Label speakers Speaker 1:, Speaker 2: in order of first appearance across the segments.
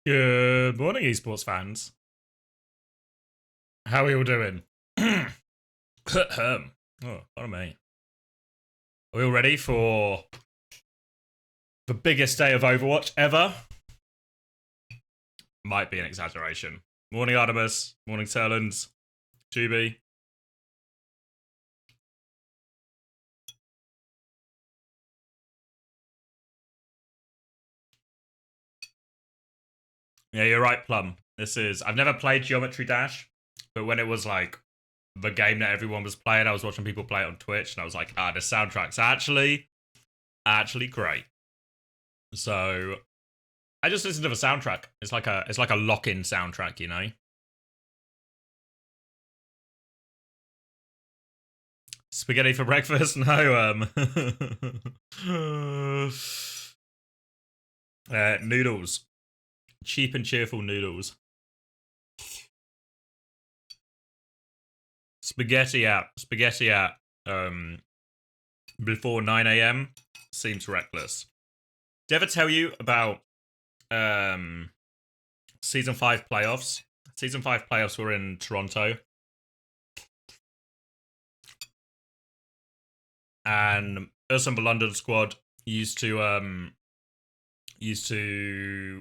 Speaker 1: Good morning, esports fans. How are we all doing? Oh, pardon me. Are we all ready for the biggest day of Overwatch ever? Might be an exaggeration. Morning, Artemis. Morning, Terland. Juby. Yeah, you're right, Plum. I've never played Geometry Dash, but when it was like the game that everyone was playing, I was watching people play it on Twitch, and I was like, the soundtrack's actually great. So I just listened to the soundtrack. It's like a lock-in soundtrack, you know? Spaghetti for breakfast? No, noodles. Cheap and cheerful noodles. Spaghetti at before 9 a.m. seems reckless. Did I ever tell you about season 5 playoffs? Season 5 playoffs were in Toronto. And us and the London squad used to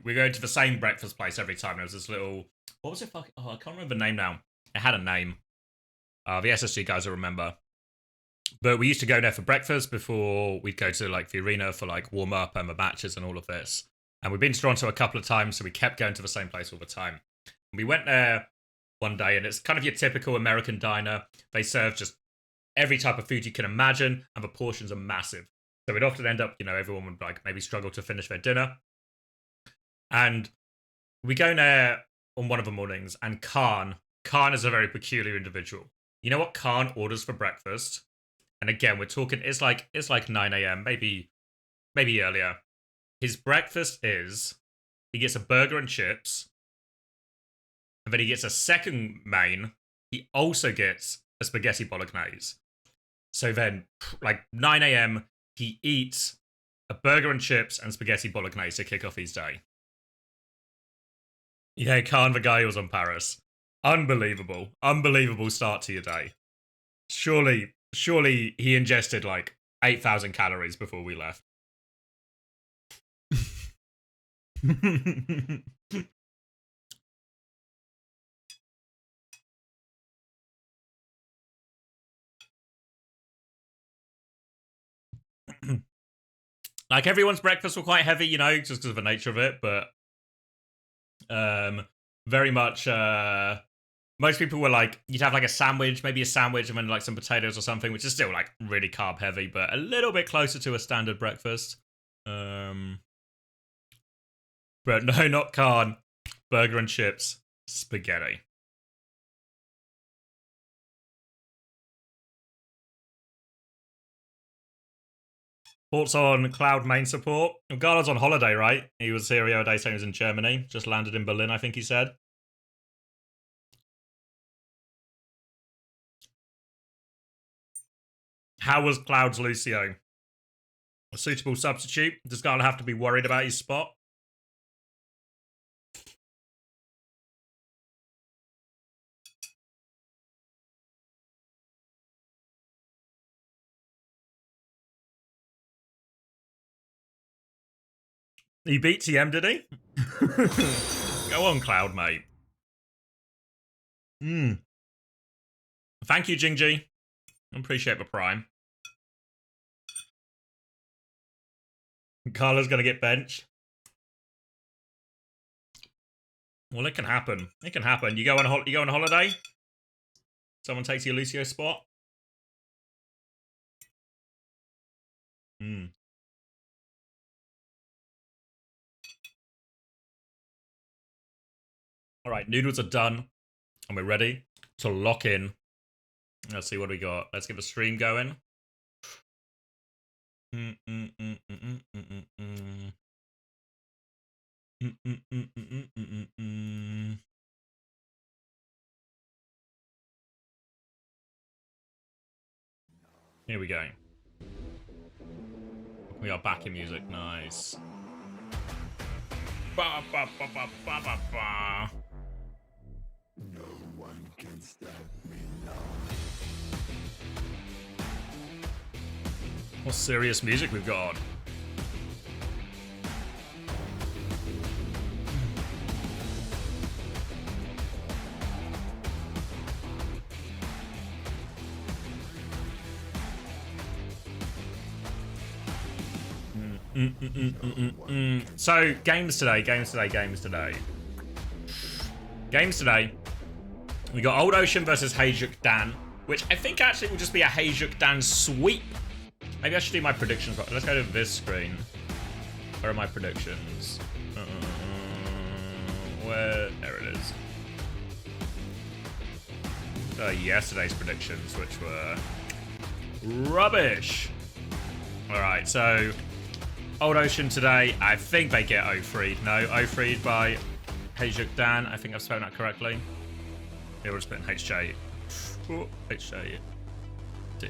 Speaker 1: we're going to the same breakfast place every time. There was this little, what was it? I can't remember the name now. It had a name. The SSG guys will remember. But we used to go there for breakfast before we'd go to like the arena for like warm up and the matches and all of this. And we've been to Toronto a couple of times, so we kept going to the same place all the time. And we went there one day, and it's kind of your typical American diner. They serve just every type of food you can imagine, and the portions are massive. So we'd often end up, everyone would like maybe struggle to finish their dinner. And we go there on one of the mornings, and Khan is a very peculiar individual. You know what Khan orders for breakfast? And again, we're talking, it's like 9 a.m., maybe earlier. His breakfast is, he gets a burger and chips, and then he gets a second main. He also gets a spaghetti bolognese. So then, like 9 a.m., he eats a burger and chips and spaghetti bolognese to kick off his day. Yeah, Khan, the guy who was on Paris. Unbelievable start to your day. Surely he ingested like 8,000 calories before we left. Like everyone's breakfasts were quite heavy, just because of the nature of it, but very much most people were like, you'd have like a sandwich, maybe a sandwich and then like some potatoes or something, which is still like really carb heavy, but a little bit closer to a standard breakfast. But no, not Khan. Burger and chips, spaghetti. Thoughts on Cloud main support? Gala's on holiday, right? He was here the other day saying he was in Germany. Just landed in Berlin, I think he said. How was Cloud's Lucio? A suitable substitute? Does Gala have to be worried about his spot? He beat TM, did he? Go on, Cloud, mate. Thank you, Jingji. Appreciate the prime. Carla's gonna get benched. Well, it can happen. It can happen. You go on holiday. Someone takes your Lucio spot. All right, noodles are done, and we're ready to lock in. Let's see what we got. Let's get the stream going. Here we go. We are back in music. Nice. Ba, ba, ba, ba, ba, ba, ba.
Speaker 2: No one can stop me now.
Speaker 1: What serious music we've got on. So, games today. We got Old Ocean versus HaeJeokDan, which I think actually will just be a HaeJeokDan sweep. Maybe I should do my predictions. Let's go to this screen. Where are my predictions? Where? There it is. Yesterday's predictions, which were rubbish. Alright, so Old Ocean today, I think they get 0-3'd. No, 0-3'd by HaeJeokDan. I think I've spelled that correctly. Yeah, we're just putting HJ. Oh, HJ. D.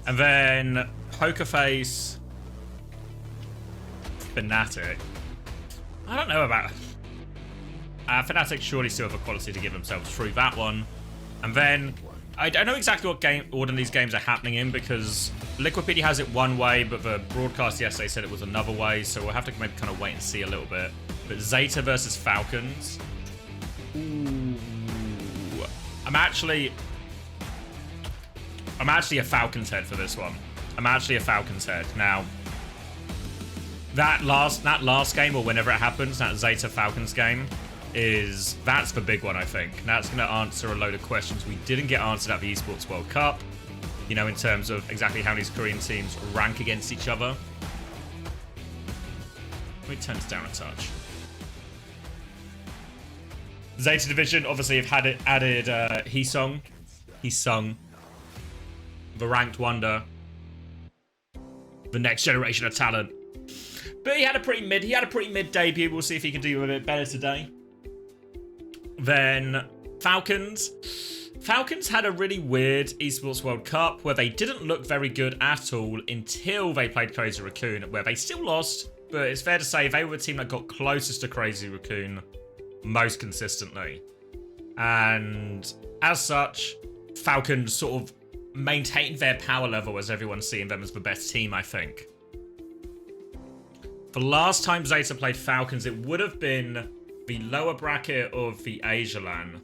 Speaker 1: And then Pokerface, Fnatic. I don't know about Fnatic. Surely still have a quality to give themselves through that one. And then I don't know exactly what order these games are happening in, because Liquipedia has it one way, but the broadcast yesterday said it was another way, so we'll have to maybe kind of wait and see a little bit. But ZETA versus Falcons. Ooh. I'm actually a Falcons head for this one. I'm actually a Falcons head. Now, that last game, or whenever it happens, that ZETA Falcons game, that's the big one, I think. That's going to answer a load of questions we didn't get answered at the Esports World Cup. You know, in terms of exactly how these Korean teams rank against each other. Let me turn this down a touch. ZETA Division, obviously, have had it added HeSung, the ranked wonder, the next generation of talent. But he had a pretty mid debut. We'll see if he can do a bit better today. Then Falcons. Falcons had a really weird Esports World Cup where they didn't look very good at all until they played Crazy Raccoon, where they still lost, but it's fair to say they were the team that got closest to Crazy Raccoon most consistently. And as such, Falcons sort of maintained their power level as everyone's seeing them as the best team, I think. The last time ZETA played Falcons, it would have been the lower bracket of the Asia LAN.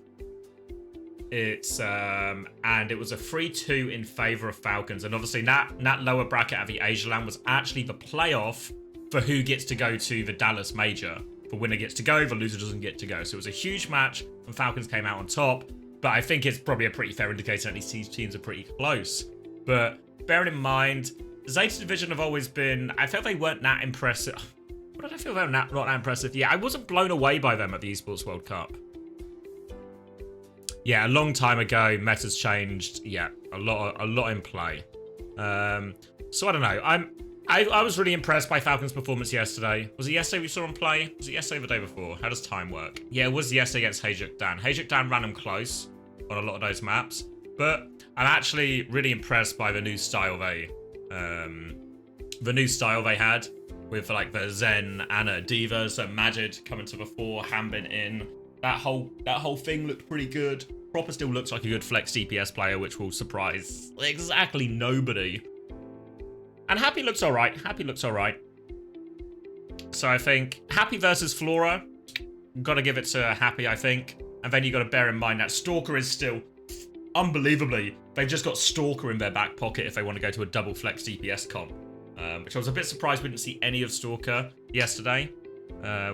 Speaker 1: And it was a 3-2 in favor of Falcons. And obviously that lower bracket at the Asia LAN was actually the playoff for who gets to go to the Dallas Major. The winner gets to go, the loser doesn't get to go. So it was a huge match, and Falcons came out on top. But I think it's probably a pretty fair indicator that these teams are pretty close. But bearing in mind, ZETA Division have always been... I felt they weren't that impressive. What did I feel they were not that impressive? Yeah, I wasn't blown away by them at the Esports World Cup. Yeah, a long time ago, meta's changed. Yeah, a lot in play. So I don't know. I was really impressed by Falcons' performance yesterday. Was it yesterday we saw him play? Was it yesterday or the day before? How does time work? Yeah, it was yesterday against HaeJeokDan. HaeJeokDan ran him close on a lot of those maps, but I'm actually really impressed by the new style they had with like the Zen and D.Va, so Majid coming to the fore, Hambin in. That whole thing looked pretty good. Proper still looks like a good flex DPS player, which will surprise exactly nobody. And Happy looks alright. So I think Happy versus Flora. Gotta give it to Happy, I think. And then you gotta bear in mind that Stalker is still... Unbelievably, they've just got Stalker in their back pocket if they want to go to a double flex DPS comp. Which I was a bit surprised we didn't see any of Stalker yesterday.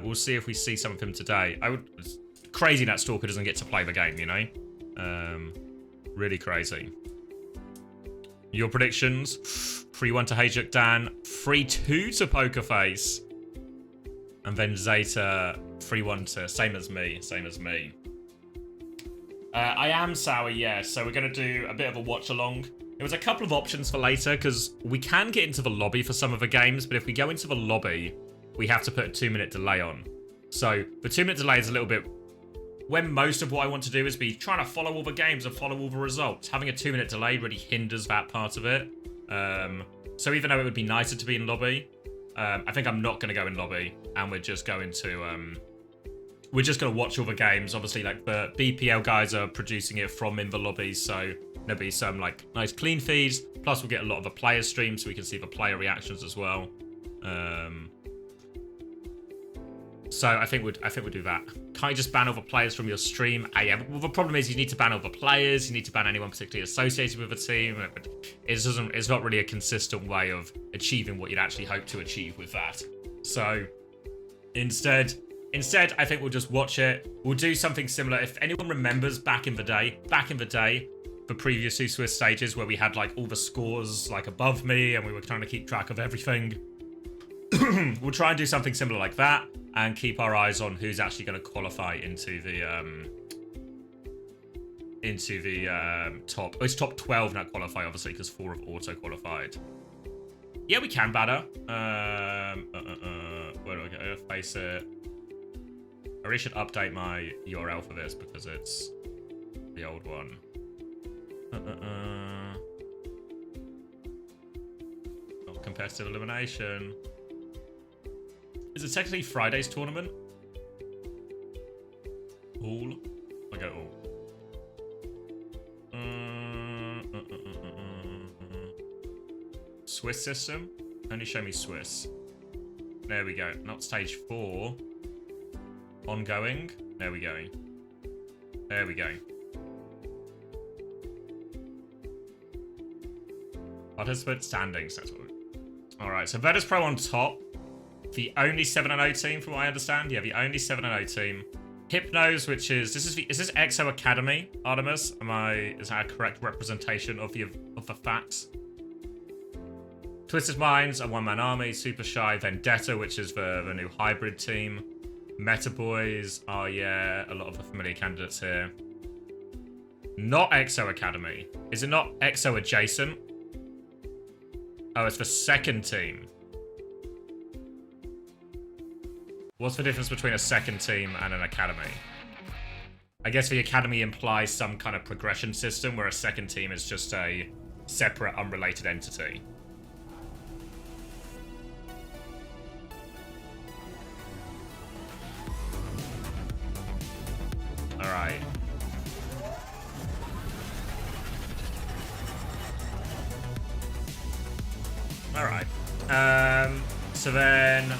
Speaker 1: We'll see if we see some of him today. It's crazy that Stalker doesn't get to play the game, you know? Really crazy. Your predictions? 3-1 to HaeJeokDan, 3-2 to Pokerface. And then ZETA, 3-1 to... Same as me. I am Sour, yeah, so we're going to do a bit of a watch-along. There was a couple of options for later, because we can get into the lobby for some of the games, but if we go into the lobby, we have to put a 2-minute delay on. So the 2-minute delay is a little bit... When most of what I want to do is be trying to follow all the games and follow all the results, having a 2-minute delay really hinders that part of it. So even though it would be nicer to be in lobby, I think I'm not going to go in lobby, and we're just going to watch all the games. Obviously, like the BPL guys are producing it from in the lobbies, so there'll be some like nice clean feeds. Plus, we'll get a lot of the player streams, so we can see the player reactions as well. So I think we'll do that. Can't you just ban all the players from your stream? Yeah. Well, the problem is you need to ban all the players. You need to ban anyone particularly associated with the team. It's not really a consistent way of achieving what you'd actually hope to achieve with that. So instead, I think we'll just watch it. We'll do something similar. If anyone remembers back in the day, the previous two Swiss stages where we had like all the scores like above me and we were trying to keep track of everything. We'll try and do something similar like that and keep our eyes on who's actually going to qualify into the top. Oh, it's top 12 now qualify, obviously, because 4 have auto qualified. Yeah, we can batter. Where do I go? Face it. I really should update my URL for this because it's the old one. Not competitive elimination. Is it technically Friday's tournament? All? I go all. Swiss system? Only show me Swiss. There we go. Not stage 4. Ongoing. There we go. There we go. Participant standings. That's what. All right. So Virtus Pro on top. The only 7-0 team, from what I understand. Yeah, the only 7-0 team. Hypnos, which is this is EXO Academy, Artemis. Is that a correct representation of the facts? Twisted Minds, a one-man army, Super Shy, Vendetta, which is the new hybrid team. Meta Boys, oh yeah, a lot of the familiar candidates here. Not EXO Academy. Is it not EXO adjacent? Oh, it's the second team. What's the difference between a second team and an academy? I guess the academy implies some kind of progression system where a second team is just a separate, unrelated entity. Alright. Alright. So then...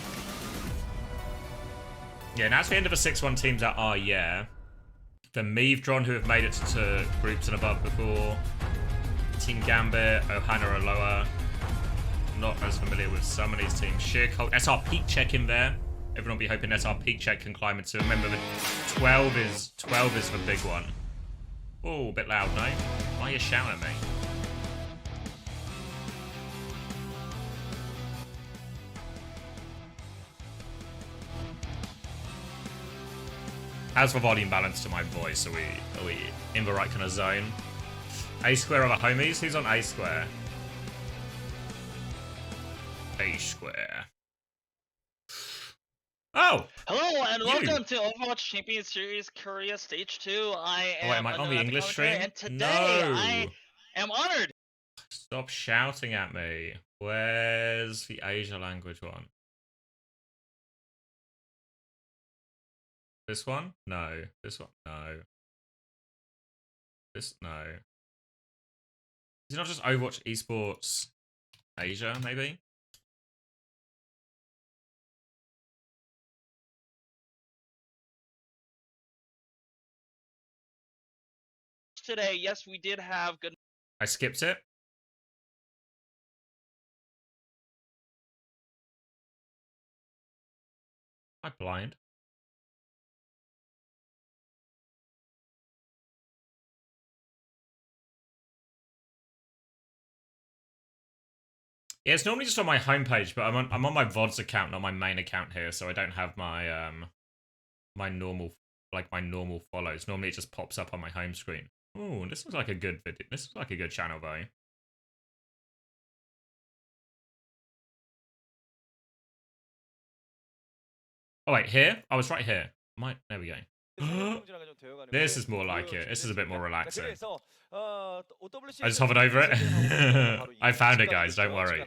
Speaker 1: Yeah, now it's the end of the 6-1 teams that are, yeah. The Meavdron, who have made it to groups and above before. Team Gambit, Ohana Aloha. Not as familiar with some of these teams. Sheer Cold, SR Peak Check in there. Everyone will be hoping SR Peak Check can climb into. Remember, the 12 is the big one. Oh, a bit loud, no? Why are you shouting at me? How's the volume balance to my voice? Are we in the right kind of zone? A Square are the homies? Who's on A Square? A Square. Oh!
Speaker 3: Hello and welcome to Overwatch Champion Series Korea Stage 2.
Speaker 1: Am I on the English stream?
Speaker 3: And today
Speaker 1: No!
Speaker 3: I am honored.
Speaker 1: Stop shouting at me. Where's the Asia language one? This one? No. This one? No. This? No. Is it not just Overwatch Esports Asia, maybe?
Speaker 3: Today, yes, we did have good.
Speaker 1: I skipped it. Am I blind? Yeah, it's normally just on my homepage, but I'm on my VODs account, not my main account here, so I don't have my my normal follows. Normally it just pops up on my home screen. Oh, this looks like a good video. This looks like a good channel, though. Oh wait, here? I was right here. There we go. This is more like it. This is a bit more relaxing. I just hovered over it. I found it, guys. Don't worry.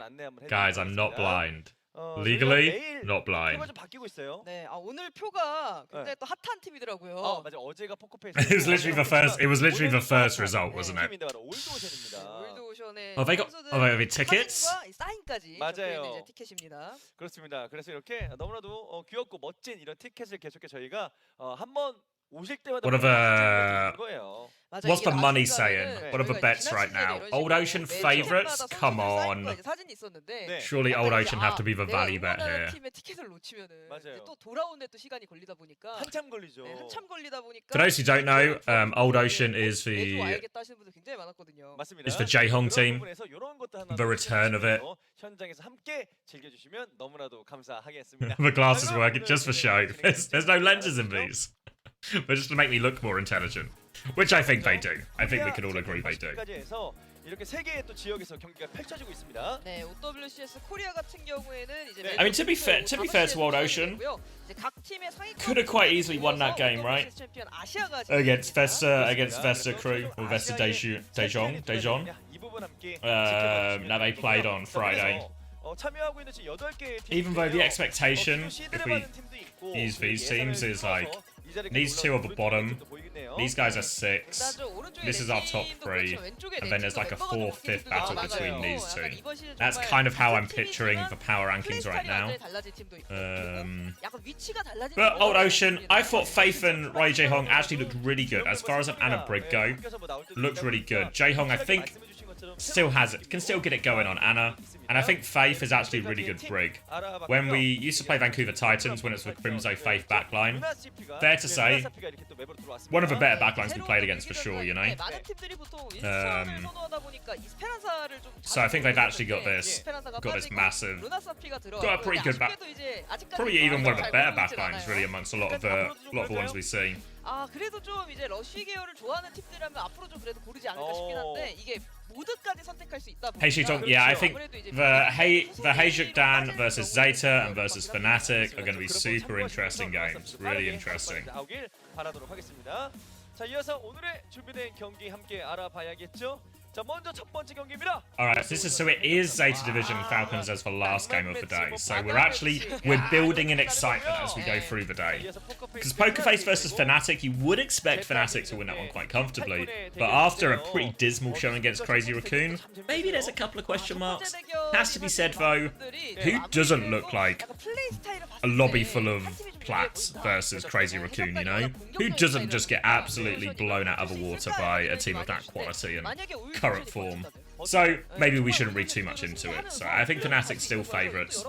Speaker 1: Guys, I'm not blind. Legally,
Speaker 4: 매일
Speaker 1: not blind.
Speaker 4: 표가 좀 바뀌고 있어요.
Speaker 5: 네, 오늘 표가 굉장히 또 핫한 팀이더라고요.
Speaker 4: 맞아. 어제가 포커페이스.
Speaker 1: It was literally the first. It was literally the first result, wasn't it?
Speaker 4: 팀인데 바로 올드오션입니다.
Speaker 5: 올드오션의
Speaker 1: Oh, they got. Oh, they have tickets.
Speaker 5: 사진과 이 사인까지
Speaker 4: 맞아요.
Speaker 5: 적혀있는 이제 티켓입니다.
Speaker 4: 그렇습니다. 그래서 이렇게 너무나도 귀엽고 멋진 이런 티켓을 계속해 저희가 한번 오실 때마다
Speaker 1: What of
Speaker 4: 거예요.
Speaker 5: 맞아,
Speaker 1: What's
Speaker 5: 이게
Speaker 1: the money
Speaker 5: 라스베가스는
Speaker 1: saying? What are the
Speaker 5: 저희가
Speaker 1: bets
Speaker 5: 지난
Speaker 1: right
Speaker 5: 시즌에
Speaker 1: now?
Speaker 5: 이런
Speaker 1: Old
Speaker 5: 식으로
Speaker 1: Ocean
Speaker 5: 매
Speaker 1: favourites?
Speaker 5: 팀마다
Speaker 1: Come
Speaker 5: 선수
Speaker 1: on.
Speaker 5: 사인과 이제 사진이 있었는데
Speaker 4: 네.
Speaker 1: Surely Old Ocean have to be the
Speaker 5: 내가
Speaker 1: value bet
Speaker 5: 응원하는
Speaker 1: here.
Speaker 5: 팀의 티켓을 놓치면은
Speaker 4: 맞아요.
Speaker 5: 이제 또 돌아오는데 또 시간이 걸리다 보니까
Speaker 4: 한참 걸리죠.
Speaker 5: 네, 한참 걸리다 보니까
Speaker 1: For those who don't know, Old Ocean is
Speaker 5: 매주
Speaker 1: the
Speaker 5: 와야겠다 하시는 분들 굉장히 많았거든요.
Speaker 4: 맞습니다.
Speaker 1: is the Jaehong
Speaker 4: 그런
Speaker 1: team.
Speaker 4: 부분에서 이런 것도 하나
Speaker 1: The return of it.
Speaker 4: 현장에서 함께 즐겨주시면 너무나도 감사하겠습니다.
Speaker 1: The glasses working just for show. There's no lenses in these, but just to make me look more intelligent, which I think they do. I think we can all agree they do.
Speaker 4: 까지 해서 이렇게 세 개의 또 지역에서 경기가 펼쳐지고 있습니다.
Speaker 5: 네, OWCS 코리아 같은 경우에는 이제
Speaker 4: 네.
Speaker 1: I mean, to be fair to Old Ocean,
Speaker 5: 이제 각 팀의 상위권
Speaker 1: could have quite easily won that game, right?
Speaker 5: 챔피언 아시아가
Speaker 1: Against Vesta crew or Vesta Daejeon.
Speaker 4: 이 부분 함께
Speaker 1: Now they played on Friday.
Speaker 4: 참여하고 있는 지금 8개의 팀.
Speaker 1: Even though the expectation, if we use these teams, is like these two are the bottom. These guys are 6. This is our top 3, and then there's like a 4th, 5th battle between these two. That's kind of how I'm picturing the power rankings right now. But Old Ocean, I thought Faith and Roy Jaehong actually looked really good. As far as an Anna Brig go, looked really good. Jaehong, I think, can still get it going on Anna. And I think Faith is actually a really good brig. When we used to play Vancouver Titans, when it's the Crimzo Faith backline, fair to say, one of the better backlines we played against for sure, you know? So I think they've actually got this massive, got a pretty good probably even one of the better backlines really amongst a lot of the ones we've seen.
Speaker 5: 그래도 좀 이제 러쉬 계열을 좋아하는 팀들이라면 앞으로 좀 그래도 고르지 않을까 싶긴 한데 이게 모드까지 선택할 수 있다 보니까
Speaker 1: HeaJeokDan, yeah, I think the HaeJeokDan versus ZETA and versus Fnatic are going to be super interesting games. Really interesting.
Speaker 4: 자, 이어서 오늘의 준비된 경기 함께 알아봐야겠죠. 자, 먼저 첫 번째 경기입니다.
Speaker 1: Alright, so it is ZETA Division Falcons as the last game of the day. So we're building in excitement as we go through the day. Because Pokerface versus Fnatic, you would expect Fnatic to win that one quite comfortably. But after a pretty dismal showing against Crazy Raccoon, maybe there's a couple of question marks. Has to be said though, who doesn't look like a lobby full of Plats versus Crazy Raccoon, you know? Who doesn't just get absolutely blown out of the water by a team of that quality and current form? So maybe we shouldn't read too much into it. So I think Fnatic's still favourites.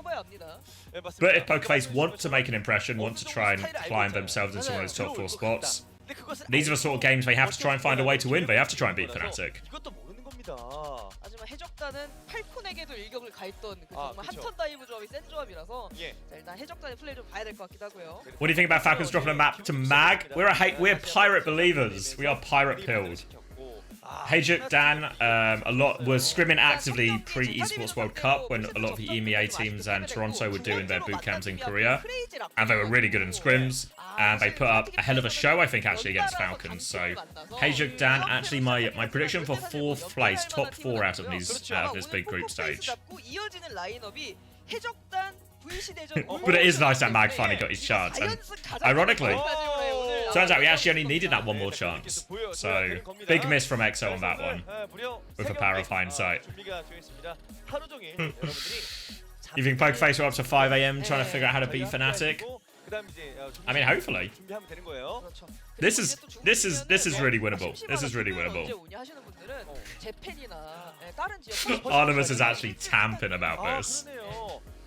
Speaker 1: But if Pokerface want to make an impression, want to try and climb themselves into one of those top 4 spots, these are the sort of games they have to try and find a way to win. They have to try and beat Fnatic.
Speaker 5: 하지만 해적단은 팔콘에게도 일격을 가했던 그 정말 핫턴 다이브 조합이 센 조합이라서 자, 일단 해적단의 플레이 좀 봐야 될 것 같기도 하고요.
Speaker 1: What do you think about Falcons dropping a map to Mag? We're pirate believers. We are pirate pilled. HaeJeokDan was scrimming actively pre-Esports World Cup when a lot of the EMEA teams and Toronto were doing their boot camps in Korea, and they were really good in scrims, and they put up a hell of a show, I think, actually against Falcons. So HaeJeokDan, actually my prediction for 4th place, top 4 out of this big group stage. But it is nice that Mag finally got his chance, and ironically, turns out we actually only needed that one more chance. So, big miss from EXO on that one, with the power of hindsight. You think Pokerface were up to 5 AM trying to figure out how to beat Fnatic? I mean, hopefully. This is really winnable. This is really winnable. Artemis is actually tamping about this.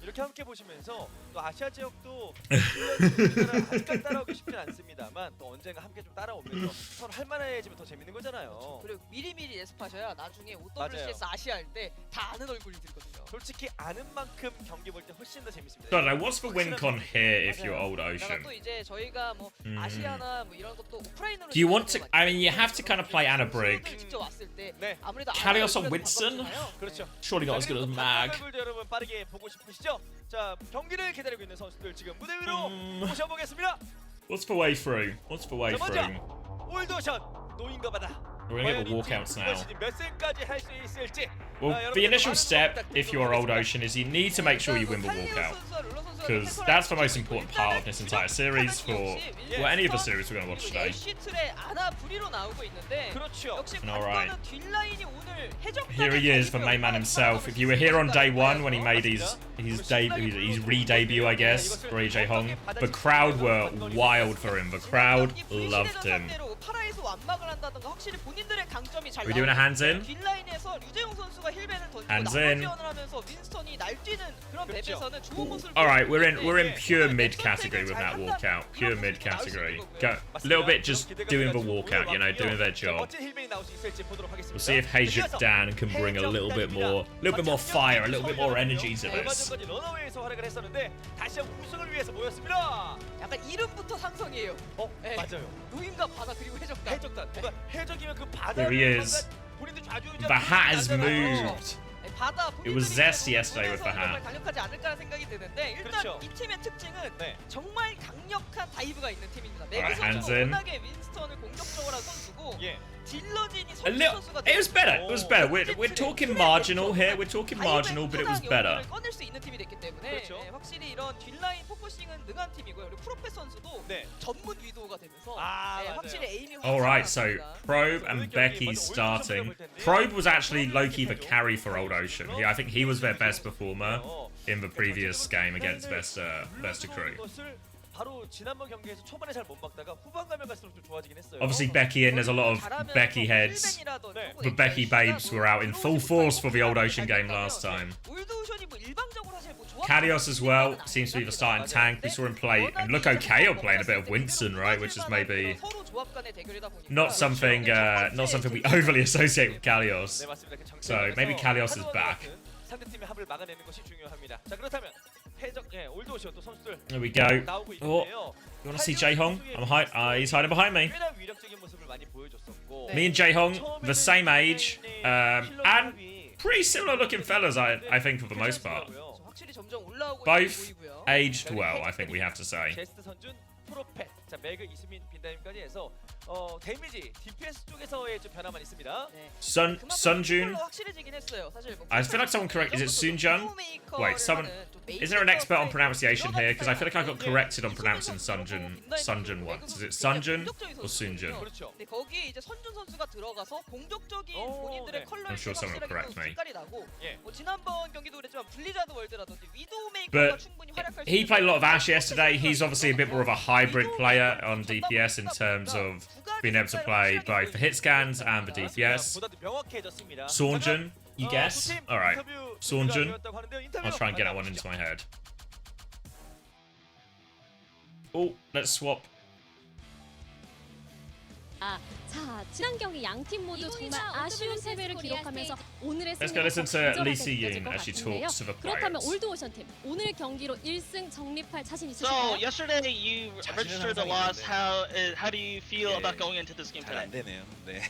Speaker 4: 이렇게 함께 보시면서 또 아시아 지역도 아직까지 따라오기 쉽진 않습니다만 또 언젠가 함께 좀 따라오면서 서로 할 만해지면 더 재밌는 거잖아요.
Speaker 5: 그리고 미리미리 예습하셔야 나중에 OWCS 아시아 할 때 다 아는 얼굴이거든요.
Speaker 4: 솔직히 아는 만큼 경기 볼 때 훨씬 더 재밌습니다.
Speaker 1: God, like, what's the win con here if you're Old Ocean?
Speaker 5: 또 이제 저희가 뭐 아시아나 뭐 이런 것도 오프라인으로
Speaker 1: Do you want to? I mean, you have to kind of play Anna Brig.
Speaker 5: 직접 왔을 때
Speaker 4: 네.
Speaker 5: 아무래도
Speaker 1: Kalios or Winston?
Speaker 4: 그렇죠.
Speaker 1: Surely not as good as Mag.
Speaker 4: 여러분 빠르게 보고 싶으시죠? 자, 경기를 기다리고 있는 선수들 지금 무대 위로 모셔보겠습니다.
Speaker 1: What's the way through? What's the way
Speaker 4: 자, 먼저
Speaker 1: through?
Speaker 4: 올드오션 노인과 바다
Speaker 1: We're gonna get the walkouts now.
Speaker 4: 몇 승까지 할 수 있을지.
Speaker 1: Well, the initial step, if you're Old Ocean, is you need to make sure you win the walkout. Because that's the most important part of this entire series for, well, any of the series we're going to watch today. Alright. Here he is, the main man himself. If you were here on day one when he made his re-debut, I guess, for AJ Hong, the crowd were wild for him. The crowd loved him. Are we doing a hands in? Hands in. Alright, we're in pure mid category with that walkout. Pure mid category. Go a little bit just doing the walkout, you know, doing their job. We'll see if HaeJeokDan can bring a little bit more fire, a little bit more energy to this.
Speaker 5: 약간 이름부터 상성이에요. 맞아요. 노인과 바다 그리고 해적단.
Speaker 1: There he is. The hat has moved. It was Zest yesterday with the hat.
Speaker 5: 강력하지 않을까라는 생각이 드는데 일단 이 팀의 특징은 정말 강력한 다이브가 있는 팀입니다. 매그 선수가 워낙에 윈스턴을 공격적으로 한 선수고 딜러진이 선수가
Speaker 1: it was better. It was better. We're talking marginal here. We're talking marginal, but it was better.
Speaker 5: 꺼낼 수 있는 팀이 됐기 때문에 확실히 이런 딜라인 포커싱은 능한 팀이고요. 그리고 프로페 선수도 전문 위도우가 되면서 확실히 에임이
Speaker 1: Alright, so Probe and Becky starting. Probe was actually low-key the carry for Old Ocean. Yeah, I think he was their best performer in the previous game against Best Crew. Obviously Becky in, there's a lot of Becky heads. The Becky babes were out in full force for the Old Ocean game last time. Kalios as well seems to be the starting tank. We saw him play, and look okay on playing a bit of Winston, right? Which is maybe not something we overly associate with Kalios. So maybe Kalios is back. There we go. Oh, you want to see Jae-Hong? He's hiding behind me. Me and Jae-Hong, the same age, and pretty similar looking fellas, I think, for the most part. Both aged well, I think we have to say. Sunjun. I feel like someone correct. Is it Sunjun? Wait, someone. Is there an expert on pronunciation here? Because I feel like I got corrected on pronouncing Sunjun once. Is it Sunjun or Sunjun? I'm sure someone will correct me. But he played a lot of Ashe yesterday. He's obviously a bit more of a hybrid player on DPS in terms of being able to play both the hit scans and the DPS. Sunjun, you guess? Alright, Sunjun. I'll try and get that one into my head. Oh, let's swap.
Speaker 6: 자, 지난 경기 양팀 모두 정말 아쉬운 패배를 기록하면서 오늘의
Speaker 1: Let's go listen to Lee Si-yoon as she talks to the
Speaker 6: 그렇다면
Speaker 1: players.
Speaker 6: 올드오션 팀 오늘 경기로 1승 정립할 자신
Speaker 3: So
Speaker 6: 있으신가요?
Speaker 3: yesterday you registered the loss. How do you feel about going into this game today?
Speaker 7: 안 되네요. 네.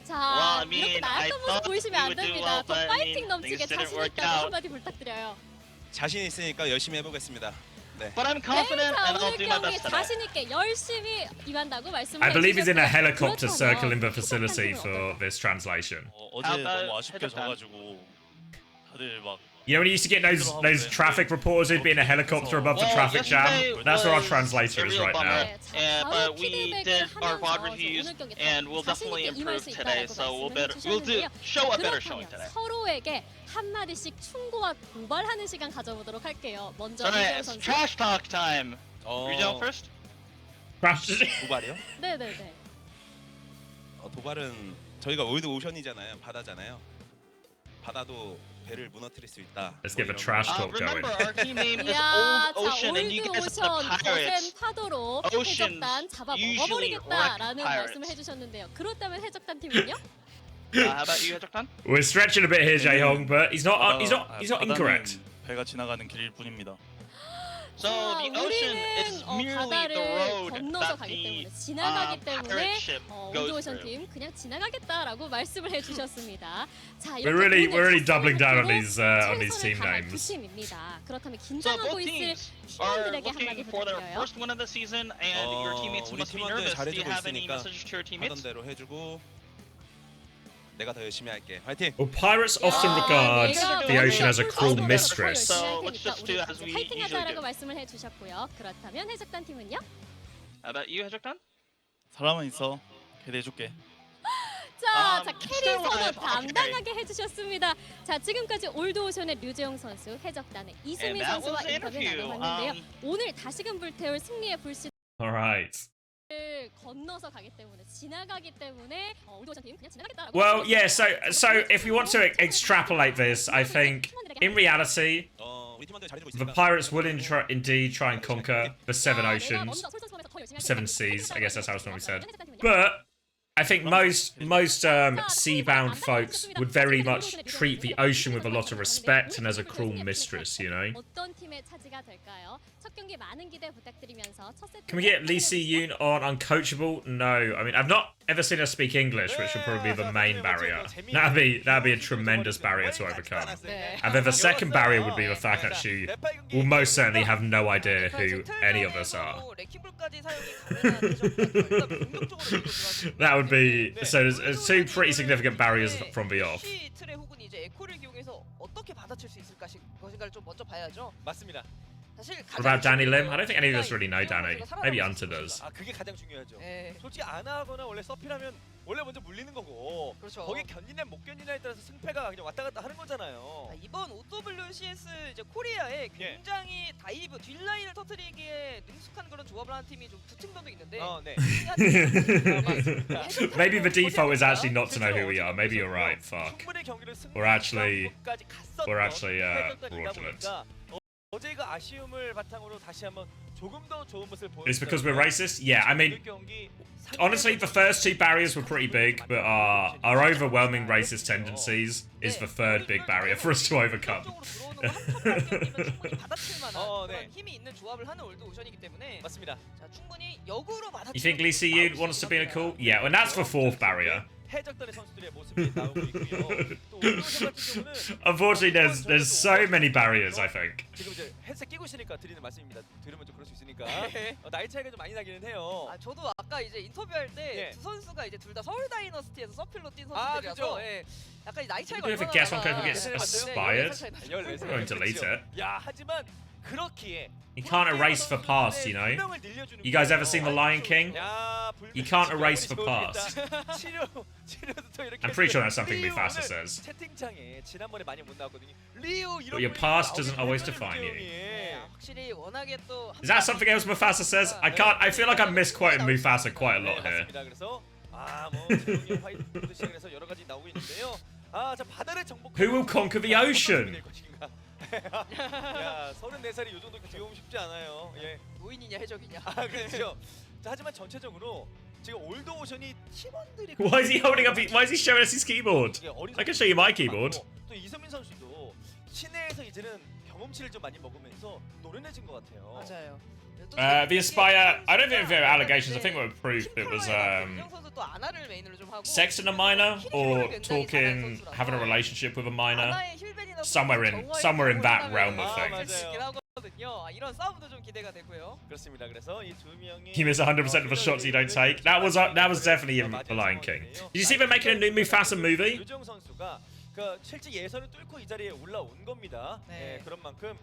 Speaker 6: 자,
Speaker 3: I mean,
Speaker 6: 이렇게
Speaker 3: I
Speaker 6: 나약한 모습
Speaker 3: thought
Speaker 6: 보이시면 안
Speaker 3: we would do
Speaker 6: 됩니다.
Speaker 3: well,
Speaker 6: 더
Speaker 3: but I
Speaker 6: 파이팅
Speaker 3: mean,
Speaker 6: 넘치게
Speaker 3: things didn't
Speaker 6: 자신
Speaker 3: work
Speaker 6: 있다고
Speaker 3: out.
Speaker 6: 한마디 부탁드려요.
Speaker 7: 자신 있으니까 열심히 해보겠습니다. 네.
Speaker 3: But I'm
Speaker 6: 네,
Speaker 3: confident
Speaker 6: 자,
Speaker 3: and I'll
Speaker 6: 오늘
Speaker 3: do my
Speaker 6: 경기
Speaker 3: best today.
Speaker 6: 자신 있게 열심히 임한다고 말씀을
Speaker 1: I believe he's in a
Speaker 6: 해주셨고요.
Speaker 1: helicopter
Speaker 6: 그렇다면
Speaker 1: circling the
Speaker 6: 해적단
Speaker 1: facility
Speaker 6: 팀은
Speaker 1: for this translation.
Speaker 8: 어제 너무 아쉽게 져가지고 다들 막
Speaker 1: You know when you used to get those traffic reporters who'd be in a helicopter above the traffic jam? That's where our translator is right now.
Speaker 3: But we did our VOD reviews and we'll definitely improve today. So we'll show a better showing today.
Speaker 6: 서로에게 한 마디씩 충고와 도발하는 시간 가져보도록 할게요. 먼저
Speaker 3: Alright,
Speaker 6: 이재호
Speaker 3: it's
Speaker 6: 선수.
Speaker 3: trash talk time. Ryujong first?
Speaker 7: 도발이요?
Speaker 6: 네네네.
Speaker 7: 도발은 저희가 올드 오션이잖아요. 바다잖아요. 바다도 배를 무너뜨릴 수 있다.
Speaker 1: Let's get the trash talk going.
Speaker 3: Remember, our team name is
Speaker 6: 이야,
Speaker 3: Old
Speaker 6: 자,
Speaker 3: Ocean, and you guys
Speaker 6: 올드오션
Speaker 3: are the pirates.
Speaker 6: 거센 파도로
Speaker 3: Oceans
Speaker 6: 해적단 잡아
Speaker 3: usually
Speaker 6: 먹어버리겠다라는
Speaker 3: wreck pirates.
Speaker 6: 말씀을 해주셨는데요. 그렇다면 해적단 팀은요?
Speaker 3: How about you, HaeJeokDan?
Speaker 1: We're stretching a bit here, Jae-Hong, but he's not incorrect.
Speaker 8: 배가 지나가는 길일 뿐입니다.
Speaker 3: So the ocean is
Speaker 6: 우리는
Speaker 3: merely
Speaker 6: 바다를
Speaker 3: the road
Speaker 6: 건너서
Speaker 3: that
Speaker 6: 가기
Speaker 3: the
Speaker 6: 때문에 지나가기
Speaker 3: pirate
Speaker 6: 때문에
Speaker 3: ship goes
Speaker 6: 올드오션
Speaker 3: through.
Speaker 6: 팀 그냥 지나가겠다라고 말씀을 해주셨습니다. 자,
Speaker 1: We're really doubling down on these
Speaker 6: 최선을
Speaker 1: team
Speaker 6: 다할 두
Speaker 1: names.
Speaker 6: 팀입니다. 그렇다면
Speaker 3: So
Speaker 6: 긴장하고
Speaker 3: both
Speaker 6: 있을
Speaker 3: teams are
Speaker 6: 팀원들에게 한마디
Speaker 3: looking for their
Speaker 6: 부탁드려요.
Speaker 3: first win of the season, and your teammates
Speaker 7: 우리
Speaker 3: must be
Speaker 7: 팀원들
Speaker 3: nervous. Do you
Speaker 7: 잘해주고
Speaker 3: have any
Speaker 7: 있으니까
Speaker 3: messages to your
Speaker 7: 하던
Speaker 3: teammates?
Speaker 7: 대로 해주고 내가 더 열심히 할게. 화이팅.
Speaker 1: Well, pirates often regard the ocean as a cruel mistress.
Speaker 3: So let's just do as we usually
Speaker 6: 파이팅하자라고
Speaker 3: do.
Speaker 6: 말씀을 해주셨고요. 그렇다면 해적단 팀은요?
Speaker 3: How about you, 해적단?
Speaker 8: 사람은 있어. 걔네해줄게.
Speaker 6: 자 캐리 선언 담당하게 해주셨습니다. 자, 지금까지 올드오션의 류재용 선수, 해적단의 이수민
Speaker 3: And that
Speaker 6: 선수와
Speaker 3: was the
Speaker 6: 인터뷰
Speaker 3: interview.
Speaker 6: 나눠봤는데요. 오늘 다시금 불태울 승리의 불씨를
Speaker 1: Alright.
Speaker 6: 건너서 가기 때문에, 지나가기 때문에 올드오션 팀 그냥 지나가겠다라고.
Speaker 1: Well, yeah, so if we want to extrapolate this, I think in reality,
Speaker 7: 우리 팀원들 잘해주고
Speaker 1: the
Speaker 7: 있으니까.
Speaker 1: pirates will indeed try and conquer the seven oceans, seven seas. I guess that's how it's normally said. But I think most seabound folks would very much treat the ocean with a lot of respect and as a cruel mistress, you know?
Speaker 6: 어떤 팀의 차지가 될까요? 첫 경기 많은 기대 부탁드리면서 첫 세트.
Speaker 1: Can we get Lee Si-yoon on Uncoachable? No. I mean, I've not ever seen her speak English, which would probably be the main barrier. That'd be a tremendous barrier to overcome. And then the second barrier would be the fact that she will most certainly have no idea who any of us are. That would be... So there's two pretty significant barriers from the off.
Speaker 5: 틀의 혹은 이제 에코를 이용해서 어떻게 받아칠 수 있을 것인가를 좀 먼저 봐야죠.
Speaker 4: 맞습니다.
Speaker 5: 사실
Speaker 1: What about Danny Lim? I don't think any of us really know Danny. Maybe Hunter does.
Speaker 4: 아, 그게 가장 중요하죠.
Speaker 5: 네.
Speaker 4: 솔직히 안 하거나 원래 서피라면 원래 먼저 물리는 거고.
Speaker 5: 그렇죠.
Speaker 4: 거기 견디냐 못 견디냐에 따라서 승패가 그냥 왔다 갔다 하는 거잖아요.
Speaker 5: 자, 이번 OWCS 이제 코리아에 굉장히 다이브 뒷라인을 터뜨리기에 능숙한 그런 조합을 하는 팀이 좀 두 팀 정도 있는데.
Speaker 4: 네.
Speaker 1: Maybe the default is actually not to know who we are. Maybe you're right. Fuck.
Speaker 4: 충분히 경기를
Speaker 1: We're actually
Speaker 4: fraudulent.
Speaker 1: fraudulent.
Speaker 4: 어제 그 아쉬움을 바탕으로 다시 한번 조금 더 좋은 모습을 보여.
Speaker 1: It's because we're racist? Yeah, I mean, honestly, the first two barriers were pretty big, but our overwhelming racist tendencies is the third big barrier for us to overcome.
Speaker 5: 힘이 있는 조합을 하는 올드오션이기 때문에.
Speaker 4: 맞습니다.
Speaker 5: 자, 충분히 역으로 받아치는.
Speaker 1: You think Lee Si-yoon wants to be in a call? Yeah, and that's the fourth barrier.
Speaker 4: 해적단의 선수들의 모습이 나오고 있고요. 또 올드오션 같은 경우는
Speaker 1: Unfortunately, there's so many barriers, I think.
Speaker 4: 지금 이제 헤드셋 끼고 있으니까 드리는 말씀입니다. 들으면 좀 그럴 수 있으니까 나이 차이가 좀 많이 나기는 해요.
Speaker 5: 아, 저도 아까 이제 인터뷰할 때 두 선수가 이제 둘 다 서울 다이너스티에서 서필로 뛴 선수들이라서 약간 나이 차이가
Speaker 1: If a guest on code who gets aspired, we're going to delete it.
Speaker 4: 야, 하지만 그렇기에
Speaker 1: You can't erase the past, you know? You guys ever seen The Lion King? You can't erase the past. I'm pretty sure that's something Mufasa says.
Speaker 4: 채팅창에 지난번에 많이 못 나왔거든요.
Speaker 1: But your past doesn't always define you.
Speaker 5: 확실히 워낙에 또.
Speaker 1: Is that something else Mufasa says? I feel like I'm misquoting Mufasa quite a lot here.
Speaker 4: 그래서 제동이 화이트도 시작해서 여러 가지 나오고 있는데요. 자, 바다를 정복.
Speaker 1: Who will conquer the ocean?
Speaker 4: 야, 34살이 요 정도 귀여움 쉽지 않아요. 예.
Speaker 5: 노인이냐 해적이냐.
Speaker 4: 그렇죠. 자, 하지만 전체적으로 지금 올드오션이 팀원들이
Speaker 1: Why is he holding up? Why is he showing us his keyboard? I can show you my keyboard.
Speaker 4: 또 이선민 선수도 시내에서 이제는 경험치를 좀 많이 먹으면서 노련해진 것 같아요.
Speaker 5: 맞아요.
Speaker 1: The Aspire, I don't think there are allegations. I think we were proof it was sex in a minor or having a relationship with a minor. Somewhere in that realm of things.
Speaker 5: 이런 싸움도 좀 기대가 되고요.
Speaker 4: 그렇습니다. 그래서 이 두 명이
Speaker 1: You miss 100% of the shots you don't take. That was definitely in The Lion King. Did you see they're making a new Mufasa movie?
Speaker 4: 류정 선수가 그 실제 예선을 뚫고 이 자리에 올라온 겁니다. 네, 그런 만큼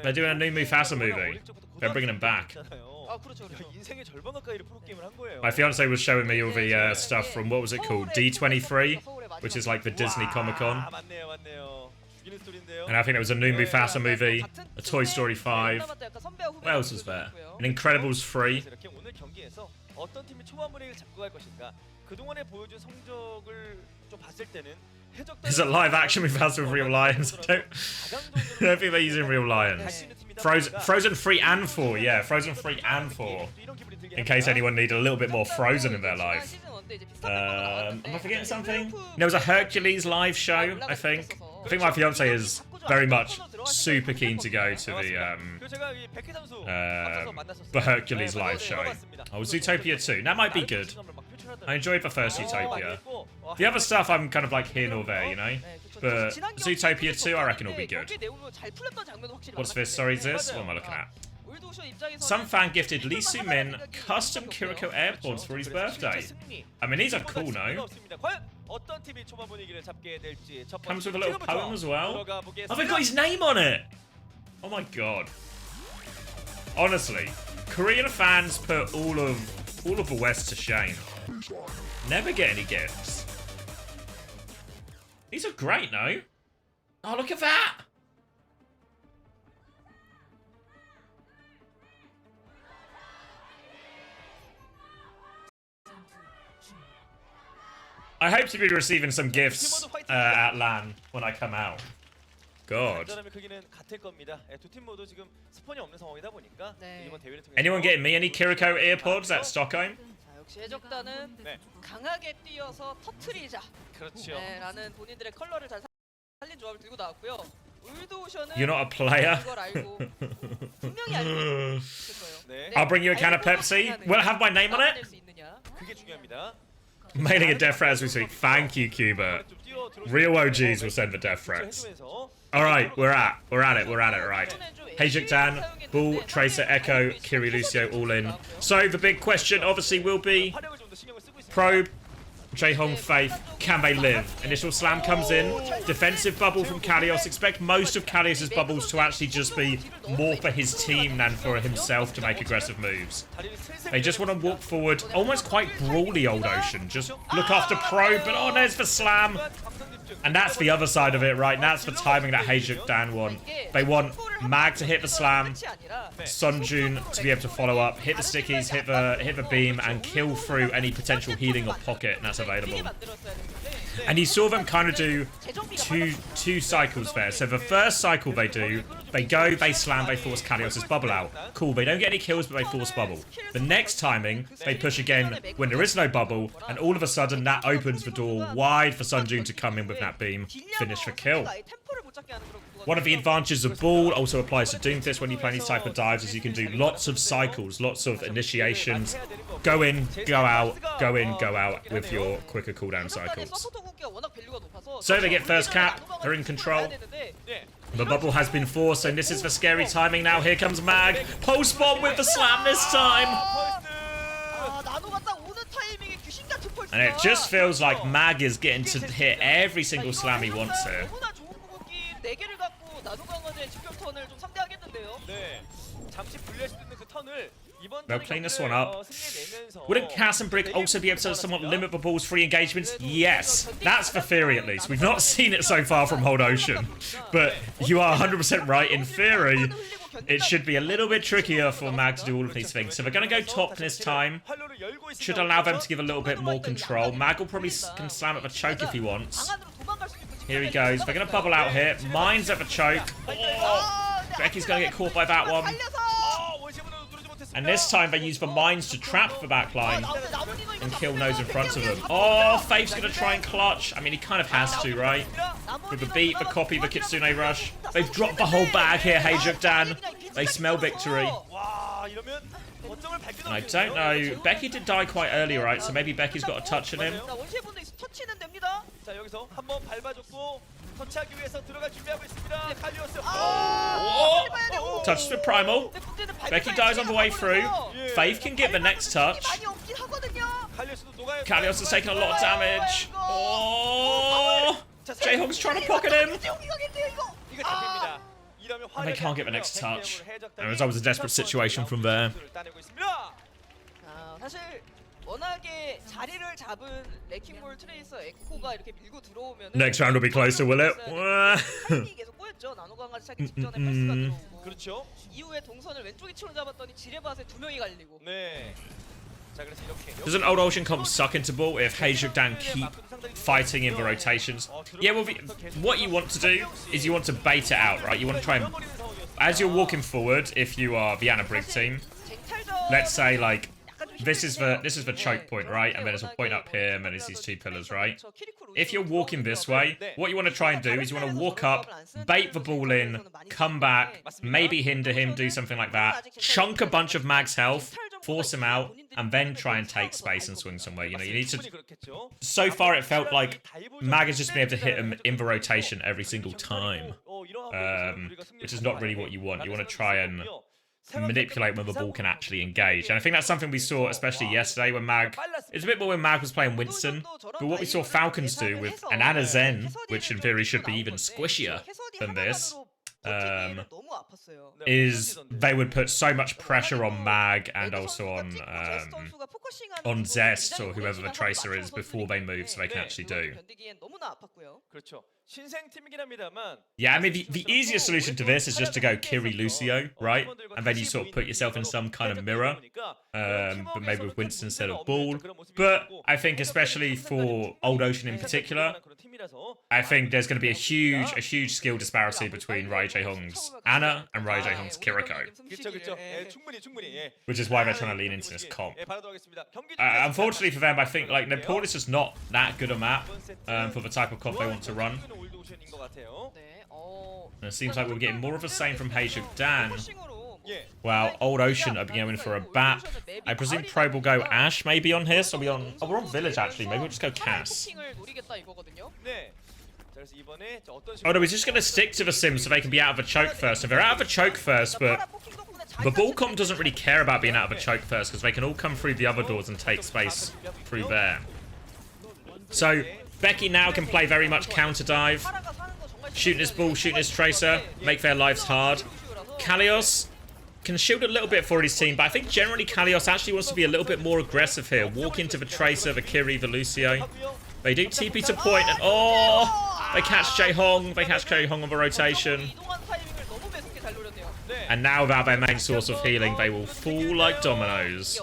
Speaker 1: They're doing a new Mufasa movie. They're bringing him back.
Speaker 5: 아, 그렇죠, 그렇죠.
Speaker 4: 인생의 절반 가까이를 프로 게임을 한 거예요.
Speaker 1: My fiance was showing me all the stuff from what was it called, D23, which is like the Disney Comic Con.
Speaker 4: 맞네요, 맞네요. 죽이는 스토리인데요.
Speaker 1: And I think there was a new Mufasa movie, a Toy Story 5. What else was there? An Incredibles 3.
Speaker 4: 이렇게 오늘 경기에서 어떤 팀이 초반무리를 잡고 갈 것인가? 그동안에 보여준 성적을 좀 봤을 때는
Speaker 1: Is it live action Mufasa with real lions? I don't think they're using real lions. Frozen 3 and 4, yeah, Frozen 3 and 4. In case anyone needed a little bit more Frozen in their life. Am I forgetting something? There was a Hercules live show, I think. I think my fiance is very much super keen to go to the Hercules live show. Oh, Zootopia 2. That might be good. I enjoyed the first Zootopia. The other stuff I'm kind of like here nor there, you know? But Zootopia 2 I reckon will be good. What's this? Sorry, is this? What am I looking at? Some fan gifted Lee Soo-min custom Kiriko AirPods for his birthday. I mean, these are cool, no?
Speaker 4: 어떤 팀이 초반 분위기를 잡게 될지 첫
Speaker 1: Comes
Speaker 4: 번째
Speaker 1: with a little
Speaker 4: 지금부터
Speaker 1: poem as well.
Speaker 4: 들어가
Speaker 1: Oh,
Speaker 4: 보겠습니다.
Speaker 1: they've got his name on it. Oh my god. Honestly, Korean fans put all of the West to shame. Never get any gifts. These are great, no? Oh, look at that. I hope to be receiving some gifts at LAN when I come out. God.
Speaker 4: 안전함의 크기는 같을 겁니다. 두 팀 모두 지금 스폰이 없는 상황이다 보니까
Speaker 5: 네.
Speaker 4: 이번 대회를 통해서
Speaker 1: Anyone getting me any Kiriko earpods at Stockholm?
Speaker 5: 자, 역시 해적단은
Speaker 4: 네.
Speaker 5: 강하게 뛰어서 터트리자.
Speaker 4: 그렇죠.
Speaker 5: 네, 라는 본인들의 컬러를 잘 살린 조합을 들고 나왔고요. 울드오션은
Speaker 1: You're not a player?
Speaker 5: 이걸 알고 분명히 알고 있을 거예요.
Speaker 4: 네.
Speaker 1: I'll bring you a can of Pepsi. Will it have my name on it?
Speaker 5: 수 있느냐?
Speaker 4: 그게 중요합니다.
Speaker 1: Mailing a death threat as we speak. Thank you, Cuba. Real OGs will send the death threats. Alright, we're at it, right. HaeJeokDan, Bull, Tracer, Echo, Kiri, Lucio, all in. So the big question obviously will be Probe, Jaehong, Faith, can they live? Initial slam comes in, defensive bubble from Kalios. Expect most of Kalios' bubbles to actually just be more for his team than for himself to make aggressive moves. They just want to walk forward, almost quite brawly Old Ocean. Just look after Probe, but oh, there's the slam. And that's the other side of it, right? And that's the timing that HaeJeokDan want. They want Mag to hit the slam, Sunjun to be able to follow up, hit the stickies, hit the beam, and kill through any potential healing or pocket that's available. And you saw them kind of do two cycles there. So the first cycle they do, they go, they slam, they force Kalios' bubble out. Cool, they don't get any kills, but they force bubble. The next timing, they push again when there is no bubble, and all of a sudden that opens the door wide for Sunjun to come in with that beam, finish for kill. One of the advantages of Ball also applies to Doomfist when you play these type of dives is you can do lots of cycles, lots of initiations, go in, go out, go in, go out with your quicker cooldown cycles. So they get first cap, they're in control. The bubble has been forced, and this is the scary timing now. Here comes Mag. Post bomb with the slam this time. And it just feels like Mag is getting to hit every single slam he wants here. They'll clean this one up. Wouldn't Cass and Brick also be able to somewhat limit the ball's free engagements? Yes. That's the theory, at least. We've not seen it so far from Old Ocean. But you are 100% right. In theory, it should be a little bit trickier for Mag to do all of these things. So they're going to go top this time. Should allow them to give a little bit more control. Mag will probably can slam at the choke if he wants. Here he goes. They're going to bubble out here. Mine's at the choke. Oh, Becky's going to get caught by that one. And this time they use the mines to trap the backline and kill those in front of them. Oh, Faith's going to try and clutch. I mean, he kind of has to, right? With the beat, the copy, the Kitsune rush. They've dropped the whole bag here, HaeJeokDan. They smell victory. And I don't know. Becky did die quite early, right? So maybe Becky's got a touch in him. Touch with Primal. Becky dies on the way through. Faith can get the next touch. Kalios is taking a lot of damage. Oh! Jaehong's trying to pocket him. And they can't get the next touch. And it was a desperate situation from there. Next round will be closer, will it? Doesn't Old Ocean comp suck into ball if HaeJeokDan keep fighting in the rotations? Yeah, well, what you want to do is you want to bait it out, right? You want to try and, as you're walking forward, if you are the Anna Brig team, let's say like this is the choke point, right? And then there's a point up here, and then there's these two pillars, right? If you're walking this way, what you want to try and do is you want to walk up, bait the ball in, come back, maybe hinder him, do something like that, chunk a bunch of Mag's health, force him out, and then try and take space and swing somewhere. You know, you need to... So far, it felt like Mag has just been able to hit him in the rotation every single time, which is not really what you want. You want to try and manipulate when the ball can actually engage. And I think that's something we saw, especially yesterday when Mag... It's a bit more when Mag was playing Winston, but what we saw Falcons do with an Ana Zen, which in theory should be even squishier than this, is they would put so much pressure on Mag and also on Zest or whoever the tracer is before they move so they can actually do. Yeah, I mean, the easiest solution to this is just to go Kiri Lucio, right? And then you sort of put yourself in some kind of mirror, but maybe with Winston instead of Ball. But I think especially for Old Ocean in particular, I think there's going to be a huge skill disparity between HaeJeokDan's Ana and HaeJeokDan's Kiriko. Which is why they're trying to lean into this comp. Unfortunately for them, I think like Nepal is just not that good a map for the type of comp they want to run. And it seems like we're getting more of the same from HaeJeokDan. Well, Old Ocean are going for a BAP. I presume Probe will go Ashe maybe on here. So we're on Village actually. Maybe we'll just go Cass. Oh no, we're just going to stick to the sim so they can be out of a choke first. So they're out of a choke first, but the ball comp doesn't really care about being out of a choke first because they can all come through the other doors and take space through there. So Becky now can play very much counter dive, shooting his ball, shooting his tracer, make their lives hard. Kalios can shield a little bit for his team, but I think generally Kalios actually wants to be a little bit more aggressive here. Walk into the tracer, the Kiri, the Lucio. They do TP to point, and oh, they catch HaeJeokDan. They catch HaeJeokDan on the rotation. And now without their main source of healing, they will fall like dominoes.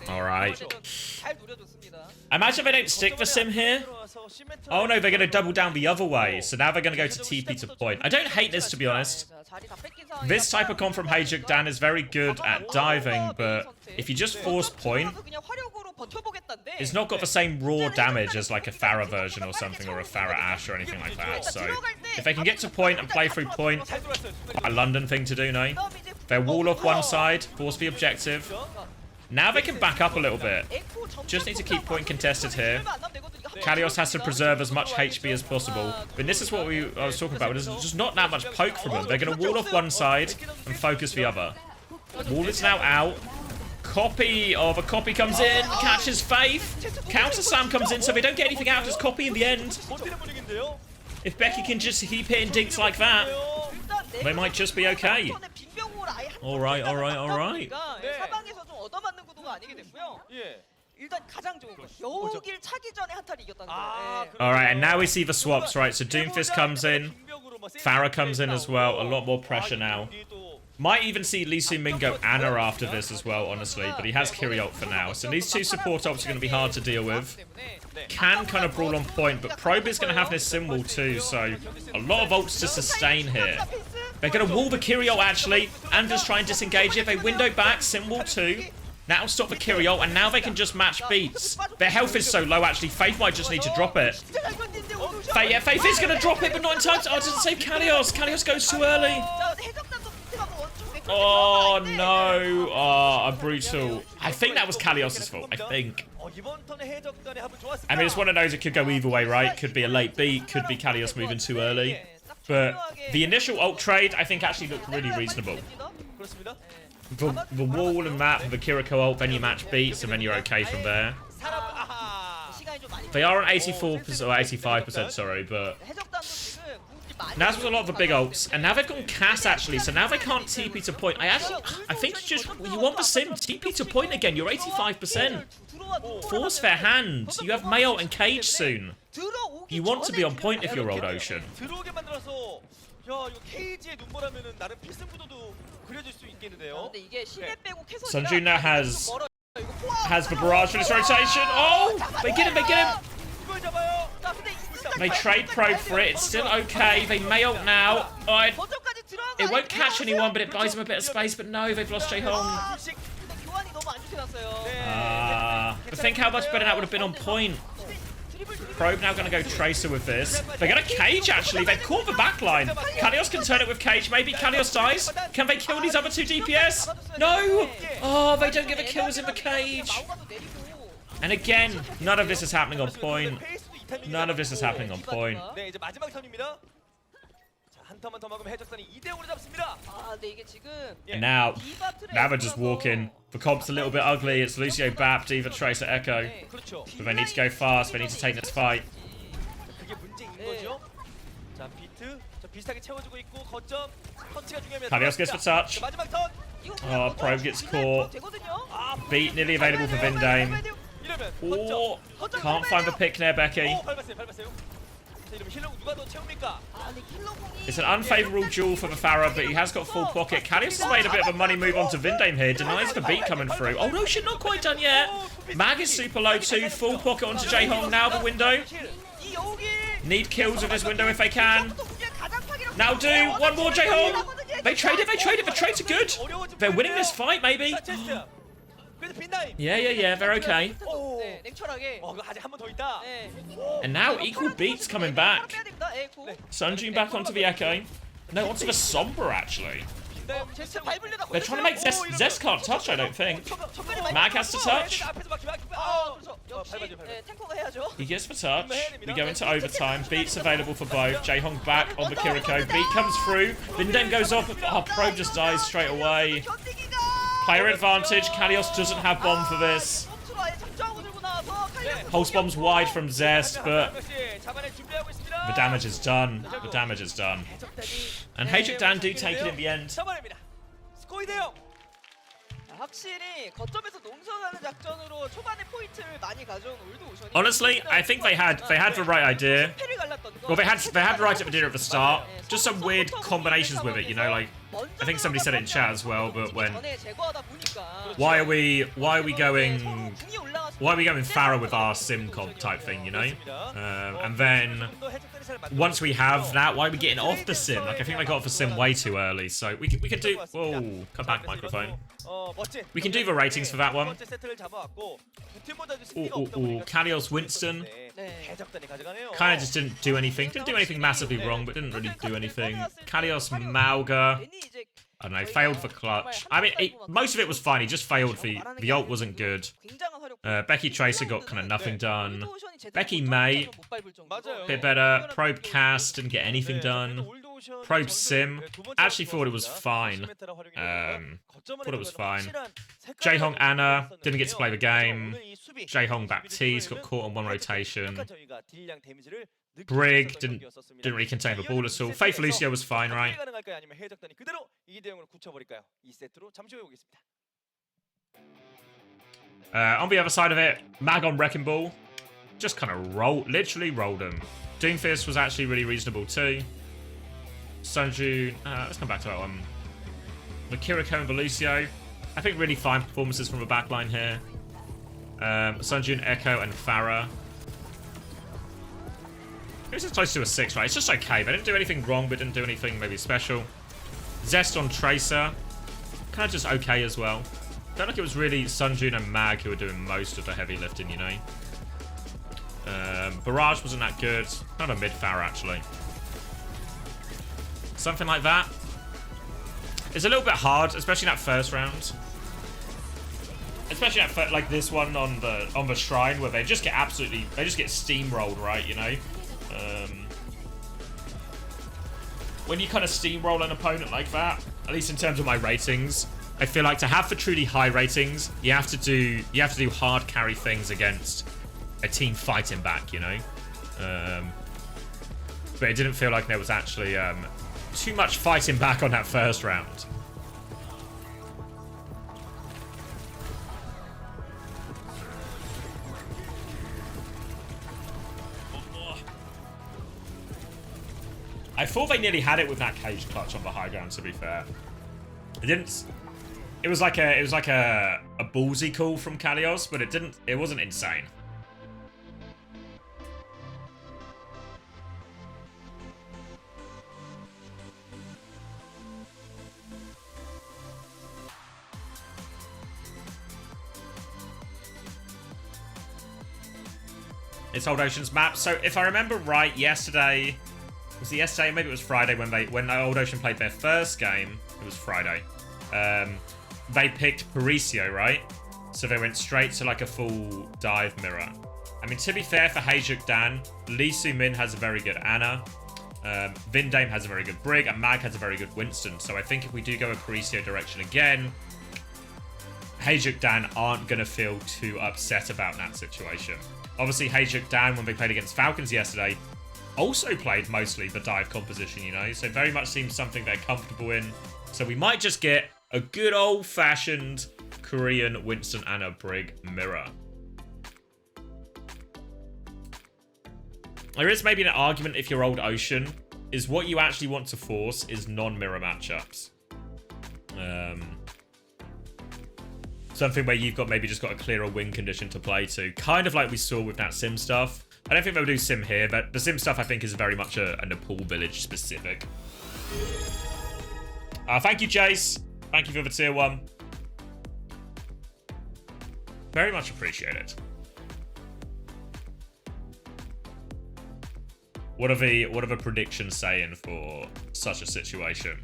Speaker 1: Alright. Imagine they don't stick the sim here. Oh no, they're going to double down the other way. So now they're going to go to TP to point. I don't hate this, to be honest. This type of comp from HaeJeokDan is very good at diving, but if you just force point, it's not got the same raw damage as like a Pharah version or something, or a Pharah Ashe or anything like that. So if they can get to point and play through point, quite a London thing to do, no? They'll wall off one side, force the objective. Now they can back up a little bit. Just need to keep point contested here. Kalios has to preserve as much HP as possible. But this is what I was talking about. There's just not that much poke from them. They're going to wall off one side and focus the other. Wall is now out. Copy of a copy comes in, catches Faith. Counter Sam comes in, so they don't get anything out, just copy in the end. If Becky can just keep hitting dinks like that, they might just be okay. Alright. Alright, and now we see the swaps, right? So Doomfist comes in, Pharah comes in as well, a lot more pressure now. Might even see Lee Soo-min go Ana after this as well, honestly, but he has Kiri ult for now. So these two support ults are going to be hard to deal with. Can kind of brawl on point, but Probe is going to have this sim wall too, so a lot of ults to sustain here. They're going to wall the Kiri ult actually, and just try and disengage it. They window back, sim wall 2. That'll stop the Kiri ult, and now they can just match beats. Their health is so low actually, Faith might just need to drop it. Faith is going to drop it, but not in time to... Oh, it doesn't save Kalios. Kalios goes too early. Oh no, a brutal. I think that was Kalios' fault, I think. I mean, it's one of those, it could go either way, right? Could be a late beat, could be Kalios moving too early. But the initial ult trade, I think, actually looked really reasonable. The wall and map, the Kiriko ult, then you match beats, and then you're okay from there. They are on 84% or 85%, sorry, but... Now there's a lot of the big ults, and now they've gone Cass actually, so now they can't TP to point. I think you want the sim, TP to point again, you're 85%. Force their hand, you have Mayo and Cage soon. You want to be on point if you're Old Ocean. Sunjun now has the barrage for this rotation. Oh, they get him. They trade Probe for it. It's still okay. They may ult now. It won't catch anyone, but it buys them a bit of space. But no, they've lost HaeJeokDan. But think how much better that would have been on point. Probe now going to go Tracer with this. They're going to Cage, actually. They've caught the backline. Kalios can turn it with Cage. Maybe Kalios dies. Can they kill these other two DPS? No! Oh, they don't get the kills in the Cage. And again, none of this is happening on point. None of this is happening on point.
Speaker 4: 네, 이제 마지막 턴입니다. 자, 한 턴만 더 먹으면 해적단이 2대5로 잡습니다.
Speaker 5: 아, 근데 이게 지금
Speaker 1: And now,
Speaker 5: 디바 트레
Speaker 1: Nava just walking. The comp's a little bit ugly. It's Lucio, Bap, Diva, Tracer, Echo.
Speaker 5: 네.
Speaker 4: 그렇죠.
Speaker 1: But they need to go fast. They need to take this fight.
Speaker 4: 그게 문제인
Speaker 5: 네.
Speaker 4: 거죠. 자, 비트. 자, 비슷하게 채워주고 있고 거점. 터치가 중요합니다.
Speaker 1: Kalios gets for touch.
Speaker 4: 자, 마지막 턴.
Speaker 5: 이거
Speaker 1: Oh, Probe gets caught.
Speaker 5: 되거든요.
Speaker 4: 아,
Speaker 1: Beat nearly available for Vindame.
Speaker 4: 이러면
Speaker 1: Oh,
Speaker 4: 거점.
Speaker 1: can't find the pick there, Becky.
Speaker 4: 밟았어요. 자, 이러면 힐러 누가 더 채웁니까?
Speaker 5: 아, 근데 킬러공이
Speaker 1: It's an unfavourable duel for the Pharah, but he has got full pocket. Kalios has made a bit of a money move onto Vindame here. Denies the beat coming through. Oh no, shit, not quite done yet. Mag is super low too. Full pocket onto Jaehong. Now the window.
Speaker 4: 이 여기.
Speaker 1: Need kills with this window if they can.
Speaker 5: 가장 파괴력
Speaker 1: Now do. One more Jaehong. They trade it. They trade it. The trades are good. They're winning this fight, maybe.
Speaker 4: 자, 체스트. 그래도 빈다임.
Speaker 1: Yeah. They're okay.
Speaker 4: 오.
Speaker 5: 네, 냉철하게.
Speaker 4: 그거 아직 한 번 더 있다.
Speaker 5: 네.
Speaker 1: And now equal beats coming back.
Speaker 5: 빼야 됩니다. 예, 고.
Speaker 1: Sunjin back onto the Echo. No, onto the Sombra actually.
Speaker 4: 빈다임
Speaker 5: 제스 밟으려다
Speaker 1: They're trying to make Zest can't touch, I don't think. Mag has to touch.
Speaker 4: 앞에서 막히
Speaker 5: 아, 그렇죠. 역시
Speaker 4: 밟아줘.
Speaker 5: 네, 탱커가 해야죠.
Speaker 1: He gets the touch. We go into overtime. Beats available for both. Jaehong back on the Kiriko. Beat comes through. Vindame goes off. Oh, Probe just dies straight away.
Speaker 5: 견디기가
Speaker 1: Player advantage. Kalios doesn't have bomb for this.
Speaker 5: 멈추러 아예 작정하고 들고 나와서 칼리오스
Speaker 1: Pulse bomb's wide from Zest, but
Speaker 4: 자반에 준비하고 있습니다.
Speaker 1: the damage is done. The damage is done. And HaeJeokDan do take it in the end.
Speaker 4: 자반입니다. 스코어 2대0.
Speaker 5: 확실히 거점에서 농선하는 작전으로 초반에 포인트를 많이 가져온 올드오션이
Speaker 1: Honestly, I think they had the right idea.
Speaker 5: 패를 갈랐던 거.
Speaker 1: Well, they had the right idea at the start. Just some weird combinations with it, you know, like I think somebody said it in chat as well. But when
Speaker 5: 전에 제거하다 보니까
Speaker 1: why are we going Pharah with our sim comp type thing, you know? And then once we have that, why are we getting off the sim? Like I think they got off the sim way too early. So we can do. Whoa, come back, microphone. We can do the ratings for that one. Ooh, Kalios Winston. Kind of just didn't do anything. Didn't do anything massively wrong, but didn't really do anything. Kalios Mauga. I don't know, failed for clutch. I mean, most of it was fine. He just failed. The ult wasn't good. Becky Tracer got kind of nothing done. Becky May, bit better. Probe Cast didn't get anything done. Probe Sim, actually thought it was fine. Thought it was fine. Jaehong Anna didn't get to play the game. Jaehong Baptiste got caught on one rotation. Brig didn't really contain the ball at all. Faith Lucio was fine, right? On the other side of it, Mag on Wrecking Ball just kind of literally rolled him. Doomfist was actually really reasonable too. Sunjun, let's come back to that one. The Kiriko and Velucio, I think really fine performances from the backline here. Sunjun, Echo, and Pharah. It was just close to a 6, right? It's just okay. They didn't do anything wrong, but didn't do anything maybe special. Zest on Tracer, kind of just okay as well. Felt like it was really Sunjun and Mag who were doing most of the heavy lifting, you know. Barrage wasn't that good. Kind of a mid-Pharah, actually. Something like that. It's a little bit hard, especially in that first round. Especially at like this one on the shrine where they just get steamrolled, right? You know, when you kind of steamroll an opponent like that, at least in terms of my ratings, I feel like to have for truly high ratings, you have to do hard carry things against a team fighting back, you know. But it didn't feel like there was actually too much fighting back on that first round. I thought they nearly had it with that cage clutch on the high ground, to be fair. It didn't. It was like a ballsy call from Kalios, but it wasn't insane. It's Old Ocean's map. So if I remember right, yesterday, was it yesterday? Maybe it was Friday when Old Ocean played their first game. It was Friday. They picked Parisio, right? So they went straight to like a full dive mirror. I mean, to be fair for HaeJeokDan, Lee Soo-min has a very good Ana. Vindame has a very good Brig, and Mag has a very good Winston. So I think if we do go a Parisi direction again, HaeJeokDan aren't going to feel too upset about that situation. Obviously, HaeJeokDan, when they played against Falcons yesterday, also played mostly the dive composition, you know? So very much seems something they're comfortable in. So we might just get a good old-fashioned Korean Winston Ana Brig mirror. There is maybe an argument if you're Old Ocean, is what you actually want to force is non-mirror matchups. Something where you've got maybe just got a clearer win condition to play to. Kind of like we saw with that sim stuff. I don't think they'll do sim here, but the sim stuff I think is very much a Nepal village specific. Thank you, Jace. Thank you for the tier 1. Very much appreciate it. What are the predictions saying for such a situation?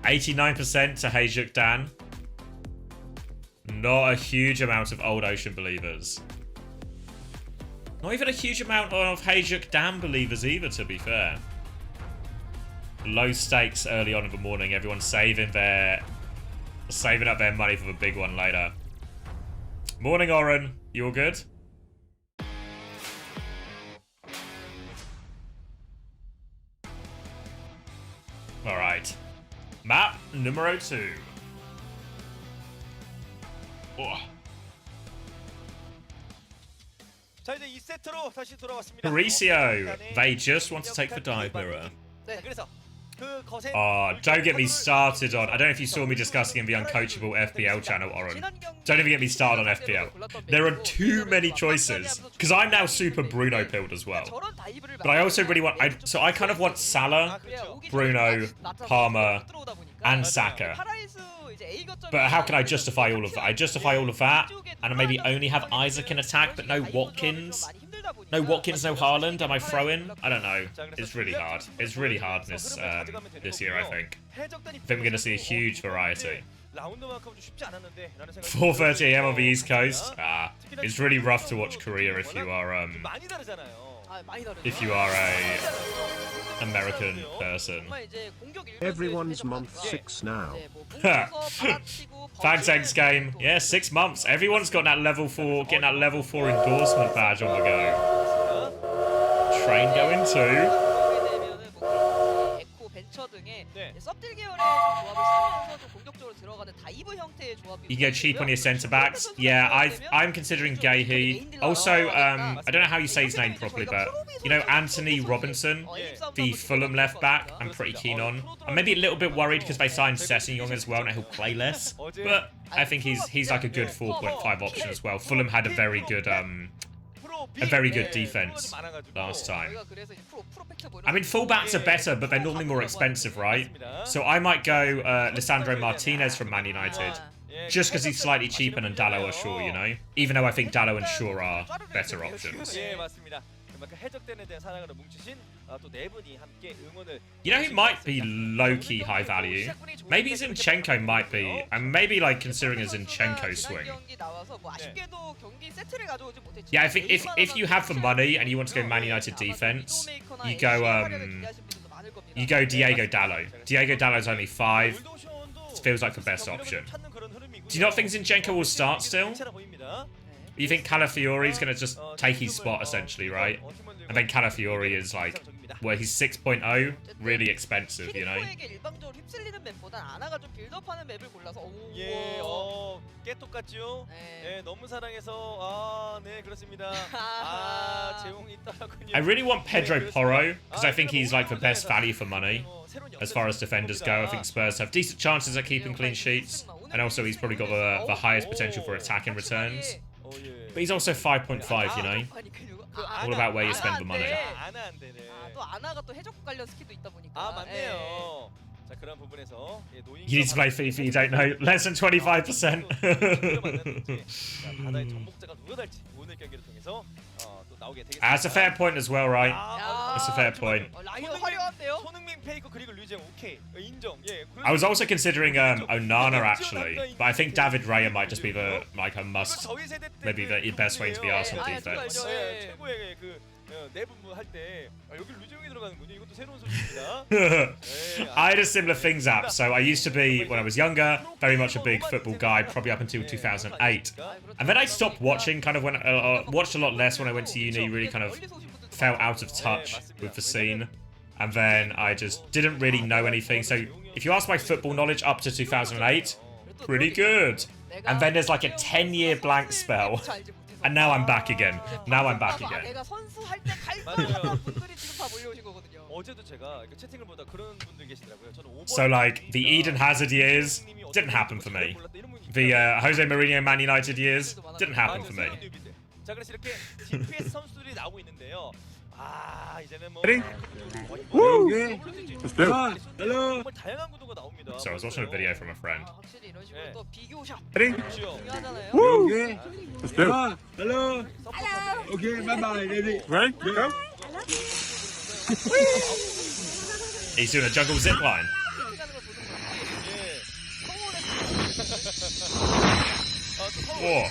Speaker 1: 89% to HaeJeokDan. Not a huge amount of Old Ocean believers. Not even a huge amount of HaeJeokDan believers either, to be fair. Low stakes early on in the morning. Everyone's saving up their money for the big one later. Morning, Oren. You all good? Alright. Map numero 2. Oh.
Speaker 4: 자, 이제 2세트로 다시 돌아왔습니다.
Speaker 1: Mauricio, they just want to take the dive mirror.
Speaker 4: 네, 그래서 그 거센
Speaker 1: Oh, don't get me started on... I don't know if you saw me discussing in the Uncoachable FPL channel, Oren. Don't even get me started on FPL. There are too many choices. Because I'm now super Bruno pilled as well. But I also really want... So I kind of want Salah, Bruno, Palmer, and Saka. But how can I justify all of that? I justify all of that, and I maybe only have Isaac in attack, but no Watkins. No Watkins, no Haaland. Am I throwing? I don't know. It's really hard. It's really hard this year, I think. I think we're going to see a huge variety. 4:30 AM on the East Coast. It's really rough to watch Korea if you are a American person.
Speaker 2: Everyone's month 6 now.
Speaker 1: Thanks, Eggs Game. Yeah, 6 months. Everyone's got that level 4, getting that level 4 endorsement badge on the go. Train going too. You go cheap on your centre backs. Yeah, I'm considering Gahey. Also, I don't know how you say his name properly, but you know Anthony Robinson, the Fulham left back. I'm pretty keen on. I'm maybe a little bit worried because they signed Sessegnon as well, and he'll play less. But I think he's like a good 4.5 option as well. Fulham had a very good defense last time. I mean, fullbacks are better, but they're normally more expensive, right? So I might go Lisandro Martinez from Man United, just because he's slightly cheaper than Dalot or Shaw, you know? Even though I think Dalot and Shaw are better options. You know who might be low-key high value? Maybe Zinchenko might be. I'm maybe like considering a Zinchenko swing. Yeah, I think if you have the money and you want to go Man United defense, you go Diego Dalot. Diego Dalot's only 5. It feels like the best option. Do you not think Zinchenko will start still? You think Calafiori is going to just take his spot essentially, right? And then Calafiori is like, well, he's 6.0, really expensive, you know? I really want Pedro Porro, because I think he's like the best value for money. As far as defenders go, I think Spurs have decent chances at keeping clean sheets. And also he's probably got the highest potential for attacking returns. But he's also 5.5, you know? All about where you spend the money. You need to play FIFA, you don't know. Less than 25%.
Speaker 4: 나오게 되겠습니다.
Speaker 1: That's a fair point as well, right? That's a fair point.
Speaker 5: 라이언 화려한데요?
Speaker 4: 손흥민 페이커 그리고 류재영 오케이 인정. 예.
Speaker 1: I was also considering Onana actually, but I think David Raya might just be the like a must, maybe the best way to be Arsenal defense.
Speaker 4: 최고의 그 내분무 할 때 여기 류재영이 들어가는군요. 이것도 새로운 소식입니다.
Speaker 1: I had a similar things up. So I used to be, when I was younger, very much a big football guy, probably up until 2008. And then I stopped watching, kind of when watched a lot less when I went to uni, really kind of felt out of touch with the scene. And then I just didn't really know anything. So if you ask my football knowledge up to 2008, pretty good. And then there's like a 10-year blank spell. And now I'm back again. Now I'm back again.
Speaker 5: 내가 선수할 때 갈등하는 분들이 지금 다 몰려오신 거거든요.
Speaker 4: 어제도 제가 채팅을 보다 그런 분들 계시더라고요. 저는
Speaker 1: So like the Eden Hazard years didn't happen for me. The Jose Mourinho Man United years didn't happen for me.
Speaker 4: 자, 그래서 이렇게 GPS 선수들이 나오고 있는데요. 아, 이제는 뭐 정말 다양한 구도가 나옵니다.
Speaker 1: So I was watching a video from a friend.
Speaker 5: 확실히 이런 식으로 또 비교샷
Speaker 4: 그렇죠.
Speaker 5: 중요하잖아요.
Speaker 2: Hello. Okay, bye bye, ready. Right? Go.
Speaker 1: He's doing a jungle zipline. Whoa.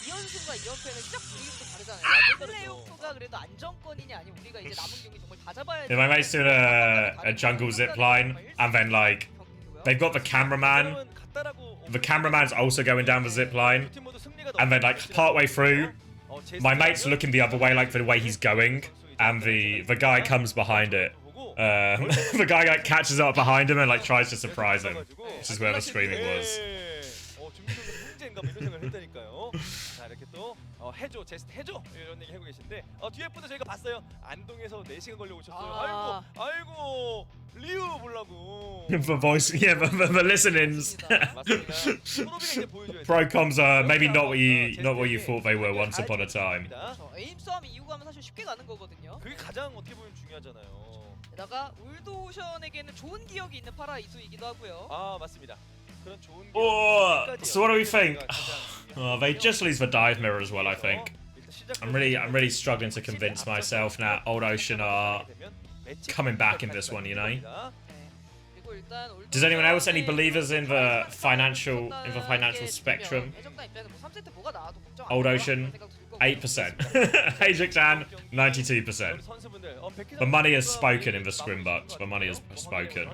Speaker 5: 이연승과 이연패는 시작 분위기도 다르잖아요. 플레이오프가 그래도 안정권이냐 아니면 우리가 이제 남은 경기 정말 다 잡아야
Speaker 1: If my mate's doing a jungle zipline, and then like they've got the cameraman. The cameraman's also going down the zipline, and then like partway through, my mate's looking the other way, like the way he's going, and the guy comes behind it. The guy like catches up behind him and like tries to surprise him, which is where the screaming was.
Speaker 4: 자, 이렇게 또 해줘 이런 얘기 하고 계신데 뒤에 분도 저희가 봤어요. 안동에서 4시간 걸려 오셨어요. 아이고 리우 보려고.
Speaker 1: The voice, yeah, the listenings. Procom's maybe not what you thought they were once upon a time.
Speaker 5: 에임 싸움이 이기고 가면 사실 쉽게 가는 거거든요.
Speaker 4: 그게 가장 어떻게 보면 중요하잖아요.
Speaker 5: 게다가 올드오션에게는 좋은 기억이 있는 파라 이수이기도 하고요.
Speaker 4: 아, 맞습니다. 그런 좋은
Speaker 1: Oh, so what do we think? Oh, they just lose the dive mirror as well, I think. I'm really struggling to convince myself now. Old Ocean are coming back in this one, you know. Does anyone else any believers in the financial spectrum? Old Ocean 8%. HaeJeokDan 92%. The money has spoken in the Scrimbucks. The money has spoken.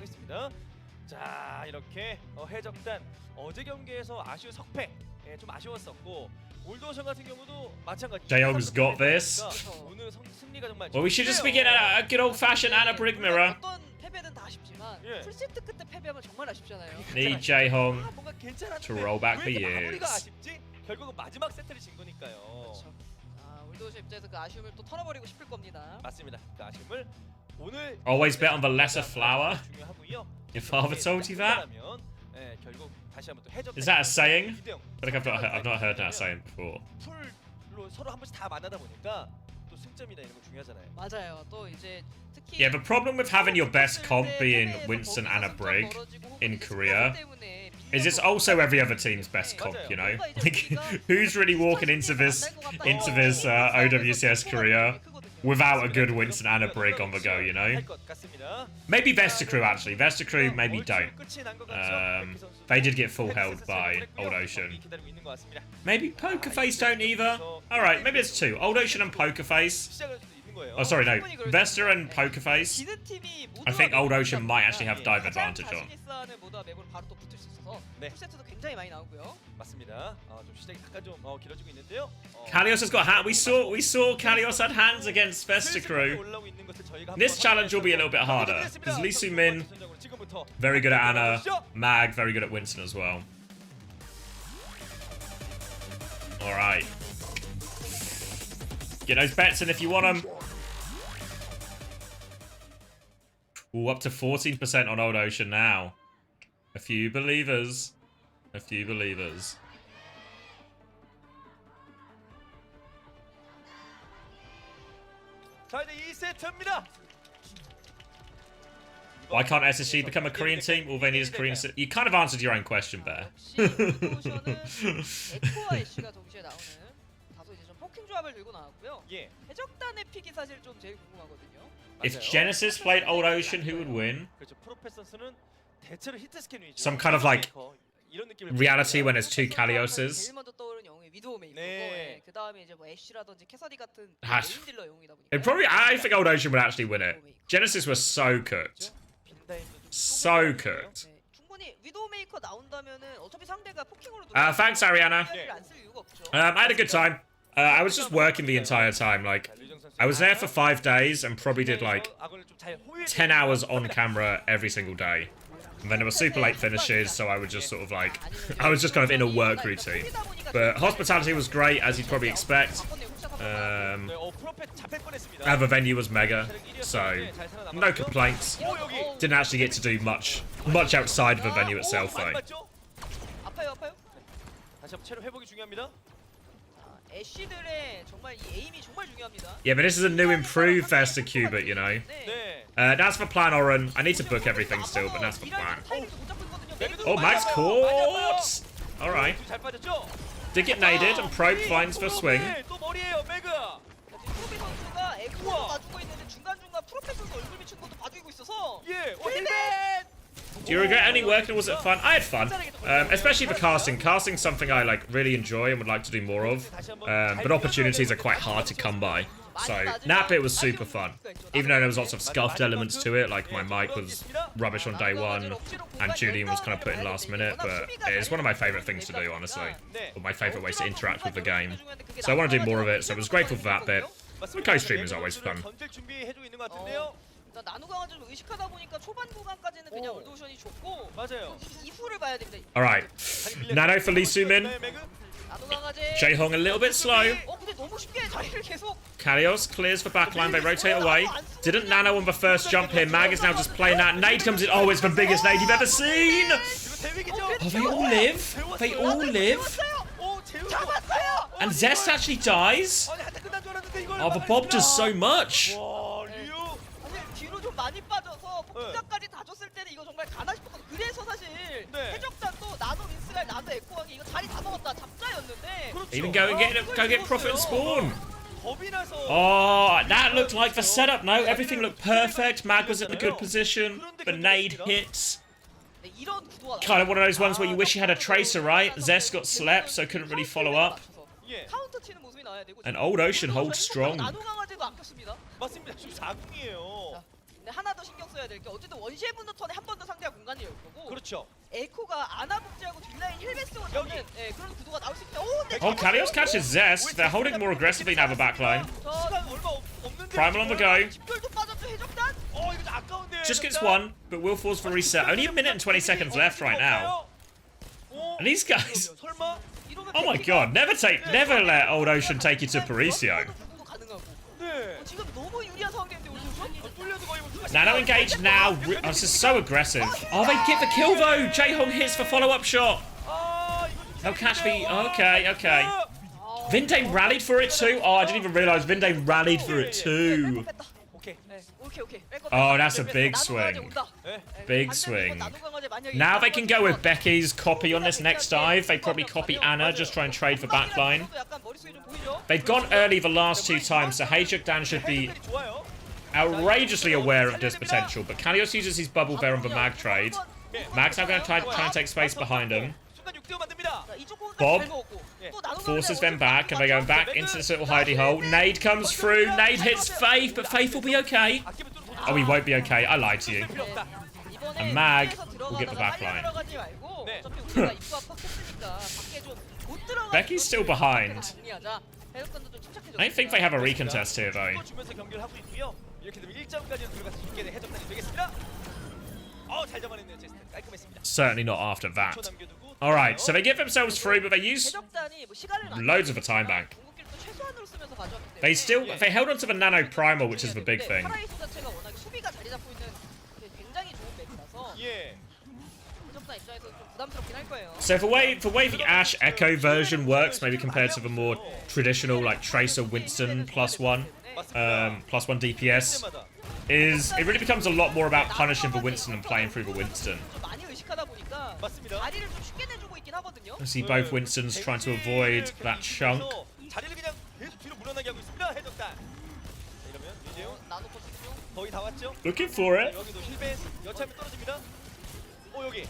Speaker 4: 자, 이렇게 해적단 어제 경기에서 아쉬운 석패 좀 아쉬웠었고 올드오션 같은 경우도 마찬가지.
Speaker 1: J-Og's got this.
Speaker 4: 오늘 승리가 정말.
Speaker 1: Well, we should just begin a good old-fashioned Anna Brig mirror.
Speaker 5: 어떤 패배는 다 아쉽지만 풀세트 끝에 패배하면 정말 아쉽잖아요.
Speaker 1: Need Jae-hong
Speaker 4: 뭔가 괜찮았는데
Speaker 1: to roll back the
Speaker 4: 마무리가
Speaker 1: years.
Speaker 4: 아쉽지? 결국은 마지막 세트를 진 거니까요.
Speaker 5: 그렇죠. 올드오션 입장에서 그 아쉬움을 또 털어버리고 싶을 겁니다.
Speaker 4: 맞습니다. 그 아쉬움을 오늘
Speaker 1: Always bet on the lesser flower.
Speaker 4: 중요하고요.
Speaker 1: Your father told you that?
Speaker 4: 결국 다시 한번 또 해적.
Speaker 1: Is that a saying? I think I've not heard that saying before.
Speaker 4: 풀로 서로 한 번씩 다 만나다 보니까 또 승점이나 이런 거 중요하잖아요.
Speaker 5: 맞아요. 또 이제 특히
Speaker 1: Yeah, the problem with having your best comp being Winston and a Brig in Korea is it's also every other team's best comp, you know? Like, who's really walking into this OWCS Korea without a good Winston and a Brig on the go, you know? Maybe Vestacrew, actually. Vestacrew maybe don't. They did get full held by Old Ocean. Maybe Pokerface don't either. Alright, maybe it's two. Old Ocean and Pokerface. Oh, sorry, no. Vesta and Pokerface. I think Old Ocean might actually have dive advantage on. Kalios has got hand. We saw Kalios had hands against Vestacrew. This challenge will be a little bit harder because Lee Soo-min very good at Anna, Mag very good at Winston as well. All right, get those bets in if you want them. Ooh, up to 14% on Old Ocean now. A few believers. A few believers.
Speaker 4: 자 이제 2세트입니다.
Speaker 1: Why can't SSG become a Korean team? All they need is Korean. You kind of answered your own question there.
Speaker 5: 에코와 애쉬가 동시에 나오는 다소 이제 좀 포킹 조합을 들고 나왔고요.
Speaker 4: 예.
Speaker 5: 해적단의 픽이 사실 좀 제일 궁금하거든요.
Speaker 1: If Genesis played Old Ocean, who would win?
Speaker 4: 그렇죠. 프로페서스는 대체로 히트 스캔 위주.
Speaker 1: Some kind of like
Speaker 4: 이런 느낌을
Speaker 1: reality when it's two Kalioses.
Speaker 5: 제일 먼저 떠오르는 영웅이 위도우 메이커고
Speaker 4: 네.
Speaker 5: 그 다음에 이제 뭐 애쉬라든지 캐서디 같은
Speaker 1: 아,
Speaker 5: 메인 딜러 영웅이다 보니까.
Speaker 1: It probably. I think Old Ocean would actually win it. Genesis was so cooked. So cooked.
Speaker 5: 네, 충분히 위도우 메이커 나온다면은 어차피 상대가 포킹으로
Speaker 1: Thanks, Ariana.
Speaker 5: 안쓸 이유가 없죠.
Speaker 1: I had a good time. I was just working the entire time. Like, I was there for 5 days and probably did like 10 hours on camera every single day. And then there were super late finishes, so I would just sort of like, I was just kind of in a work routine. But hospitality was great, as you'd probably expect. The venue was mega, so no complaints. Didn't actually get to do much outside of the venue itself, though.
Speaker 5: 아파요.
Speaker 4: 다시 한번 체력 회복이 중요합니다.
Speaker 5: 애쉬들의 정말 이 에임이 정말 중요합니다.
Speaker 1: Yeah, but this is a new improved Vesta Cubit, you know.
Speaker 4: 네.
Speaker 1: That's the plan, Oren. I need to book everything still, but that's the plan. Oh, Max caught! Alright.
Speaker 4: 잘 빠졌죠?
Speaker 1: Did get naded, and Probe finds the swing.
Speaker 4: 또 머리예요, 매그.
Speaker 5: 프로페 선수가 에코로 봐주고 있는데 중간중간 프로페 선수 얼굴 비친 것도 봐주고 있어서
Speaker 4: 예.
Speaker 5: 힐벤!
Speaker 1: Do you regret any work, and was it fun? I had fun, especially for casting. Casting's something I like really enjoy and would like to do more of, but opportunities are quite hard to come by. So that bit was super fun, even though there was lots of scuffed elements to it, like my mic was rubbish on day one, and Julian was kind of put in last minute, but it's one of my favourite things to do, honestly, or my favourite ways to interact with the game. So I want to do more of it, so I was grateful for that bit. The CoStream is always fun.
Speaker 5: 나누 강화를 좀 의식하다 보니까 초반 구간까지는 그냥 올드오션이 좋고
Speaker 4: 맞아요.
Speaker 5: 이후를 봐야 됩니다.
Speaker 1: Alright, Nano for Lee Soo-min.
Speaker 5: 나누 강화제.
Speaker 1: Jae-hong a little bit slow.
Speaker 5: 근데 너무 쉽게 자리를 계속.
Speaker 1: Kalios clears for backline, they rotate away. Didn't nano on the first jump here. Mag is now just playing that. Nade comes in. Oh, it's the biggest nade you've ever seen! Oh, they all live? They all live? And Zest actually dies? Oh, the Bob does so much.
Speaker 5: 뒤로 좀 많이 빠져서 폭격까지 다 줬을 때는 이거 정말 가나 싶었거든. 그래서 사실 해적단 또 나노 윈스갈 나노 에코왕이 이거 자리 다 먹었다 잡자였는데.
Speaker 1: Even go get Prophet and Spawn. Oh, that looked like the setup. No, everything looked perfect. Mag was in a good position. The nade hits. Kind of one of those ones where you wish you had a tracer, right? Zest got slept, so couldn't really follow up. And Old Ocean holds strong.
Speaker 4: 맞습니다. 지금 4궁이에요.
Speaker 5: 근데 하나 더 신경 써야 될 게 어쨌든 원시의 분노 턴에 한 번 더 상대가 공간이 열 거고.
Speaker 4: 그렇죠.
Speaker 5: 에코가 아나 복제하고 딜라인 힐베스로 잡는 그런 구도가 나올 수 있다.
Speaker 1: Oh, Kalios catches Zest. They're holding more aggressively now the backline.
Speaker 4: 시간 얼마 없는데.
Speaker 1: Primal on the go.
Speaker 5: 집결도 빠졌죠 해적단.
Speaker 4: 이거 아까운데.
Speaker 1: Just gets one, but will falls for reset. Only a minute and 20 seconds left right now. And these guys. Oh my god, never let Old Ocean take you to Parisia.
Speaker 5: 지금 너무 유리한 상황인데
Speaker 1: Nano engaged now. Oh, this is so aggressive. Oh, they get the kill though. Jae-hong hits for follow-up shot. They'll catch me. Okay. Vinde rallied for it too. Oh, I didn't even realize Vinde rallied for it too. Oh, that's a big swing. Big swing. Now they can go with Becky's copy on this next dive. They probably copy Anna, just try and trade for backline. They've gone early the last 2 times, so HaeJeokDan should be outrageously aware of this potential. But Kalios uses his bubble there on the Mag trade. Mag's now going to try and take space behind him. Bob forces them back, and they're going back into this little hidey hole. Nade comes through. Nade hits Faith, but Faith will be okay. Oh, he won't be okay. I lied to you. And Mag will get the back line. Becky's still behind. I don't think they have a recontest here, though. Certainly not after that. Alright, so they get themselves through, but they use loads of a time bank. They held on to the Nano Primal, which is the big thing.
Speaker 5: 해적단 입장에서 좀 부담스럽긴 할 거예요.
Speaker 1: So the way the Ashe Echo version works, maybe compared to the more traditional like Tracer Winston +1 DPS, is it really becomes a lot more about punishing the Winston and playing through the Winston.
Speaker 5: 좀 많이 의식하다 보니까 자리를 좀 쉽게 내주고 있긴 하거든요.
Speaker 1: I see both Winstons trying to avoid that chunk.
Speaker 4: 자리를 그냥 계속 뒤로 물러나게 하고 있습니다. 해적단. 이러면 유재용
Speaker 5: 나노 포지션.
Speaker 4: 거의 다 왔죠?
Speaker 1: Looking for it.
Speaker 4: 여기도 힐벤 여차하면 떨어집니다. 여기. 자,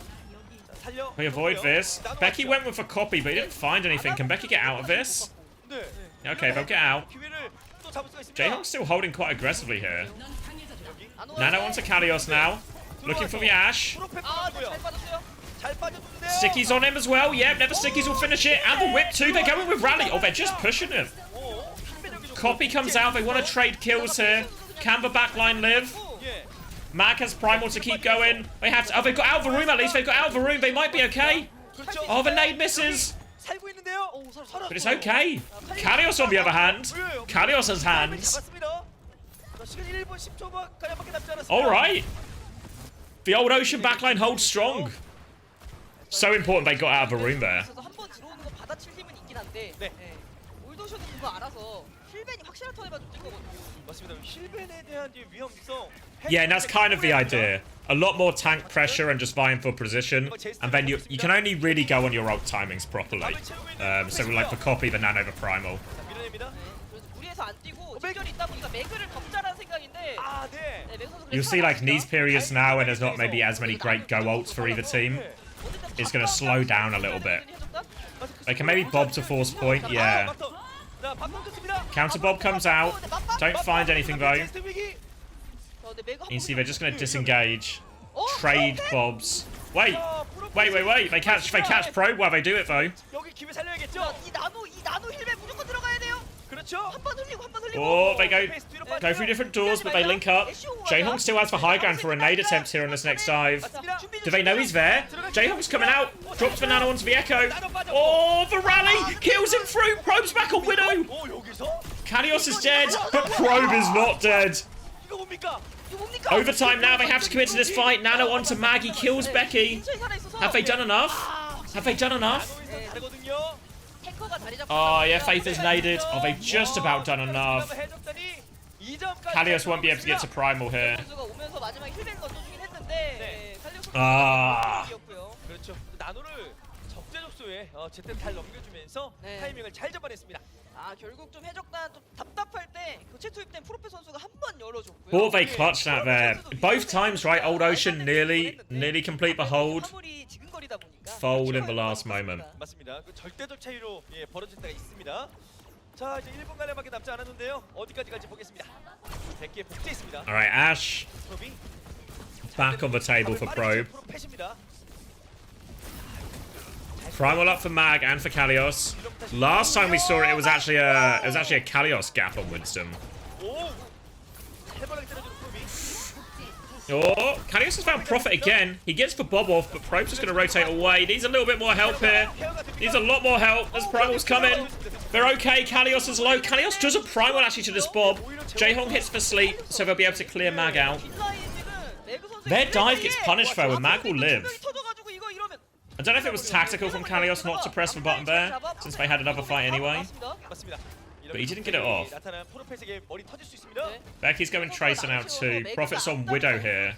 Speaker 4: 살려.
Speaker 1: We avoid this. Becky went with a copy, but he didn't find anything. Can Becky get out of this?
Speaker 4: 네.
Speaker 1: Okay, they'll get out.
Speaker 4: 기회를 또 잡을 수가 있습니다.
Speaker 1: Jayhong's still holding quite aggressively here. Nano onto Kalios now. Looking for the Ashe.
Speaker 5: 잘 빠졌어요.
Speaker 4: 잘 빠졌는데요.
Speaker 1: Sticky's on him as well. Yep, never Sticky's will finish it. And the whip too. They're going with Rally. Oh, they're just pushing him. Copy comes out. They want to trade kills here. Can the backline live?
Speaker 4: 예.
Speaker 1: Mag has Primal to keep going. They have to. Oh, they've got out of the room at least. They've got out of the room. They might be okay.
Speaker 4: 그렇죠.
Speaker 1: Oh, the nade misses.
Speaker 4: 살고 있는데요.
Speaker 1: But it's okay. Kalios on the other hand. Kalios has hands.
Speaker 4: 잡았습니다. 자, 시간 1분 10초가량밖에 남지 않았습니다.
Speaker 1: Alright. The old Ocean backline holds strong. So important they got out of the room there.
Speaker 5: 그래서 한번 들어오는 거 받아칠 힘은 있긴 한데.
Speaker 4: 네.
Speaker 5: 올도션은 그거 알아서 힐벤이 확실한 턴에만 좀 뛸 거거든요.
Speaker 4: 맞습니다. 힐벤에 대한 이 위험성.
Speaker 1: Yeah, and that's kind of the idea. A lot more tank pressure and just vying for position. And then you can only really go on your ult timings properly. So like the copy, the nano, the primal.
Speaker 4: 자, 밀어냅니다.
Speaker 5: 그래서 무리해서 안 뛰고 직결이 있다 보니까 매그를 덮자라는 생각인데.
Speaker 4: 아, 네.
Speaker 5: 네, 매그 선수
Speaker 1: You'll see like these periods now when there's not maybe as many great go ults for either team. It's going to slow down a little bit. They can maybe bob to force point, yeah. Counter bob comes out. Don't find anything though. You can see they're just going to disengage. Trade bobs. Wait. They catch probe while they do it though.
Speaker 4: 여기 기회 살려야겠죠?
Speaker 5: 이 나노 힐벤 무조건 들어가야 돼요.
Speaker 4: 그렇죠?
Speaker 5: 한번 흘리고 한번 흘리고.
Speaker 1: Oh, they go through different doors, but they link up. Jaehong still has the high ground for a nade attempt here on this next dive. Do they know he's there? Jaehong's coming out. Drops the nano onto the Echo. Oh, the rally kills him through. Probe's back on Widow.
Speaker 4: 오, 여기서?
Speaker 1: Kalios is dead, but Probe is not dead.
Speaker 4: 이거 뭡니까?
Speaker 1: Overtime now, they have to commit to this fight. Nano onto Maggie, kills Becky. Have they done enough? Have they done enough?
Speaker 4: 다르거든요.
Speaker 1: Oh, yeah, Faith is naded. Oh, they've just about done enough. Kalios won't be able to get to Primal here. Ah.
Speaker 4: 그렇죠. 나노를 적재적소에 제때 잘 넘겨주면서 타이밍을 잘 잡아냈습니다.
Speaker 5: 아 결국 좀 해적단 좀 답답할 때 교체 투입된 프로페 선수가 한 번 열어줬고요.
Speaker 1: Oh, they clutched that there. Both times, right? Old Ocean nearly complete the hold. Fold in the last moment.
Speaker 4: 맞습니다. 그 절대적 차이로 벌어질 때가 있습니다. 자 이제 1분 가량밖에 남지 않았는데요. 어디까지 갈지 보겠습니다. 100개 복제 있습니다.
Speaker 1: All right, Ashe back on the table for Probe. Primal up for Mag and for Kalios. Last time we saw it, it was actually a Kalios gap on Winston. Oh, Kalios has found Prophet again. He gets the bob off, but Probe's just going to rotate away. Needs a little bit more help here. Needs a lot more help as Primal's coming. They're okay. Kalios is low. Kalios does a Primal actually to this bob. Jaehong hits for sleep, so they'll be able to clear Mag out. Their dive gets punished though, and Mag will live. I don't know if it was tactical from Kalios not to press the button there, since they had another fight anyway. But he didn't get it off. Becky's going Tracer now too. Prophet's on Widow here.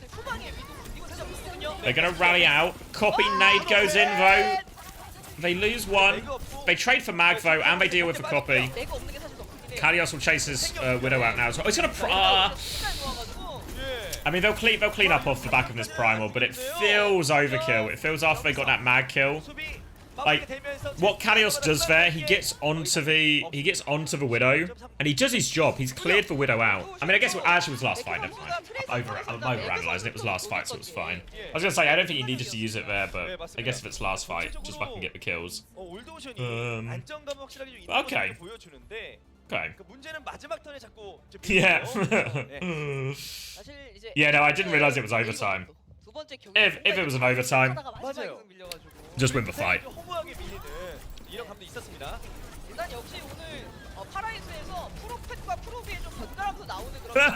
Speaker 1: They're going to rally out. Copy nade goes in though. They lose one. They trade for Mag though, and they deal with the copy. Kalios will chase his Widow out now as well. Oh, he's going to... I mean, they'll clean up off the back of this Primal, but it feels overkill. It feels after they got that Mag kill. Like, what Kalios does there, he gets onto the Widow, and he does his job. He's cleared the Widow out. I mean, I guess actually it was last fight. Never mind. I'm overanalyzing. It was last fight, so it was fine. I was gonna say I don't think he needed to use it there, but I guess if it's last fight, just fucking get the kills. Okay. Okay. Yeah. Yeah, no, I didn't realize it was overtime. If it was an overtime, just win the fight.
Speaker 5: 일단 역시 오늘 파라이스에서 프로펫과 프로비에 좀 번갈아서 나오는 그런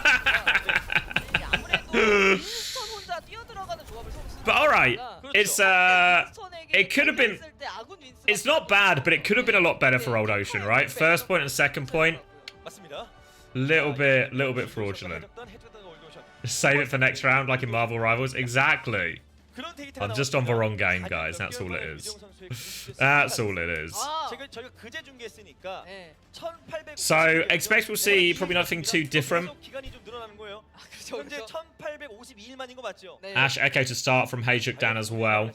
Speaker 5: 아무래도 윈스턴 혼자 뛰어들어가는 조합을 서로 쓰는
Speaker 1: But alright, It's it could have been. It's not bad, but it could have been a lot better for Old Ocean, right? First point and second point, little bit fraudulent. Save it for next round, like in Marvel Rivals. Exactly. I'm just on the wrong game, guys. That's all it is. That's all it is. So, expect we'll see probably nothing too different. Ash Echo to start from HaeJeokDan as well.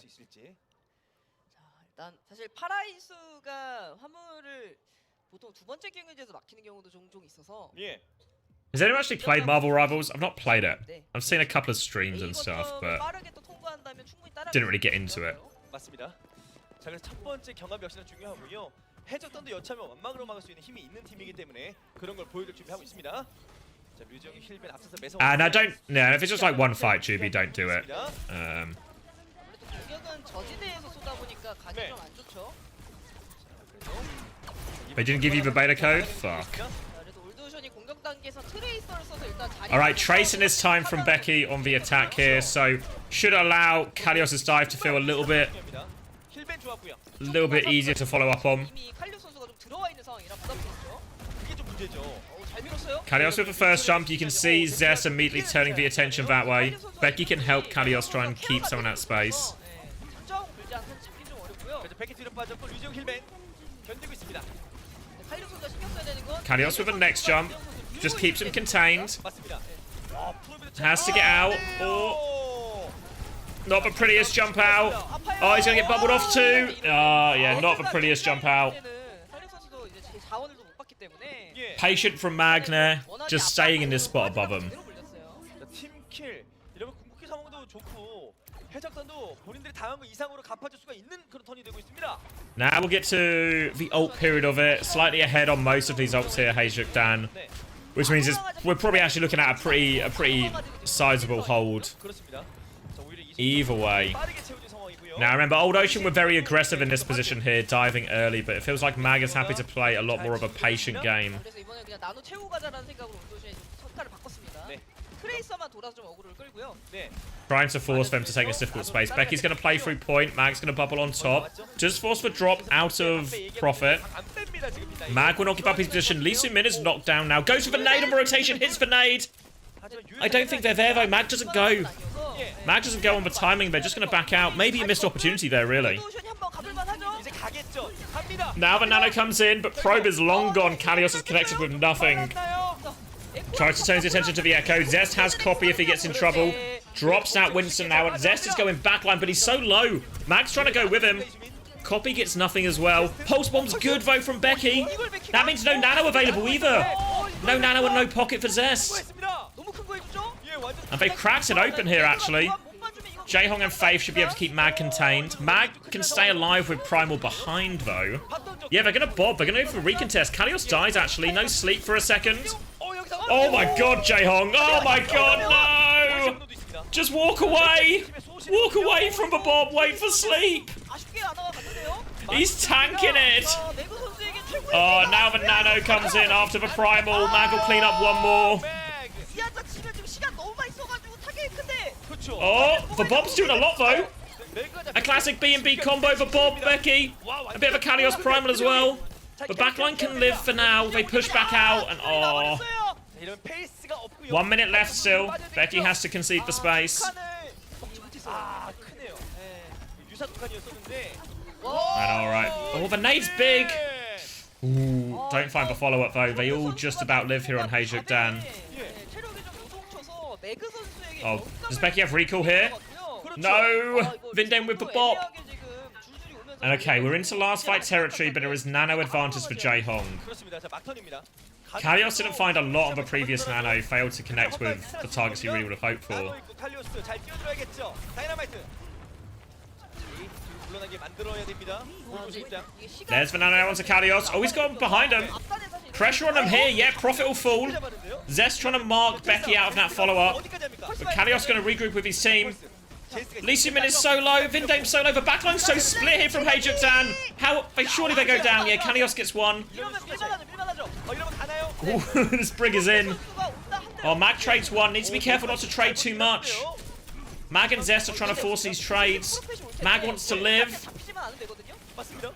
Speaker 5: 일단 사실 파라이수가 화물을 보통 두 번째 경기에서 막히는 경우도 종종 있어서.
Speaker 1: Has anyone actually played Marvel Rivals? I've not played it. I've seen a couple of streams and stuff, but didn't really get into it.
Speaker 4: 맞습니다. 자, 그래서 첫 번째 경합 역시나 중요하고요. 해적단도 여차하면 완막으로 막을 수 있는 힘이 있는 팀이기 때문에 그런 걸 보여줄 준비하고 있습니다. 자, 류지영이 힐벤 앞서서 매서.
Speaker 1: And I don't. No, if it's just like one fight, Juby, don't do it.
Speaker 5: 아무래도 공격은 저지대에서 쏘다 보니까 가지 좀 안 좋죠.
Speaker 1: They didn't give you the beta code? Fuck. Alright, tracing this time from Becky on the attack here, so should allow Kalios' dive to feel a little bit easier to follow up on. Kalios with the first jump, you can see Zess immediately turning the attention that way. Becky can help Kalios try and keep some of that space. Kalios with the next jump. Just keeps him contained. Has to get out. Oh, not the prettiest jump out. Oh, he's going to get bubbled off too. Yeah, not the prettiest jump out. Patient from Magna. Just staying in this spot above him. Now we'll get to the ult period of it. Slightly ahead on most of these ults here, HaeJeokDan. Which means we're probably actually looking at a pretty sizable hold. Either way. Now remember, Old Ocean were very aggressive in this position here, diving early, but it feels like Mag is happy to play a lot more of a patient game. Trying to force them to take this difficult space. Becky's going to play through point. Mag's going to bubble on top. Just force the drop out of Profit. Mag will not give up his position. Lee Soo-min is knocked down now. Goes for the nade on the rotation. Hits the nade. I don't think they're there though. Mag doesn't go. Mag doesn't go on the timing. They're just going to back out. Maybe a missed opportunity there, really. Now the nano comes in, but Probe is long gone. Kalios is connected with nothing. Tries to turn his attention to the Echo. Zest has copy if he gets in trouble. Drops out Winston now, and Zest is going backline, but he's so low. Mag's trying to go with him. Copy gets nothing as well. Pulse Bomb's good, though, from Becky. That means no nano available either. No nano and no pocket for Zest. And they've cracked it open here, actually. Jaehong and Faith should be able to keep Mag contained. Mag can stay alive with Primal behind, though. Yeah, they're going to bob. They're going to go for a recontest. Kalios dies, actually. No sleep for a second. Oh my god, Jaehong. Oh my god, no! Just walk away. Walk away from the bob. Wait for sleep. He's tanking it. Oh, now the nano comes in after the primal. Mag will clean up one more. Oh, the bob's doing a lot though. A classic B&B combo for Bob, Becky. A bit of a Kalios primal as well. The backline can live for now. They push back out and oh. 1 minute left still. Becky has to concede the space. And alright. Oh, the nade's big. Ooh, don't find the follow-up though. They all just about live here on HaeJeokDan. Oh, does Becky have recall here? No! Vindem with the bop. And okay, we're into last fight territory, but there is nano advantage for Jaehong. Kalios didn't find a lot on the previous nano, failed to connect with the targets he really would have hoped for. There's the nano onto Kalios. Oh, he's gone behind him. Pressure on him here. Yeah, Profit will fall. Zest trying to mark Becky out of that follow-up. But Kalios going to regroup with his team. Lee Soo-min is so low. Vindem so low. The backline's so split here from HaeJeokDan. How? Surely they go down. Yeah, Kalios gets one. Ooh, this Brig is in. Oh, Mag trades one. Needs to be careful not to trade too much. Mag and Zest are trying to force these trades. Mag wants to live.
Speaker 5: 잡히지만 않으면 되거든요.
Speaker 4: 맞습니다.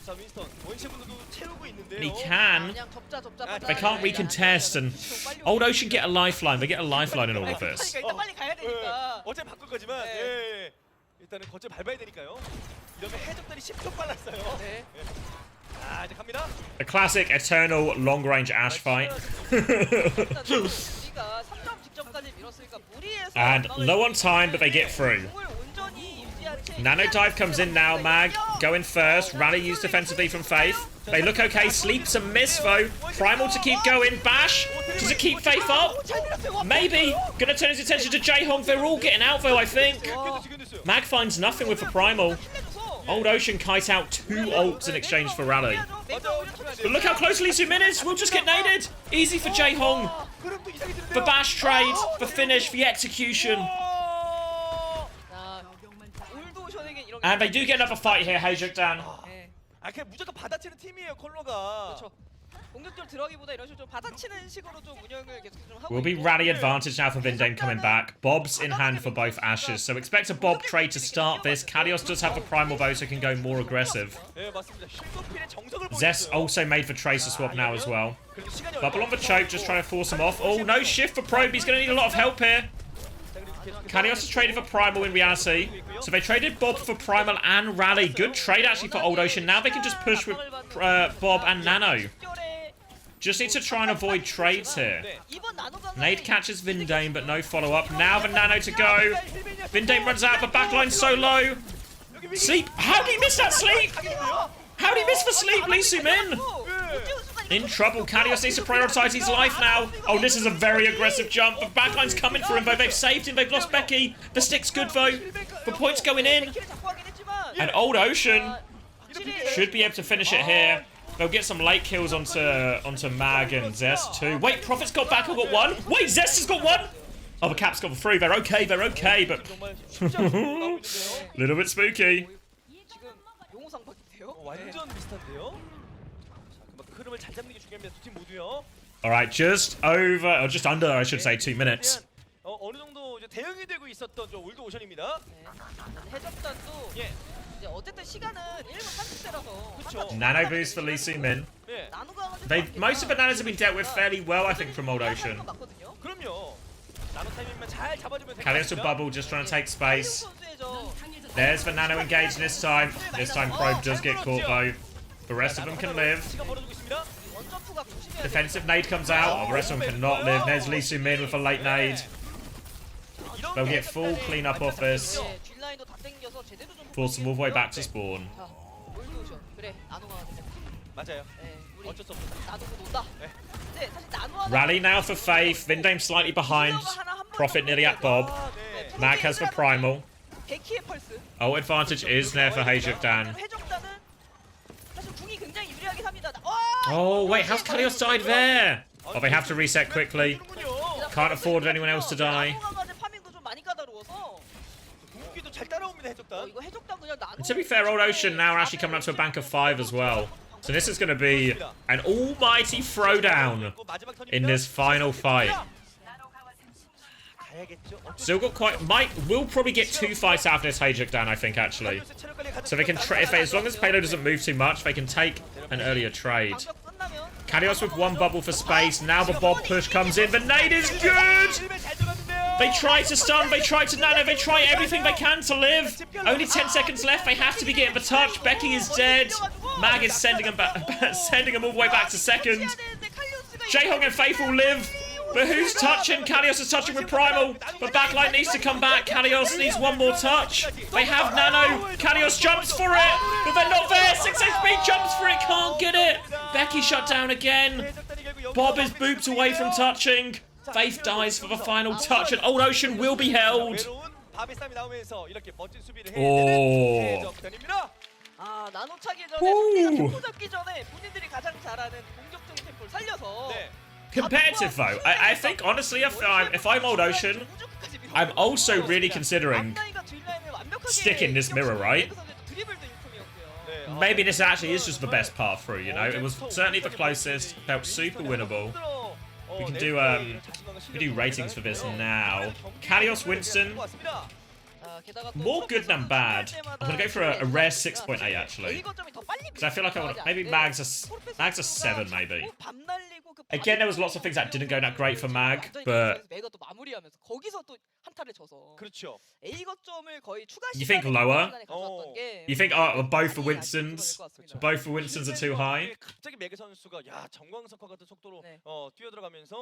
Speaker 4: 자, 윈스턴 원시분도 채우고 있는데요.
Speaker 1: And he can.
Speaker 5: 그냥 접자.
Speaker 1: They can't recontest, and Old Ocean get a lifeline. They get a lifeline in all of this.
Speaker 5: 일단 빨리 가야 되니까.
Speaker 4: 어차피 바꿀 거지만
Speaker 5: 네.
Speaker 4: 예. 일단은 거점 밟아야 되니까요. 이러면 해적들이 10초 빨랐어요.
Speaker 5: 네.
Speaker 4: 자, 이제 갑니다.
Speaker 1: The classic eternal long-range Ashe fight.
Speaker 5: 우리가 3점 직전까지 밀었으니까 무리해서
Speaker 1: And low on time, but they get through.
Speaker 5: 공을 온전히 유지한 채
Speaker 1: Nano dive comes in now. Mag going first. Rally used defensively from Faith. They look okay. Sleeps a miss though. Primal to keep going. Bash. Does it keep Faith up? Maybe. Gonna turn his attention to Jaehong. They're all getting out though, I think. Mag finds nothing with the Primal. Old Ocean kite out 2 ults in exchange for Rally. But look how closely Sumin is. We'll just get naded. Easy for Jaehong. The bash trade, the finish, the execution. And they do get another fight here, HaeJeokDan.
Speaker 4: 아, 그냥 무조건 받아치는 팀이에요, 컬러가.
Speaker 5: 그렇죠. 공격적으로 들어가기보다 이런 식으로 좀 받아치는 식으로 좀 운영을 계속 좀 하고
Speaker 1: Will be rally advantage now for Vindane coming back. Bob's in hand for both Ashes, so expect a Bob trade to start this. Kalios does have the Primal bow, so can go more aggressive.
Speaker 4: 네, 맞습니다. 힐도필의 정석을
Speaker 1: Zest also made for Tracer swap now as well. Bubble on the choke, just trying to force him off. Oh, no shift for Probe. He's going to need a lot of help here. Kalios has traded for Primal in reality. So they traded Bob for Primal and Rally. Good trade actually for Old Ocean. Now they can just push with Bob and Nano. Just need to try and avoid trades here. Nade catches Vindane, but no follow-up. Now the Nano to go. Vindane runs out, the backline so low. Sleep. How did he miss that sleep? How did he miss the sleep, Lee Sumin? In trouble. Kalios needs to prioritize his life now. Oh, this is a very aggressive jump. The backline's coming for him, though. They've saved him. They've lost Becky. The stick's good, though. The point's going in. And Old Ocean should be able to finish it here. They'll get some late kills onto Mag and Zest, too. Wait, Prophet's got back. I've got one. Wait, Zest has got one. Oh, the Cap's got through. They're okay, but... little bit spooky.
Speaker 4: 완전 비슷한데요. 흐름을 잘 잡는 게 중요합니다. 두 팀 모두요.
Speaker 1: Alright, just over, or just under, I should say, 2 minutes.
Speaker 4: 어느 정도 이제 대응이 되고 있었던 저 올드 오션입니다.
Speaker 5: 해적단도 이제 어쨌든 시간은 1분 30대라서
Speaker 4: 그렇죠.
Speaker 1: Nano boost for Lee Sumin. Most of the bananas have been dealt with fairly well, I think, from Old Ocean.
Speaker 4: 그럼요. 나노 타이밍만 잘 잡아주면
Speaker 1: Kalios with Bubble just trying to take space. There's the Nano engaged this time. This time Probe does get caught though. The rest of them can live. Defensive nade comes out. Oh, the rest of them cannot live. There's Lee Sumin with a late nade. They'll get full cleanup off this. Force them all the way back to spawn. Rally now for Faith. Vindame slightly behind. Prophet nearly at Bob. Mag has the Primal. Oh, advantage is there for HaeJeokDan. Oh, wait, how's Kalios died there? Oh, they have to reset quickly. Can't afford anyone else to die. And to be fair, Old Ocean now are actually coming up to a bank of 5 as well. So this is going to be an almighty throwdown in this final fight. Still got quite... We'll probably get 2 fights out of this HaeJeokDan, I think, actually. So they can... as long as payload doesn't move too much, they can take an earlier trade. Kalios with 1 bubble for space. Now the Bob push comes in. The nade is good! They try to stun, they try to nano, they try everything they can to live. Only 10 seconds left, they have to be getting the touch. Becky is dead. Mag is sending them all the way back to second. Jaehong and Faith will live. But who's touching? Kalios is touching with Primal. The backline needs to come back. Kalios needs 1 more touch. They have Nano. Kalios jumps for it. But they're not there. 6 HP jumps for it. Can't get it. Becky shut down again. Bob is booped away from touching. Faith dies for the final touch. And Old Ocean will be held. Oh. Competitive though. I think honestly, if I'm Old Ocean, I'm also really considering sticking this mirror, right? Maybe this actually is just the best path through, you know? It was certainly the closest, felt super winnable. We can do ratings for this now. Kalios Winston. More good than bad. I'm gonna go for a rare 6.8 actually. Because I feel like I want maybe Mag's a 7 maybe. Again, there was lots of things that didn't go that great for Mag, but you think lower? You think both for Winston's? Both for Winston's are too high?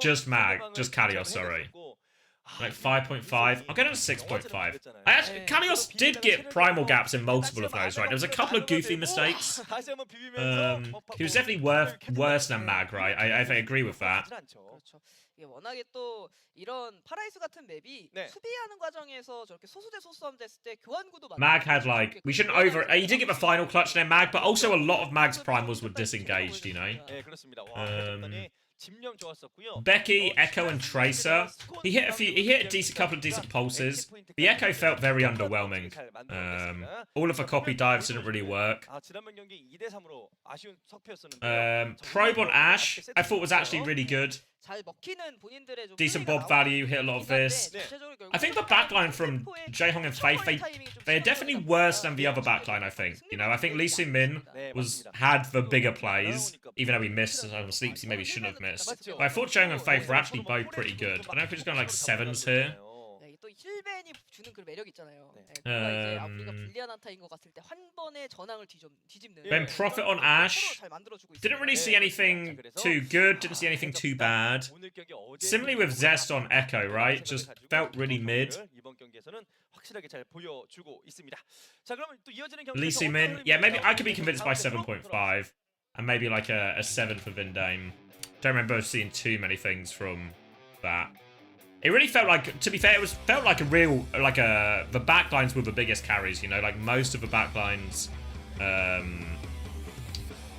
Speaker 1: Just Mag, just Kalios, sorry. Like 5.5. I'll get on a 6.5. Kalios did get primal gaps in multiple of those, right? There was a couple of goofy mistakes. He was definitely worse than Mag, right? I agree with that.
Speaker 5: 워낙에 또 이런 파라이스 같은 맵이 수비하는 과정에서 저렇게 소수대 소수함 됐을 때 교환구도
Speaker 1: Mag had like he did get the final clutch there, Mag, but also a lot of Mag's primals were disengaged, you know. Becky, Echo, and Tracer. He hit a couple of decent pulses. The Echo felt very underwhelming. All of the copy dives didn't really work. Probe on Ashe, I thought was actually really good. Decent bob value, hit a lot of this. I think the backline from Jaehong and Faith, they're definitely worse than the other backline, I think. You know, I think Lee Min had the bigger plays, even though he missed on sleeps he maybe shouldn't have missed. But I thought Jaehong and Faith were actually both pretty good. I don't know if we're just going like 7s here. Then Prophet on Ashe. Didn't really see anything too good, didn't see anything too bad. Similarly with Zest on Echo, right? Just felt really mid. Lee Min, yeah, maybe I could be convinced by 7.5. And maybe like a 7 for Vindame. Don't remember seeing too many things from that. It really felt like, to be fair, felt like a real, the backlines were the biggest carries, you know, like most of the backlines, don't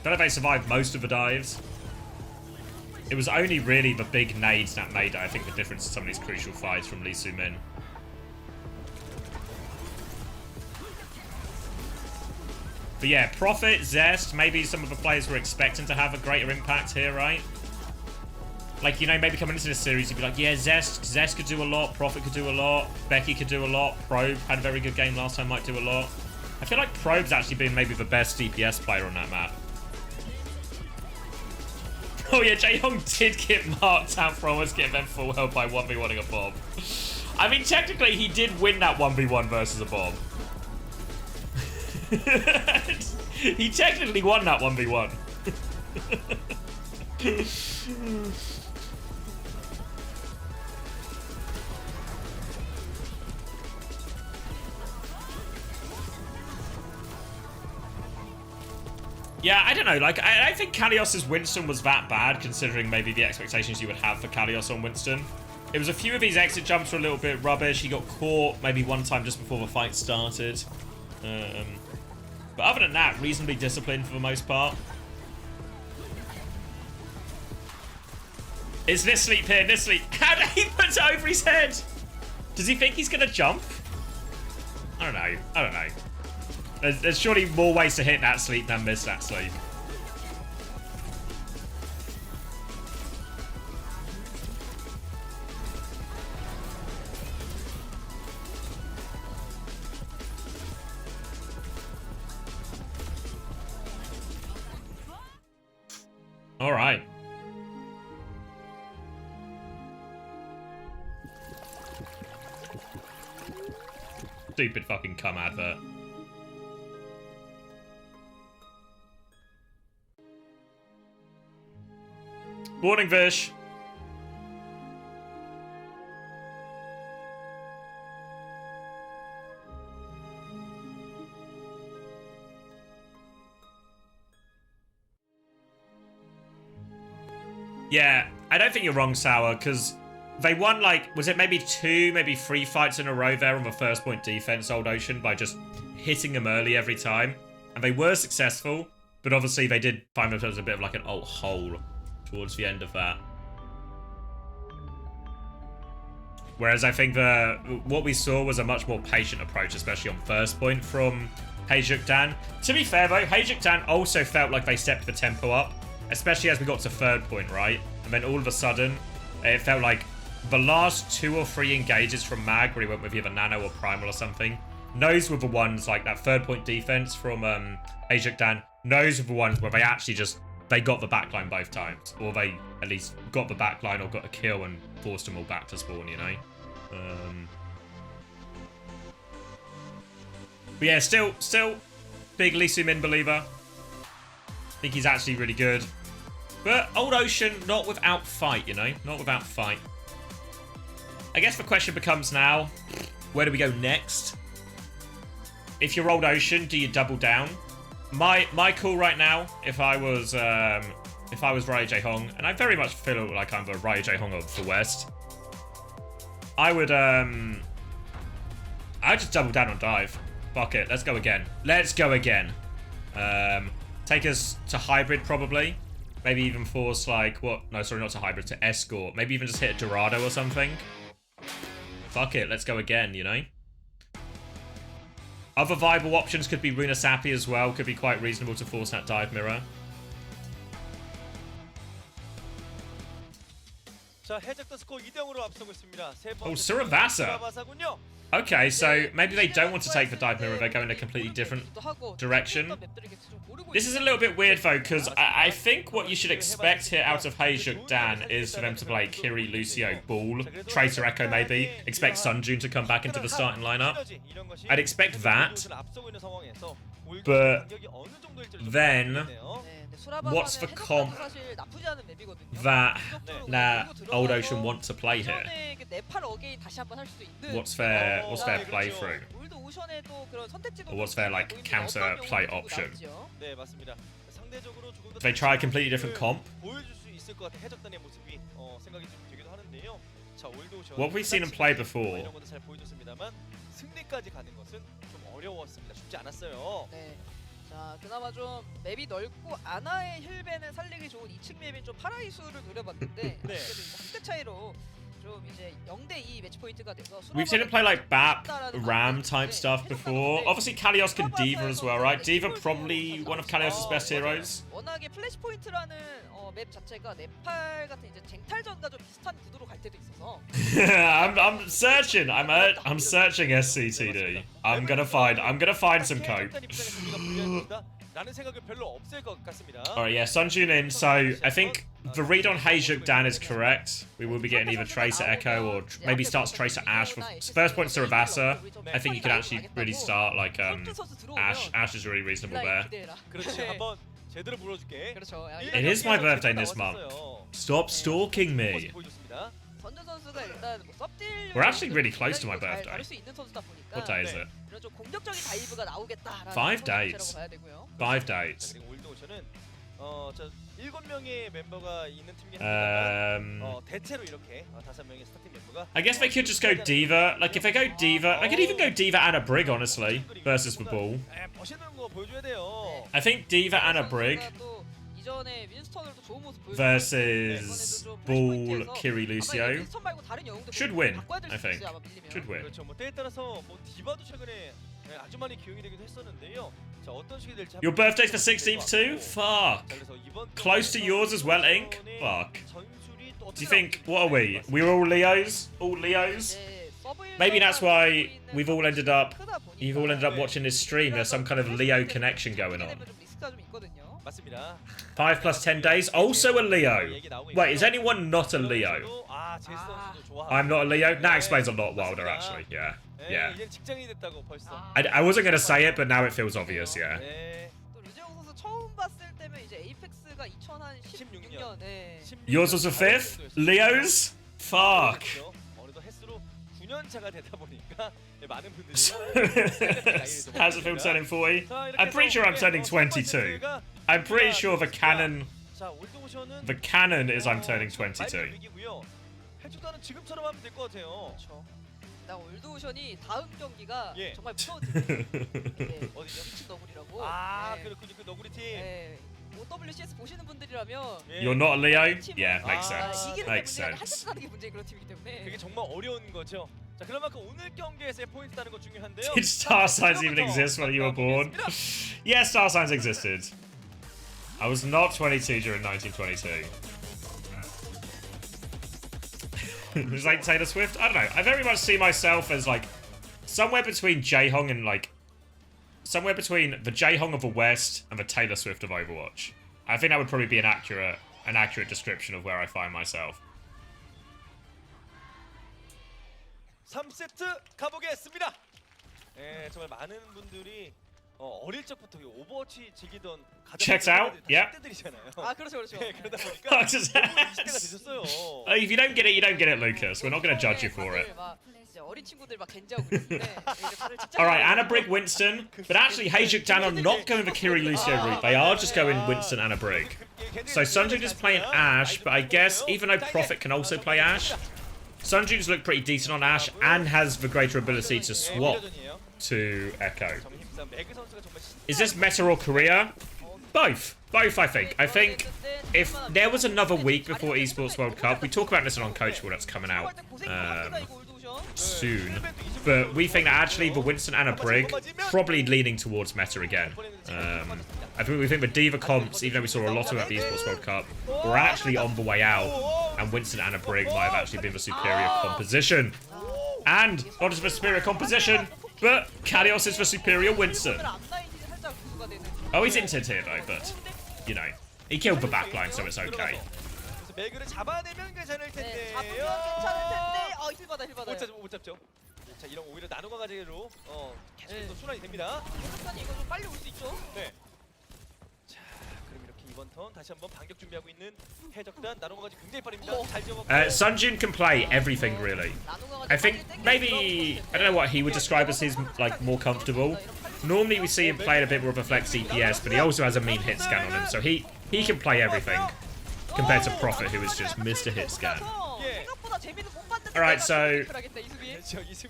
Speaker 1: know if they survived most of the dives. It was only really the big nades that made, I think, the difference in some of these crucial fights from Lee Min. But yeah, Prophet, Zest, maybe some of the players were expecting to have a greater impact here, right? Like, you know, maybe coming into this series, you'd be like, yeah, Zest could do a lot, Prophet could do a lot, Becky could do a lot, Probe had a very good game last time, might do a lot. I feel like Probe's actually been maybe the best DPS player on that map. Oh yeah, Jaehong did get marked out from us getting them full health by 1v1ing a bomb. I mean, technically, he did win that 1v1 versus a bomb. He technically won that 1v1. Yeah, I don't know. Like, I don't think Kalios's Winston was that bad, considering maybe the expectations you would have for Kalios on Winston. It was a few of his exit jumps were a little bit rubbish. He got caught maybe one time just before the fight started. But other than that, reasonably disciplined for the most part. Is this sleep here? This sleep. How did he put it over his head? Does he think he's going to jump? I don't know. I don't know. There's surely more ways to hit that sleep than miss that sleep. All right. Stupid fucking cum advert. Morning, Vish. Yeah, I don't think you're wrong, Sour, because they won, like, was it maybe 2, maybe 3 fights in a row there on the first point defense, Old Ocean, by just hitting them early every time. And they were successful, but obviously they did find themselves a bit of like an alt hole towards the end of that. Whereas I think what we saw was a much more patient approach, especially on first point from HaeJeokDan. To be fair though, HaeJeokDan also felt like they stepped the tempo up, especially as we got to third point, right? And then all of a sudden, it felt like the last 2 or 3 engages from Mag, where he went with either Nano or Primal or something, those were the ones, like that 3rd-point defense from HaeJeokDan, those were the ones where they actually just, they got the backline both times. Or they at least got the backline or got a kill and forced them all back to spawn, you know? But yeah, still big Lee Min believer. I think he's actually really good. But Old Ocean, not without fight, you know? Not without fight. I guess the question becomes now, where do we go next? If you're Old Ocean, do you double down? My call right now, if I was Ryo Jae Hong, and I very much feel like I'm the Ryo Jae Hong of the West, I'd just double down on dive. Fuck it, let's go again. Let's go again. Take us to hybrid probably. Maybe even force like what? No, sorry, not to hybrid, to escort. Maybe even just hit a Dorado or something. Fuck it, let's go again, you know? Other viable options could be Runa Sappy as well. Could be quite reasonable to force that dive mirror.
Speaker 4: 자, 해적단 스코어 2대0으로 앞서고 있습니다.
Speaker 1: Oh, Suravasa. Okay, so maybe they don't want to take the dive mirror. They go in a completely different direction. This is a little bit weird though, because I think what you should expect here out of HaeJeokDan is for them to play Kiri, Lucio, Ball, Tracer Echo maybe. Expect Sunjun to come back into the starting lineup. I'd expect that. But then, what's the comp that Old Ocean want to play here? What's their playthrough? Or what's their like counter play option? Do they try a completely different comp? What have we seen him play before?
Speaker 5: 자, 그나마 좀 맵이 넓고 아나의 힐벤을 살리기 좋은 2층 맵인 좀 파라이수를 노려봤는데 그래도 이제 한 끗 차이로 좀 이제 0대2 매치 포인트가 돼서
Speaker 1: We've seen him play like BAP, Ram type stuff before. Obviously Kalios can D.Va as well, right? D.Va probably one of Kalios' best heroes.
Speaker 5: 워낙에 플래시 포인트라는 맵 자체가 네팔 같은 이제 쟁탈전과 좀 비슷한 구도로 갈 때도 있어서.
Speaker 1: I'm searching. I'm searching SCTD. I'm gonna find some cope. Alright, yeah, Sunjun in. So I think the read on HaeJeokDan is correct. We will be getting either Tracer Echo or maybe starts Tracer Ash. For first point Suravasa, I think you could actually really start like Ash. Ash is really reasonable there. It is my birthday this month. Stop stalking me. We're actually really close to my birthday. What day is it? 5 days. 5 days. I guess they could just go D.Va. Like if they go D.Va, I could even go D.Va and a Brig honestly versus the Ball. I think D.Va and a Brig versus Ball, Kiri, Lucio should win. I think should win. Your birthday's the 16th too? Fuck. Close to yours as well, Ink? Fuck. Do you think, what are we? We're all Leos? All Leos? Maybe that's why you've all ended up watching this stream. There's some kind of Leo connection going on. 5 plus 10 days, also a Leo. Wait, is anyone not a Leo? I'm not a Leo? That explains a lot, Wilder, actually. Yeah. Yeah. I wasn't going to say it, but now it feels obvious, yeah. Yours was a 5th? Leo's? Fuck. How's it feel turning 40? I'm pretty sure I'm turning 22. I'm pretty sure the canon is I'm turning 22.
Speaker 5: 나 올드오션이 다음 경기가 정말 무서운 팀이에요. 미친 너구리라고. 아, 그렇군요. 그 너구리 팀. OWCS 보시는 분들이라면
Speaker 1: You're not a Leo? Yeah, makes sense. Makes sense.
Speaker 5: 한국 가는 게 문제인 그런 팀이기 때문에.
Speaker 4: 그게 정말 어려운 거죠. 자, 그만큼 오늘 경기에서의 포인트라는 거 중요한데요.
Speaker 1: Did star signs even exist when you were born? Yes, star signs existed. I was not 22 during 1922. It's like Taylor Swift. I don't know. I very much see myself as like somewhere between Jaehong and like somewhere between the Jaehong of the West and the Taylor Swift of Overwatch. I think that would probably be an accurate description of where I find myself.
Speaker 4: 3세트 가보겠습니다. 예, 정말 많은 분들이 어릴 적부터 오버워치 즐기던 가장
Speaker 1: Checks out. Yeah.
Speaker 4: 때들이잖아요.
Speaker 5: 아 그렇죠 그렇죠.
Speaker 4: 예, 그러다 보니까
Speaker 1: Just-
Speaker 4: 20대가 되셨어요.
Speaker 1: If you don't get it, you don't get it, Lucas. We're not going to judge you for it.
Speaker 5: 막 이제 어린 친구들 막 겐지하고 그랬는데
Speaker 1: Alright, Anna Brig, Winston. But actually, HaeJeokDan are not going the Kiri Lucio route. They are just going Winston, Anna Brig. So Sunjun is playing Ashe, but I guess even though Prophet can also play Ashe, Sunjun's looked pretty decent on Ashe and has the greater ability to swap to Echo. Is this meta or Korea? Both. Both, I think. I think if there was another week before Esports World Cup, we talk about this on Coachable that's coming out soon, but we think that actually the Winston Anna Brig probably leaning towards meta again. I think we think the Diva comps, even though we saw a lot about the Esports World Cup, were actually on the way out, and Winston Anna Brig might have actually been the superior composition. And not just the superior composition, but Kalios is the superior Winston. Oh, he's intent here though, but you know, he killed the backline, so it's okay.
Speaker 4: 매그를 잡아내면 괜찮을 텐데요.
Speaker 5: 힐받아 힐받아.
Speaker 4: 못 잡죠. 자, 이런 오히려 나누가 가지로 계속해서 순환이 됩니다.
Speaker 5: 일단 이거 좀 빨리 올 수 있죠.
Speaker 4: 네. 자, 그럼 이렇게 이번 턴 다시 한번 반격 준비하고 있는 해적단 나누가 가지 굉장히 빠릅니다. 잘 지어먹고.
Speaker 1: Sunjun can play everything really. I think maybe I don't know what he would describe as his like more comfortable. Normally we see him playing a bit more of a flex CPS, but he also has a mean hit scan on him, so he can play everything. Compared to Prophet, who is just Mr. Hit Scan. Alright, so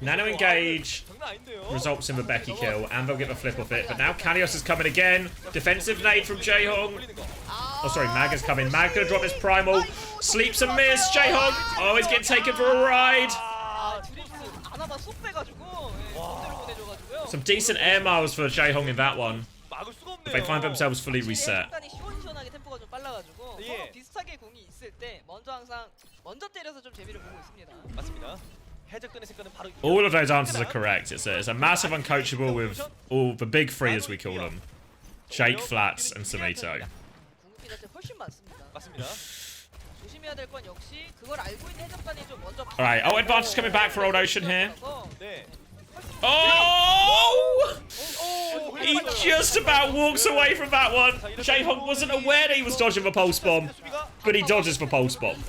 Speaker 1: Nano engage results in the Becky kill, and they'll get the flip off it. But now Kalios is coming again. Defensive nade from Jaehong. Oh, sorry, Mag is coming. Mag gonna drop his primal. Sleeps and miss. Jaehong. Oh, he's getting taken for a ride. Some decent air miles for Jaehong in that one. If they find themselves fully reset.
Speaker 5: 비슷하게 공이 있을 때 먼저 때려서 좀 재미를 보고 있습니다.
Speaker 4: 맞습니다. 해적단의 색깔은 바로
Speaker 1: All of those answers are correct. It's a massive uncoachable with all the big three, as we call them. Jake, Flats, and Samito.
Speaker 5: 궁극기 자체 훨씬 많습니다.
Speaker 4: 맞습니다.
Speaker 5: 조심해야 될 건 역시 그걸 알고 있는 해적단이 좀 먼저.
Speaker 1: Alright, oh, advantage coming back for Old Ocean here.
Speaker 4: 네.
Speaker 1: Oh! He just about walks away from that one. Jaehong wasn't aware that he was dodging the pulse bomb, but he dodges the pulse bomb.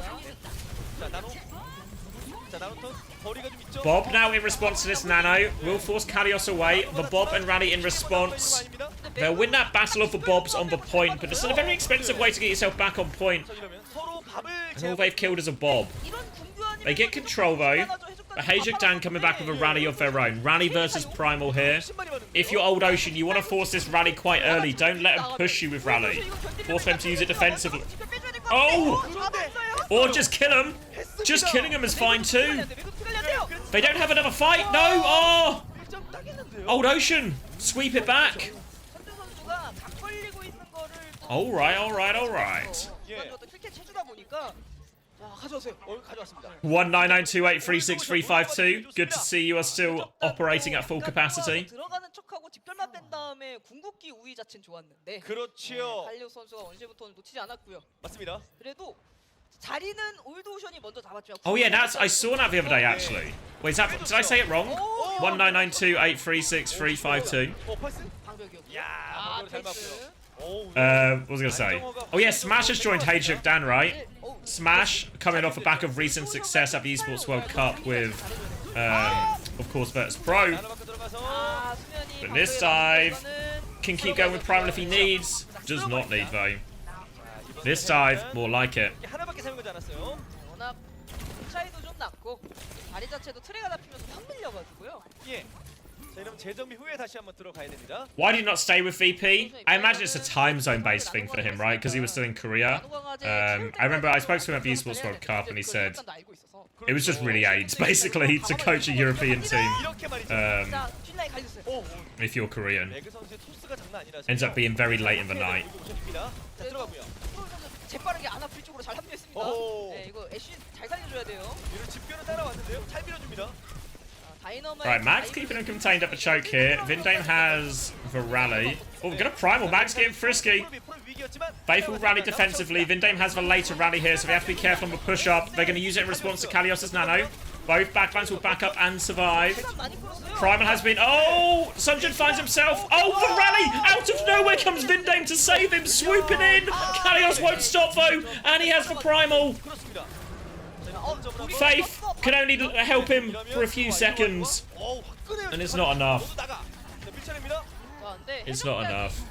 Speaker 1: Bob now in response to this nano will force Kalios away. The Bob and Rally in response. They'll win that battle of the Bobs on the point, but it's a very expensive way to get yourself back on point. And all they've killed is a Bob. They get control though. But HaeJeokDan coming back with a rally of their own. Rally versus Primal here. If you're Old Ocean, you want to force this rally quite early. Don't let them push you with rally. Force them to use it defensively. Oh! Or just kill them. Just killing them is fine too. They don't have another fight. No! Oh! Old Ocean, sweep it back. Alright, alright, alright. 199283635. Good to see you are still operating at full capacity.
Speaker 5: 들어가는 척하고 집결만 뺀 다음에 궁극기 우위 자체는 좋았는데.
Speaker 4: 그렇지요.
Speaker 5: 칼리오 선수가 언제부터 놓치지 않았고요.
Speaker 4: 맞습니다.
Speaker 5: 그래도 자리는 올드 오션이 먼저 잡았죠.
Speaker 1: Oh yeah, I saw that the other day actually. Wait, is that, did I say it wrong? 199283635.
Speaker 4: 야, 잘 맞고요.
Speaker 1: What was I gonna say? Oh yeah, Smash has joined HaeJeokDan, right? Smash coming off the back of recent success at the Esports World Cup with, of course, Virtus Pro. But this dive can keep going with Primal if he needs. Does not need though. This dive, more like it.
Speaker 4: 하나밖에 사용하지 않았어요.
Speaker 5: 워낙 차이도 좀 났고 다리 자체도 트레가 잡히면서 확 밀려가지고요.
Speaker 4: 예. 자, 이러면 재정비 후에 다시 한번 들어가야 됩니다.
Speaker 1: Why did he not stay with VP? I imagine it's a time zone based thing for him, right? Because he was still in Korea. I remember I spoke to him at the Esports World Cup and he said it was just really AIDS, basically, to coach a European team. If you're Korean. Ends up being very late in the night.
Speaker 5: 재빠르게 아나 프리 쪽으로 잘 합류했습니다. 네, 이거 애쉬 잘 살려줘야 돼요.
Speaker 4: 이런 집결을 따라왔는데요. 잘 밀어줍니다.
Speaker 1: Right, Mag's keeping him contained up a choke here. Vindane has the rally. Oh, we're gonna primal. Mag's getting frisky. Faith will rally defensively. Vindane has the later rally here, so we have to be careful on the push up. They're gonna use it in response to Kalios' nano. Both backlines will back up and survive. Primal has been. Oh! Sunjin finds himself. Oh, the rally! Out of nowhere comes Vindane to save him, swooping in. Kalios won't stop though, and he has the primal. Faith can only help him for a few seconds, and it's not enough. It's not enough.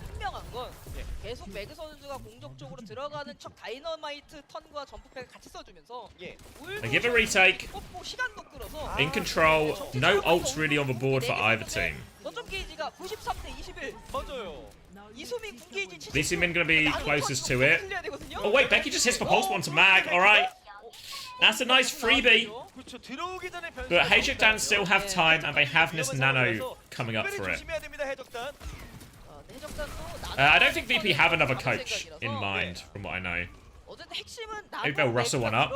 Speaker 5: 계속 매그 선수가 공격적으로 들어가는 척 다이너마이트 턴과 점프팩을 같이 써주면서
Speaker 1: They give a retake.
Speaker 5: 시간도 끌어서
Speaker 1: In control. No ults really on the board for either team.
Speaker 5: 거점 게이지가 93대 21.
Speaker 4: 맞아요.
Speaker 5: 이수민 궁 게이지 70.
Speaker 1: Lee Min gonna be closest to it. Oh wait, Becky just hits the pulse one to Mag. All right. That's a nice freebie. But HaeJeokDan still have time, and they have this nano coming up for it. I don't think VP have another coach in mind, from what I know. Maybe they'll rustle one up.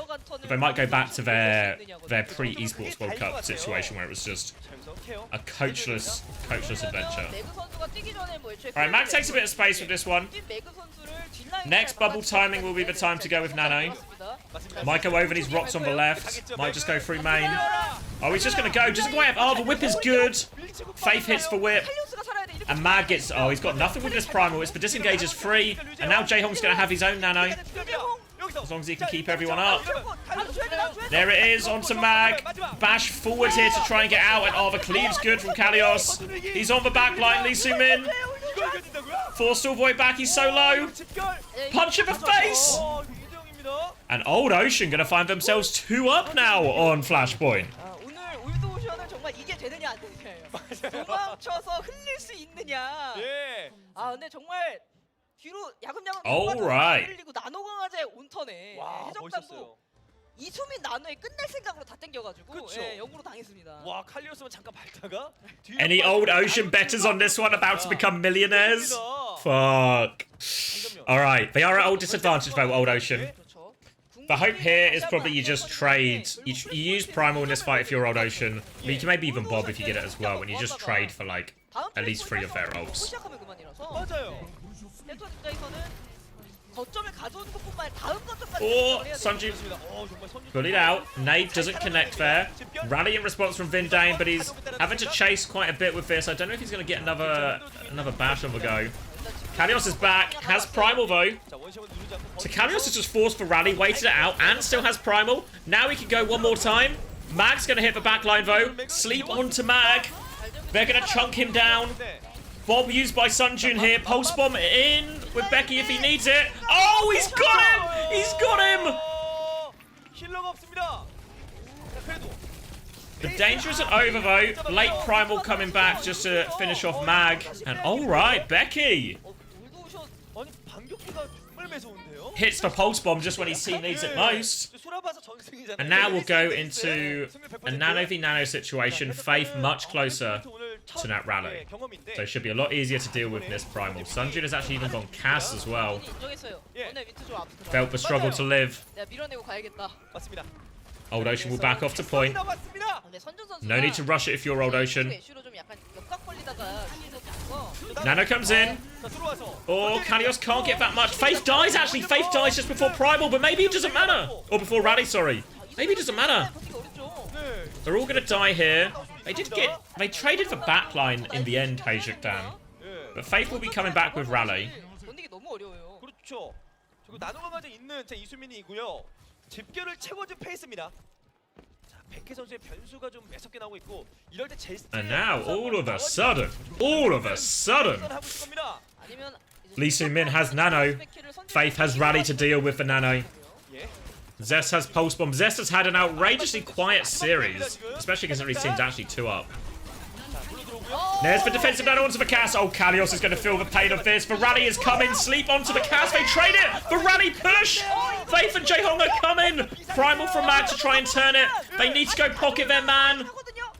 Speaker 1: They might go back to their pre-esports World Cup situation where it was just a coachless adventure. Alright, Mag takes a bit of space with this one. Next bubble timing will be the time to go with Nano. Might go over these rocks on the left. Might just go through main. Oh, he's just going to go. Doesn't quite have... Oh, the whip is good. Faith hits the whip. And Mag gets... Oh, he's got nothing with this primal. It's the disengage is free. And now Jaehong's going to have his own Nano. As long as he can keep everyone up. There it is, onto Mag. Bash forward here to try and get out. And oh, the cleave's good from Kalios. He's on the back line, Lee Min. Forced to avoid back, he's so low. Punch in the face! And Old Ocean gonna find themselves 2 up now on Flashpoint.
Speaker 5: 정말 이게 되느냐 안 되느냐예요. 도망쳐서 흘릴 수 있느냐. 아 근데 정말 뒤로 야금야금 흘리고 나노 강화제 온턴에 해적단도 이수민 나노에 끝낼 생각으로 다 땡겨가지고 역으로 당했습니다.
Speaker 4: 와 칼리오스만 잠깐 밟다가
Speaker 1: Any Old Ocean betters on this one about to become millionaires? Fuck. Alright, they are at old disadvantage though, Old Ocean. The hope here is probably you just trade. You use Primal in this fight if you're Old Ocean. I mean, you can maybe even Bob if you get it as well, when you just trade for like at least 3 of their ults. Oh, Sunju bullied out. Nade doesn't connect there. Rally in response from Vindane, but he's having to chase quite a bit with this. I don't know if he's going to get another bash on the go. Kalios is back, has Primal though. So Kalios has just forced for Rally, waited it out, and still has Primal. Now he can go one more time. Mag's going to hit the backline though. Sleep onto Mag. They're going to chunk him down. Bob used by Sunjun here. Pulse bomb in with Becky if he needs it. Oh, he's got him! He's got him! The danger isn't over though. Late Primal coming back just to finish off Mag. And alright, Becky hits the pulse bomb just when his team needs it most. And now we'll go into a Nano v Nano situation. Faith much closer to that rally. So it should be a lot easier to deal with this Primal. Sunjun has actually even gone Cass as well. Felt the struggle to live. Old Ocean will back off to point. No need to rush it if you're Old Ocean. Nano comes in. Oh, Kalios can't get that much. Faith dies actually. Faith dies just before Primal, but maybe it doesn't matter. Or before Rally, sorry. Maybe it doesn't matter. They're all going to die here. They traded for backline in the end, HaeJeokDan. But Faith will be coming back with Rally. And now, all of a sudden, Lee Min has Nano. Faith has Rally to deal with the Nano. Zest has Pulse Bomb. Zest has had an outrageously quiet series, especially considering his team's actually 2 up. There's the defensive Nano onto the Cass. Oh, Kalios is going to feel the pain of this. The Rally is coming. Sleep onto the Cass. They trade it. The Rally push. Faith and Jaehong are coming. Primal from Mag to try and turn it. They need to go pocket their man.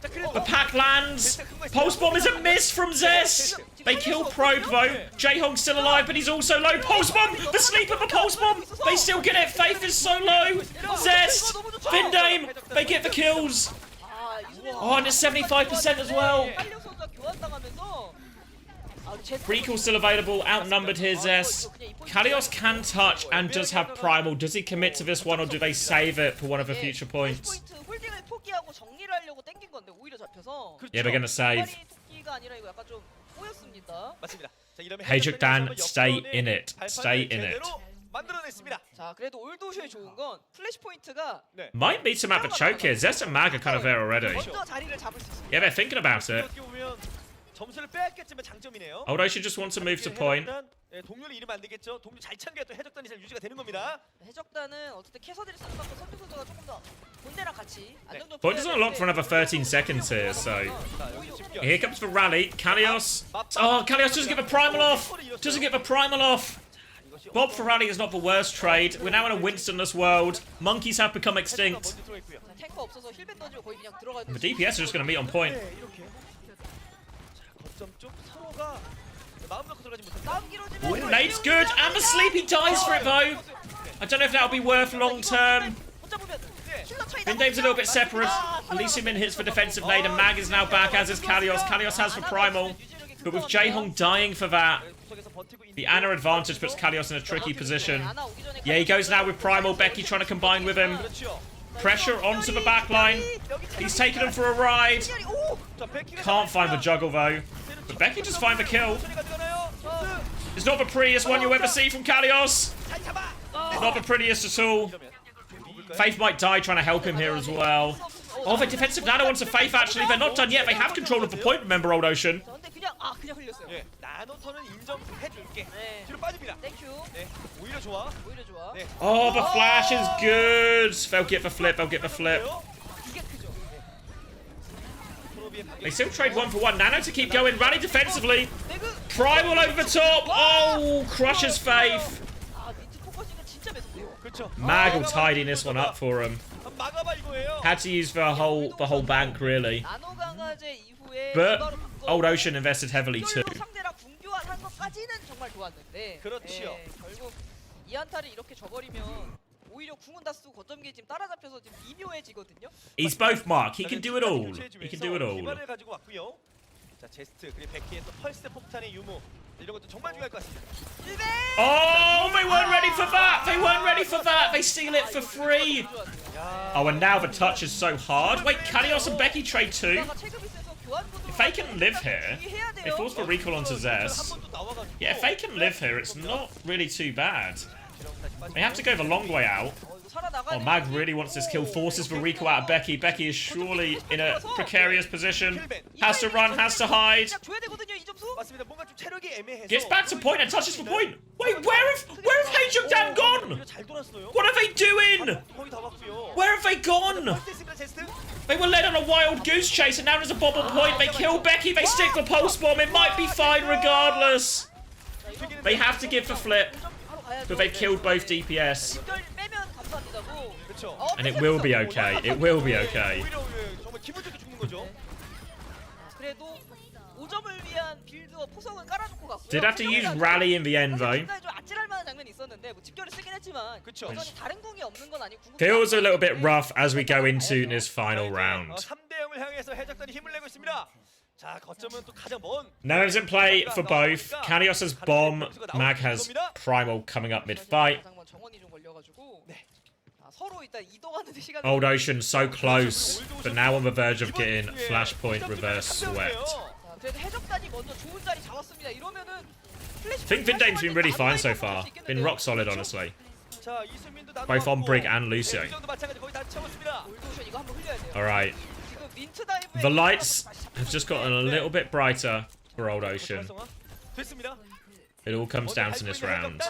Speaker 1: The pack lands. Pulse Bomb is a miss from Zest. They kill Probe though. Jaehong's still alive, but he's also low. Pulse bomb! The sleep of a pulse bomb! They still get it. Faith is so low. Zest! Vindame! They get the kills. Oh, and it's 75% as well. Recall still available. Outnumbered here, Zest. Kalios can touch and does have Primal. Does he commit to this one or do they save it for one of the future points? Yeah, they're going to save. HaeJeokDan, stay in it. Stay in it. Might meet him at the choke here. Zest and Mag are kind of there already. Yeah, they're thinking about it. OWCS just wants to move to point.
Speaker 4: 동료를 잃으면 안 되겠죠. 동료 잘 참겨야 또 해적단이 잘 유지가 되는 겁니다.
Speaker 5: 해적단은 어쨌든 캐서들이 쓰는 만큼 선두 선수가 조금 더 본대랑 같이 안정적.
Speaker 1: Point doesn't unlock for another 13 seconds here, so here comes the rally. Kalios. Oh, Kalios doesn't get the primal off. Doesn't get the primal off. Bob for rally is not the worst trade. We're now in a Winstonless world. Monkeys have become extinct. The DPS are just going to meet on point. Ooh, Nate's good, and the sleep, he dies for it though. I don't know if that'll be worth long term. Vindame's a little bit separate. Elysium hits for defensive nade, and Mag is now back, as is Kalios. Kalios has for primal, but with Jaehong dying for that, the Ana advantage puts Kalios in a tricky position. Yeah, he goes now with primal. Becky trying to combine with him. Pressure onto the backline. He's taking him for a ride. Can't find the juggle though. But Becky just find the kill. It's not the prettiest one you ever see from Kalios. Not the prettiest at all. Faith might die trying to help him here as well. Oh, the defensive nano wants a Faith actually. They're not done yet. They have control of the point, remember, OWCS. Oh, the flash is good. They'll get the flip. They'll get the flip. They still trade 1 for 1. Nano to keep going. Rally defensively. Primal over the top. Oh, crushes Faith. Mag will tidy this one up for him. Had to use the whole bank really. But OWCS invested heavily too. He's both Mark. He can do it all. He can do it all. Oh, they weren't ready for that. They weren't ready for that. They steal it for free. Oh, and now the touch is so hard. Wait, Kalios and Becky trade too. If they can live here, they force for recall onto Zest. Yeah, if they can live here, it's not really too bad. They have to go the long way out. Oh, Mag really wants this kill. Forces the recall out of Becky. Becky is surely in a precarious position. Has to run, has to hide. Gets back to point and touches for point. Wait, where have HaeJeokDan gone? What are they doing? Where have they gone? They were led on a wild goose chase and now there's a bobble point. They kill Becky, they stick the pulse bomb. It might be fine regardless. They have to give the flip. But they've killed both DPS. And it will be okay. It will be okay. Did have to use rally in the end though. Feels a little bit rough as we go into this final round. Nano's in play for both. Kalios has bomb. Mag has primal coming up mid-fight. OWCS so close, but now on the verge of getting flashpoint reverse swept. I think Vindame's been really fine so far. Been rock solid, honestly. Both on Brig and Lucio. Alright. The lights have just gotten a little bit brighter for OWCS. It all comes down to this round.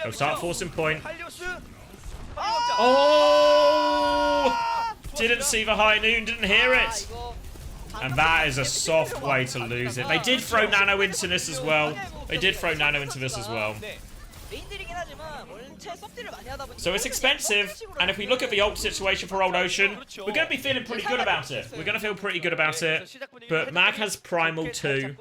Speaker 1: They'll start forcing point. Oh! Didn't see the high noon, didn't hear it. And that is a soft way to lose it. They did throw Nano into this as well. They did throw Nano into this as well. So it's expensive, and if we look at the ult situation for Old Ocean, we're going to be feeling pretty good about it. We're going to feel pretty good about it. But Mag has Primal too.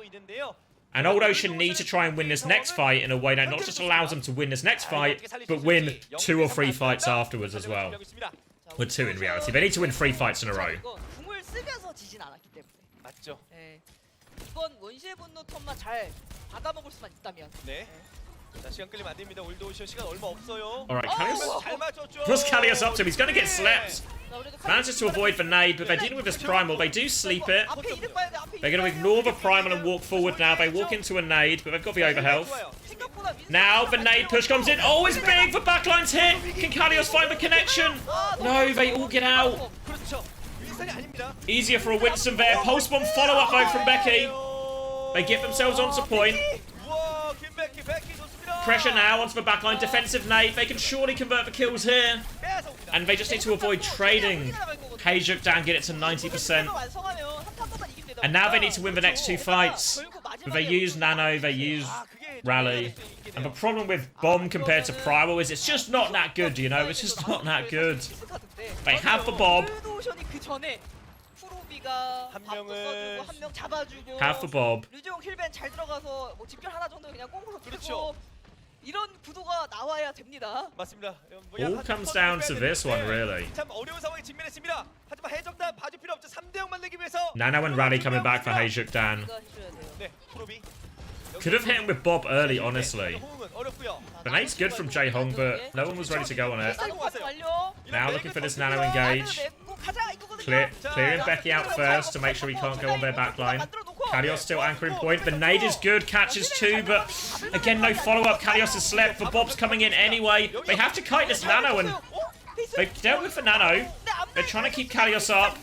Speaker 1: And Old Ocean need to try and win this next fight in a way that not just allows them to win this next fight, but win 2 or 3 fights afterwards as well. Well, 2 in reality. They need to win 3 fights in a row.
Speaker 4: 맞죠.
Speaker 5: 이번 원시의 분노 턴만 잘 받아먹을 수만 있다면.
Speaker 4: 네. 자, 시간 끌리면 안 됩니다. 올드오션 시간 얼마 없어요.
Speaker 1: Alright, Kalios.
Speaker 4: 잘 맞췄죠.
Speaker 1: What's Kalios up to? He's going to get slept. Manages to avoid the nade, but they're dealing with this Primal. They do sleep it. They're going to ignore the Primal and walk forward now. They walk into a nade, but they've got the overhealth. Now the nade push comes in. Oh, it's big! The backline's hit! Can Kalios find the connection? No, they all get out. Easier for a Winston there. Pulse bomb follow-up though from Becky. They get themselves onto point. Pressure now onto the backline. Defensive nade. They can surely convert the kills here. And they just need to avoid trading. HaeJeokDan get it to 90%. And now they need to win the next 2 fights. They use Nano, they use Rally. And the problem with Bomb compared to Primal is it's just not that good, you know? It's just not that good. They have the Bob. Have the Bob. All comes down to this one, really. Nano and Rally coming back for HaeJeokDan. Could have hit him with Bob early, honestly. The nade's good from Jae-Hong, but no one was ready to go on it. Now looking for this Nano engage. Clearing Becky out first to make sure he can't go on their backline. Kalios still anchoring point. The nade is good, catches 2, but again, no follow-up. Kalios has slept. The Bob's coming in anyway. They have to kite this Nano, and they've dealt with the Nano. They're trying to keep Kalios up.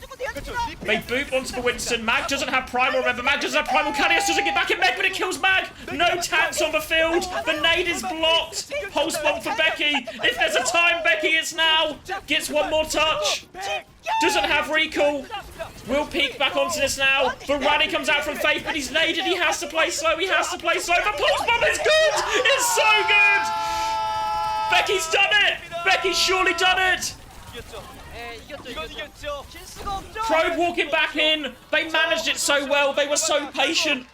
Speaker 1: They boop onto the Winston. Mag doesn't have Primal, remember. Mag doesn't have Primal. Kalios doesn't get back in Meg, but it kills Mag. No tanks on the field. The nade is blocked. Pulse bomb for Becky. If there's a time, Becky, it's now. Gets one more touch. Doesn't have recall. Will peek back onto this now. The Rally comes out from Faith, but he's naded. He has to play slow. He has to play slow. The pulse bomb is good. It's so good. Becky's done it. Becky's surely done it. Probe walking back in. They managed it so well. They were so patient.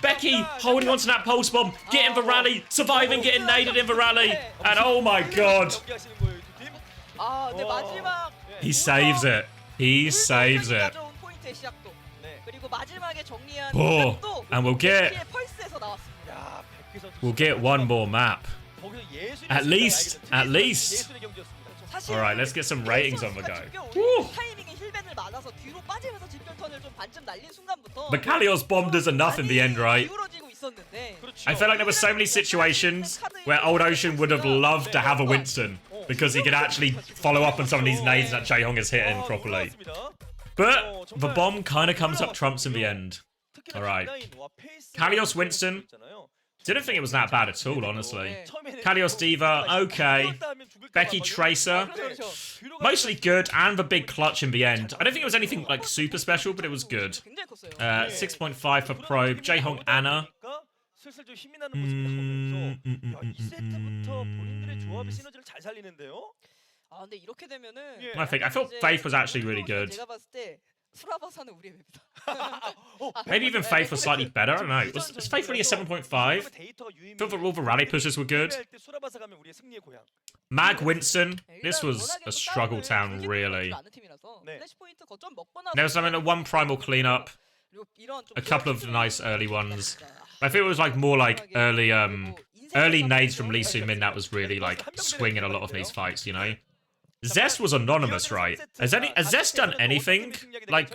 Speaker 1: Becky holding on to that pulse bomb, getting the Rally, surviving, getting naded in the Rally. And oh my god. He saves it. He saves it. Oh, and we'll get one more map. At least. Alright, let's get some ratings on the go. Woo. The Kalios bomb does enough in the end, right? I felt like there were so many situations where Old Ocean would have loved to have a Winston, because he could actually follow up on some of these nades that Jae-Hong is hitting properly. But the bomb kind of comes up trumps in the end. Alright. Kalios Winston. Didn't think it was that bad at all, honestly. Kalios Diva, okay. Becky Tracer, mostly good, and the big clutch in the end. I don't think it was anything like super special, but it was good. 6.5 for Probe. Jae-Hong Anna. I thought Faith was actually really good. Maybe even Faith was slightly better. I don't know. Was Faith really a 7.5? I thought all the rally pushes were good. Mag Winston. This was a struggle town, really. There was a 1 Primal cleanup. A couple of nice early ones. I think it was like more like early nades from Lee Soo-min that was really like swinging a lot of these fights, you know? Zest was anonymous, right? Has Zest done anything like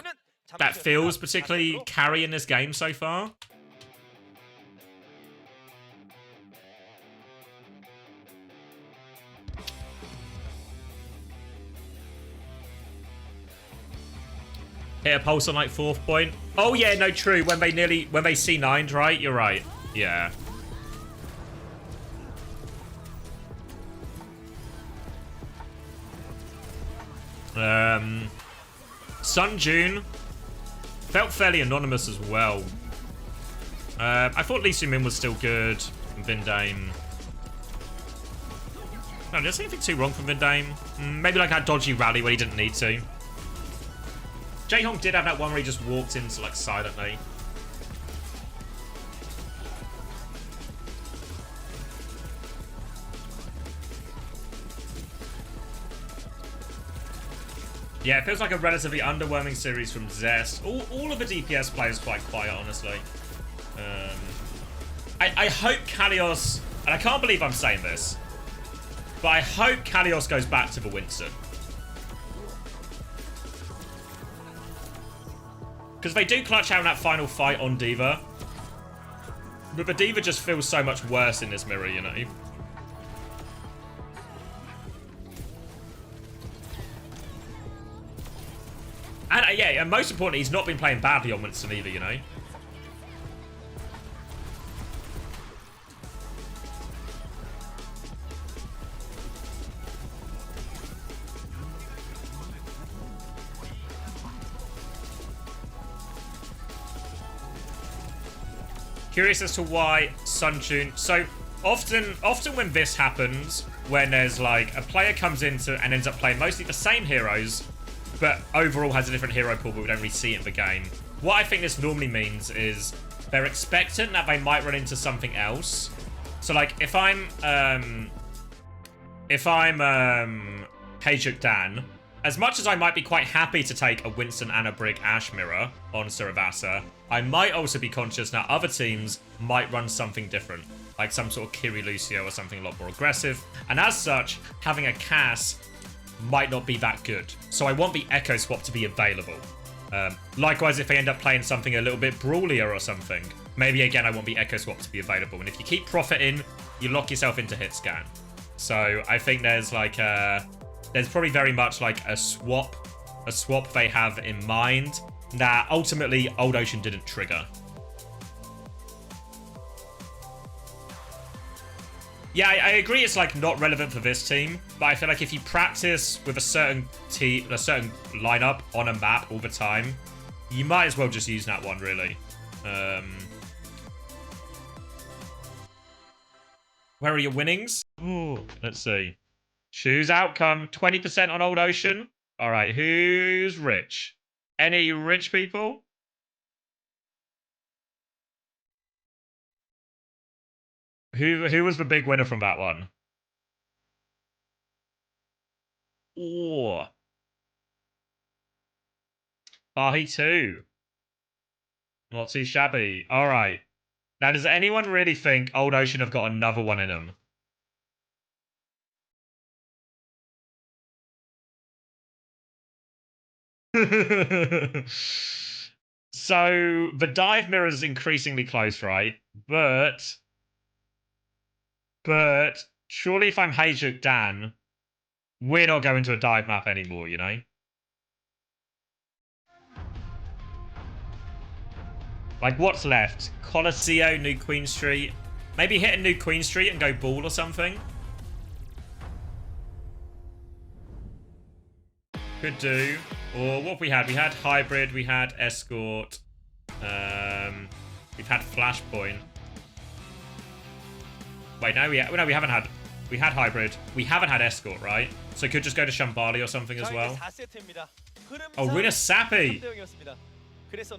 Speaker 1: that feels particularly carry in this game so far? Hit a pulse on like 4th point. Oh yeah, no, true. When they C9'd, right? You're right. Yeah. Sun June felt fairly anonymous as well. I thought Lee Soo-min was still good. Vindane. No, there's anything too wrong from Vindane. Maybe like that dodgy rally where he didn't need to. Jaehong did have that one where he just walked into like silently. Yeah, it feels like a relatively underwhelming series from Zest. All of the DPS players quite quiet, honestly. I hope Kalios, and I can't believe I'm saying this, but I hope Kalios goes back to the Winston. Because they do clutch out in that final fight on D.Va. But the D.Va just feels so much worse in this mirror, you know? And yeah, and most importantly, he's not been playing badly on Winston either, you know? Curious as to why Sunchun. So often when this happens, when there's like a player comes into and ends up playing mostly the same heroes, but overall has a different hero pool, but we don't really see it in the game. What I think this normally means is they're expectant that they might run into something else. So like if I'm HaeJeokDan, as much as I might be quite happy to take a Winston and a Brig Ash mirror on Saravasa, I might also be conscious that other teams might run something different, like some sort of Kiri Lucio or something a lot more aggressive. And as such, having a Cass might not be that good. So I want the Echo Swap to be available. Likewise, if they end up playing something a little bit brawlier or something, maybe again I want the Echo Swap to be available. And if you keep Prophet in, you lock yourself into hit scan. So I think there's like there's probably very much like a swap they have in mind that ultimately Old Ocean didn't trigger. Yeah, I agree it's like not relevant for this team, but I feel like if you practice with a certain team, a certain lineup on a map all the time, you might as well just use that one, really. Where are your winnings? Ooh, let's see. Choose outcome, 20% on Old Ocean. All right, who's rich? Any rich people? Who was the big winner from that one? Oh. He too. Not too shabby. All right. Now, does anyone really think Old Ocean have got another one in them? So, the dive mirror is increasingly close, right? But surely if I'm HaeJeokDan, we're not going to a dive map anymore, you know? Like, what's left? Colosseo, New Queen Street. Maybe hit a New Queen Street and go ball or something? Could do. Or what have we had? We had Hybrid, we had Escort. We've had Flashpoint. Wait, no, we haven't had. We had Hybrid. We haven't had Escort, right? So could just go to Shambali or something as well. Oh, Runa Sappy.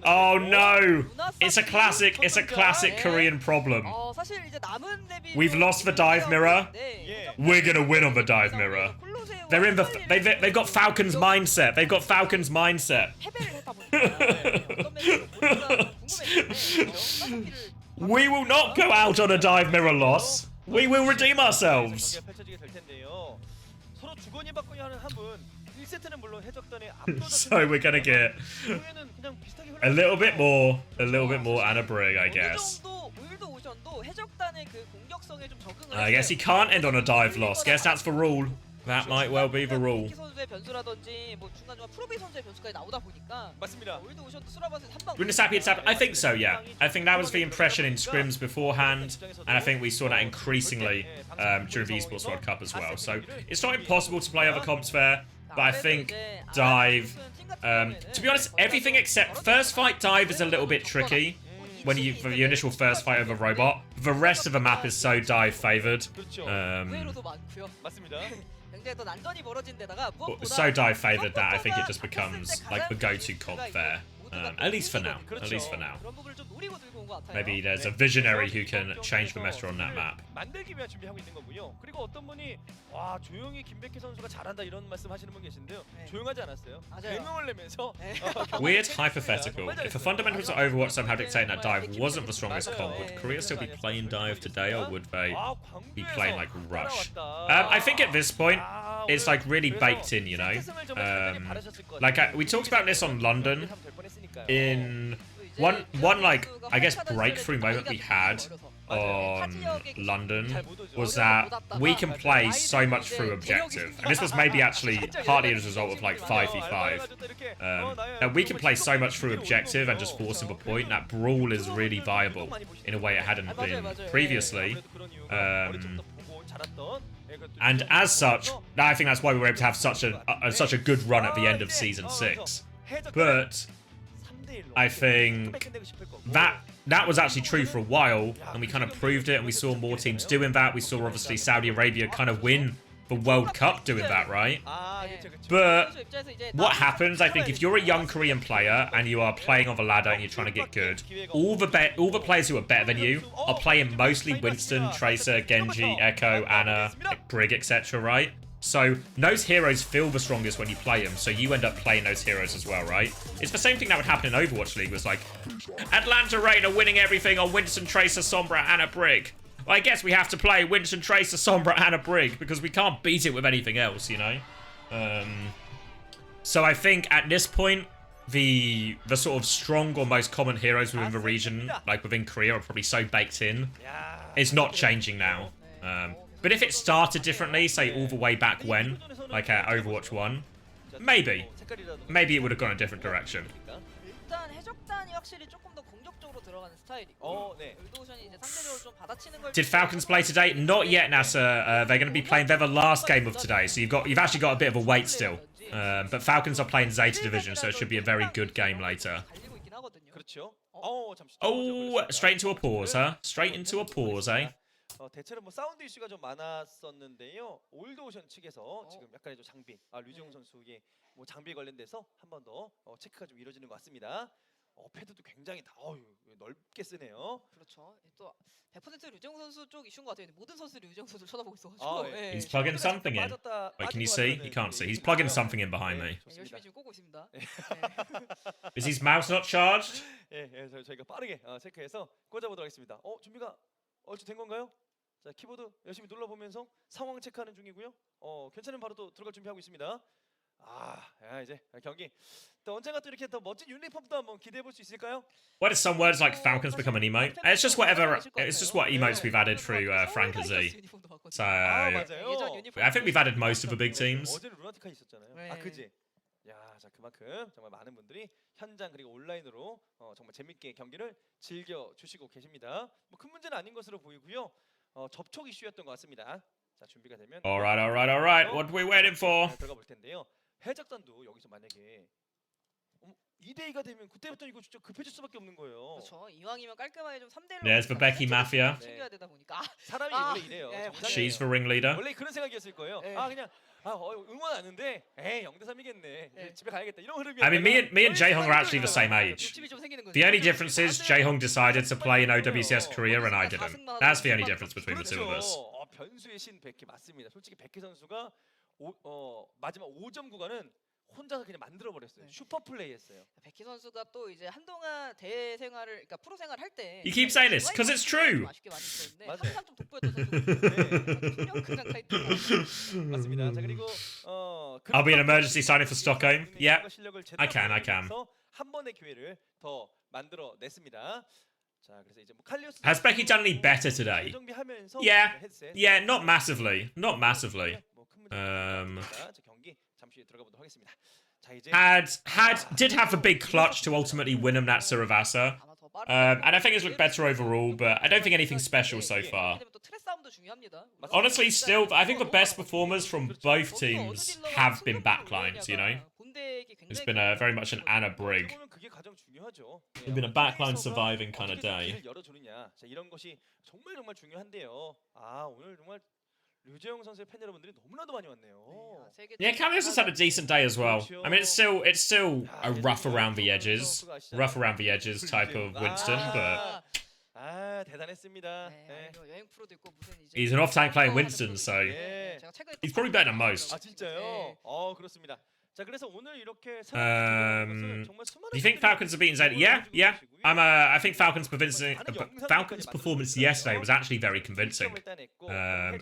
Speaker 1: Oh no! It's a classic. It's a classic Korean problem. We've lost the dive mirror. We're gonna win on the dive mirror. They're in the. They've got Falcons mindset. They've got Falcons mindset. We will not go out on a dive mirror loss. We will redeem ourselves. So we're gonna get a little bit more Anna Brig, I guess. I guess he can't end on a dive loss. Guess that's the rule. That might well be the rule. I think so, yeah. I think that was the impression in scrims beforehand, and I think we saw that increasingly during the Esports World Cup as well. So it's not impossible to play other comps there, but I think dive, to be honest, everything except first fight dive is a little bit tricky. when you for your initial first fight over robot. The rest of the map is so dive favored.
Speaker 4: 그렇죠.
Speaker 5: 의외로도 많고요.
Speaker 4: 맞습니다.
Speaker 5: 굉장히 더 난전이 벌어진 데다가 무엇보다
Speaker 1: So dive favored that I think it just becomes like the go-to comp there. At least for now. At least for now.
Speaker 5: 그런 부분을 좀 노리고 들고 온 것 같아요.
Speaker 1: Maybe there's a visionary who can change the meta on that map.
Speaker 4: 만들기 위한 준비하고 있는 거고요. 그리고 어떤 분이 와 조용히 김백희 선수가 잘한다 이런 말씀하시는 분 계신데요.
Speaker 5: 네.
Speaker 4: 조용하지 않았어요.
Speaker 5: 맞아요.
Speaker 4: 대명을 내면서
Speaker 5: 네.
Speaker 1: Weird hypothetical. If the fundamentals of Overwatch somehow dictate that dive wasn't the strongest comp, would Korea still be playing dive today, or would they be playing like rush? I think at this point, it's like really baked in, you know. Like we talked about this on London. In one like I guess breakthrough moment we had on London was that we can play so much through objective, and this was maybe actually partly as a result of like 5v5. That we can play so much through objective and just forcing the point. That brawl is really viable in a way it hadn't been previously. And as such, I think that's why we were able to have such a good run at the end of season 6. But I think that was actually true for a while, and we kind of proved it, and we saw more teams doing that. We saw obviously Saudi Arabia kind of win the World Cup doing that, right? But what happens, I think, if you're a young Korean player and you are playing on the ladder and you're trying to get good, all the players who are better than you are playing mostly Winston, Tracer, Genji, Echo, Ana, Brig, etc., right? So those heroes feel the strongest when you play them, so you end up playing those heroes as well, right? It's the same thing that would happen in Overwatch League, was like, Atlanta Reign are winning everything on Winston, Tracer, Sombra, Ana, Brig. Well, I guess we have to play Winston, Tracer, Sombra, Ana, Brig, because we can't beat it with anything else, you know? So I think at this point, the sort of strong or most common heroes within the region, like within Korea, are probably so baked in. It's not changing now. But if it started differently, say all the way back when, like at Overwatch 1, maybe it would have gone a different direction.
Speaker 5: 일단 해적단이 확실히 조금 더 공격적으로 들어가는 스타일이고 올드오션이 이제 상대적으로 좀 받아치는 걸.
Speaker 1: Did Falcons play today? Not yet, NASA. They're going to be playing. They're the last game of today, so you've actually got a bit of a wait still. But Falcons are playing ZETA division, so it should be a very good game later. Oh, straight into a pause, huh? Straight into a pause, eh?
Speaker 4: 대체로 뭐 사운드 이슈가 좀 많았었는데요. 올드오션 측에서 지금 약간의 좀 장비, 류지용 선수의 뭐 장비에 관련돼서 한 번 더 체크가 좀 이루어지는 것 같습니다. 패드도 굉장히 다 넓게 쓰네요.
Speaker 5: 그렇죠. 또 100% 류지용 선수 쪽 이슈인 것 같아요. 모든 선수들이 류지용 선수를 쳐다보고 있어가지고.
Speaker 1: He's plugging something in. Wait, can you see? You can't see. He's plugging something in behind me.
Speaker 5: 열심히 지금 꽂고 있습니다.
Speaker 1: Is his mouse not charged?
Speaker 4: 저희가 빠르게 체크해서 꽂아보도록 하겠습니다. 준비가 된 건가요? 자, 키보드 열심히 눌러보면서 상황 체크하는 중이고요. 괜찮으면 바로 또 들어갈 준비하고 있습니다. 이제 경기. 또 언젠가 또 이렇게 더 멋진 유니폼도 한번 기대해 볼 수 있을까요?
Speaker 1: Why did some words like Falcons become an emote? It's just whatever. It's just what emotes we've added through Frank and Z. So I think we've added most of the big teams.
Speaker 4: 어제는 루나티카 있었잖아요. 그지? 야, 자 그만큼 정말 많은 분들이 현장 그리고 온라인으로 정말 재밌게 경기를 즐겨 주시고 계십니다. 뭐 큰 문제는 아닌 것으로 보이고요. 접촉 이슈였던 것 같습니다. 자, 준비가 되면
Speaker 1: Alright. What are we waiting for?
Speaker 4: 들어가 볼 텐데요. 해적단도 여기서 만약에 2대2가 되면 그때부터 이거 진짜 급해질 수밖에 없는 거예요.
Speaker 5: 그렇죠. 이왕이면 깔끔하게 좀 3대1로
Speaker 1: There's the Becky Mafia.
Speaker 5: 챙겨야 되다 보니까
Speaker 4: 사람이 원래 이래요.
Speaker 1: She's the ringleader.
Speaker 4: 원래 그런 생각이었을 거예요. 그냥 응원 안 하는데 0대3이겠네. 집에 가야겠다. 이런 흐름이.
Speaker 1: I mean, me and Jaehong are actually the same age. The only difference is Jaehong decided to play in OWCS Korea and I didn't. That's the only difference between the two of us.
Speaker 4: 변수의 신 백희 맞습니다. 솔직히 백희 선수가 마지막 5점 구간은 혼자서 그냥 만들어 버렸어요. 슈퍼 플레이했어요.
Speaker 5: 백희 선수가 또 이제 한동안 대회 생활을, 그러니까 프로 생활 할 때.
Speaker 1: You keep saying this because it's true.
Speaker 5: 아쉽게 많이 있었는데 항상 좀 돋보였던 선수.
Speaker 4: 맞습니다. 자, 그리고
Speaker 1: I'll be an emergency signing for Stockholm. Yeah, I can.
Speaker 4: 한 번의 기회를 더 만들어 냈습니다. 자, 그래서 이제 뭐 칼리오스
Speaker 1: Has Becky done any better today? Yeah, not massively.
Speaker 4: 경기 잠시 들어가 보도록 하겠습니다. 자, 이제
Speaker 1: did have a big clutch to ultimately win him that Saravasa. And I think it's looked better overall, but I don't think anything special so far. Honestly, still, I think the best performers from both teams have been backlines, you know? It's been very much an Ana Brig.
Speaker 4: 이게 가장 중요하죠.
Speaker 1: It's been a backline surviving kind of day.
Speaker 4: 열어주느냐. 자, 이런 것이 정말 중요한데요. 아, 오늘 정말 류재영 선수의 팬 여러분들이 너무나도 많이 왔네요.
Speaker 1: Yeah, Callio's has had a decent day as well. I mean, it's still a rough around the edges type of Winston, but
Speaker 4: 아, 대단했습니다.
Speaker 5: 네, 여행 프로도 있고 무슨 이제
Speaker 1: he's an off-tank playing Winston, so
Speaker 4: 예.
Speaker 5: 제가 최근에
Speaker 1: he's probably better than most.
Speaker 4: 아, 진짜요?
Speaker 5: 네.
Speaker 4: 그렇습니다. 자, 그래서 오늘 이렇게
Speaker 1: Do you think Falcons are beating ZETA? Yeah. I think Falcons' performance yesterday was actually very convincing.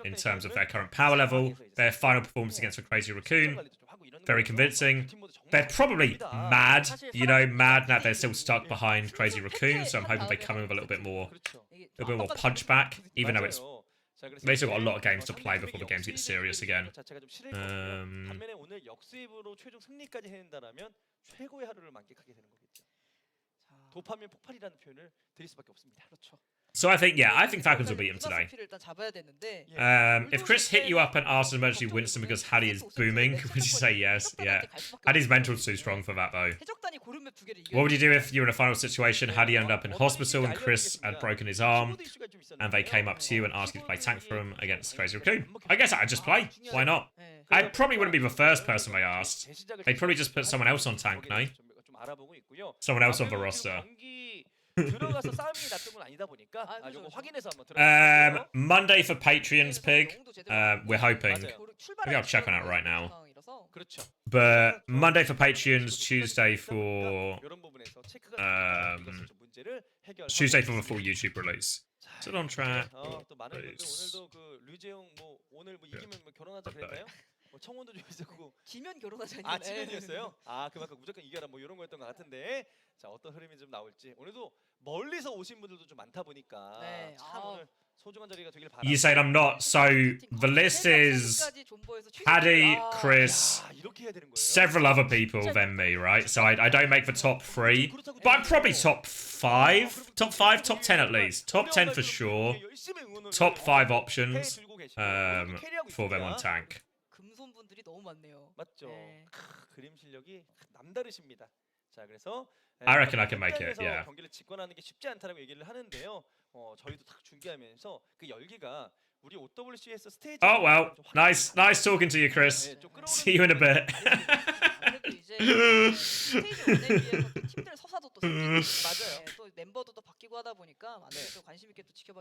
Speaker 1: In terms of their current power level, their final performance against the Crazy Raccoon, very convincing. They're probably mad, mad that they're still stuck behind Crazy Raccoon. So I'm hoping they come in with a little bit more punch back, even though they still got a lot of games to play before the games get serious again.
Speaker 4: 반면에 오늘 역수입으로 최종 승리까지 해낸다라면 최고의 하루를 만끽하게 되는 거겠죠. 도파민 폭발이라는 표현을 드릴 수밖에 없습니다. 그렇죠.
Speaker 1: So I think Falcons will beat him today. If Chris hit you up and asked an emergency Winston because Hattie is booming, would you say yes? Yeah. Hattie's mental's too strong for that though. What would you do if you were in a final situation, Hattie ended up in hospital and Chris had broken his arm and they came up to you and asked you to play tank for him against Crazy Raccoon? I guess I'd just play. Why not? I probably wouldn't be the first person they asked. They'd probably just put someone else on tank, no? Someone else on the roster.
Speaker 4: 들어가서 싸움이 났던 건 아니다 보니까 요거 확인해서 한번 들어볼게요.
Speaker 1: Monday for Patreons, Pig. We're hoping. Maybe I'll check on it right now. But Monday for Patreons, Tuesday for the full YouTube release. Still on track.
Speaker 4: 또 많은 분들 오늘도 그 류재용 오늘 이기면 결혼하자 그랬나요? 청혼도 좀 있었고
Speaker 5: 지면 결혼하자니.
Speaker 4: 아, 지면이었어요? 아, 그만큼 무조건 이겨라 이런 거였던 것 같은데. 자, 어떤 흐름이 좀 나올지. 오늘도 멀리서 오신 분들도 좀 많다 보니까 참 오늘 소중한 자리가 되길 바랍니다.
Speaker 1: You said I'm not. So the list is Hattie, Chris, several other people than me, right? So I don't make the top 3, but I'm probably top 5, top 10 at least, top 10 for sure, top 5 options for them on tank.
Speaker 5: 금손분들이 너무 많네요.
Speaker 4: 맞죠. 그림 실력이 남다르십니다. 자, 그래서
Speaker 1: I reckon I can make it. Yeah.
Speaker 4: 경기를 직관하는 게 쉽지 않다라고 얘기를 하는데요. 저희도 딱 준비하면서 그 열기가 우리 OWCS 스테이지.
Speaker 1: Oh well, nice talking to you, Chris. See you in a bit.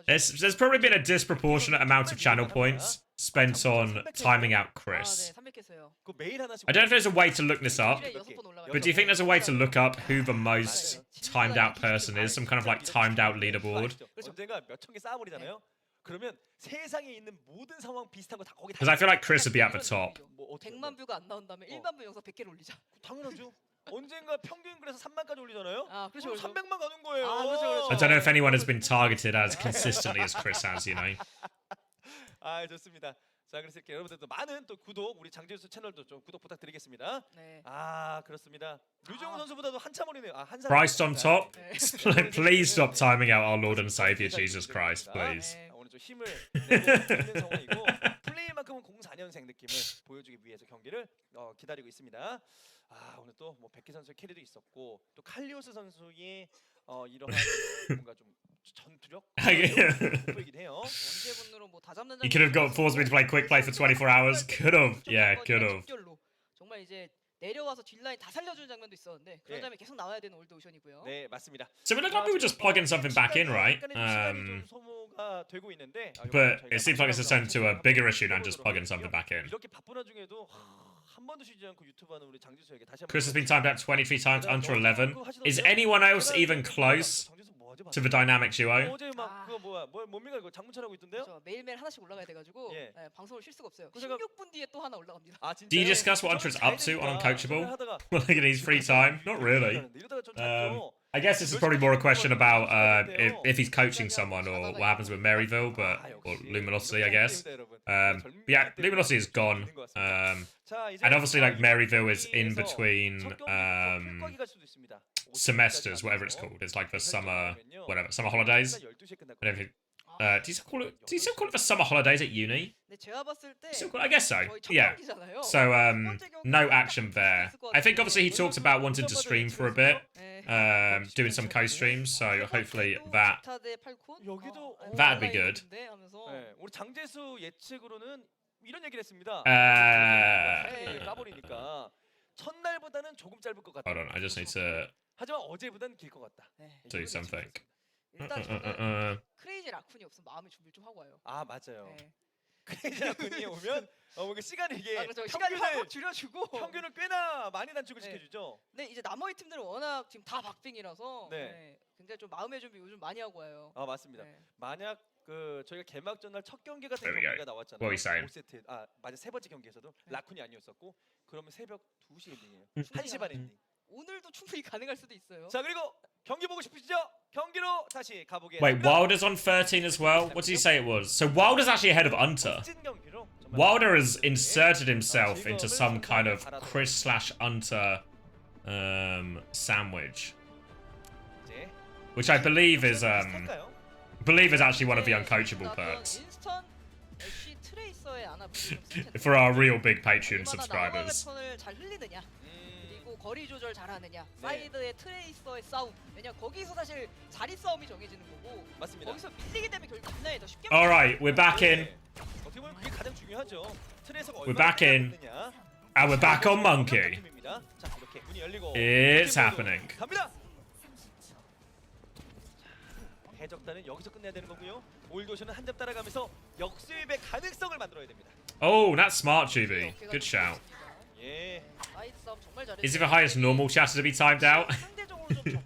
Speaker 1: There's probably been a disproportionate amount of channel points spent on timing out Chris. I don't know if there's a way to look this up, but do you think there's a way to look up who the most timed out person is? Some kind of like timed out leaderboard? Because I feel like Chris would be at the top.
Speaker 5: 100만 뷰가 안 나온다면 1만 뷰 영상 100개를 올리자.
Speaker 4: 당연하죠. 언젠가 평균 그래서 3만까지 올리잖아요.
Speaker 5: 아, 그렇죠.
Speaker 4: 300만 가는 거예요.
Speaker 5: 아, 그렇죠.
Speaker 1: I don't know if anyone has been targeted as consistently as Chris has,
Speaker 4: 아, 좋습니다. 자, 그래서 이렇게 여러분들도 많은 또 구독, 우리 장재수 채널도 좀 구독 부탁드리겠습니다.
Speaker 5: 네.
Speaker 4: 아, 그렇습니다. 류정우 선수보다도 한참 어리네요. 한 살.
Speaker 1: Christ on top. Please stop timing out our Lord and Savior Jesus Christ, please.
Speaker 4: 오늘 좀 힘을 내고 있는 상황이고 플레이만큼은 04년생 느낌을 보여주기 위해서 경기를 기다리고 있습니다. 아, 오늘 또 백희 선수의 캐리도 있었고 또 칼리오스 선수의 이러한 뭔가 좀 전투력 보이긴 해요.
Speaker 1: He could have got forced me to play quick play for 24 hours. Could have. Yeah, could have.
Speaker 5: 정말 이제 내려와서 뒷라인 다 살려주는 장면도 있었는데 그런 장면이 계속 나와야 되는 올드오션이고요.
Speaker 4: 네, 맞습니다.
Speaker 1: So we look like we were just plugging something back in, right? But it seems like it's turned into a bigger issue than just plugging something back in.
Speaker 4: 이렇게 바쁜 와중에도 한 번도 쉬지 않고 유튜브 하는 우리 장지수에게 다시 한번
Speaker 1: Chris has been timed out 23 times under 11. Is anyone else even close to the dynamic duo?
Speaker 4: 어제 막 그거 뭡니까 이거 장문철하고 있던데요?
Speaker 5: 그렇죠. 매일매일 하나씩 올라가야 돼가지고 방송을 쉴 수가 없어요.
Speaker 4: 그래서
Speaker 5: 16분 뒤에 또 하나 올라갑니다.
Speaker 4: 아,
Speaker 1: Do you discuss what Untra's up to on Uncoachable? Like in his free time? Not really. I guess this is probably more a question about if he's coaching someone or what happens with Maryville, or Luminosity, I guess. Yeah, Luminosity is gone. And obviously, like Maryville is in between semesters, whatever it's called. It's like the summer holidays. And everything. Do you still call it the summer holidays at uni?
Speaker 5: 근데 제가 봤을 때
Speaker 1: I guess so.
Speaker 5: 거의 첫
Speaker 1: Yeah.
Speaker 5: 경기잖아요.
Speaker 1: So no action there. I think obviously he talks about wanting to stream for a bit, doing some co-streams. So hopefully that'd be good.
Speaker 4: 네, 우리 장재수 예측으로는 이런 얘기를 했습니다. 까버리니까 첫날보다는 조금 짧을 것 같다.
Speaker 1: Hold on, I just need to
Speaker 4: 하지만 어제보다는 길 것 같다.
Speaker 1: do something.
Speaker 5: 일단 저는 크레이지 라쿤이 없으면 마음의 준비를 좀 하고 와요.
Speaker 4: 아 맞아요. 크레이지 라쿤이 오면 뭔가 시간을 이게
Speaker 5: 그렇죠. 시간을 확 줄여주고
Speaker 4: 평균을 꽤나 많이 단축을 시켜주죠.
Speaker 5: 근데 이제 나머지 팀들은 워낙 지금 다 박빙이라서
Speaker 4: 네.
Speaker 5: 굉장히 좀 마음의 준비 요즘 많이 하고 와요.
Speaker 4: 아 맞습니다. 만약 그 저희가 개막전 날 첫 경기 같은
Speaker 1: There we go.
Speaker 4: 경기가 나왔잖아요.
Speaker 1: What are you saying?
Speaker 4: 5세트 맞아 세 번째 경기에서도 라쿤이 아니었었고 그러면 새벽 2시 엔딩이에요. 1시 반 엔딩.
Speaker 5: 오늘도 충분히 가능할 수도 있어요.
Speaker 4: 자 그리고 경기 보고 싶으시죠? 경기로 다시 가보겠습니다.
Speaker 1: Wait, Wilder's on 13 as well? What did he say it was? So Wilder's actually ahead of Hunter. Wilder has inserted himself into some kind of Chris/Hunter sandwich, which I believe is actually one of the uncoachable perks for our real big Patreon subscribers.
Speaker 5: 거리 조절 잘하느냐, 사이드의 트레이서의 싸움. 왜냐 거기서 사실 자리 싸움이 정해지는 거고.
Speaker 4: 맞습니다.
Speaker 5: 거기서 밀리게 되면 결국 뒷라인이 더 쉽게.
Speaker 1: All right, we're back in.
Speaker 4: 어떻게 보면 그게 가장 중요하죠.
Speaker 1: We're back in. And we're back on Monkey.
Speaker 4: 자, 이렇게 문이 열리고
Speaker 1: It's happening.
Speaker 4: 갑니다. 해적단은 여기서 끝내야 되는 거고요. 올도션은 한 점 따라가면서 역수입의 가능성을 만들어야 됩니다.
Speaker 1: Oh, that's smart, Juby. Good shout.
Speaker 4: 예.
Speaker 5: 사이드 싸움 정말 잘했어요.
Speaker 1: Is it the highest normal chatter to be timed out?
Speaker 5: 상대적으로 좀 적고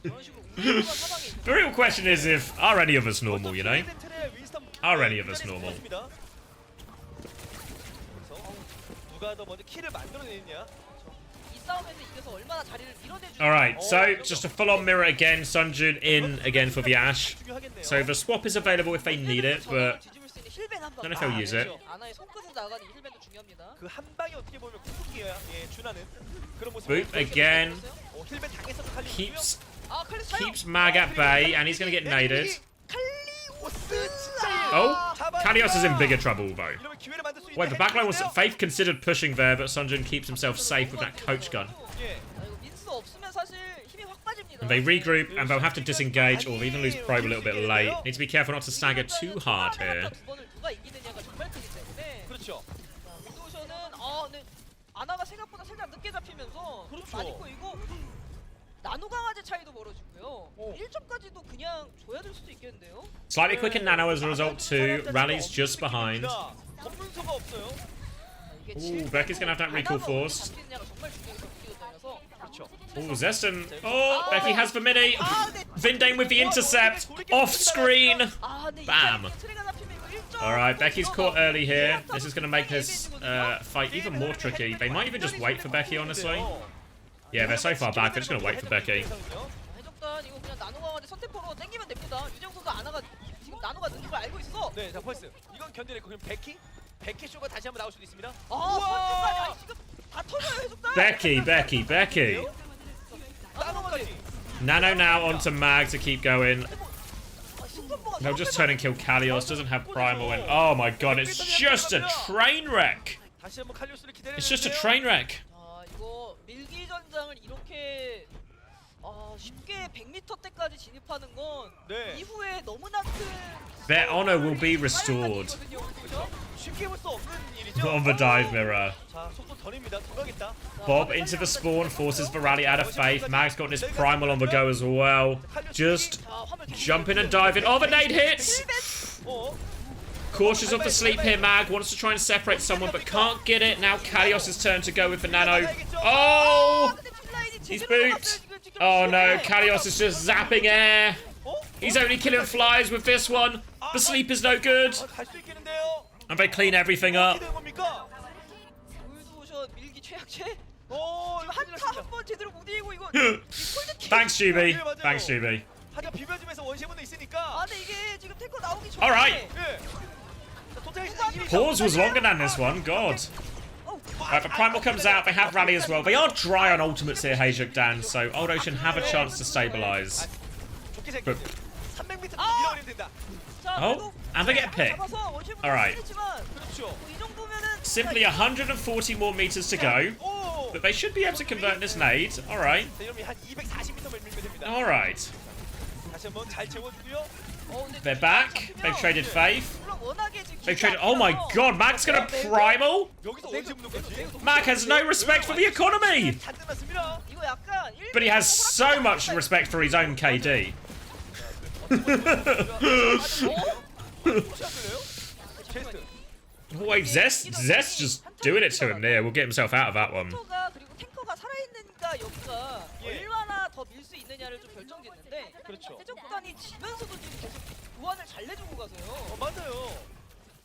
Speaker 5: 그런 식으로 우회로가 사방에 있는.
Speaker 1: The real question is if are any of us normal, you know? Are any of us normal?
Speaker 4: 누가 더 먼저 키를 만들어내느냐?
Speaker 5: 이 싸움에서 이겨서 얼마나 자리를 밀어내주는.
Speaker 1: Alright, so just a full-on mirror again. Sunjun in again for the Ashe. So the swap is available if they need it, but I don't know if they'll use it.
Speaker 5: 아나의 손끝에 나가는 힐밴도 중요합니다.
Speaker 4: 그 한 방이 어떻게 보면 궁극기야. 예, 준하는 그런 모습.
Speaker 1: Boop again.
Speaker 4: 힐밴 당해서도 칼리고요.
Speaker 1: Keeps Mag at bay, and he's going to get naded. Oh, Kalios is in bigger trouble though. Wait, the backline was Faith considered pushing there, but Sunjun keeps himself safe with that coach gun. And they regroup, and they'll have to disengage or even lose probe a little bit late. Need to be careful not to stagger too hard here.
Speaker 5: 아나가 생각보다 살짝 늦게 잡히면서 많이 꼬이고 나노 강화제 차이도 벌어지고요. 1점까지도 그냥 줘야 될 수도 있겠는데요.
Speaker 1: Slightly quicker Nano as a result too. Rally's just behind. Ooh, Becky's gonna have that recall forced. Ooh, Zeston. Oh, Becky has the mini. Vindane with the intercept. Off screen. Bam. Alright, Becky's caught early here. This is gonna make this fight even more tricky. They might even just wait for Becky, honestly. Yeah, they're so far back, they're just gonna wait for Becky.
Speaker 4: 네, 자 펄스. 이건 견뎌냈고 그럼 베키 쇼가 다시 한번 나올 수도 있습니다.
Speaker 1: Becky. Nano now onto Mag to keep going. They'll just turn and kill Kalios. Doesn't have primal, and oh my god, it's just a train wreck. It's just a train wreck.
Speaker 5: 이거 밀기 전장을 이렇게 쉽게 100m 때까지 진입하는 건 이후에 너무나 큰
Speaker 1: Their honor will be restored. On the dive mirror. Bob into the spawn, forces the rally out of Faith. Mag's got his primal on the go as well. Just jumping and diving. Oh, the nade hits! Cautious of the sleep here, Mag. Wants to try and separate someone, but can't get it. Now Kalios' turn to go with the nano. Oh! He's booped. Oh no, Kalios is just zapping air. He's only killing flies with this one. The sleep is no good. And they clean everything up. Thanks, Juby. Thanks, Juby. Alright. Pause was longer than this one, god. Right, but Primal comes out, they have Rally as well. They are dry on ultimates here, HaeJeokDan, so Old Ocean have a chance to stabilise. But
Speaker 5: 자
Speaker 1: Oh, and they get a pick. All right.
Speaker 4: 그렇죠.
Speaker 5: 이 정도면은
Speaker 1: Simply 140 more meters to go.
Speaker 4: 오.
Speaker 1: But they should be able to convert this nade. All right.
Speaker 4: 자, 이러면 한 240m 밀면 됩니다.
Speaker 1: All right.
Speaker 4: 다시 한번 잘 채워주고요.
Speaker 1: They're back. They've traded Faith.
Speaker 5: 물론 워낙에 지금
Speaker 1: They've traded. Oh my God, Mac's gonna primal.
Speaker 4: 여기서 언제 붙는 거지?
Speaker 1: Mac has no respect for the economy.
Speaker 4: 잔뜩 났습니다.
Speaker 5: 이거 약간
Speaker 1: But he has so much respect for his own KD.
Speaker 4: 체스트.
Speaker 1: Wait, Zest just doing it to him there. We'll get himself out of that one.
Speaker 5: 탱커가 그리고 탱커가 살아있는가 여기가
Speaker 4: 예.
Speaker 5: 얼마나 더 밀 수 있느냐를 좀 결정짓는데
Speaker 4: 그렇죠.
Speaker 5: 해적단이 지면서도 지금 계속 교환을 잘 내주고 가서요.
Speaker 4: 맞아요.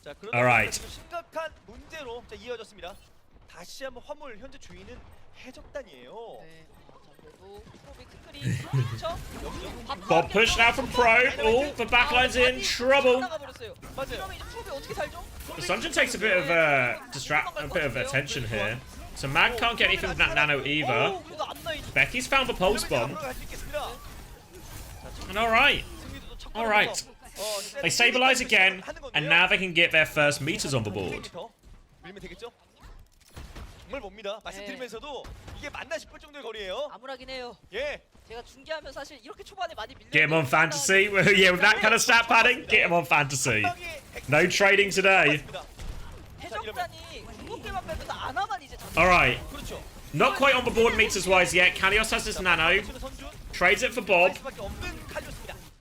Speaker 4: 자, 그러다
Speaker 1: Alright.
Speaker 4: 보니까 지금 심각한 문제로 자, 이어졌습니다. 다시 한번 화물 현재 주인은 해적단이에요.
Speaker 5: 네. 자, 그래도 프로비 큰 그렇죠?
Speaker 1: Bob push now from Probe. Oh, the backline's in trouble.
Speaker 4: 맞아요.
Speaker 5: 그러면 이제 프로비 어떻게 살죠?
Speaker 1: Sunjin takes a bit of a bit of attention here. So Mag can't get anything from that nano either.
Speaker 5: 오, 그래도 안 나이지.
Speaker 1: Becky's found the pulse bomb. And alright. Alright. They stabilize again, and now they can get their first meters on the board.
Speaker 4: 밀면 되겠죠? 정말 봅니다. 말씀드리면서도 이게 맞나 싶을 정도의 거리예요.
Speaker 5: 암울하긴 해요.
Speaker 4: 예.
Speaker 5: 제가 중계하면 사실 이렇게 초반에 많이 밀려.
Speaker 1: Get him on fantasy. Yeah, with that kind of stat padding, get him on fantasy. No trading today.
Speaker 5: 해적단이 7개만 빼면서 아나만 이제
Speaker 1: Alright.
Speaker 4: 그렇죠.
Speaker 1: Not quite on the board meters wise yet. Kalios has this nano. Trades it for Bob.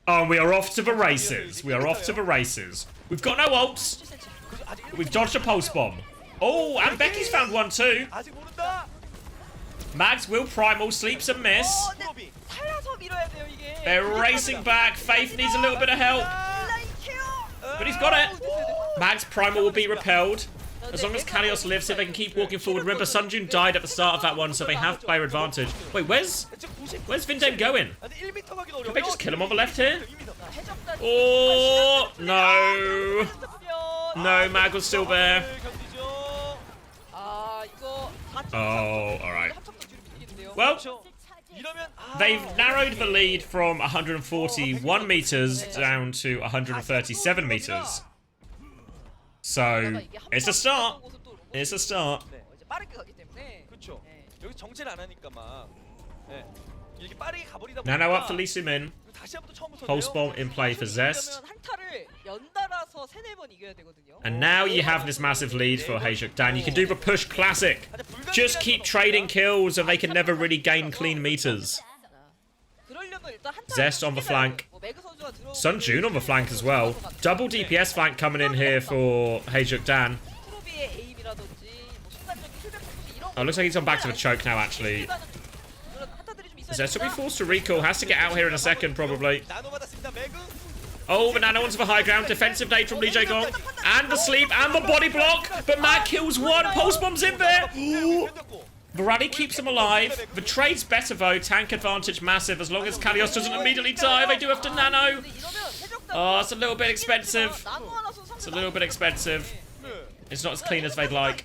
Speaker 1: Oh, and we are off to the races. We are off to the races. We've got no ults. We've dodged a pulse bomb. Oh, and Becky's found one too.
Speaker 4: 아직 모른다.
Speaker 1: Mags will primal, sleeps and miss.
Speaker 4: 프로비.
Speaker 5: 살아서 밀어야 돼요 이게.
Speaker 1: They're racing back. Faith needs a little bit of help.
Speaker 5: 라인 케어.
Speaker 1: But he's got it. Mag's primal will be repelled. As long as Kalios lives here, they can keep walking forward. Remember, Sunjun died at the start of that one, so they have player advantage. Wait, where's Vindame going? Can they just kill him on the left here? Oh, no. No, Mag was still there.
Speaker 5: 아 이거
Speaker 1: Oh, alright. Well, they've narrowed the lead from 141 meters down to 137 meters. So, it's a start. It's a start.
Speaker 5: 네, 이제 빠르게 가기 때문에.
Speaker 4: 그렇죠. 여기 정체를 안 하니까 막 네. 이렇게 빠르게 가버리다 보니까
Speaker 1: Nano up for Lee Min.
Speaker 4: 다시 한번 또 처음부터
Speaker 1: Pulse bomb in play for Zest.
Speaker 5: 한타를 연달아서 3-4번 이겨야 되거든요.
Speaker 1: And now you have this massive lead for HaeJeokDan. You can do the push classic. Just keep trading kills and they can never really gain clean meters.
Speaker 5: 그러려면 일단 한타를
Speaker 1: Zest on the flank.
Speaker 5: 뭐 매그 선수가 들어오고
Speaker 1: Sunjun on the flank as well. Double DPS flank coming in here for HaeJeokDan.
Speaker 5: 프로비의 에임이라든지 뭐 순간적인 힐백 포커스 이런
Speaker 1: Oh, looks like he's on back to the choke now, actually. Zest will be forced to recall. Has to get out here in a second, probably.
Speaker 4: 나노 받았습니다. 매그.
Speaker 1: Oh, but Nano onto the high ground. Defensive nade from Lee Jae-gong. And the sleep and the body block. But Mag kills one. Pulse bomb's in there. The rally keeps him alive. The trade's better, though. Tank advantage massive. As long as Kalios doesn't immediately die, they do have to Nano. Oh, it's a little bit expensive. It's a little bit expensive. It's not as clean as they'd like.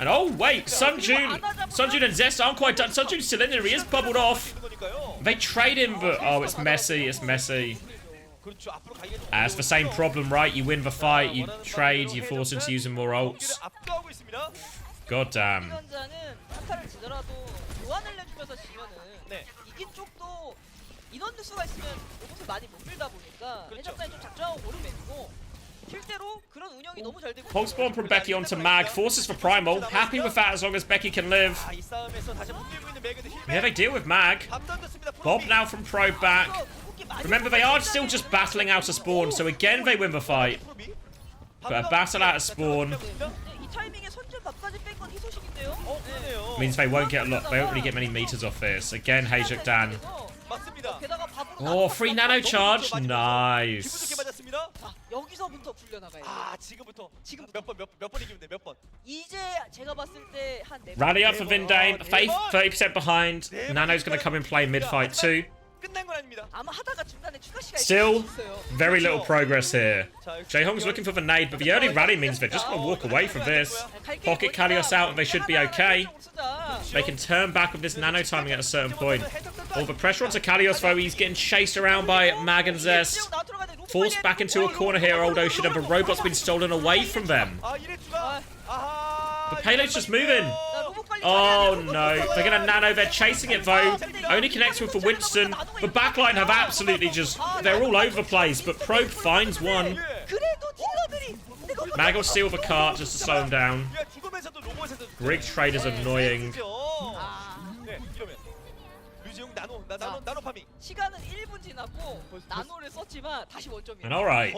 Speaker 1: And oh, wait. Sunjun and Zest aren't quite done. Sunjun's still in there. He is bubbled off. They trade him, but oh, it's messy. It's messy. It's the same problem, right? You win the fight, you trade, you force into using more ults. God damn. Pulse bomb from Becky onto Mag, forces for Primal. Happy with that as long as Becky can live. Yeah, they deal with Mag. Bob now from Probe back. Remember, they are still just battling out a spawn, so again they win the fight. But a battle out of spawn means they won't get a lot. They won't really get many meters off this. Again, HaeJeokDan. Oh, free nano charge. Nice.
Speaker 5: 여기서부터 굴려나가요.
Speaker 4: 아, 지금부터 몇 번 이기면 돼? 몇 번?
Speaker 5: 이제 제가 봤을 때 한 4번.
Speaker 1: Rally up for Vindame. Faith 30% behind. Nano's going to come and play mid-fight too.
Speaker 4: 끝난 건 아닙니다.
Speaker 5: 아마 하다가 중간에 추가 시간이
Speaker 1: Still,
Speaker 5: 있어요.
Speaker 1: very little progress here. Jaehong's looking for the nade, but the early rally means they're just going to walk away from this. Pocket Kalios out and they should be okay. They can turn back with this nano timing at a certain point. All the pressure onto Kalios, though. He's getting chased around by Mag and Zest. Forced back into a corner here, Old Ocean, and the robot's been stolen away from them. The payload's just moving. Oh no, they're gonna nano, they're chasing it though. Only connects with the Winston. The backline have absolutely just, they're all over the place, but Probe finds one. Mag will steal the cart just to slow him down. Rig trade is annoying.
Speaker 5: 시간은 1분 지났고 나노를 썼지만 다시 원점이에요.
Speaker 1: And alright.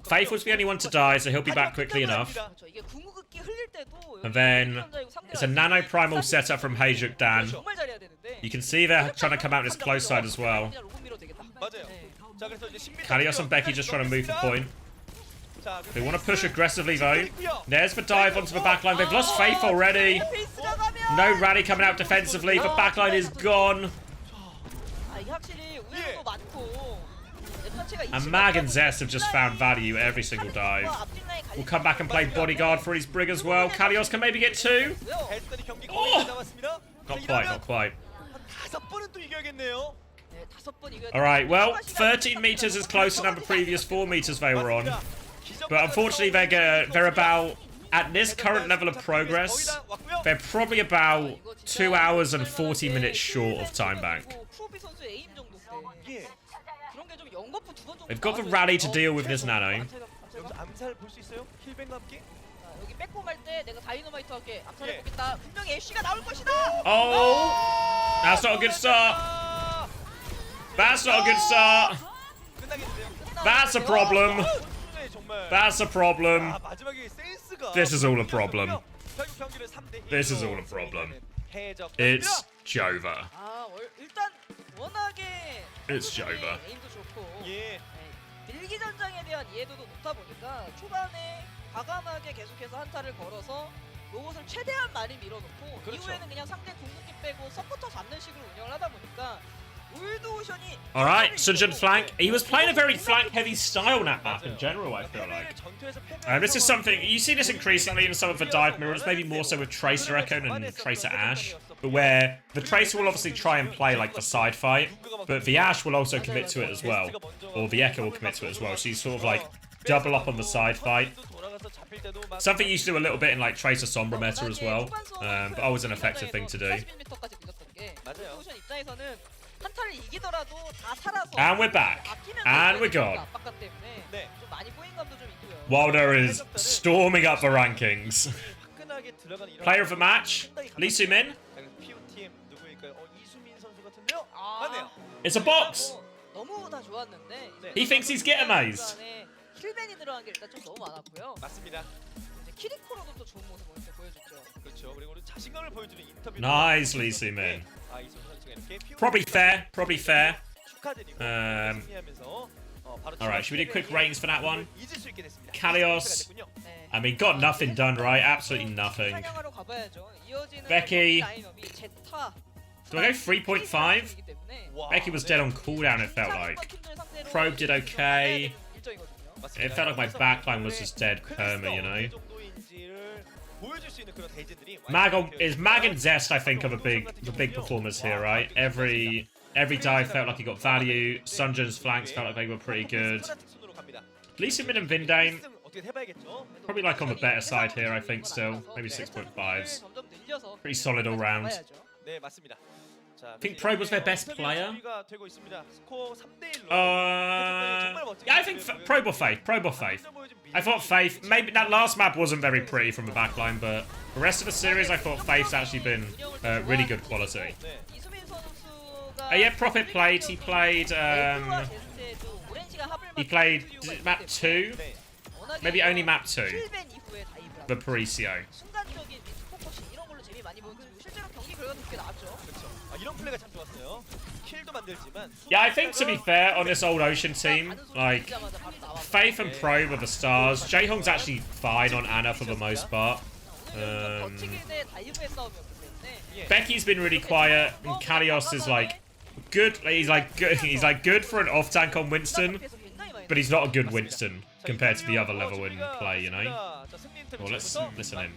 Speaker 1: Faith was the only one to die, so he'll be back quickly enough.
Speaker 5: 이게 궁극기 흘릴 때도
Speaker 1: And then it's a nano primal setup from HaeJeokDan.
Speaker 5: 정말 잘해야 되는데.
Speaker 1: You can see they're trying to come out this close side as well. Kalios and Becky just trying to move the point. They want to push aggressively though. There's the dive onto the backline. They've lost Faith already. No rally coming out defensively. The backline is gone. And Mag and Zest have just found value every single dive. We'll come back and play bodyguard for his Brig as well. Kalios can maybe get 2. Oh! Not quite, not quite. Alright, well, 13 meters is closer than the previous 4 meters they were on. But unfortunately, they're about, at this current level of progress, they're probably about 2 hours and 40 minutes short of time bank. They've got the rally to deal with this nano. Oh! That's not a good start. That's not a good start. That's a problem. That's a problem. This is all a problem. This is all a problem. It's Jova. It's Jova.
Speaker 5: 밀기 전장에 대한 이해도도 높다 보니까 초반에 과감하게 계속해서 한타를 걸어서 로봇을 최대한 많이 밀어놓고 이후에는 그냥 상대 궁극기 빼고 서포터 잡는 식으로 운영을 하다 보니까
Speaker 1: Alright, Sunjun flank. He was playing a very flank-heavy style in that map in general, I feel like. This is something, you see this increasingly in some of the dive mirrors, maybe more so with Tracer Echo and Tracer Ashe, but where the Tracer will obviously try and play like the side fight, but the Ashe will also commit to it as well, or the Echo will commit to it as well, so you sort of like double up on the side fight. Something you used to do a little bit in like Tracer Sombra meta as well, but always an effective thing to do. And we're back. And we're gone. Wilder is storming up the rankings. Player of the match, Lee Soo-min. It's a box. He thinks he's get amazed. Nice, Lee Soo-min. Probably fair. Probably fair. Alright, should we do quick ratings for that one? Kalios. I mean, got nothing done right. Absolutely nothing. Becky. Do I go 3.5? Becky was dead on cooldown, it felt like. Probe did okay. It felt like my backline was just dead perma, you know? Mag and Zest, I think, are the big performers here, right? Every dive felt like he got value. Sunjun's flanks felt like they were pretty good. Lee Soo-min and Vindane, probably like on the better side here, I think, still. Maybe 6.5s. Pretty solid all round. I think Probe was their best player. Yeah, I think Probe or Faith. Probe or Faith. I thought Faith, maybe that last map wasn't very pretty from the backline, but the rest of the series I thought Faith's actually been really good quality. Yeah, Prophet played. He played map 2. Maybe only map 2. The Paricio. Yeah, I think to be fair on this Old Ocean team, like Faith and Probe are the stars. Jaehong's actually fine on Ana for the most part. Becky's been really quiet, and Kalios is like good. He's like good for an off tank on Winston, but he's not a good Winston compared to the other level in play, you know. Well, let's listen in.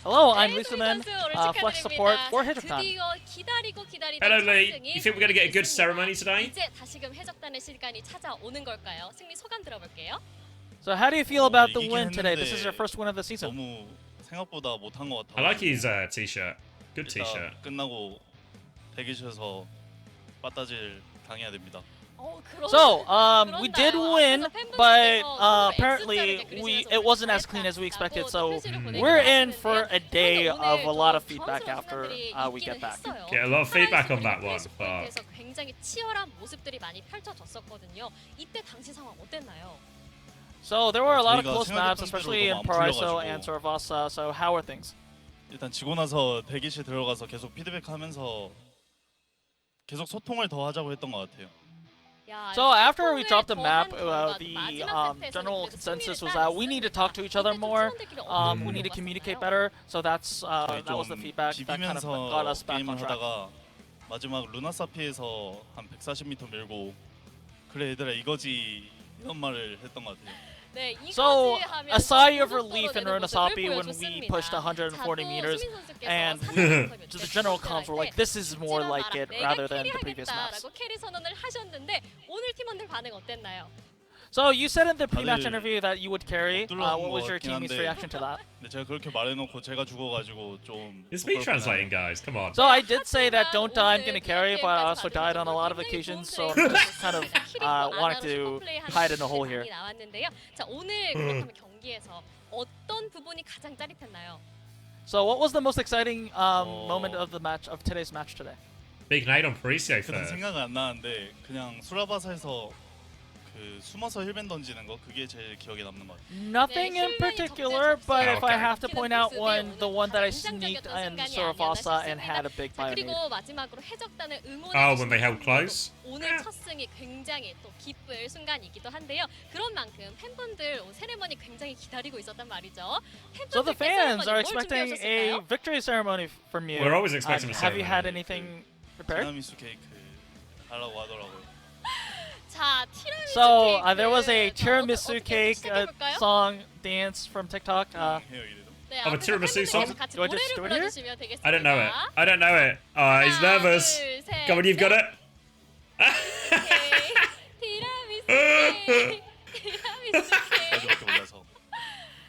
Speaker 9: Hello, I'm
Speaker 6: 네,
Speaker 9: Luciman,
Speaker 6: 소희 선수 오늘
Speaker 9: Flex
Speaker 6: 축하드립니다.
Speaker 9: support for HaeJeokDan.
Speaker 6: 드디어 기다리던
Speaker 1: Hello, Lee.
Speaker 6: 첫승이
Speaker 1: You think we're gonna get a good
Speaker 6: 있습니다.
Speaker 1: ceremony today?
Speaker 6: 이제 다시금 해적단의 시간이 찾아오는 걸까요? 승리 소감 들어볼게요.
Speaker 9: So how do you feel about the
Speaker 8: 이기긴
Speaker 9: win today? This is
Speaker 8: 했는데
Speaker 9: your first win of the season.
Speaker 8: 너무 생각보다 못한 것
Speaker 1: I
Speaker 8: 같아.
Speaker 1: like his t-shirt. Good t-shirt.
Speaker 8: 끝나고 대기실에서 빠따질 당해야 됩니다.
Speaker 9: So, we did win, but apparently it wasn't as clean as we expected. So we're in for a day of a lot of feedback after we get back.
Speaker 1: Get a lot of feedback on that one. But
Speaker 6: 그래서 굉장히 치열한 모습들이 많이 펼쳐졌었거든요. 이때 당시 상황 어땠나요?
Speaker 9: So there were a lot of
Speaker 8: 저희가
Speaker 9: close maps,
Speaker 8: 생각했던
Speaker 9: especially
Speaker 8: 대로
Speaker 9: in
Speaker 8: 너무 안
Speaker 9: Paraiso
Speaker 8: 풀려가지고.
Speaker 9: and Sorvasa. So how are things?
Speaker 8: 일단 지고 나서 대기실 들어가서 계속 피드백하면서 계속 소통을 더 하자고 했던 것 같아요.
Speaker 9: So after we dropped the map, the general consensus was that we need to talk to each other more. We need to communicate better. So that's
Speaker 8: 저희
Speaker 9: that was the
Speaker 8: 좀
Speaker 9: feedback that kind of got us
Speaker 8: 비비면서
Speaker 9: back on
Speaker 8: 게임을
Speaker 9: track.
Speaker 8: 하다가 마지막 루나사피에서 한 140m 밀고 그래 얘들아 이거지 이런 말을 했던 것 같아요.
Speaker 6: 네,
Speaker 9: So
Speaker 6: 이거지 하면서
Speaker 9: a sigh of
Speaker 6: 고속도로
Speaker 9: relief in
Speaker 6: 내는
Speaker 9: Runasapi
Speaker 6: 모습을
Speaker 9: when we pushed
Speaker 6: 보여줬습니다.
Speaker 9: 140 meters,
Speaker 6: 자, 또 수민 선수께서
Speaker 9: and
Speaker 6: 사전
Speaker 9: just the general comms were like, this is more like it rather than the previous maps.
Speaker 6: 라고 캐리 선언을 하셨는데 오늘 팀원들 반응 어땠나요?
Speaker 9: So you said in the pre-match
Speaker 8: 다들
Speaker 9: interview that you would carry.
Speaker 8: 뚫어놓은
Speaker 9: What was
Speaker 8: 것
Speaker 9: your
Speaker 8: 같긴
Speaker 9: teammate's
Speaker 8: 한데.
Speaker 9: reaction to that?
Speaker 8: 근데 제가 그렇게 말해놓고 제가 죽어가지고 좀
Speaker 1: it's me
Speaker 8: 부끄럽긴
Speaker 1: translating,
Speaker 8: 하네요.
Speaker 1: guys. Come on.
Speaker 9: So I did say that don't die, I'm gonna carry, but I also died on a lot of occasions, so I'm just kind of wanting to hide in a hole here.
Speaker 6: 나왔는데요. 자, 오늘 그렇다면 경기에서 어떤 부분이 가장 짜릿했나요?
Speaker 9: So what was the most exciting moment of the match of today's match today?
Speaker 1: Big nade on Paraiso
Speaker 8: 그런
Speaker 1: first.
Speaker 8: 생각은 안 나는데 그냥 수라바사에서 그 숨어서 힐벤 던지는 거 그게 제일 기억에 남는 것 같아요.
Speaker 9: Nothing in particular, but if I have to point out the one that I sneaked in
Speaker 6: 인상적이었던
Speaker 9: Sorvasa
Speaker 6: 순간이
Speaker 9: and had a big
Speaker 6: 자,
Speaker 9: bio nade.
Speaker 6: 그리고 마지막으로 해적단을 응원해
Speaker 1: Oh, when they held close.
Speaker 6: 오늘 첫 승이 굉장히 또 기쁠 순간이기도 한데요. 그런 만큼 팬분들 세레머니 굉장히 기다리고 있었단 말이죠.
Speaker 9: So the
Speaker 6: 팬분들께
Speaker 9: fans
Speaker 6: 세레머니
Speaker 9: are
Speaker 6: 뭘
Speaker 9: expecting a
Speaker 6: 준비하셨을까요?
Speaker 9: victory ceremony from you.
Speaker 1: We're always expecting a
Speaker 9: Have you had
Speaker 1: ceremony.
Speaker 9: anything prepared?
Speaker 8: 티라미수 케이크 하라고 하더라고요.
Speaker 6: 자, 티라미수
Speaker 9: So
Speaker 6: 케이크.
Speaker 9: there was a
Speaker 6: 자,
Speaker 9: tiramisu
Speaker 6: 어떻게
Speaker 9: cake
Speaker 6: 시작해볼까요?
Speaker 9: song dance from TikTok.
Speaker 8: 해요 이래도.
Speaker 6: 네,
Speaker 1: Oh, a
Speaker 6: 앞에서
Speaker 1: tiramisu
Speaker 6: 팬분들께서
Speaker 1: song?
Speaker 6: 같이
Speaker 9: Do I just
Speaker 6: 노래를
Speaker 9: do it here?
Speaker 6: 불러주시면 되겠습니다.
Speaker 1: I don't know it. I don't know it. Oh, he's nervous.
Speaker 6: 둘, 셋,
Speaker 1: Come on, you've got
Speaker 6: 넷.
Speaker 1: it.
Speaker 6: 오케이. 티라미수 케이크. 티라미수 케이크.
Speaker 8: 까지밖에 몰라서.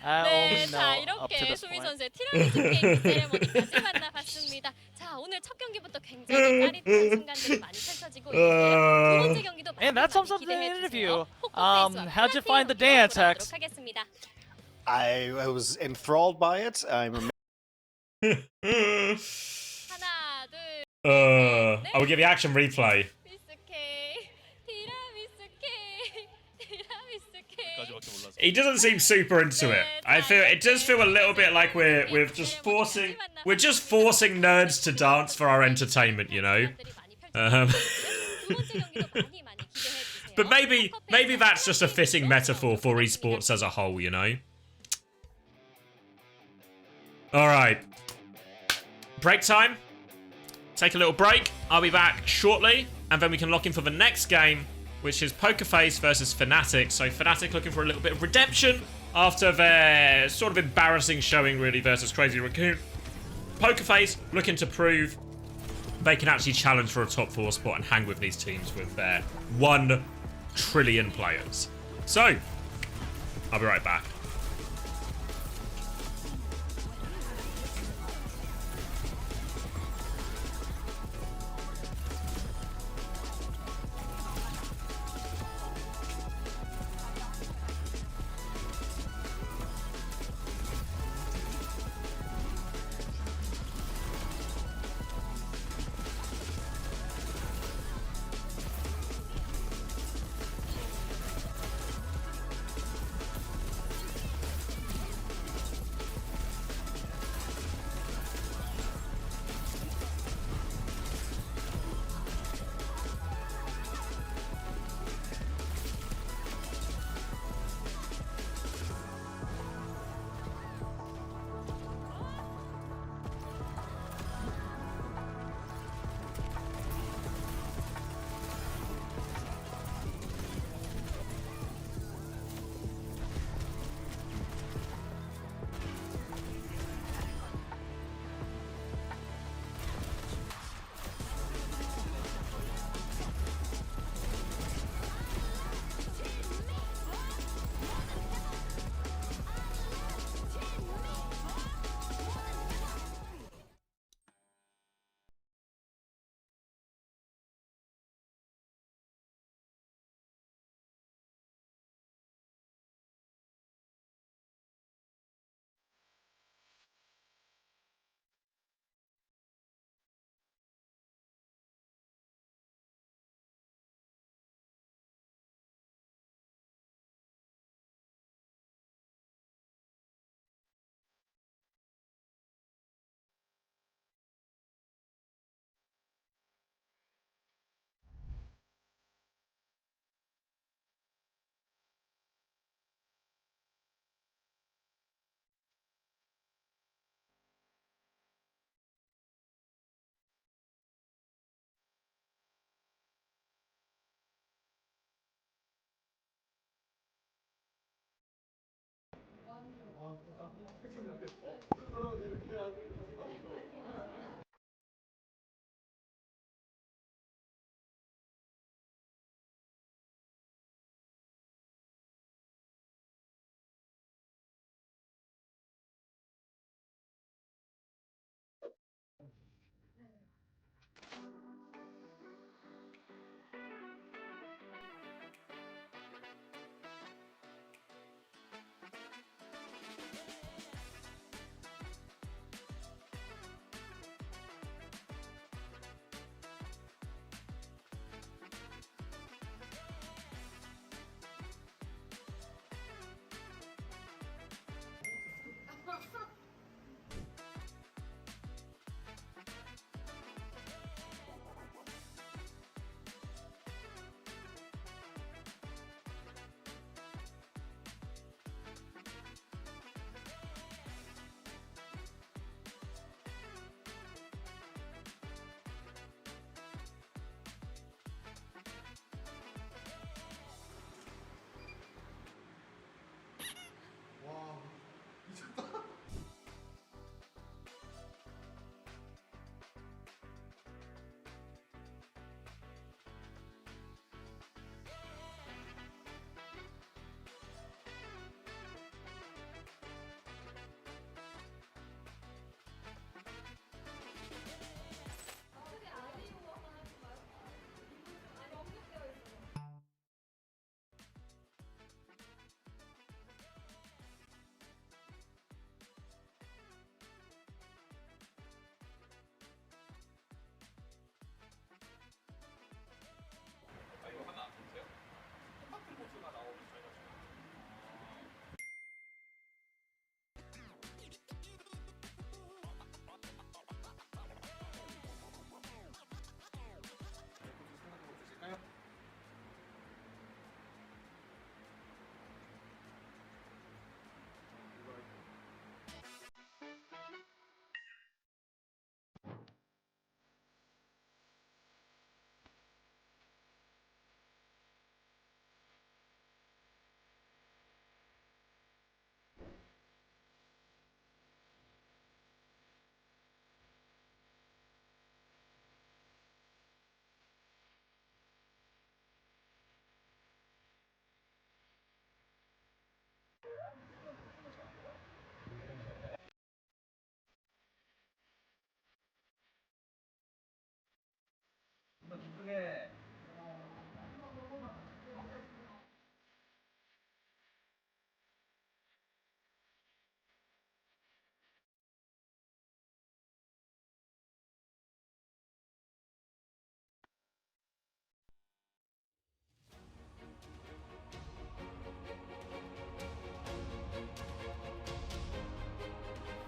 Speaker 9: I
Speaker 6: 네,
Speaker 9: only
Speaker 6: 자
Speaker 9: know up to
Speaker 6: 이렇게
Speaker 9: this
Speaker 6: 수미
Speaker 9: point.
Speaker 6: 선수의 티라미수 케이크 세레머니까지 만나봤습니다. 자, 오늘 첫 경기부터 굉장히 짜릿한 순간들이 많이 펼쳐지고 있는데요. 두 번째 경기도 많이
Speaker 9: And that sums up the
Speaker 6: 기대해
Speaker 9: interview.
Speaker 6: 주세요.
Speaker 9: How'd you find the dance, Hex?
Speaker 6: 하겠습니다.
Speaker 10: I was enthralled by it. I'm
Speaker 6: 하나, 둘,
Speaker 1: I will give you action replay.
Speaker 6: 미스 케이크, 티라미수 케이크, 티라미수 케이크.
Speaker 8: 까지밖에 몰라서.
Speaker 1: He doesn't seem super into it. I feel it does feel a little bit like we're just forcing nerds to dance for our entertainment, you know. But maybe that's just a fitting metaphor for esports as a whole, you know. All right, break time. Take a little break. I'll be back shortly, and then we can lock in for the next game, which is Pokerface versus Fnatic. So Fnatic looking for a little bit of redemption after their sort of embarrassing showing, really, versus Crazy Raccoon. Pokerface looking to prove they can actually challenge for a top 4 spot and hang with these teams with their 1 trillion players. So, I'll be right back.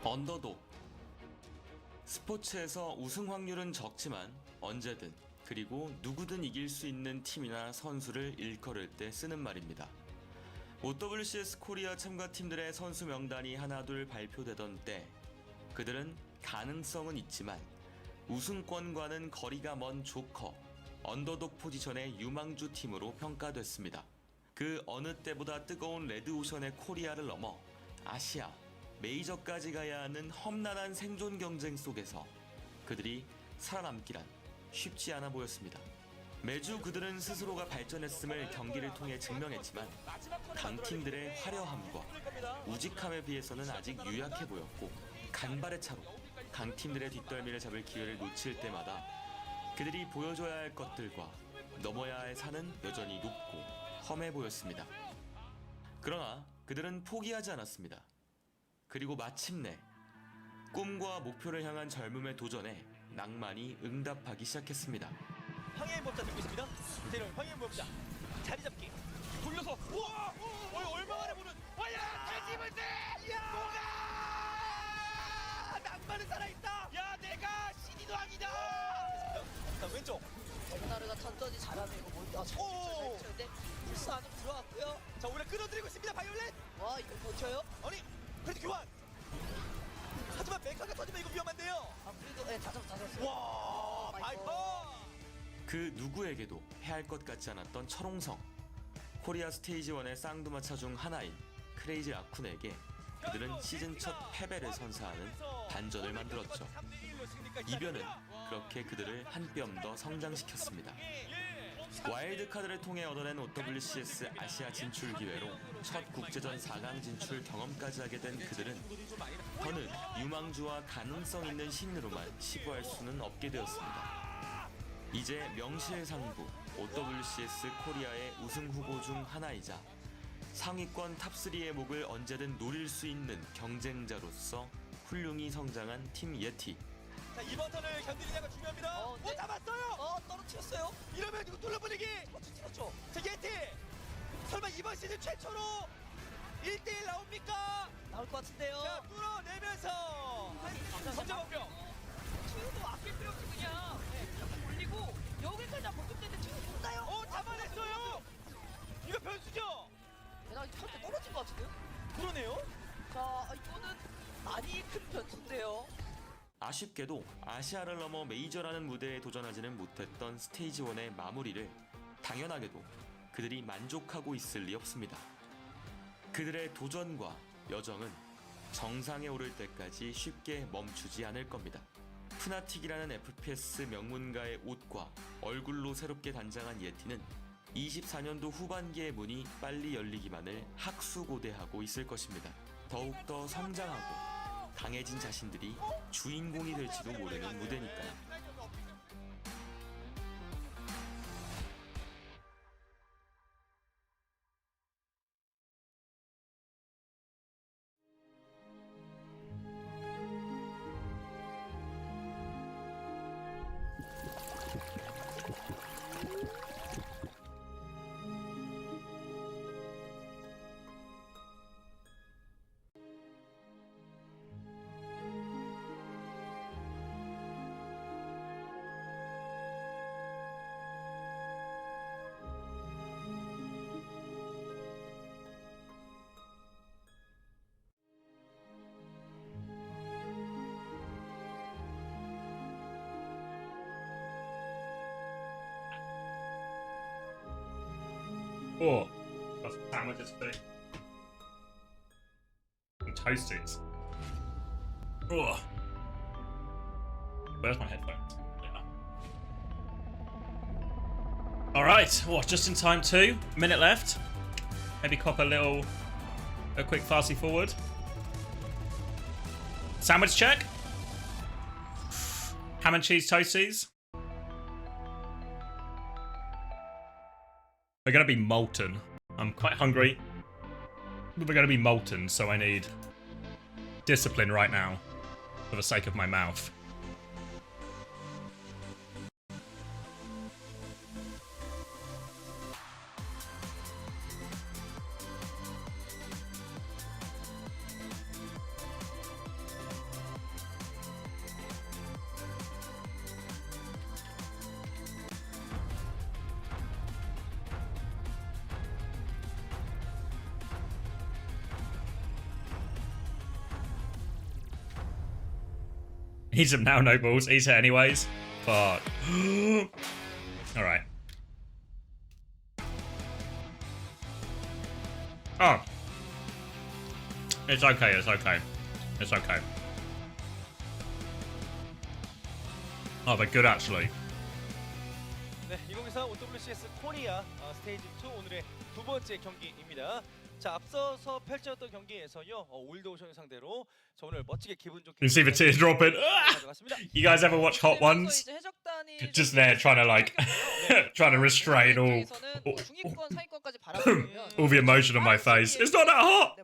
Speaker 11: 언더독. 스포츠에서 우승 확률은 적지만 언제든 그리고 누구든 이길 수 있는 팀이나 선수를 일컬을 때 쓰는 말입니다. OWCS 코리아 참가팀들의 선수 명단이 하나둘 발표되던 때 그들은 가능성은 있지만 우승권과는 거리가 먼 조커, 언더독 포지션의 유망주 팀으로 평가됐습니다. 그 어느 때보다 뜨거운 레드오션의 코리아를 넘어 아시아, 메이저까지 가야 하는 험난한 생존 경쟁 속에서 그들이 살아남기란 쉽지 않아 보였습니다. 매주 그들은 스스로가 발전했음을 경기를 통해 증명했지만 강팀들의 화려함과 우직함에 비해서는 아직 유약해 보였고 간발의 차로 강팀들의 뒷덜미를 잡을 기회를 놓칠 때마다 그들이 보여줘야 할 것들과 넘어야 할 산은 여전히 높고 험해 보였습니다. 그러나 그들은 포기하지 않았습니다. 그리고 마침내 꿈과 목표를 향한 젊음의 도전에 낭만이 응답하기 시작했습니다.
Speaker 4: 황해의 법자 들고 있습니다. 대령 황해의 법자 자리 잡기 돌려서 우와 얼마 만에 보는 와야 돼지물 돼 뭐가 낭만은 살아있다. 야 내가 신이도 아니다. 자 왼쪽
Speaker 5: 베르나르가 턴더지 잘하네. 이거 뭔가 잘 근데 풀스 안으로 들어왔고요.
Speaker 4: 자 오히려 끌어들이고 있습니다. 바이올렛.
Speaker 5: 와 이거 버텨요?
Speaker 4: 아니 그래도 교환. 하지만 메카가 터지면 이거 위험한데요.
Speaker 5: 아 그래도 다 잡았어요.
Speaker 4: 와 바이퍼.
Speaker 11: 그 누구에게도 해할 것 같지 않았던 철옹성. 코리아 스테이지 1의 쌍두마차 중 하나인 크레이지 라쿤에게 그들은 시즌 첫 패배를 선사하는 반전을 만들었죠. 이변은 그렇게 그들을 한 뼘 더 성장시켰습니다. 와일드카드를 통해 얻어낸 OWCS 아시아 진출 기회로 첫 국제전 4강 진출 경험까지 하게 된 그들은 더는 유망주와 가능성 있는 신으로만 치부할 수는 없게 되었습니다. 이제 명실상부 OWCS 코리아의 우승 후보 중 하나이자 상위권 탑3의 목을 언제든 노릴 수 있는 경쟁자로서 훌륭히 성장한 팀 예티.
Speaker 4: 자 이번 턴을 견디느냐가 중요합니다.
Speaker 5: 네.
Speaker 4: 잡았어요.
Speaker 5: 떨어뜨렸어요.
Speaker 4: 이러면 이거 돌려보내기.
Speaker 5: 튀었죠.
Speaker 4: 자 예티 설마 이번 시즌 최초로 1대1 나옵니까?
Speaker 5: 나올 것 같은데요.
Speaker 4: 자 뚫어내면서 선제목표
Speaker 5: 튀어도 아낄 필요 없이 그냥 그냥 올리고 여기까지 버텼는데 튀어 쏜다요.
Speaker 4: 오 잡아냈어요. 이거 변수죠?
Speaker 5: 대단히 턴때 떨어진 것 같은데요?
Speaker 4: 그러네요.
Speaker 5: 자 이거는 많이 큰 변수인데요.
Speaker 11: 아쉽게도 아시아를 넘어 메이저라는 무대에 도전하지는 못했던 스테이지 1의 마무리를 당연하게도 그들이 만족하고 있을 리 없습니다. 그들의 도전과 여정은 정상에 오를 때까지 쉽게 멈추지 않을 겁니다. 프나틱이라는 FPS 명문가의 옷과 얼굴로 새롭게 단장한 예티는 24년도 후반기의 문이 빨리 열리기만을 학수고대하고 있을 것입니다. 더욱더 성장하고 강해진 자신들이 주인공이 될지도 모르는 무대니까요.
Speaker 1: Oh, got some sandwiches today. And toasties. Oh. Where's my headphones? Yeah. Alright, oh, just in time too. Minute left. Maybe cop a quick farsi forward. Sandwich check. Ham and cheese toasties. They're gonna be molten. I'm quite hungry, but they're gonna be molten, so I need discipline right now for the sake of my mouth. He's him now, no balls. He's hit anyways. Fuck. Alright. Oh. It's okay, it's okay. It's okay. Oh, they're good actually.
Speaker 4: 네, 2024 OWCS 코리아 스테이지 2 오늘의 두 번째 경기입니다. 자, 앞서서 펼쳐졌던 경기에서요. 올드오션을 상대로 저 오늘 멋지게 기분 좋게
Speaker 1: You see the tears dropping. You guys ever watch Hot Ones? Just there trying to like trying to restrain all the emotion on my face. It's not that hot.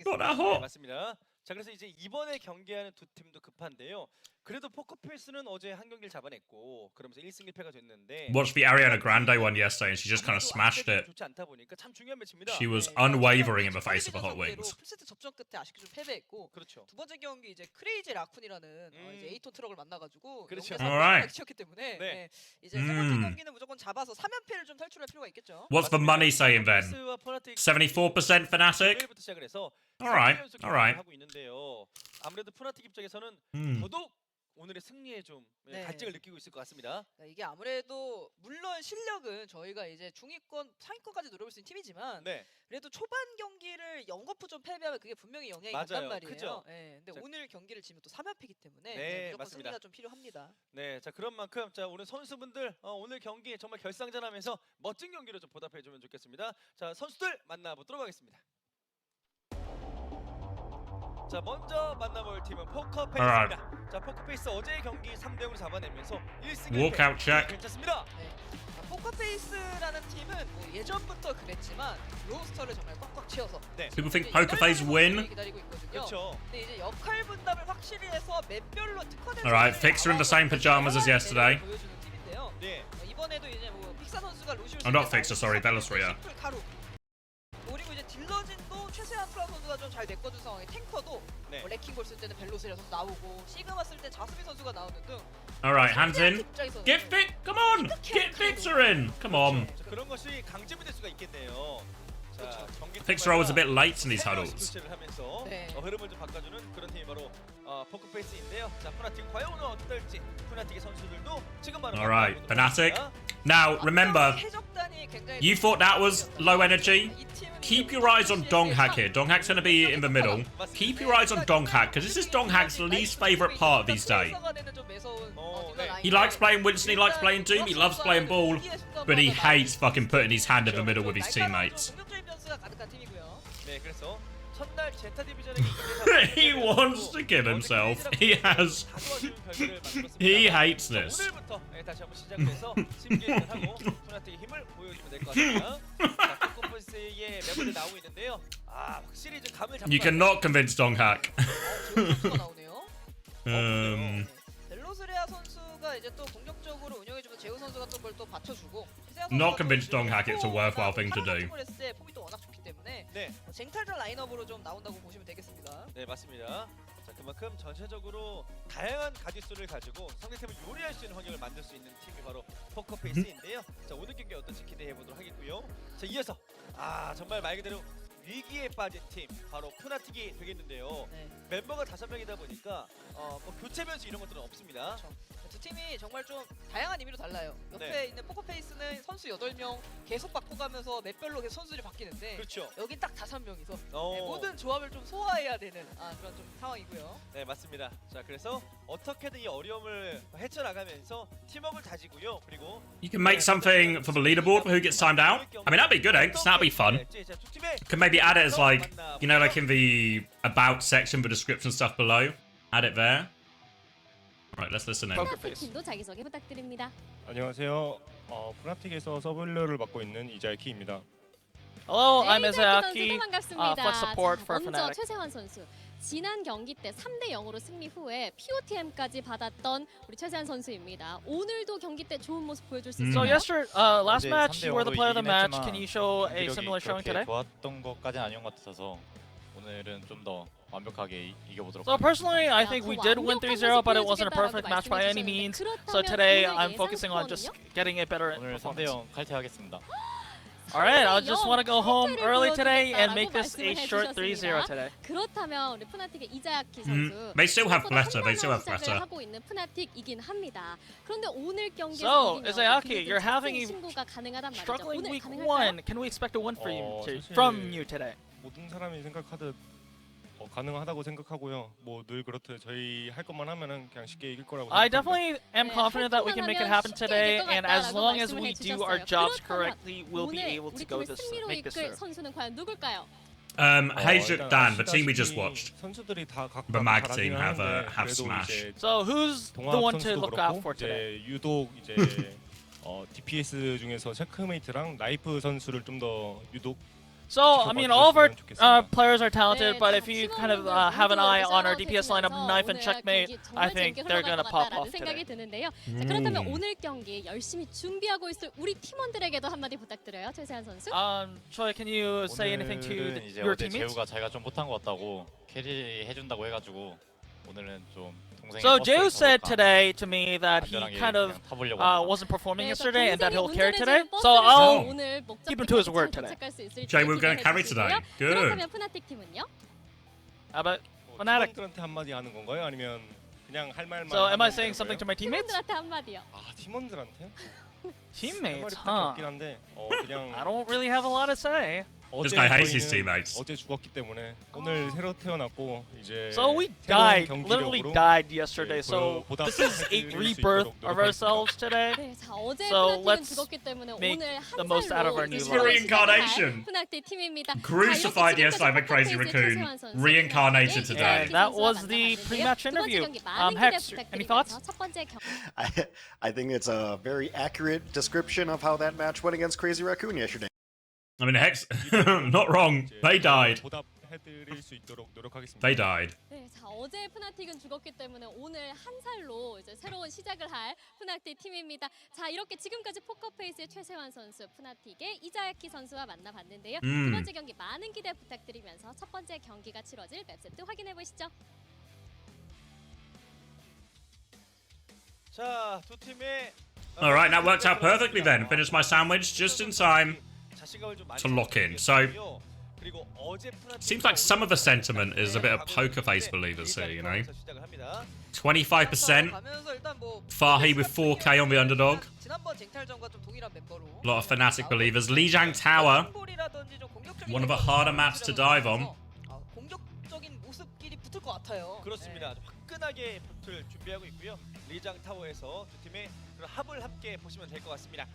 Speaker 1: Not that hot.
Speaker 4: 맞습니다. 자, 그래서 이제 이번에 경기하는 두 팀도 급한데요. 그래도 포커페이스는 어제 한 경기를 잡아냈고 그러면서 1승 1패가 됐는데
Speaker 1: Watched the Ariana Grande one yesterday and she just kind of smashed it.
Speaker 4: 좋지 않다 보니까 참 중요한 매치입니다.
Speaker 1: She was unwavering in the face of the Hot Wings.
Speaker 5: 풀세트 접전 끝에 아쉽게 좀 패배했고
Speaker 4: 그렇죠.
Speaker 5: 두 번째 경기 이제 크레이지 라쿤이라는 이제 에이톤 트럭을 만나가지고
Speaker 4: 그렇죠.
Speaker 1: Alright.
Speaker 5: 치였기 때문에
Speaker 4: 네.
Speaker 5: 이제 세 번째 경기는 무조건 잡아서 3연패를 좀 탈출할 필요가 있겠죠.
Speaker 1: What's the money saying then? 74% Fnatic?
Speaker 4: 부터 시작을 해서
Speaker 1: Alright, alright.
Speaker 4: 하고 있는데요. 아무래도 푸나틱 입장에서는 더더욱 오늘의 승리에 좀 갈증을 느끼고 있을 것 같습니다.
Speaker 5: 이게 아무래도 물론 실력은 저희가 이제 중위권, 상위권까지 노려볼 수 있는 팀이지만 그래도 초반 경기를 영거푸 좀 패배하면 그게 분명히 영향이 간단 말이에요.
Speaker 4: 그죠?
Speaker 5: 근데 오늘 경기를 지면 또 3연패이기 때문에 무조건
Speaker 4: 맞습니다.
Speaker 5: 승리가 좀 필요합니다.
Speaker 4: 네, 자 그런 만큼 자 오늘 선수분들 오늘 경기 정말 결승전하면서 멋진 경기로 좀 보답해주면 좋겠습니다. 자 선수들 만나보도록 하겠습니다. 자 먼저 만나볼 팀은 포커페이스입니다. 자 포커페이스 어제의 경기 3대0으로 잡아내면서 1승 1패 괜찮습니다.
Speaker 5: 포커페이스라는 팀은 뭐 예전부터 그랬지만 로스터를 정말 꽉꽉 채워서
Speaker 1: People think Pokerface win?
Speaker 5: 기다리고 있거든요.
Speaker 4: 그렇죠.
Speaker 5: 근데 이제 역할 분담을 확실히 해서 맵별로 특화된
Speaker 1: Alright, Fix are in the same pajamas as yesterday.
Speaker 5: 보여주는 팀인데요.
Speaker 4: 네.
Speaker 5: 이번에도 이제 뭐 픽사 선수가 루시우
Speaker 1: I'm not Fixer, sorry, Bellasoria.
Speaker 5: 그리고 이제 딜러진도 최세한 플라 선수가 좀 잘 메꿔준 상황에 탱커도 뭐 레킹볼 쓸 때는 벨로스리아 선수 나오고 시그마 쓸 때 자스미 선수가 나오는 등
Speaker 1: Alright, hands in. Get Fix, come on! Get Fixer in! Come on.
Speaker 4: 자, 그런 것이 강점이 될 수가 있겠네요. 자,
Speaker 1: Fixer was a bit late in these huddles.
Speaker 4: 교체를 하면서 흐름을 좀 바꿔주는 그런 팀이 바로 포커페이스인데요. 자, 푸나틱 과연 오늘 어떨지 푸나틱의 선수들도 지금 바로
Speaker 1: Alright, Fnatic. Now, remember, you thought that was low energy? Keep your eyes on Donghak here. Donghak's going to be in the middle. Keep your eyes on Donghak, because this is Donghak's least favourite part of these days. He likes playing Winston, he likes playing Doom, he loves playing ball, but he hates fucking putting his hand in the middle with his teammates.
Speaker 4: 네, 그래서 첫날 제타 디비전에
Speaker 1: He wants to kill himself. He hates this.
Speaker 4: 오늘부터 다시 한번 시작해서 심기를 하고 푸나틱의 힘을 보여주면 될 것 같습니다. 자, 포커페이스의 멤버들 나오고 있는데요. 확실히 이제 감을 잡고
Speaker 1: You cannot convince Donghak.
Speaker 5: 벨로스리아 선수가 이제 또 공격적으로 운영해주면 제우 선수가 또 그걸 또 받쳐주고
Speaker 1: Not convince Donghak it's a worthwhile thing to do.
Speaker 5: 폼이 또 워낙 좋기 때문에 쟁탈전 라인업으로 좀 나온다고 보시면 되겠습니다.
Speaker 4: 네, 맞습니다. 자, 그만큼 전체적으로 다양한 가짓수를 가지고 상대팀을 요리할 수 있는 환경을 만들 수 있는 팀이 바로 포커페이스인데요. 자, 오늘 경기 어떤지 기대해 보도록 하겠고요. 자, 이어서 정말 말 그대로 위기에 빠진 팀 바로 푸나틱이 되겠는데요. 멤버가 5명이다 보니까 뭐 교체 변수 이런 것들은 없습니다.
Speaker 5: 그렇죠. 두 팀이 정말 좀 다양한 의미로 달라요. 옆에 있는 포커페이스는 선수 8명 계속 바꿔가면서 맵별로 계속 선수들이 바뀌는데
Speaker 4: 그렇죠.
Speaker 5: 여긴 딱 5명이서 모든 조합을 좀 소화해야 되는 그런 좀 상황이고요.
Speaker 4: 네, 맞습니다. 자, 그래서 어떻게든 이 어려움을 헤쳐나가면서 팀워크를 다지고요. 그리고
Speaker 1: You can make something for the leaderboard for who gets timed out. I mean, that'd be good, eggs. That'd be fun. Could maybe add it as like, you know, like in the about section, the description stuff below. Add it there. Right, let's listen in.
Speaker 6: 팀도 자기소개 부탁드립니다.
Speaker 12: 안녕하세요. 푸나틱에서 서블러를 맡고 있는 이자이키입니다.
Speaker 9: Hello, I'm
Speaker 6: 네,
Speaker 9: Izayaki.
Speaker 6: 반갑습니다.
Speaker 9: Foot support for
Speaker 6: 먼저
Speaker 9: Fnatic.
Speaker 6: 최세환 선수. 지난 경기 때 3대 0으로 승리 후에 POTM까지 받았던 우리 최세환 선수입니다. 오늘도 경기 때 좋은 모습 보여줄 수
Speaker 9: So
Speaker 6: 있을까요?
Speaker 9: last match you were the player of the match. Can you show a similar showing today?
Speaker 12: 좋았던 것까지는 아니었던 것 같아서 오늘은 좀 더 완벽하게 이겨보도록
Speaker 9: So personally, I think we did win 3-0, but it wasn't a perfect match by any means. So today, I'm focusing on just getting it better.
Speaker 12: 오늘 3대0 칼퇴하겠습니다.
Speaker 9: Alright, I just want to go home early today and make this a short 3-0 today.
Speaker 6: 그렇다면 우리 푸나틱의 이자야키 선수
Speaker 1: They still have Fleta. They still have Fleta.
Speaker 6: 하고 있는 푸나틱이긴 합니다. 그런데 오늘 경기에서
Speaker 9: So,
Speaker 6: 이기면
Speaker 9: Izayaki, you're having a
Speaker 6: 신고가 가능하단 말이죠.
Speaker 9: struggling
Speaker 6: 오늘
Speaker 9: week
Speaker 6: 가능할까요?
Speaker 9: 1. Can we expect a win for you,
Speaker 13: 사실
Speaker 9: from you today?
Speaker 13: 모든 사람이 생각하듯 가능하다고 생각하고요. 뭐 늘 그렇듯 저희 할 것만 하면은 그냥 쉽게 이길 거라고
Speaker 9: I
Speaker 13: 생각합니다.
Speaker 9: definitely am confident that we can make it happen today, and as long as we do our jobs correctly, we'll be able to go this, make this through.
Speaker 6: 선수는 과연 누굴까요?
Speaker 1: HaeJeokDan, the team we just watched.
Speaker 13: 선수들이 다 각각
Speaker 1: The mag
Speaker 13: 잘하긴
Speaker 1: team have
Speaker 13: 하는데
Speaker 1: have
Speaker 13: 그래도
Speaker 1: smash.
Speaker 13: 이제
Speaker 9: So who's the
Speaker 13: 동합
Speaker 9: one to
Speaker 13: 선수도
Speaker 9: look out
Speaker 13: 그렇고
Speaker 9: for today?
Speaker 13: 이제 유독 이제 DPS 중에서 체크메이트랑 라이프 선수를 좀 더 유독
Speaker 9: So, I mean, all of our players are talented, but if you kind of have an eye on our DPS lineup, Knife and Checkmate, I think they're going to pop off
Speaker 6: 생각이
Speaker 9: today.
Speaker 6: 드는데요. 자, 그렇다면 오늘 경기 열심히 준비하고 있을 우리 팀원들에게도 한마디 부탁드려요. 최세한 선수.
Speaker 9: Choi, can you say anything to
Speaker 12: 오늘은 이제
Speaker 9: your
Speaker 12: 어제
Speaker 9: teammates?
Speaker 12: 재우가 자기가 좀 못한 것 같다고 캐리 해준다고 해가지고 오늘은 좀 동생이
Speaker 9: So
Speaker 12: 버스에
Speaker 9: Jehu said
Speaker 12: 타볼까?
Speaker 9: today to me that he
Speaker 12: 안전하게
Speaker 9: kind of
Speaker 12: 그냥 타보려고 합니다.
Speaker 9: wasn't performing
Speaker 6: 네,
Speaker 9: yesterday and that he'll carry
Speaker 6: 운전해주는
Speaker 9: today. So
Speaker 6: 버스를
Speaker 9: I'll
Speaker 6: 오늘 목적지까지
Speaker 9: keep him to his word
Speaker 6: 잘
Speaker 9: today.
Speaker 6: 도착할 수 있을지
Speaker 1: Jay, we're going to
Speaker 6: 기대해
Speaker 1: carry
Speaker 6: 주시고요.
Speaker 1: today. Good.
Speaker 6: 그렇다면 푸나틱 팀은요?
Speaker 9: How about Fnatic?
Speaker 13: 팀원들한테 한마디 하는 건가요? 아니면 그냥 할 말만
Speaker 9: So am I
Speaker 13: 하면
Speaker 9: saying
Speaker 13: 되는
Speaker 9: something to
Speaker 13: 거예요?
Speaker 9: my teammates?
Speaker 6: 팀원들한테 한마디요.
Speaker 13: 아 팀원들한테?
Speaker 9: Teammates,
Speaker 13: 할 말이
Speaker 9: huh?
Speaker 13: 없긴 한데 그냥
Speaker 9: I don't really have a lot to say.
Speaker 1: This
Speaker 13: 어제
Speaker 1: guy hates his
Speaker 13: 저희는
Speaker 1: teammates.
Speaker 13: 어제 죽었기 때문에 오늘 새로 태어났고 이제
Speaker 9: So we
Speaker 13: 새로운
Speaker 9: died, literally
Speaker 13: 경기력으로
Speaker 9: died yesterday.
Speaker 13: 예,
Speaker 9: So
Speaker 13: 보다
Speaker 9: this is a
Speaker 13: 해드릴 수
Speaker 9: rebirth
Speaker 13: 있도록
Speaker 9: of
Speaker 13: 노력하겠습니다.
Speaker 9: ourselves today.
Speaker 6: 네, 자 어제
Speaker 9: So
Speaker 6: 푸나틱은
Speaker 9: let's
Speaker 6: 죽었기 때문에
Speaker 9: make
Speaker 6: 오늘
Speaker 9: the most out of our
Speaker 6: 한
Speaker 9: new
Speaker 6: 살로
Speaker 1: life. Reincarnation.
Speaker 6: 푸나틱 팀입니다.
Speaker 1: Crucified yesterday by Crazy Raccoon. Reincarnated today.
Speaker 9: And that was the pre-match interview. Hex, any thoughts?
Speaker 6: 첫 번째
Speaker 10: I think it's a very accurate description of how that match went against Crazy Raccoon yesterday.
Speaker 1: I mean, Hex, not wrong. They died.
Speaker 13: 보답해드릴 수 있도록 노력하겠습니다.
Speaker 1: They died.
Speaker 6: 네, 자 어제 푸나틱은 죽었기 때문에 오늘 한 살로 이제 새로운 시작을 할 푸나틱 팀입니다. 자 이렇게 지금까지 포커페이스의 최세환 선수, 푸나틱의 이자야키 선수와 만나봤는데요. 두 번째 경기 많은 기대 부탁드리면서 첫 번째 경기가 치러질 맵 세트 확인해 보시죠.
Speaker 4: 자, 두 팀의
Speaker 1: All right, that worked out perfectly then. Finished my sandwich just in time to lock in. So, seems like some of the sentiment is a bit of poker face believers here, you know? 25%. Fahi with 4k on the underdog.
Speaker 5: 지난번 쟁탈전과 좀 동일한 멤버로
Speaker 1: A lot of Fnatic believers. Lijiang Tower,
Speaker 5: 폴이라든지 좀 공격적인
Speaker 1: one of the harder maps to dive on.
Speaker 5: 공격적인 모습끼리 붙을 것 같아요.
Speaker 4: 그렇습니다. 아주 화끈하게 붙을 준비하고 있고요. 리장 타워에서 두 팀의 그런 합을 함께 보시면 될 것 같습니다.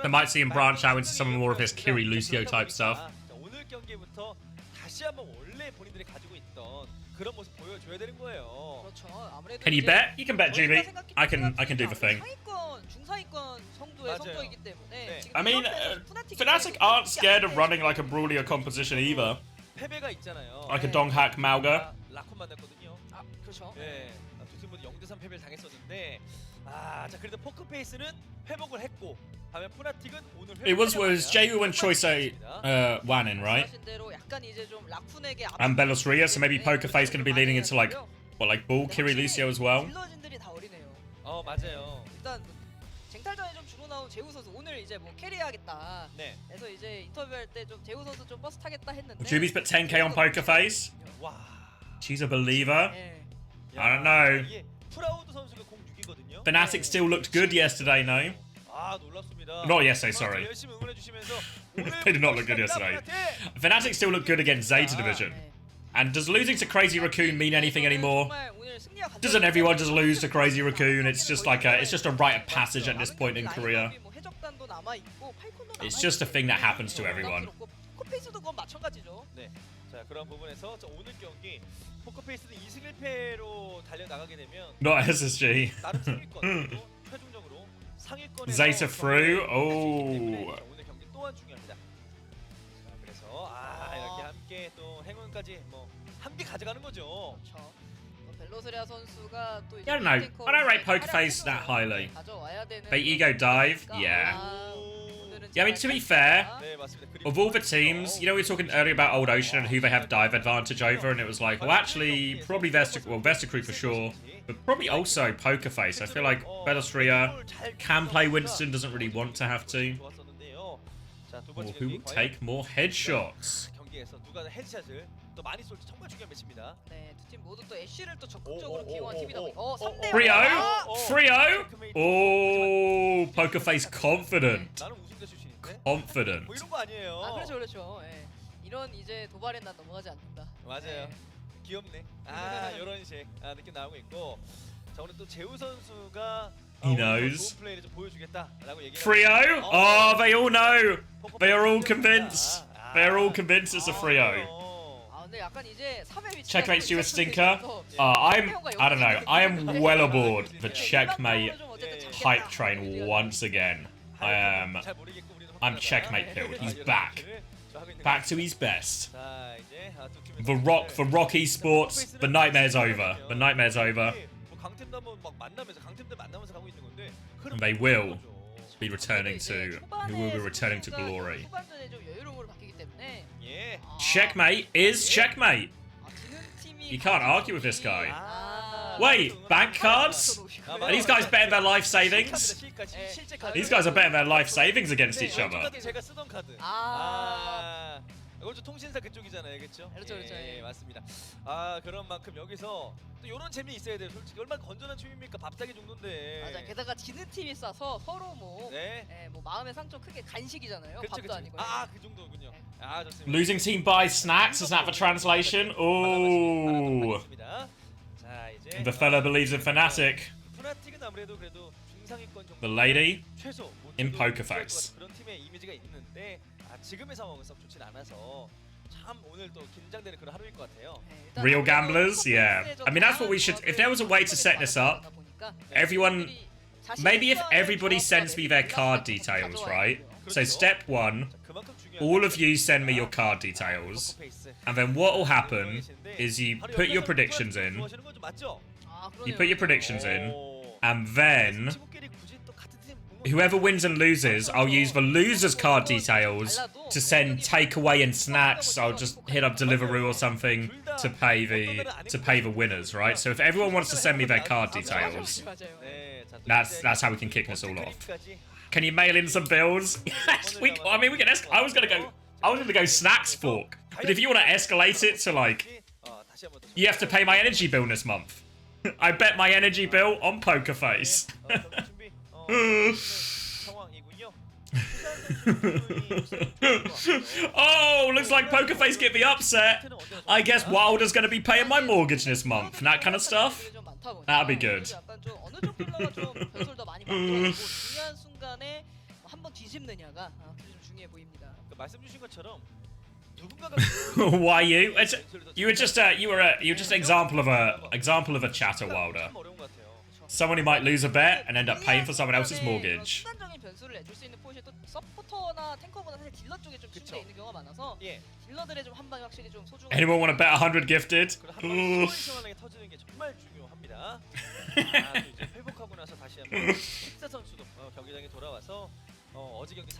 Speaker 1: They might see him branch out into some more of his Kiri Lucio type stuff.
Speaker 4: 오늘 경기부터 다시 한번 원래 본인들이 가지고 있던 그런 모습 보여줘야 되는 거예요.
Speaker 5: 그렇죠. 아무래도
Speaker 1: Can you bet? You can bet, GB. I can do the thing.
Speaker 5: 상위권, 중상위권 정도의 성적이기 때문에
Speaker 1: I mean, Fnatic aren't scared of running like a brawlier composition either.
Speaker 4: 패배가 있잖아요.
Speaker 1: Like a Donghack Mauga.
Speaker 4: 라콘 만났거든요.
Speaker 5: 아, 그렇죠.
Speaker 4: 네, 두 팀 모두 0대3 패배를 당했었는데, 자 그래도 포크페이스는 회복을 했고, 다음에 푸나틱은 오늘
Speaker 1: It was Jehu and Choi say Wanin, right? And Bellaria, so maybe Pokerface going to be leading into like Bull Kiri Lucio as well.
Speaker 5: 딜러진들이 다 어리네요.
Speaker 4: 맞아요.
Speaker 5: 일단 쟁탈전에 좀 주로 나온 재우 선수 오늘 이제 뭐 캐리해야겠다.
Speaker 4: 네.
Speaker 5: 그래서 이제 인터뷰할 때 좀 재우 선수 좀 버스 타겠다 했는데.
Speaker 1: Juby's put 10k on Pokerface.
Speaker 4: 와.
Speaker 1: She's a believer. I don't know.
Speaker 4: 프라우드 선수가 06이거든요.
Speaker 1: Fnatic still looked good yesterday, no?
Speaker 4: 놀랍습니다.
Speaker 1: Not yesterday, sorry.
Speaker 4: 열심히 응원해 주시면서
Speaker 1: They did not look good yesterday. Fnatic still look good against ZETA Division. And does losing to Crazy Raccoon mean anything anymore? Doesn't everyone just lose to Crazy Raccoon? It's just like it's just a rite of passage at this point in Korea. It's just a thing that happens to everyone.
Speaker 5: 포커페이스도 그건 마찬가지죠.
Speaker 4: 네. 자, 그런 부분에서 오늘 경기 포커페이스는 2승 1패로 달려 나가게 되면
Speaker 1: Not SSG.
Speaker 4: 다른 상위권 최종적으로 상위권에
Speaker 1: ZETA through. Oh.
Speaker 4: 오늘 경기 또한 중요합니다. 자, 그래서 이렇게 함께 또 행운까지 뭐 함께 가져가는 거죠.
Speaker 5: 그렇죠. 벨로스리아 선수가 또
Speaker 1: I don't know. I don't rate Pokerface that highly. They ego dive, yeah. Yeah, I mean, to be fair, of all the teams, you know, we were talking earlier about Old Ocean and who they have dive advantage over, and it was like, well, actually, probably Vesticrew for sure, but probably also Pokerface. I feel like Bellastria can play Winston, doesn't really want to have to. Or
Speaker 4: 번째
Speaker 1: who
Speaker 4: 경기
Speaker 1: will take more headshots?
Speaker 4: 경기에서 누가 헤드샷을 또 많이 쏠지 정말 중요한 매치입니다.
Speaker 5: 네, 두 팀 모두 또 애쉬를 또 적극적으로 기용한 팀이다 보니까 3대
Speaker 1: Frio? Frio? Oh, Pokerface confident.
Speaker 4: 나는 우승자 출신인데.
Speaker 1: Confident.
Speaker 4: 뭐 이런 거 아니에요.
Speaker 5: 아, 그렇죠, 그렇죠. 예. 이런 이제 도발에 난 넘어가지 않는다.
Speaker 4: 맞아요.
Speaker 5: 네.
Speaker 4: 귀엽네. 이런 식 느낌 나오고 있고. 자, 오늘 또 재우 선수가
Speaker 1: He
Speaker 4: 오늘 또
Speaker 1: knows.
Speaker 4: 좋은 플레이를 좀 보여주겠다라고 얘기를
Speaker 1: Frio? Oh, they all know. They are all convinced. They are all convinced it's a Frio.
Speaker 5: 아, 근데 약간 이제 3회 위치
Speaker 1: Checkmate Stuart Stinker. I don't know. I am well aboard the checkmate hype train once again. I'm checkmate pilled. He's back. Back to his best.
Speaker 4: 자, 이제
Speaker 1: The Rock Esports. The nightmare's over. The nightmare's over.
Speaker 4: 뭐 강팀도 한번 막 만나면서 강팀들 만나면서 가고 있는 건데
Speaker 1: And they will be returning to. Who will be returning to glory?
Speaker 5: 후반전에 좀 여유로움으로 바뀌기 때문에
Speaker 4: 예.
Speaker 1: Checkmate is checkmate.
Speaker 5: 지는 팀이
Speaker 1: You can't argue with this guy.
Speaker 5: 아,
Speaker 1: Wait, bank cards? Are these guys betting their life savings?
Speaker 4: 실제 카드.
Speaker 1: These guys are betting their life savings against each
Speaker 4: 왼쪽
Speaker 1: other.
Speaker 4: 카드 제가 쓰던 카드. 이거 좀 통신사 그쪽이잖아요, 그렇죠?
Speaker 5: 그렇죠, 그렇죠.
Speaker 4: 예, 맞습니다. 그런 만큼 여기서 또 이런 재미 있어야 돼요. 솔직히 얼마나 건전한 춤입니까? 밥사기 정도인데.
Speaker 5: 맞아. 게다가 지는 팀이 싸서 서로 뭐,
Speaker 4: 네.
Speaker 5: 뭐 마음의 상처 크게 간식이잖아요.
Speaker 4: 그렇죠,
Speaker 5: 밥도
Speaker 4: 그렇죠.
Speaker 5: 아니고.
Speaker 4: 그 정도군요. 좋습니다.
Speaker 1: Losing team buys snacks, is that the translation? Ooh.
Speaker 4: 자, 이제
Speaker 1: The fella believes in Fnatic.
Speaker 4: 푸나틱은 아무래도 그래도 중상위권 정도.
Speaker 1: The lady
Speaker 4: 최소
Speaker 1: in Pokerface.
Speaker 4: 그런 팀의 이미지가 있는데 지금의 상황은 썩 좋진 않아서 참 오늘 또 긴장되는 그런 하루일 것 같아요.
Speaker 1: Real gamblers? Yeah. I mean, that's what we should... If there was a way to set this up, everyone... Maybe if everybody sends me their card details, right? So step 1, all of you send me your card details. And then what will happen is you put your predictions in. You put your predictions in. And then... whoever wins and loses, I'll use the loser's card details to send takeaway and snacks. I'll just hit up Deliveroo or something to pay the winners, right? So if everyone wants to send me their card details, that's how we can kick this all off. Can you mail in some bills? Yes, we can. I was gonna go snacks fork, but if you want to escalate it to like, you have to pay my energy bill this month. I bet my energy bill on Pokerface. Oh, looks like Pokerface get the upset. I guess Wilder's gonna be paying my mortgage this month. That kind of stuff. That'll be good.
Speaker 4: 말씀 주신 것처럼
Speaker 1: Why you? You were just an example of a chatter, Wilder. Someone who might lose a bet and end up paying for someone else's mortgage. Anyone want to bet 100 gifted?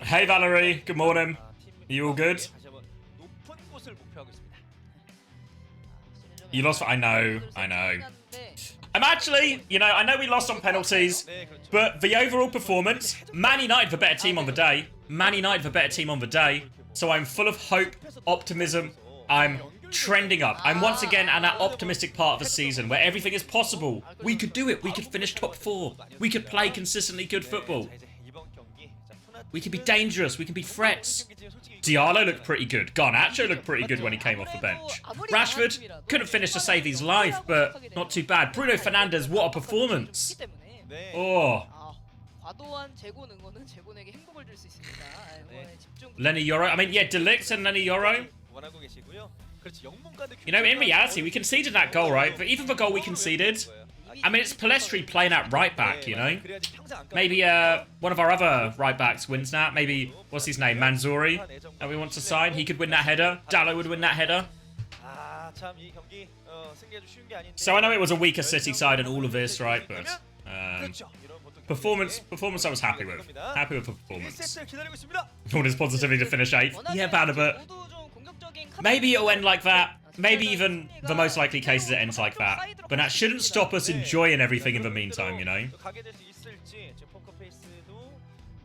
Speaker 1: Hey Valerie, good morning. Are you all good? You lost. I know. I'm actually, I know we lost on penalties, but the overall performance, Man United the better team on the day. Man United the better team on the day. So I'm full of hope, optimism. I'm trending up. I'm once again at that optimistic part of the season where everything is possible. We could do it. We could finish top 4. We could play consistently good football. We could be dangerous. We can be threats. Diallo looked pretty good. Garnacho looked pretty good when he came off the bench. Rashford couldn't finish to save his life, but not too bad. Bruno Fernandes, what a performance. Oh. Lenny Yoro. I mean, yeah, Delict and Lenny Yoro. In reality, we conceded that goal, right? But even the goal we conceded, I mean, it's Palestri playing at right back, Maybe one of our other right backs wins that. Maybe, what's his name, Manzouri, that we want to sign. He could win that header. Dallo would win that header. So I know it was a weaker City side and all of this, right? But performance I was happy with. Happy with the performance. All this positivity to finish 8th. Yeah, bad a bit. Maybe it'll end like that. Maybe even the most likely cases it ends like that. But that shouldn't stop us enjoying everything in the meantime,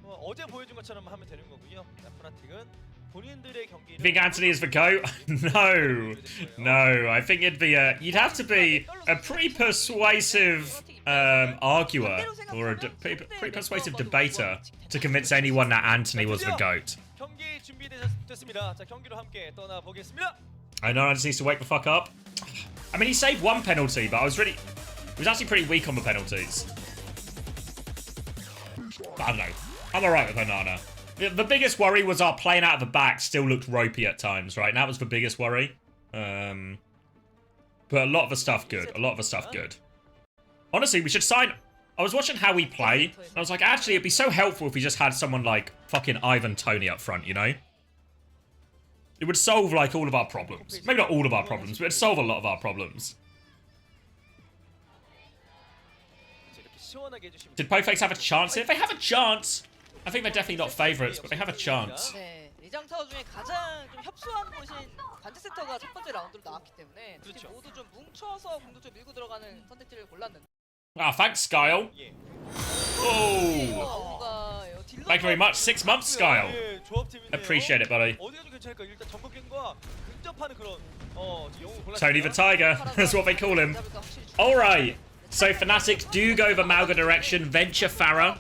Speaker 4: 어제 보여준 것처럼 하면 되는 거고요. 자, 푸나틱은 본인들의 경기를
Speaker 1: You think Anthony is the GOAT? No. No, I think it'd be you'd have to be a pretty persuasive arguer or a pretty persuasive debater to convince anyone that Anthony was the GOAT.
Speaker 4: 경기 준비됐습니다. 자, 경기로 함께 떠나 보겠습니다.
Speaker 1: I know Anthony needs to wake the fuck up. I mean, he saved one penalty, but he was actually pretty weak on the penalties. But I don't know. I'm alright with Hanana. The biggest worry was our playing out of the back still looked ropey at times, right? And that was the biggest worry. But a lot of the stuff good. A lot of the stuff good. Honestly, we should sign... I was watching how we play, and I was like, actually, it'd be so helpful if we just had someone like fucking Ivan Toney up front, you know? It would solve, like, all of our problems. Maybe not all of our problems, but it'd solve a lot of our problems. Did Pofakes have a chance here? If they have a chance... I think they're definitely not favourites, but they have a chance.
Speaker 5: 네, 리장 타워 중에 가장 좀 협소한 곳인 관제 세터가 첫 번째 라운드로 나왔기 때문에 특히 모두 좀 뭉쳐서 공격적으로 밀고 들어가는 선택지를 골랐는데.
Speaker 1: Ah, thanks, Skyle. Oh. Thank you very much. 6 months, Skyle. Appreciate it, buddy. Tony the Tiger. That's what they call him. Alright. So Fnatic do go the Malga direction. Venture Farah.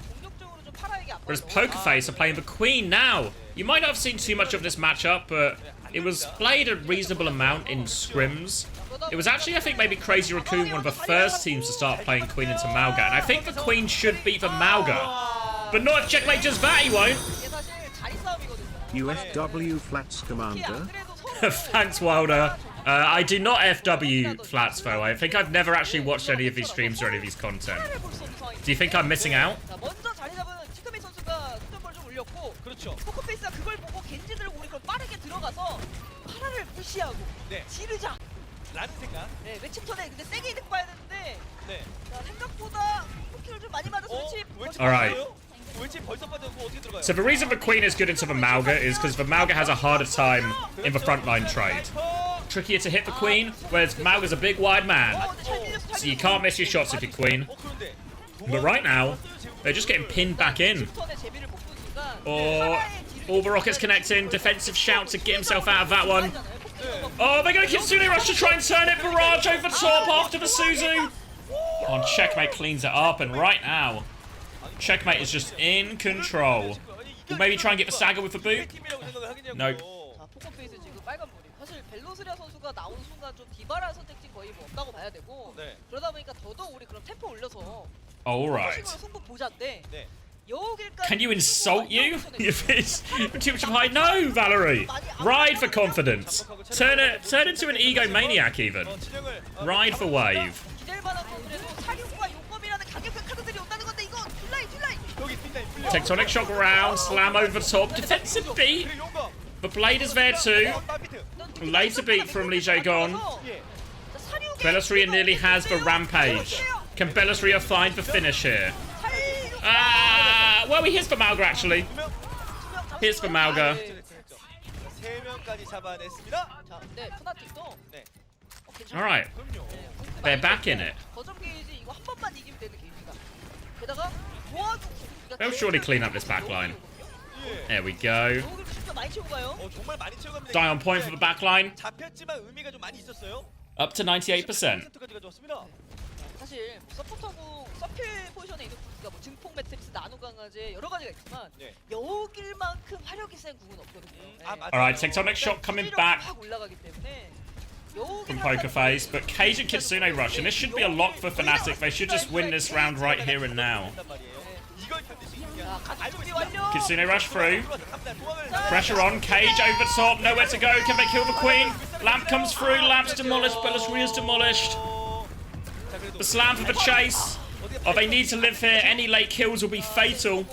Speaker 1: Whereas Pokerface are playing the Queen now. You might not have seen too much of this matchup, but it was played a reasonable amount in scrims. It was actually, I think, maybe Crazy Raccoon, one of the first teams to start playing Queen into Malga. And I think the Queen should beat the Malga. But not if Checkmate does that, he won't.
Speaker 14: UFW Flats Commander.
Speaker 1: Thanks, Wilder. I do not FW Flats, though. I think I've never actually watched any of these streams or any of these content. Do you think I'm missing out?
Speaker 5: 포커페이스가 그걸 보고 겐지들을 우리 그걸 빠르게 들어가서 파라를 무시하고 지르자 라는 생각. 네, 매칭 전에 근데 세게 이득 봐야 되는데 자, 생각보다 포키를 좀 많이 맞아서
Speaker 1: Alright. So the reason the Queen is good into the Malga is because the Malga has a harder time in the frontline trade. Trickier to hit the Queen, whereas Malga's a big wide man. So you can't miss your shots if you're Queen. But right now, they're just getting pinned back in. Or all the rockets connecting. Defensive shout to get himself out of that one. Oh, they're going to Kitsune Rush to try and turn it. Barrage over top after the Suzu. Oh, Checkmate cleans it up. And right now, Checkmate is just in control. We'll maybe try and get the Stagger with the boot. Nope.
Speaker 5: 사실 벨로스리아 선수가 나온 순간 좀 디바라 선택지 거의 뭐 없다고 봐야 되고 그러다 보니까 더더욱 우리 그럼 템포 올려서
Speaker 1: Alright.
Speaker 5: 승부 보자인데
Speaker 1: Can you insult you? If it's too much of high. No, Valerie. Ride for confidence. Turn into an egomaniac even. Ride for wave. Tectonic shock around, slam over the top, defensive beat. The blade is there too. Later beat from HaeJeokDan. Bellisria nearly has the rampage. Can Bellisria find the finish here? Well, he hits for Malga actually. Hits for Malga. Alright. They're back in it. They'll surely clean up this back line. There we go. Die on point for the back line. Up to 98%.
Speaker 5: 사실 서포터고 서필 포지션에 있는 구가 뭐 증폭 매트릭스 나노 강화제 여러 가지가 있지만 여길만큼 화력이 센 구는 없거든요.
Speaker 1: Alright, Tectonic Shock coming back from Pokerface, but Cage and Kitsune Rush, and this should be a lock for Fnatic. They should just win this round right here and now. Kitsune Rush through. Pressure on, Cage over top, nowhere to go. Can they kill the Queen? Lamp comes through, Lamp's demolished, Bellisria's demolished. The slam for the chase. Oh, they need to live here. Any late kills will be fatal.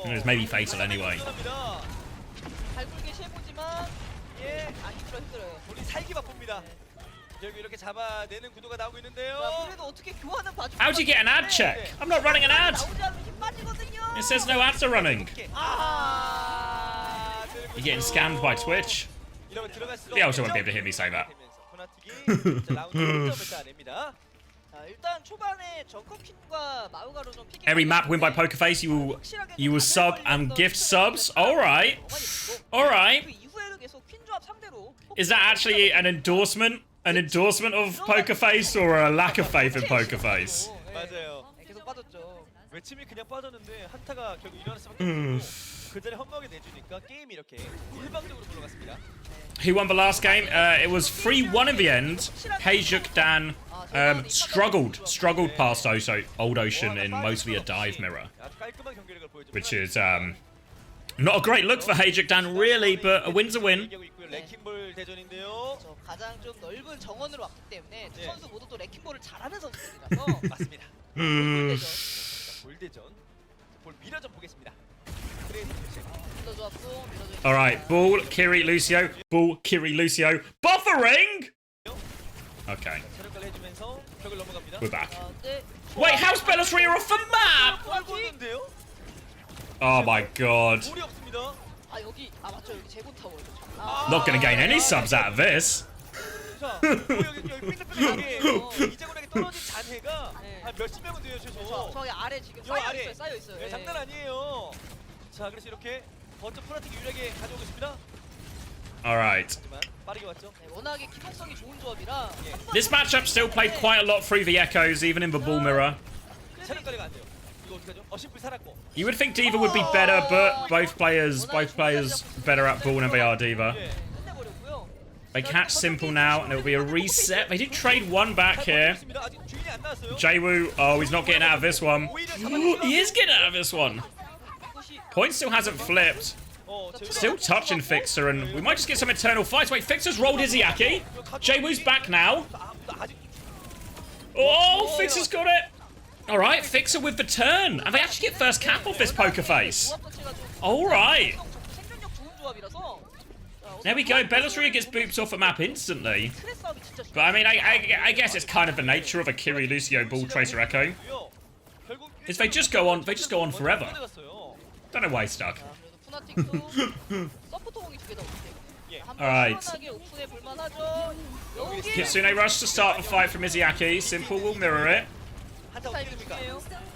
Speaker 1: It was maybe fatal anyway. How do you get an ad check? I'm not running an ad. It says no ads are running. You're getting scammed by Twitch. They also won't be able to hear me say that.
Speaker 5: 일단 초반에 정커퀸과 마우가로 좀 피킹.
Speaker 1: Every map win by Pokerface, you will sub and gift subs. Alright. Alright.
Speaker 5: 그 이후에도 계속 퀸 조합 상대로.
Speaker 1: Is that actually an endorsement? An endorsement of Pokerface or a lack of faith in Pokerface?
Speaker 4: 맞아요.
Speaker 5: 계속 빠졌죠.
Speaker 4: 외침이 그냥 빠졌는데 한타가 결국 일어날 수밖에 없고 그 자리에 험하게 내주니까 게임이 이렇게 일방적으로 물러갔습니다.
Speaker 1: Who won the last game? It was 3-1 in the end. HaeJeokDan struggled past Old Ocean in mostly a dive mirror, which is not a great look for HaeJeokDan really, but a win's a win.
Speaker 4: 랭킹볼 대전인데요.
Speaker 5: 가장 좀 넓은 정원으로 왔기 때문에 두 선수 모두 또 랭킹볼을 잘하는 선수들이라서
Speaker 4: 맞습니다. 볼대전. 볼 미러전 보겠습니다.
Speaker 1: Alright, Ball, Kiri, Lucio. Ball, Kiri, Lucio. Buffering! Okay. We're back. Wait, how's Bellatria off the map? Oh my god. Not gonna gain any subs out of this.
Speaker 4: 몇십 명은 돼요 최소.
Speaker 5: 저기 아래 지금 쌓여 있어요.
Speaker 4: 네, 장난 아니에요. 자, 그래서 이렇게 먼저 프나틱 유리하게 가져오고 있습니다.
Speaker 1: Alright.
Speaker 4: 빠르게 왔죠.
Speaker 5: 네, 워낙에 기동성이 좋은 조합이라.
Speaker 1: This matchup still played quite a lot through the echoes, even in the ball mirror.
Speaker 4: 체력 관리가 안 돼요. 이거 어떡하죠? 심플 살았고.
Speaker 1: You would think Diva would be better, but both players better at ball than they are Diva. They catch Simple now, and it'll be a reset. They did trade one back here. Jaewoo, oh, he's not getting out of this one. He is getting out of this one. Point still hasn't flipped. Still touching Fixer, and we might just get some eternal fights. Wait, Fixer's rolled Izzyaki. Jaewoo's back now. Oh, Fixer's got it. All right, Fixer with the turn. And they actually get first cap off this Pokerface. All right. There we go. Bellatria gets booped off a map instantly. But I mean, I guess it's kind of the nature of a Kiri Lucio Ball Tracer Echo. Is they just go on forever. Don't know why he's stuck. Alright. Kitsune rush to start the fight from Izzyaki. Simple will mirror it.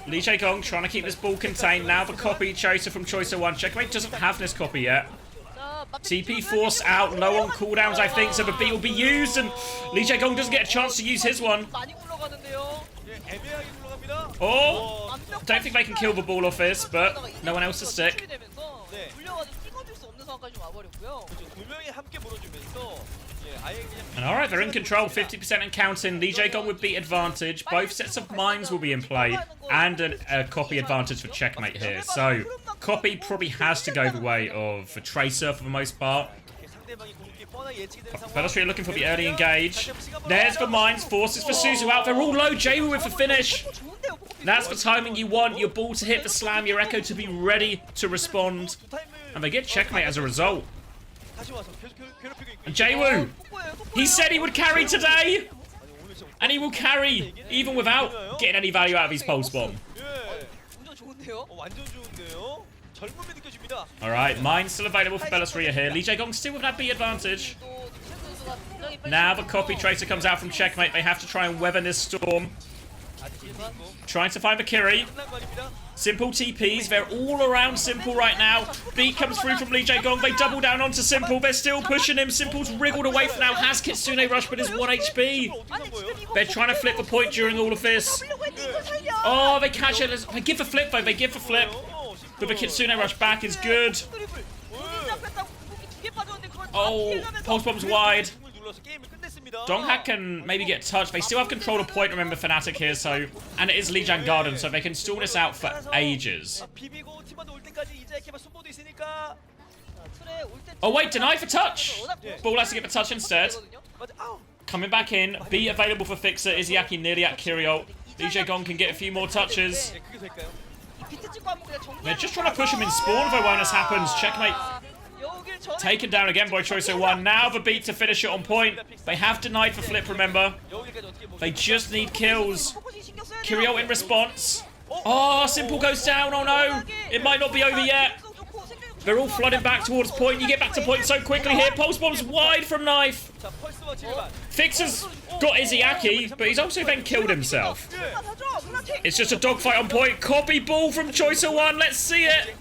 Speaker 1: Lee Jae-gong trying to keep this ball contained. Now the copy chaser from Choicer 1. Checkmate doesn't have this copy yet. TP force out, low on cooldowns I think, so the B will be used, and Lee Jae-gong doesn't get a chance to use his one. Oh, don't think they can kill the ball off this, but no one else to stick. And alright, they're in control, 50% and counting. Lee Jae-gong with beat advantage. Both sets of mines will be in play, and a copy advantage for Checkmate here. So, copy probably has to go the way of the Tracer for the most part. Bellatria looking for the early engage. There's the mines, forces for Suzu out. They're all low. Jaewoo with the finish. That's the timing you want. Your ball to hit the slam, your Echo to be ready to respond. And they get Checkmate as a result. And Jaewoo, he said he would carry today. And he will carry, even without getting any value out of his pulse bomb. Alright, mine still available for Bellatria here. Lee Jae-gong still with that B advantage. Now the copy tracer comes out from Checkmate. They have to try and weather this storm. Trying to find the Kiri. Simple TPs. They're all around Simple right now. Beat comes through from Lee Jae-gong. They double down onto Simple. They're still pushing him. Simple's wriggled away for now. Has Kitsune Rush, but is 1 HP. They're trying to flip the point during all of this. Oh, they catch it. They give the flip, though. They give the flip. But the Kitsune Rush back is good. Oh, pulse bomb's wide. Donghack can maybe get touched. They still have control of point, remember, Fnatic here, so... And it is Lijiang Garden, so they can stall this out for ages. Oh wait, deny for touch! Ball has to get the touch instead. Coming back in, B available for Fixer, Izzyaki nearly at Kiriol. Lee Jae-gong can get a few more touches. They're just trying to push him in spawn though when this happens. Checkmate. Taken down again by Choicer 1. Now the beat to finish it on point. They have denied for flip, remember. They just need kills. Kiriol in response. Oh, Simple goes down. Oh no. It might not be over yet. They're all flooding back towards point. You get back to point so quickly here. Pulse Bomb's wide from Knife. Fixer's got Izzyaki, but he's also then killed himself. It's just a dogfight on point. Copy ball from Choice01. Let's see it.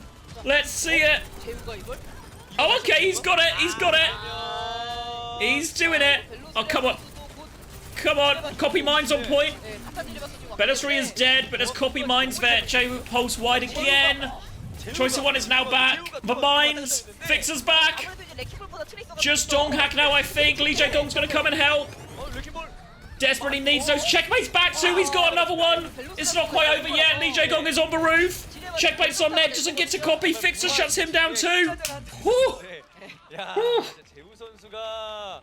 Speaker 1: Let's see it. Oh, okay, he's got it. He's got it. He's doing it. Oh, come on. Come on. Copy Mines on point. Bellisry is dead, but there's Copy Mines there. J-Root pulse wide again. Choice01 is now back. The Mines. Fixer's back. Just Donghack now, I think. Lee Jae-gong's going to come and help. Desperately needs those. Checkmate's back too. He's got another one. It's not quite over yet. Lee Jae-gong is on the roof. Checkmate's on there. Doesn't get to copy. Fixer shuts him down too. Whew. Whew.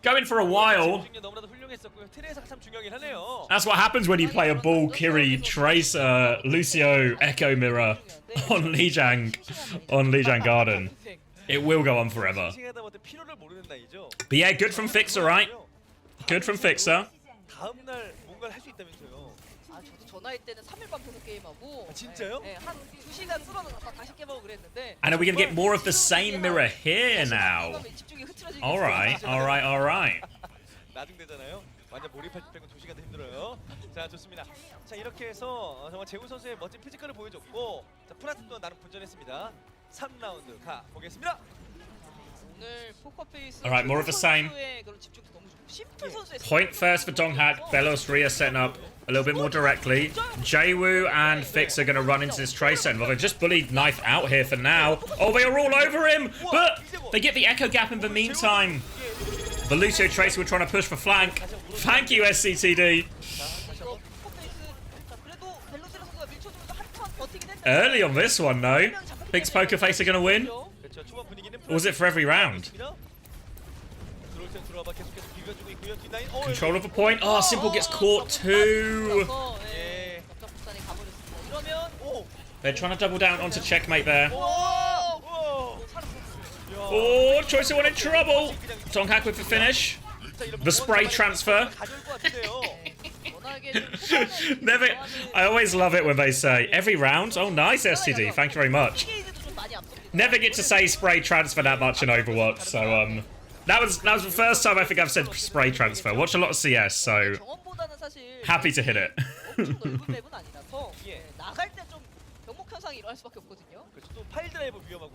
Speaker 1: Going for a while. That's what happens when you play a Bull, Kiri, Tracer, Lucio, Echo Mirror on Lijiang Garden. It will go on forever. But yeah, good from Fixer, right? Good from Fixer. And are we going to get more of the same mirror here now? Alright, alright, alright.
Speaker 4: 완전 몰입할 때 빼고 2시간도 힘들어요. 자, 좋습니다. 자, 이렇게 해서 정말 재우 선수의 멋진 피지컬을 보여줬고, 자, 푸나틱도 나름 분전했습니다. 3라운드 가 보겠습니다.
Speaker 1: Alright, more of the same. Point first for Donghack. Belos Rhea setting up a little bit more directly. Jaewoo and Fix are going to run into this Tracer. Well, they just bullied Knife out here for now. Oh, they are all over him, but they get the Echo Gap in the meantime. The Lucio Tracer were trying to push for flank. Thank you, SCTD. Early on this one, though. Thinks Poker Face are going to win? Or was it for every round? Control of a point. Oh, Simple gets caught too. They're trying to double down onto Checkmate there. Oh, Choice01 in trouble. Donghack with the finish. The spray transfer. Never. I always love it when they say every round. Oh, nice, STD. Thank you very much. Never get to say spray transfer that much in Overwatch. So that was the first time I think I've said spray transfer. Watch a lot of CS, so happy to hit it.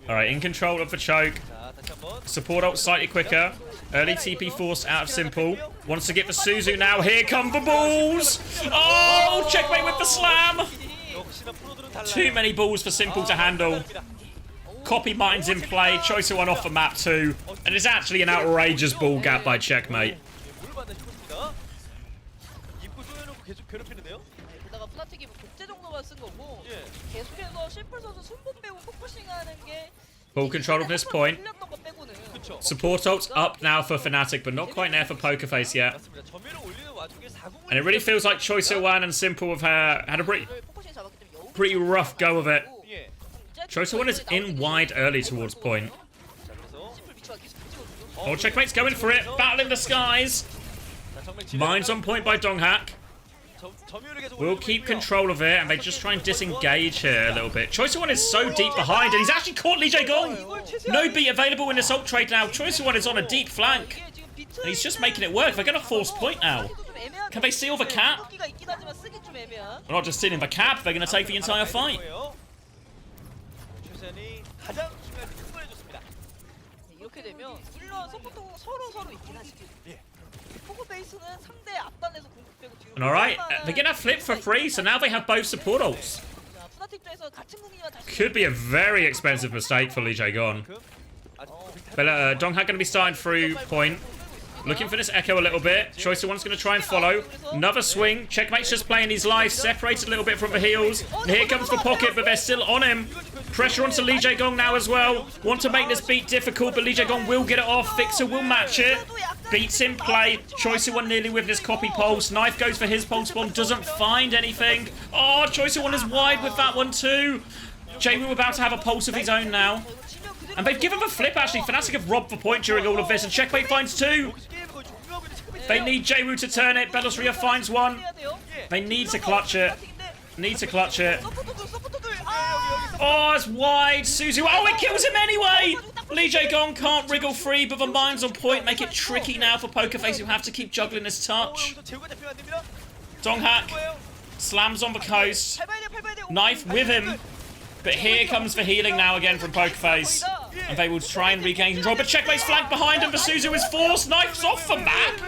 Speaker 1: Alright, in control of the choke. Support ult slightly quicker. Early TP forced out of Simple. Wants to get the Suzu now. Here come the balls! Oh, Checkmate with the slam! Too many balls for Simple to handle. Copy Mines in play. Choice01 off the map too. And it's actually an outrageous ball gap by Checkmate. Full control of this point. Support ult's up now for Fnatic, but not quite there for Poker Face yet. And it really feels like Choice01 and Simple have had a pretty rough go of it. Choice01 is in wide early towards point. Oh, Checkmate's going for it. Battle in the skies. Mines on point by Donghack. We'll keep control of it, and they just try and disengage here a little bit. Choice01 is so deep behind, and he's actually caught Lee Jae-gong. No beat available in this ult trade now. Choice01 is on a deep flank, and he's just making it work. They're going to force point now. Can they seal the cap? They're not just sealing the cap, they're going to take the entire fight. And alright, they're gonna flip for free, so now they have both support ults. Could be a very expensive mistake for Lee Jae-gong. But Donghack gonna be starting through point. Looking for this echo a little bit. Choice01's gonna try and follow. Another swing. Checkmate's just playing his life, separated a little bit from the heels. And here comes the pocket, but they're still on him. Pressure onto Lee Jae-gong now as well. Want to make this beat difficult, but Lee Jae-gong will get it off. Fixer will match it. Beats in play. Choice01 nearly with this copy pulse. Knife goes for his pulse bomb. Doesn't find anything. Oh, Choice01 is wide with that one too. Jaewoo about to have a pulse of his own now. And they've given the flip actually. Fnatic have robbed the point during all of this, and Checkmate finds two. They need Jaewoo to turn it. Belos Rhea finds one. They need to clutch it. Need to clutch it. Oh, it's wide. Suzu. Oh, it kills him anyway. HaeJeokDan can't wriggle free, but the mines on point make it tricky now for Pokerface, who have to keep juggling his touch. Donghack slams on the coast. Knife with him. But here comes the healing now again from Pokerface. And they will try and regain control. But Checkmate's flanked behind him. The Suzu is forced. Knife's off the map.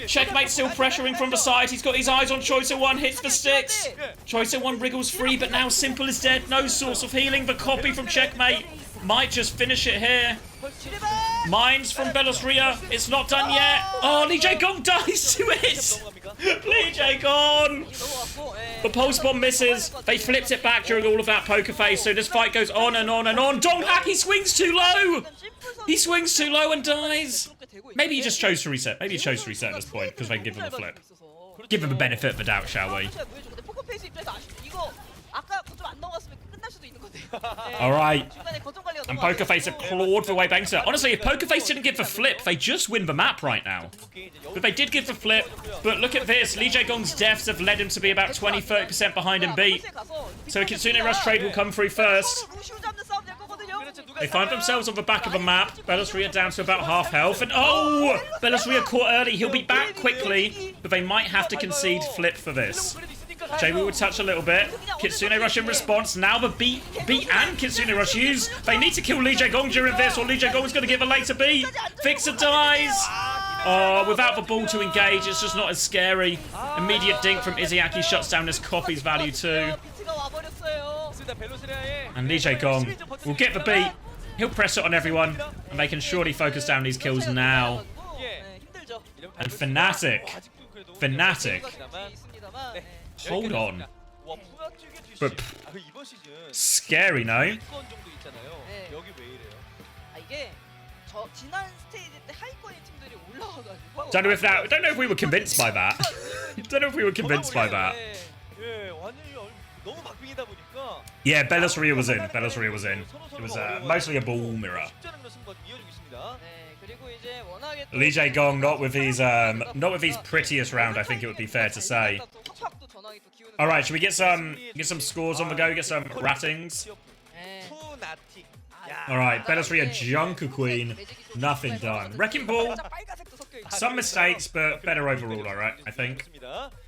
Speaker 1: Checkmate still pressuring from the side. He's got his eyes on Choice01. Hits the sticks. Choice01 wriggles free, but now Simple is dead. No source of healing. The copy from Checkmate might just finish it here. Mines from Belosria. It's not done yet. Oh, HaeJeokDan dies to it. HaeJeokDan. The pulse bomb misses. They flipped it back during all of that Pokerface, so this fight goes on and on and on. Donghack, he swings too low. He swings too low and dies. Maybe he just chose to reset. Maybe he chose to reset at this point because they can give him a flip. Give him the benefit of the doubt, shall we? Alright. And Pokerface have clawed the way back into it. Honestly, if Pokerface didn't give the flip, they just win the map right now. But they did give the flip. But look at this. HaeJeokDan's deaths have led him to be about 20-30% behind and beat. So a Kitsune Rush trade will come through first. They find themselves on the back of the map. Belosria down to about half health. And oh! Belosria caught early. He'll be back quickly. But they might have to concede flip for this. JW would touch a little bit. Kitsune Rush in response. Now the beat and Kitsune Rush use. They need to kill HaeJeokDan during this, or HaeJeokDan's going to give a later beat. Fixer dies. Oh, without the ball to engage, it's just not as scary. Immediate dink from Izzyaki shuts down this copy's value too. And HaeJeokDan will get the beat. He'll press it on everyone, and they can surely focus down these kills now. And Fnatic. Hold on. But scary, no? Don't know if we were convinced by that. Don't know if we were convinced by that. Yeah, Belosria was in. Belosria was in. It was mostly a ball mirror. HaeJeokDan not with his prettiest round, I think it would be fair to say. Alright, should we get some scores on the go, get some ratings? Alright, Belosria Junker Queen, nothing done. Wrecking Ball, some mistakes, but better overall, alright, I think.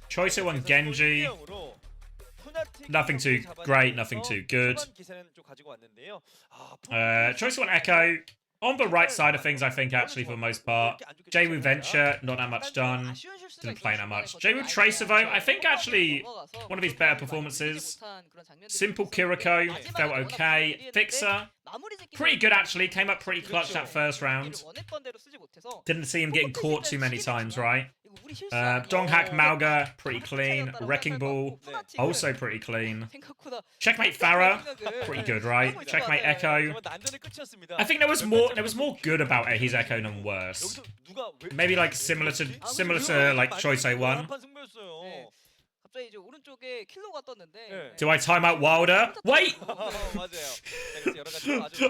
Speaker 1: Choice01 Genji, nothing too great, nothing too good. Choice01 Echo, on the right side of things, I think, actually, for the most part. JWoo Venture, not that much done. Didn't play that much. JWoo Tracer, though, I think, actually, one of his better performances. Simple Kiriko, felt okay. Fixer, pretty good, actually. Came up pretty clutch that first round. Didn't see him getting caught too many times, right? Donghack Malga, pretty clean. Wrecking Ball, also pretty clean. Checkmate Farah, pretty good, right? Checkmate Echo. I think there was more good about his Echo than worse. Maybe like similar to like Choice01. Do I time out Wilder? Wait!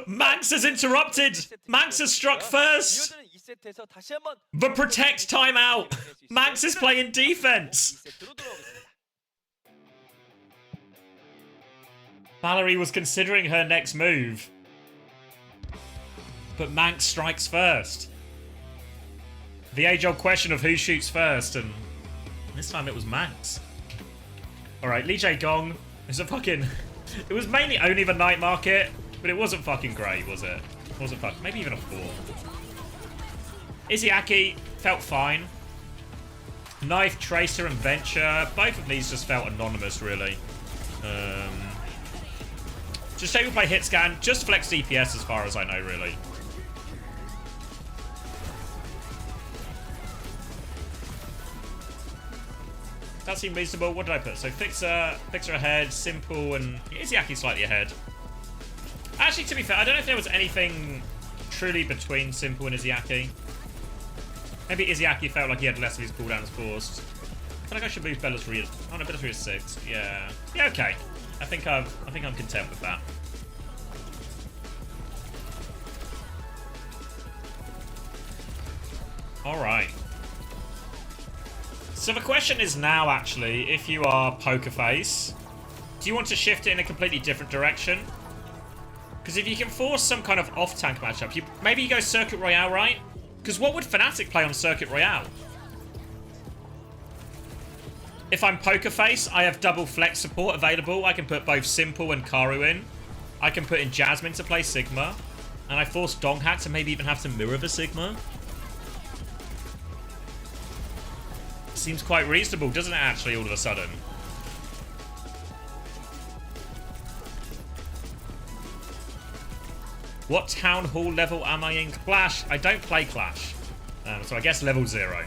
Speaker 1: Manx has interrupted! Manx has struck first! The protect timeout! Manx is playing defense! Valerie was considering her next move. But Manx strikes first. The age-old question of who shoots first, and this time it was Manx. Alright, HaeJeokDan is a fucking... It was mainly only the night market, but it wasn't fucking great, was it? It wasn't fucking... Maybe even a 4. Izzyaki felt fine. Knife, Tracer, and Venture. Both of these just felt anonymous, really. Just able to play hit scan. Just flex DPS as far as I know, really. That seemed reasonable. What did I put? So Fixer ahead, Simple, and Izzyaki slightly ahead. Actually, to be fair, I don't know if there was anything truly between Simple and Izzyaki. Maybe Izzyaki felt like he had less of his cooldowns forced. I feel like I should move Belosria. Oh no, Belosria 6. Yeah. Yeah, okay. I think I'm content with that. Alright. So the question is now, actually, if you are Pokerface, do you want to shift it in a completely different direction? Because if you can force some kind of off-tank matchup, maybe you go Circuit Royale, right? Because what would Fnatic play on Circuit Royale? If I'm Poker Face, I have double flex support available. I can put both Simple and Karu in. I can put in Jasmine to play Sigma. And I force Donghack to maybe even have to mirror the Sigma. Seems quite reasonable, doesn't it, actually, all of a sudden? What Town Hall level am I in? Clash? I don't play Clash. So I guess level 0.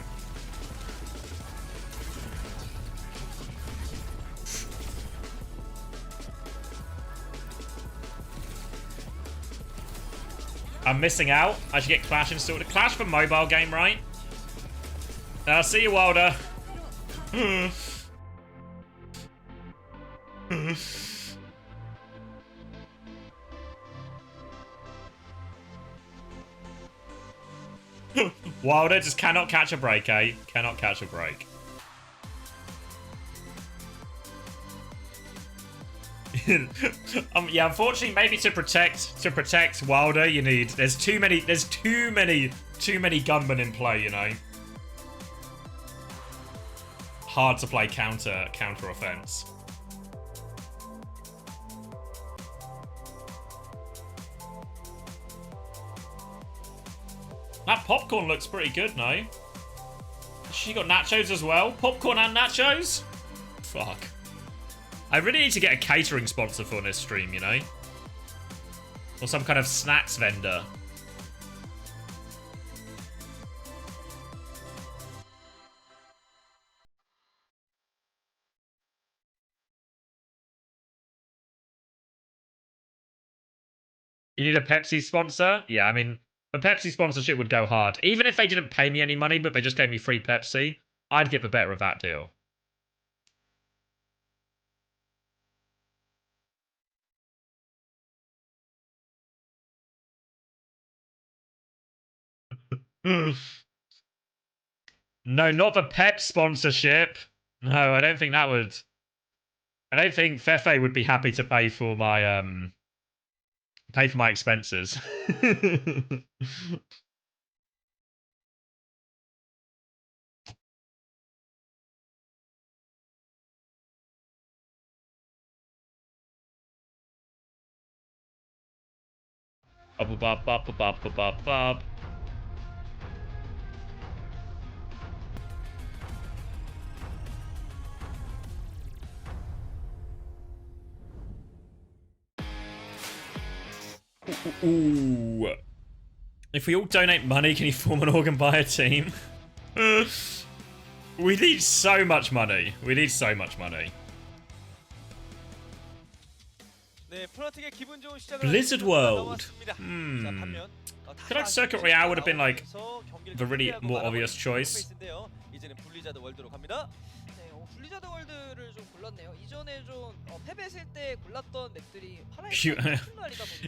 Speaker 1: I'm missing out. I should get Clash installed. Clash for mobile game, right? I'll see you, Wilder. Wilder just cannot catch a break, eh? Cannot catch a break. Yeah, unfortunately, maybe to protect Wilder, you need there's too many gunmen in play, you know. Hard to play counter offense. That popcorn looks pretty good, no? She got nachos as well? Popcorn and nachos? Fuck. I really need to get a catering sponsor for this stream, you know? Or some kind of snacks vendor. You need a Pepsi sponsor? Yeah, I mean, a Pepsi sponsorship would go hard. Even if they didn't pay me any money, but they just gave me free Pepsi, I'd get the better of that deal. No, not the Pep sponsorship. No, I don't think that would... I don't think Fefe would be happy to pay for my, expenses. Up. Ooh. If we all donate money, can you form an organ buyer team? We need so much money. We need so much money. Blizzard World. Feel like Circuit Royale would have been like the really more obvious choice.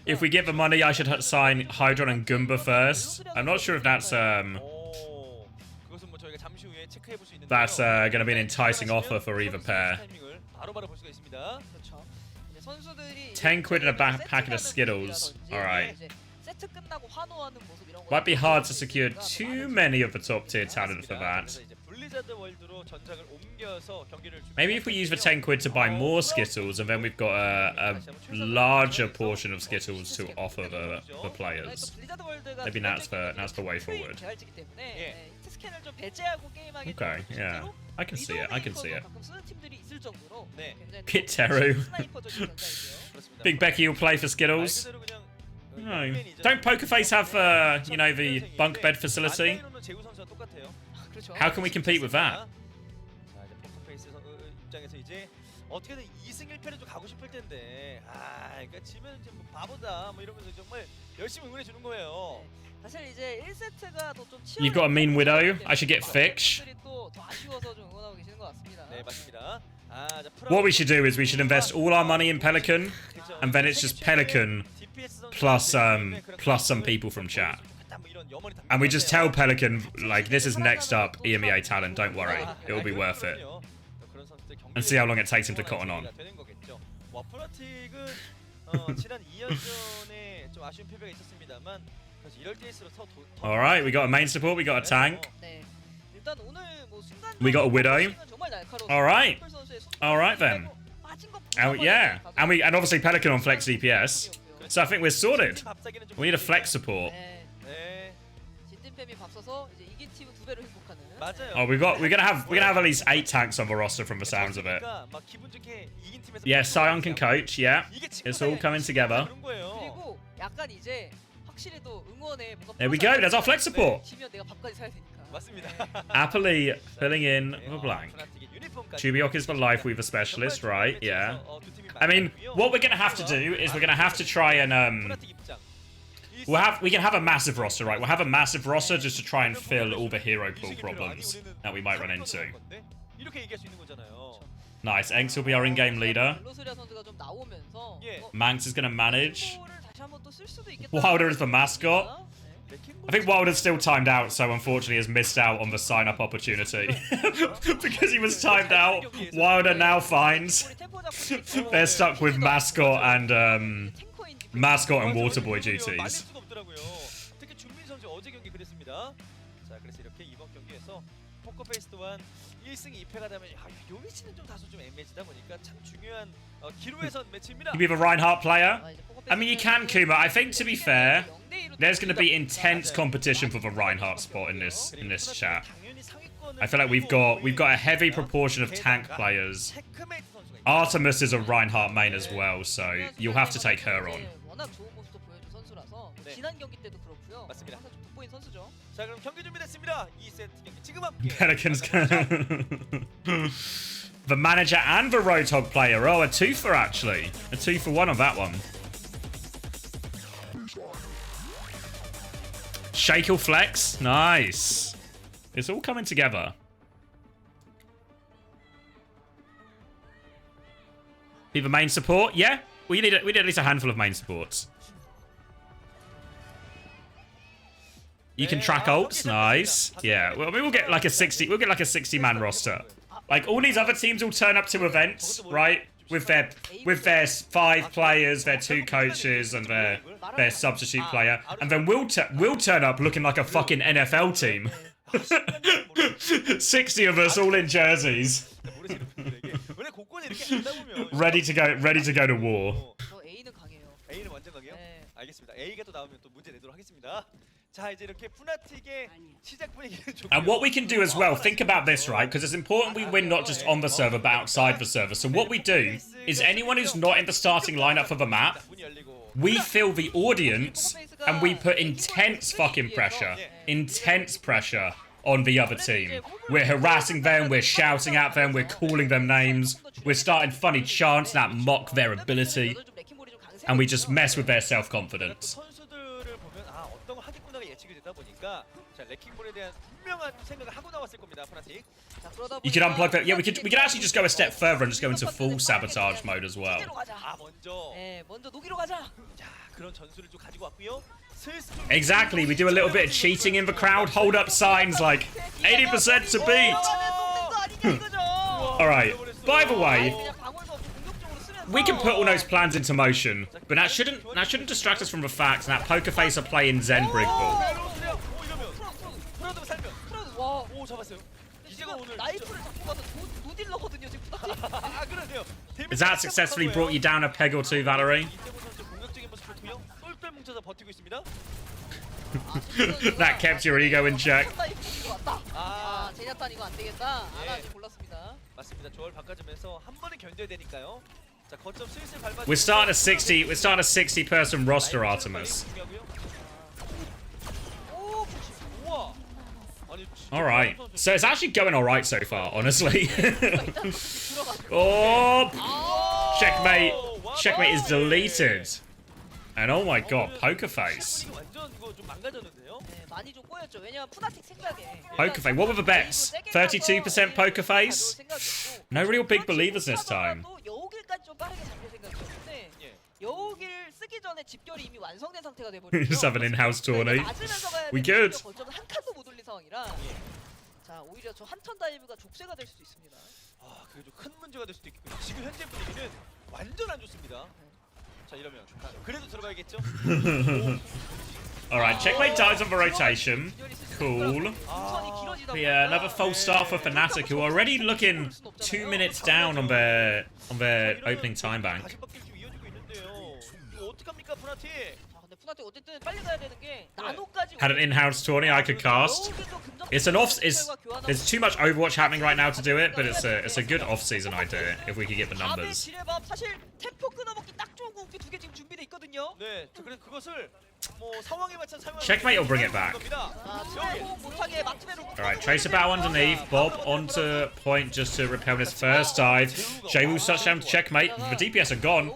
Speaker 1: If we get the money, I should sign Hydron and Goomba first. I'm not sure if that's going to be an enticing offer for either pair. 10 quid in a packet of Skittles. Alright. Might be hard to secure too many of the top tier talent for that. Maybe if we use the 10 quid to buy more Skittles, and then we've got a larger portion of Skittles to offer the players. Maybe that's the way forward. Okay, yeah. I can see it, I can see it. Pit Teru. Big Becky will play for Skittles. No. Don't Pokerface have, you know, the bunk bed facility? How can we compete with that?
Speaker 4: 어떻게든 2승 1패를 좀 가고 싶을 텐데 그러니까 지면 이제 뭐 바보다 뭐 이러면서 정말 열심히 응원해 주는 거예요. 사실 이제 1세트가 더 좀
Speaker 1: You've got a mean widow. I should get Fix.
Speaker 4: 또 아쉬워서 좀 응원하고 계시는 것 같습니다. 네, 맞습니다.
Speaker 1: What we should do is we should invest all our money in Pelican, and then it's just Pelican plus some people from chat. And we just tell Pelican, like, this is next up EMEA talent, don't worry. It will be worth it. And see how long it takes him to cotton on.
Speaker 4: 푸나틱은 지난 2연전에 좀 아쉬운 패배가 있었습니다만 그래서 이럴 때일수록
Speaker 1: All right, we got a main support, we got a tank.
Speaker 5: 네. 일단 오늘 뭐 순간
Speaker 1: We got a widow. All right. All right then. Yeah, and obviously Pelican on flex DPS. So I think we're sorted. We need a flex support.
Speaker 4: 네.
Speaker 5: 진팀팸이 밥써서 이제 이긴 팀은 2배로 행복하는.
Speaker 4: 맞아요.
Speaker 1: Oh, we're gonna have at least 8 tanks on the roster from the sounds of it.
Speaker 4: 막 기분 좋게 이긴 팀에서
Speaker 1: Yeah, Sion can coach. Yeah, it's all coming together.
Speaker 4: 그런 거예요.
Speaker 5: 그리고 약간 이제 확실히 또 응원에 뭔가
Speaker 1: There we go. There's our flex support.
Speaker 5: 지면 내가 밥까지 사야 되니까.
Speaker 4: 맞습니다.
Speaker 1: Happily filling in the blank. Chubiok is the life weaver specialist, right? Yeah. I mean, what we're gonna have to do is we're gonna have to try and we can have a massive roster, right? We'll have a massive roster just to try and fill all the hero pool problems that we might run into.
Speaker 4: 이렇게 얘기할 수 있는 거잖아요.
Speaker 1: Nice. Enx will be our in-game leader. Manx is gonna manage. Wilder is the mascot. I think Wilder's still timed out, so unfortunately has missed out on the sign-up opportunity. Because he was timed out, Wilder now finds they're stuck with mascot and waterboy duties.
Speaker 4: 특히 준민 선수 어제 경기 그랬습니다. 자, 그래서 이렇게 이번 경기에서 포커페이스 또한 1승 2패가 되면 요 위치는 좀 다소 좀 애매해지다 보니까 참 중요한 기로에선 매치입니다.
Speaker 1: You be the Reinhardt player? I mean, you can, Kuma. I think, to be fair, there's going to be intense competition for the Reinhardt spot in this chat. I feel like we've got a heavy proportion of tank players. Artemis is a Reinhardt main as well, so you'll have to take her on.
Speaker 4: 맞습니다. 자, 그럼 경기 준비됐습니다. 2세트 경기 지금 함께.
Speaker 1: Pelicans the manager and the Roadhog player. Oh, a 2-for actually. A 2-for-1 on that one. Shake or flex. Nice. It's all coming together. Be the main support? Yeah. We need at least a handful of main supports. You can track ults. Nice. Yeah. Well, we'll get like a 60. We'll get like a 60-man roster. Like all these other teams will turn up to events, right? With their 5 players, their 2 coaches, and their substitute player, and then we'll turn up looking like a fucking NFL team. 60 of us all in jerseys, ready to go to war.
Speaker 4: A는 완전 강해요? 알겠습니다. A가 또 나오면 또 문제 내도록 하겠습니다. 자, 이제 이렇게 푸나틱의 시작 분위기는 좋고요.
Speaker 1: And what we can do as well, think about this, right? Because it's important we win not just on the server, but outside the server. So what we do is anyone who's not in the starting lineup for the map, we fill the audience and we put intense fucking pressure. Intense pressure on the other team. We're harassing them, we're shouting at them, we're calling them names, we're starting funny chants that mock their ability, and we just mess with their self-confidence. You could unplug that. Yeah, we could actually just go a step further and just go into full sabotage mode as well. Exactly, we do a little bit of cheating in the crowd, hold up signs like 80% to beat. Alright, by the way, we can put all those plans into motion, but that shouldn't distract us from the fact that Pokerface are playing Zen Brigball. Has that successfully brought you down a peg or two, Valerie? That kept your ego in check. We're starting a 60-person roster, Artemis. Alright. So it's actually going alright so far, honestly. Oh! Checkmate. Checkmate is deleted. And oh my god, Pokerface. Pokerface, what were the bets? 32% Pokerface? No real big believers this time. We just have an in-house tourney. We good.
Speaker 5: 자, 오히려 저 한턴 다이브가 족쇄가 될 수도 있습니다.
Speaker 4: 아, 그게 좀 큰 문제가 될 수도 있겠군요. 지금 현재 분위기는 완전 안 좋습니다. 자, 이러면 그래도 들어가야겠죠?
Speaker 1: Alright, checkmate dies on the rotation. Cool. Yeah, another false start for Fnatic, who are already looking 2 minutes down on their opening time bank.
Speaker 4: 다시 바뀔 수 이어지고 있는데요. 이거 어떡합니까, 푸나틱?
Speaker 5: 자, 근데 푸나틱 어쨌든 빨리 가야 되는 게 나노까지
Speaker 1: Had an in-house tourney I could cast. It's an off. There's too much Overwatch happening right now to do it, but it's a good off-season idea if we could get the numbers.
Speaker 5: 지뢰밥 사실 템포 끊어먹기 딱 좋은 궁극기 2개 지금 준비돼 있거든요.
Speaker 4: 네, 그래서 그것을 뭐 상황에 맞춰 사용하는
Speaker 1: Checkmate will bring it back. Alright, Tracer bow underneath, Bob onto point just to repel his first dive. Jaewoo's touchdown to checkmate. The DPS are gone.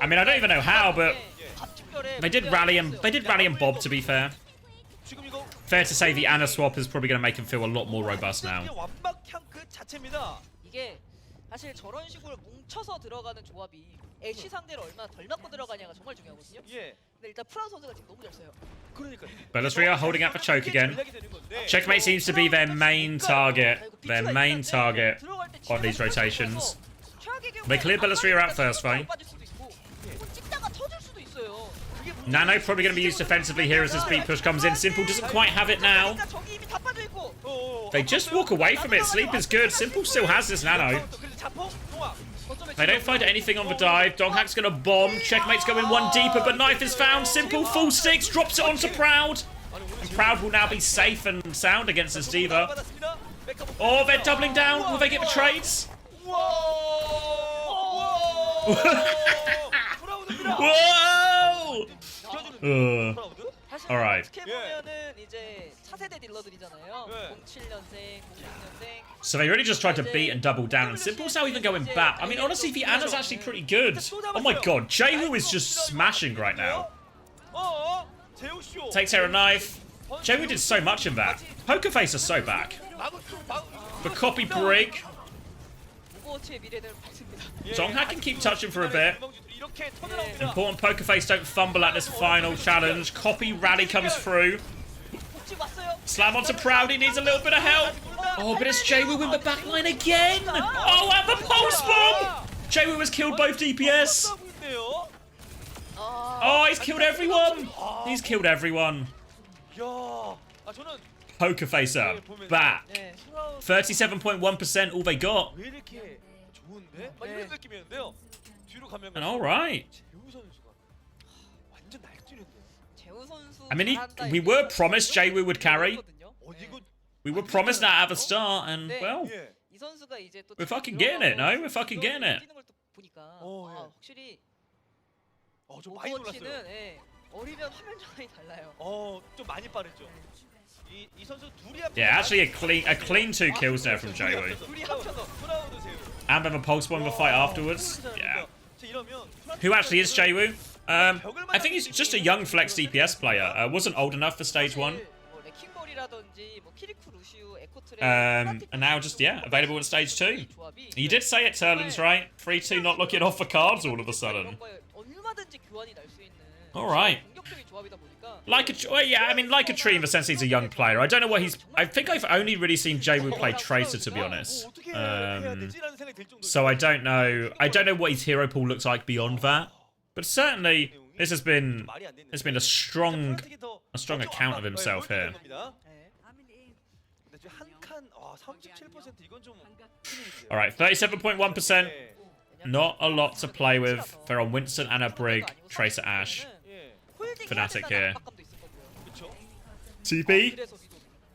Speaker 1: I mean, I don't even know how, but they did rally him. They did rally him Bob, to be fair. Fair to say the Ana swap is probably going to make him feel a lot more robust now.
Speaker 5: 이게 사실 저런 식으로 뭉쳐서 들어가는 조합이 애쉬 상대를 얼마나 덜 맞고 들어가냐가 정말 중요하거든요. 근데 일단 프란 선수가 지금 너무 잘 써요.
Speaker 1: Bellasria holding out for choke again. Checkmate seems to be their main target. Their main target on these rotations. They cleared Bellasria out first, though. Nano probably going to be used defensively here as this beat push comes in. Simple doesn't quite have it now. They just walk away from it. Sleep is good. Simple still has this Nano. They don't find anything on the dive. Doghack's going to bomb. Checkmate's going one deeper, but knife is found. Simple full sticks, drops it onto Proud. And Proud will now be safe and sound against this Diva. Oh, they're doubling down. Will they get the trades? Whoa! Alright. So they really just tried to beat and double down, and Simple's now even going back. I mean, honestly, the Ana's actually pretty good. Oh my god, Jaewoo is just smashing right now. Takes her a knife. Jaewoo did so much in that. Poker Face is so back. The copy break. Donghack can keep touching for a bit. Important Poker Face don't fumble at this final challenge. Copy rally comes through. Slam onto Proud, he needs a little bit of help. Oh, but it's Jaewoo in the backline again. Oh, and the pulse bomb! Jaewoo has killed both DPS. Oh, he's killed everyone. He's killed everyone. Poker Face up. Back. 37.1% all they got. And alright. I mean, we were promised Jaewoo would carry. We were promised that at the start, and, well, we're fucking getting it, no? We're fucking getting it. Yeah, actually a clean 2 kills there from Jaewoo. And then a pulse bomb in the fight afterwards. Yeah. Who actually is Jaewoo? I think he's just a young flex DPS player. Wasn't old enough for stage 1. And now just, yeah, available in stage 2. You did say it, Turlins, right? 3-2 not looking off the cards all of a sudden. Alright. Yeah, I mean, like a tree in the sense he's a young player. I don't know what he's... I think I've only really seen Jaewoo play Tracer, to be honest. So I don't know. I don't know what his hero pool looks like beyond that. But certainly, this has been... There's been a strong account of himself here. Alright, 37.1%. Not a lot to play with. They're on Winston, Ana, Brig, Tracer, Ashe. Fnatic here. TP.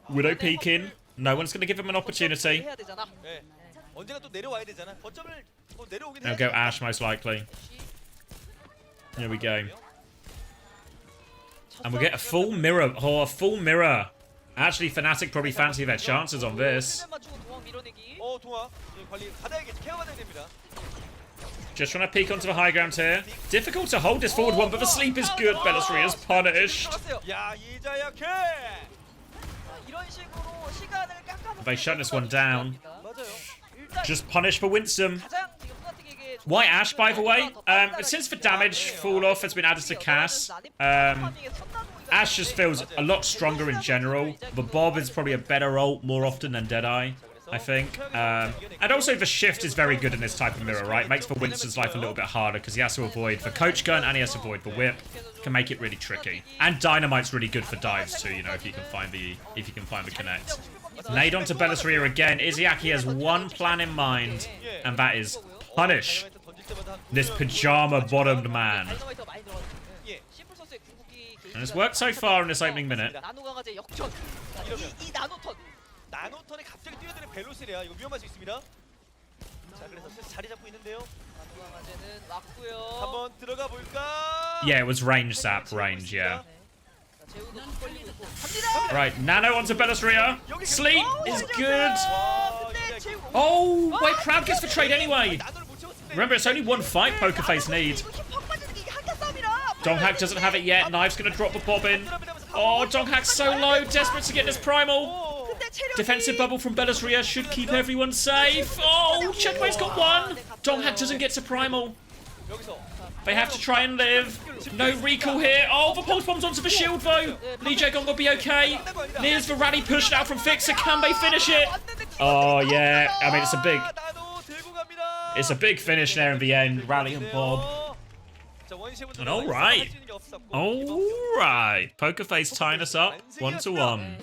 Speaker 1: Widow peeking. No one's going to give him an opportunity. They'll go Ashe most likely. There we go. And we'll get a full mirror. Oh, a full mirror. Actually, Fnatic probably fancy their chances on this. Just trying to peek onto the high ground here. Difficult to hold this forward one, but the sleep is good. Bellasria is punished. They shut this one down. Just punish for Winston. Why Ashe, by the way? Since the damage fall off has been added to Cass, Ashe just feels a lot stronger in general, but Bob is probably a better ult more often than Deadeye, I think. And also the shift is very good in this type of mirror, right? Makes for Winston's life a little bit harder because he has to avoid the coach gun and he has to avoid the whip. Can make it really tricky. And Dynamite's really good for dives too, you know, if you can find the connect. Nade onto Bellisria again. Izzyaki has one plan in mind, and that is punish this pajama-bottomed man. And it's worked so far in this opening minute.
Speaker 4: 나노턴에 갑자기 뛰어드는 벨로시레야. 이거 위험할 수 있습니다. 자, 그래서 자리 잡고 있는데요.
Speaker 5: 나노강아지는 왔고요.
Speaker 4: 한번 들어가 볼까?
Speaker 1: Yeah, it was range zap, range, yeah. Right, Nano onto Bellisria. Sleep is good. Oh, wait, Proud gets the trade anyway. Remember, it's only one fight Poker Face need. Donghack doesn't have it yet. Knife's going to drop the bobbin. Oh, Donghack's so low. Desperate to get this primal. Defensive bubble from Bellisria should keep everyone safe. Oh, Checkmate's got one. Donghack doesn't get to primal. They have to try and live. No recall here. Oh, the pulse bomb's onto the shield though. HaeJeokDan will be okay. There's the rally pushed out from Fixer. Can they finish it? Oh yeah. I mean, it's a big finish there in the end. Rally and Bob. And all right. Poker Face tying us up 1-1.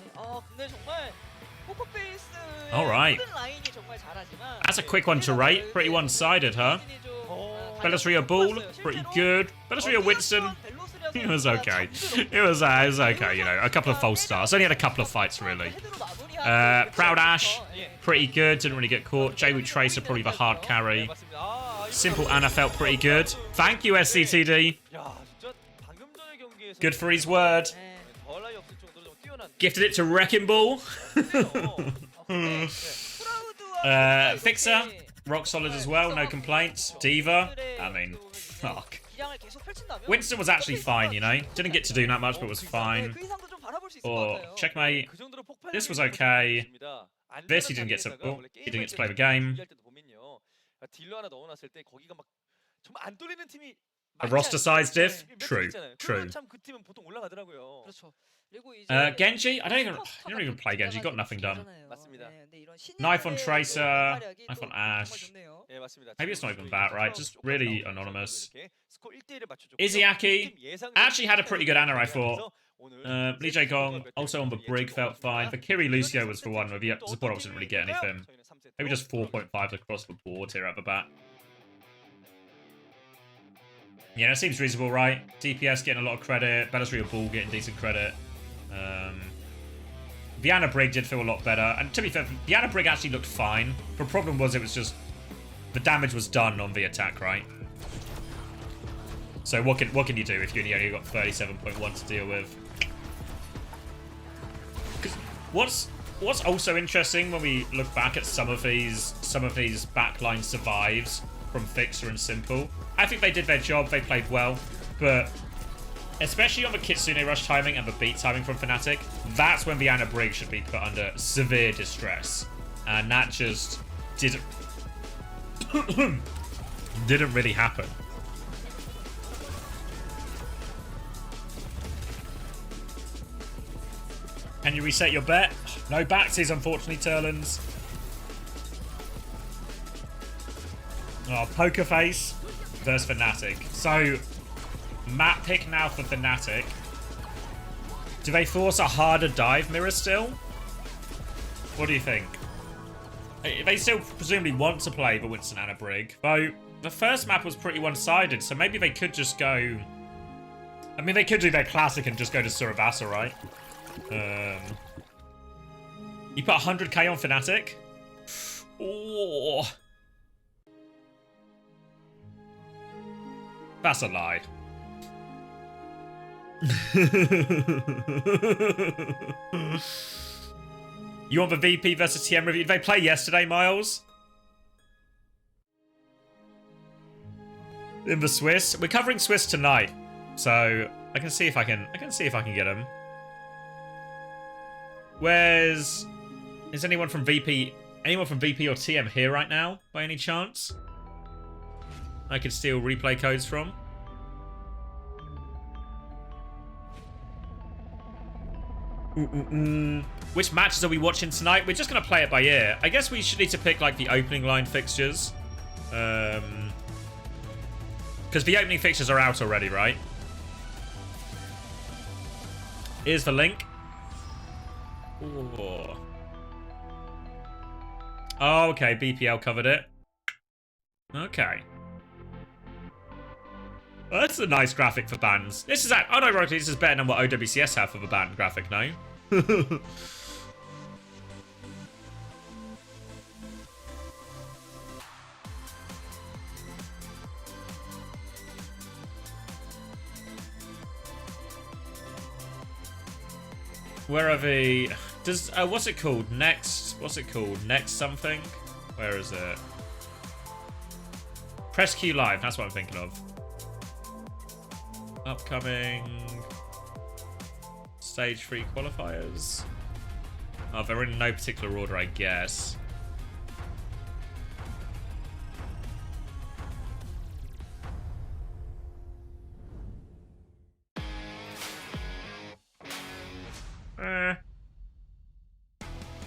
Speaker 1: All right. That's a quick one to rate. Pretty one-sided, huh? Bellisria Bull, pretty good. Bellisria Winston, it was okay. It was okay, you know. A couple of false starts. Only had a couple of fights, really. Proud Ashe, pretty good. Didn't really get caught. J-Woot Tracer, probably the hard carry. Simple Anna felt pretty good. Thank you, SCTD. Good for his word. Gifted it to Wrecking Ball. Fixer, rock solid as well, no complaints. Diva, I mean, fuck. Winston was actually fine, you know. Didn't get to do that much, but was fine. Or Checkmate. This was okay. This he didn't get to play the game. A roster size diff? True. Genji? I don't even play Genji. Got nothing done. Knife on Tracer. Knife on Ashe. Maybe it's not even that, right? Just really anonymous. Izzyaki actually had a pretty good Ana, I thought. HaeJeokDan also on the Brig felt fine. The Kiri Lucio was for one. The support option didn't really get anything. Maybe just 4.5 across the board here at the bat. Yeah, that seems reasonable, right? DPS getting a lot of credit. Bellisria Bull getting decent credit. Viana Brig did feel a lot better. And to be fair, Viana Brig actually looked fine. The problem was it was just... the damage was done on the attack, right? So what can you do if you only got 37.1 to deal with? What's also interesting when we look back at some of these backline survives from Fixer and Simple, I think they did their job, they played well, but especially on the Kitsune Rush timing and the beat timing from Fnatic, that's when the Ana Brig should be put under severe distress. And that just didn't really happen. Can you reset your bet? No backsies, unfortunately, Turlins. Oh, Poker Face versus Fnatic. So, map pick now for Fnatic. Do they force a harder dive mirror still? What do you think? They still presumably want to play the Winston Ana Brig. Though, the first map was pretty one-sided, so maybe they could just go... I mean, they could do their classic and just go to Surabasa, right? You put 100k on Fnatic? Oh. That's a lie. You want the VP versus TM review? Did they play yesterday, Miles? In the Swiss? We're covering Swiss tonight, so I can see if I can get him. Is anyone from VP or TM here right now, by any chance? I could steal replay codes from. Which matches are we watching tonight? We're just going to play it by ear. I guess we should need to pick, like, the opening line fixtures. Because the opening fixtures are out already, right? Here's the link. Ooh. Oh, okay. BPL covered it. Okay. Well, that's a nice graphic for bands. This is, unironically, this is better than what OWCS have for the band graphic, no? Where are the... Does... what's it called? Next... What's it called? Next something? Where is it? Press Q Live. That's what I'm thinking of. Upcoming... Stage 3 qualifiers. Oh, they're in no particular order, I guess.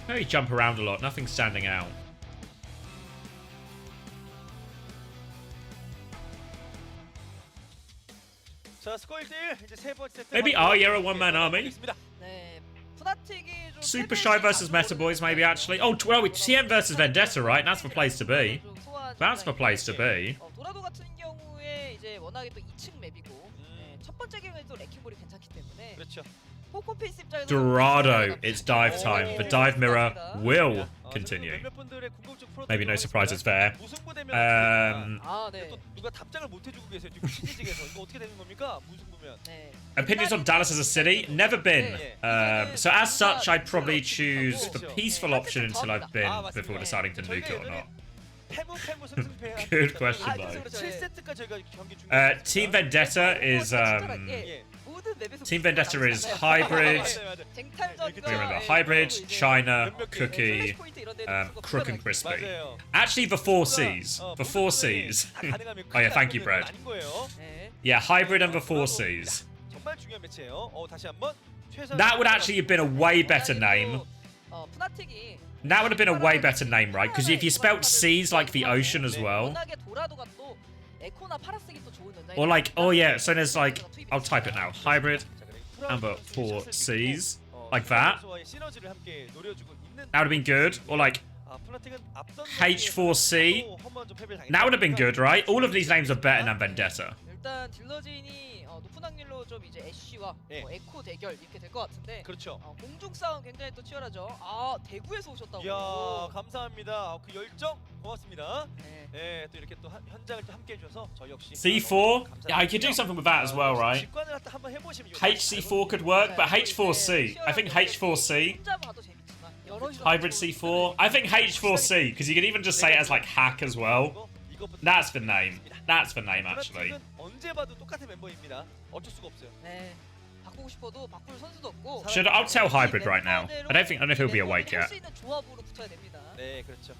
Speaker 1: They jump around a lot, nothing standing out. Maybe Arya a one-man army? Super Shy versus Meta Boys, maybe, actually. Oh, well, TM versus Vendetta, right? That's the place to be. That's the place to be.
Speaker 5: 도라도 같은 경우에 이제 워낙에 또 2층 맵이고 첫 번째 경우에 또 레킹볼이 괜찮기 때문에 그렇죠.
Speaker 1: Dorado, it's dive time. The dive mirror will continue. Maybe no surprises there. Opinions on Dallas as a city? Never been. So as such, I'd probably choose the peaceful option until I've been before deciding to nuke it or not. Good question, though. Team Vendetta is hybrid. Remember, hybrid, China, Cookie, Crook and Crispy. Actually, the 4 Cs. The 4 Cs. Oh yeah, thank you, Brad. Yeah, hybrid and the 4 Cs. That would actually have been a way better name. That would have been a way better name, right? Because if you spelt C's like the ocean as well. Or like, oh yeah, so there's like, I'll type it now. Hybrid, Amber 4 C's. Like that. That would have been good. Or like, H4C. That would have been good, right? All of these names are better than Vendetta.
Speaker 5: 높은 확률로 좀 이제 애쉬와 에코 대결 이렇게 될 것 같은데 그렇죠. 공중 싸움 굉장히 또 치열하죠. 아 대구에서 오셨다고.
Speaker 4: 이야 감사합니다. 그 열정 고맙습니다. 네, 또 이렇게 또 현장을 또 함께 해주셔서 저희 역시
Speaker 1: C4? Yeah, I could do something with that as well, right?
Speaker 4: 직관을 한번 해보시면
Speaker 1: HC4 could work, but H4C. I think H4C. Hybrid C4. I think H4C, because you could even just say it as like hack as well. That's the name. That's the name, actually.
Speaker 4: 언제 봐도 똑같은 멤버입니다. 어쩔 수가 없어요.
Speaker 5: 네. 바꾸고 싶어도 바꿀 선수도 없고.
Speaker 1: I'll tell Hybrid right now. I don't know if he'll be awake yet.
Speaker 5: 조합으로 붙어야 됩니다.
Speaker 4: 네, 그렇죠.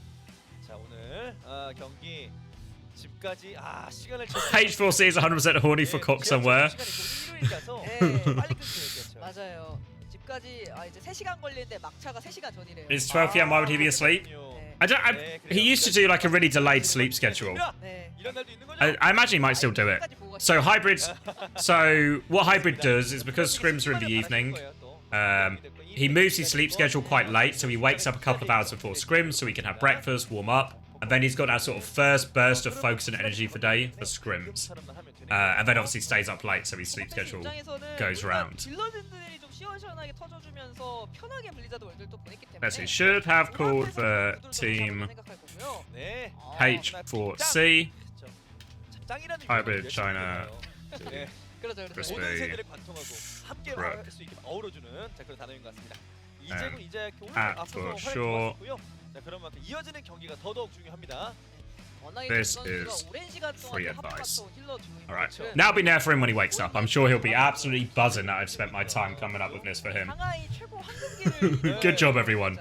Speaker 4: 자, 오늘 경기 집까지 시간을
Speaker 1: H4C is 100% horny for cock somewhere.
Speaker 5: 맞아요. 집까지 이제 3시간 걸리는데 막차가 3시간 전이래요.
Speaker 1: It's 12 PM, why would he be asleep? He used to do like a really delayed sleep schedule. I imagine he might still do it. So hybrids. So what hybrid does is because scrims are in the evening, he moves his sleep schedule quite late, so he wakes up a couple of hours before scrims, so he can have breakfast, warm up, and then he's got that sort of first burst of focus and energy for day for scrims, and then obviously stays up late, so his sleep schedule goes around. Let's see, should have called the team H4C, Hybrid, China, Crispy, Crook, at for sure. This is free advice. Alright, now be there for him when he wakes up. I'm sure he'll be absolutely buzzing that I've spent my time coming up with this for him. Good job, everyone.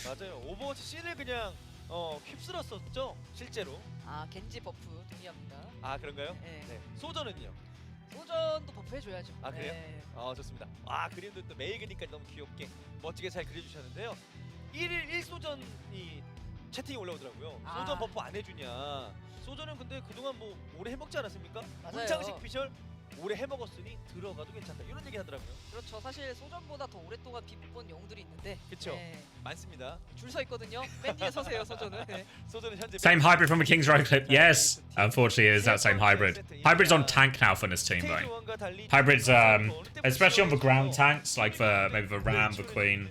Speaker 4: 맞아요. 오버워치 씬을 그냥 휩쓸었었죠, 실제로.
Speaker 5: 겐지 버프 동의합니다.
Speaker 4: 그런가요? 네. 소저는요?
Speaker 5: 소전도 버프해줘야죠.
Speaker 4: 아 그래요?
Speaker 5: 네.
Speaker 4: 좋습니다. 그림도 또 매일 그니까 너무 귀엽게 멋지게 잘 그려주셨는데요. 1일 1소전이 채팅이 올라오더라고요. 소전 버프 안 해주냐. 소전은 근데 그동안 뭐 오래 해먹지 않았습니까?
Speaker 5: 맞아요.
Speaker 4: 문창식 피셜 오래 해먹었으니 들어가도 괜찮다 이런 얘기 하더라고요.
Speaker 5: 그렇죠. 사실 소전보다 더 오랫동안 비못 영웅들이 있는데.
Speaker 4: 그렇죠.
Speaker 5: 네.
Speaker 4: 많습니다.
Speaker 5: 줄 서 있거든요. 맨 뒤에 서세요 소전은. 네.
Speaker 4: 소전은 현재
Speaker 1: Same hybrid from a King's Road clip. Yes, unfortunately, it is that same hybrid. Hybrid's on tank now for this team, though. Hybrid's, especially on the ground tanks, like the maybe the Ram, the Queen,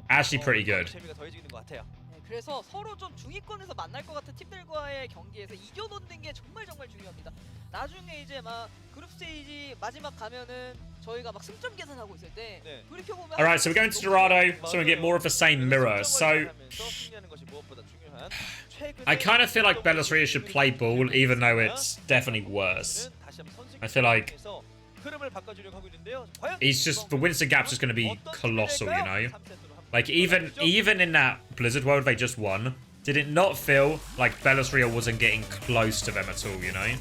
Speaker 1: actually pretty good.
Speaker 4: 재미가 더해지는 것 같아요.
Speaker 5: 그래서 서로 좀 중위권에서 만날 것 같은 팀들과의 경기에서 이겨놓는 게 정말 중요합니다. 나중에 이제 막 그룹 스테이지 마지막 가면은 저희가 막 승점 계산하고 있을 때 돌이켜 보면.
Speaker 1: Alright, so we're going to Dorado, so we get more of the same mirror. So I kind of feel like Bellatrix should play ball, even though it's definitely worse. I feel like he's just the Winston gap's just going to be colossal, you know. Like even in that Blizzard world they just won, did it not feel like Bellatrix wasn't getting close to them at all, you know?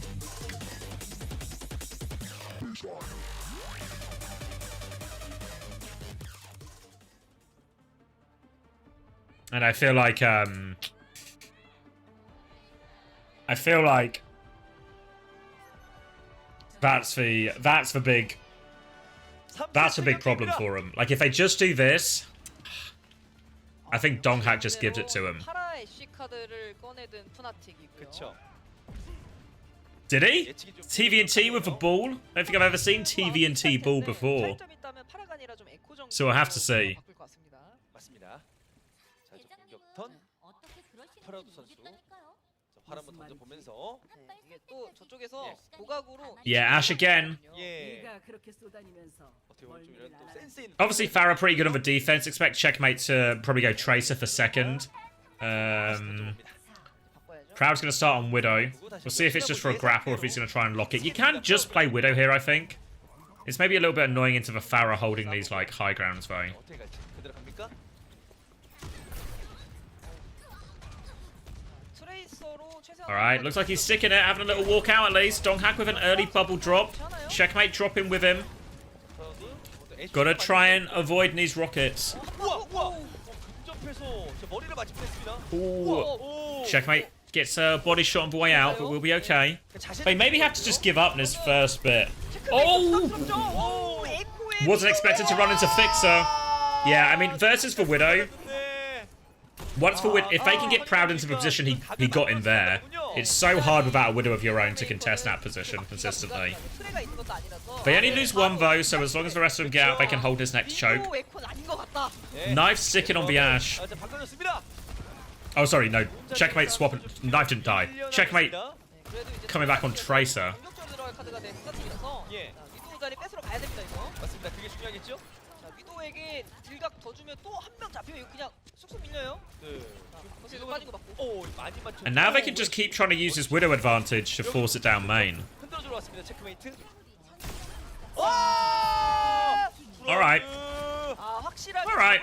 Speaker 1: And I feel like that's a big problem for him. Like if they just do this, I think Donghack just gives it to him. Did he? TVNT with a ball? I don't think I've ever seen TVNT ball before. So we'll have to see. Yeah, Ash again. Obviously, Farah pretty good on the defense. Expect Checkmate to probably go Tracer for second. Proud's going to start on Widow. We'll see if it's just for a grapple or if he's going to try and lock it. You can just play Widow here, I think. It's maybe a little bit annoying into the Farah holding these like high grounds, though. Alright, looks like he's sticking it, having a little walk out at least. Donghack with an early bubble drop. Checkmate dropping with him. Gotta try and avoid these rockets. Ooh. Checkmate gets a body shot on the way out, but we'll be okay. They maybe have to just give up in this first bit. Oh! Wasn't expected to run into Fixer. Yeah, I mean, versus for Widow. Once for Widow, if they can get Proud into the position he got in there, it's so hard without a Widow of your own to contest that position consistently. They only lose one though, so as long as the rest of them get out, they can hold this next choke. Knife sticking on the Ash. Oh, sorry, no. Checkmate swapping. Knife didn't die. Checkmate coming back on Tracer. And now they can just keep trying to use his Widow advantage to force it down main. Alright. Alright.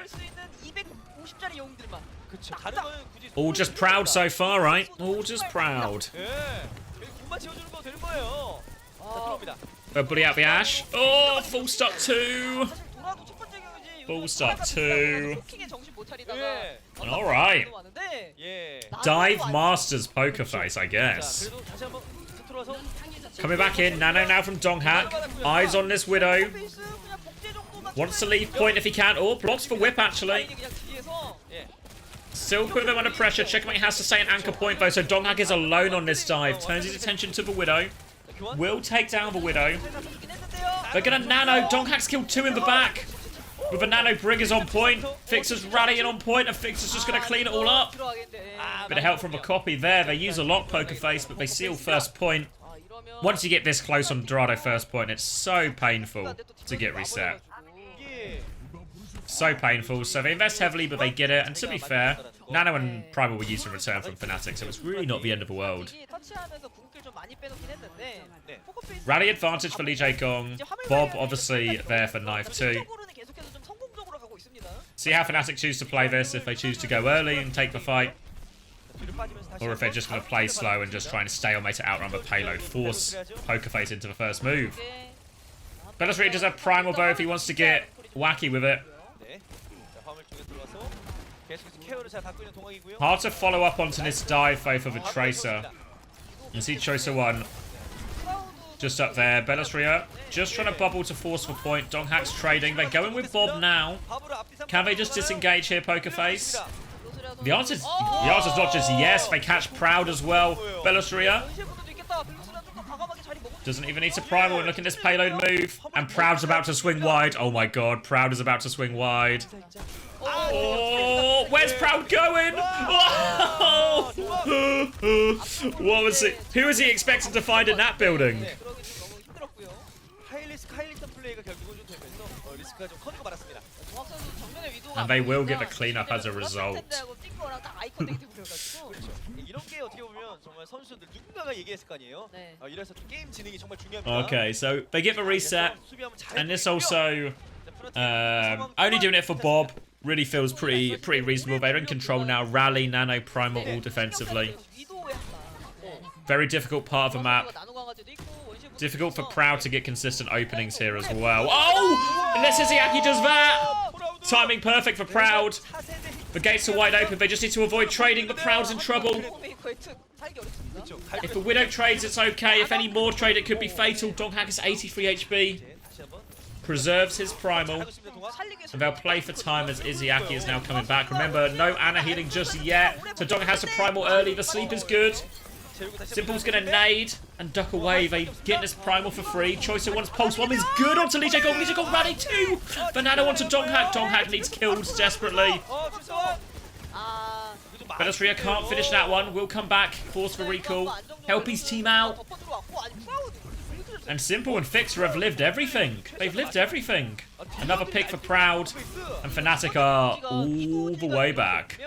Speaker 1: All just Proud so far, right? All just Proud. Bully out the Ash. Oh, full stock 2. Full stock 2. Alright. Dive Masters Poker Face, I guess. Coming back in. Nano now from Donghack. Eyes on this Widow. Wants to leave point if he can. Oh, blocks for whip, actually. Still putting them under pressure. Checkmate has to stay an anchor point, though, so Donghack is alone on this dive. Turns his attention to the Widow. Will take down the Widow. They're going to Nano. Donghack's killed 2 in the back. With a Nano, Brig is on point. Fixer's rallying on point, and Fixer's just going to clean it all up. Bit of help from a copy there. They use a lock Poker Face, but they seal first point. Once you get this close on Dorado first point, it's so painful to get reset. So painful. So they invest heavily, but they get it. And to be fair, Nano and Primal were used in return from Fnatic, so it's really not the end of the world. Rally advantage for HaeJeokDan. Bob obviously there for knife too. See how Fnatic choose to play this, if they choose to go early and take the fight. Or if they're just going to play slow and just try and stalemate it outrun the payload. Force Pokerface into the first move. Bellasria does have Primal though if he wants to get wacky with it. Hard to follow up onto this dive though for the Tracer. You see Choicer 1 just up there. Bellasria just trying to bubble to force the point. Donghack's trading. They're going with Bob now. Can they just disengage here, Pokerface? The answer's not just yes. They catch Proud as well. Bellasria doesn't even need to primal and look at this payload move. And Proud's about to swing wide. Oh my god, Proud is about to swing wide. Oh, where's Proud going? Oh! What was it? Who was he expecting to find in that building? And they will get the cleanup as a result. Okay, so they get the reset, and this also only doing it for Bob really feels pretty reasonable. They're in control now. Rally, Nano, Primal all defensively. Very difficult part of the map. Difficult for Proud to get consistent openings here as well. Oh! Unless Izayaki does that! Timing perfect for Proud. The gates are wide open. They just need to avoid trading, but Proud's in trouble. If the Widow trades, it's okay. If any more trade, it could be fatal. Donghack is 83 HP. Preserves his Primal. And they'll play for time as Izayaki is now coming back. Remember, no Ana healing just yet. So Donghack has a Primal early. The sleep is good. Simple's gonna nade and duck away. They get this Primal for free. Choicer wants Pulse Bomb is good onto HaeJeokDan. HaeJeokDan rally too. Banana onto Donghack. Donghack needs kills desperately. Bellasria can't finish that one. Will come back. Force for recall. Help his team out. And Simple and Fixer have lived everything. They've lived everything. Another pick for Proud. And Fnatic are all the way back.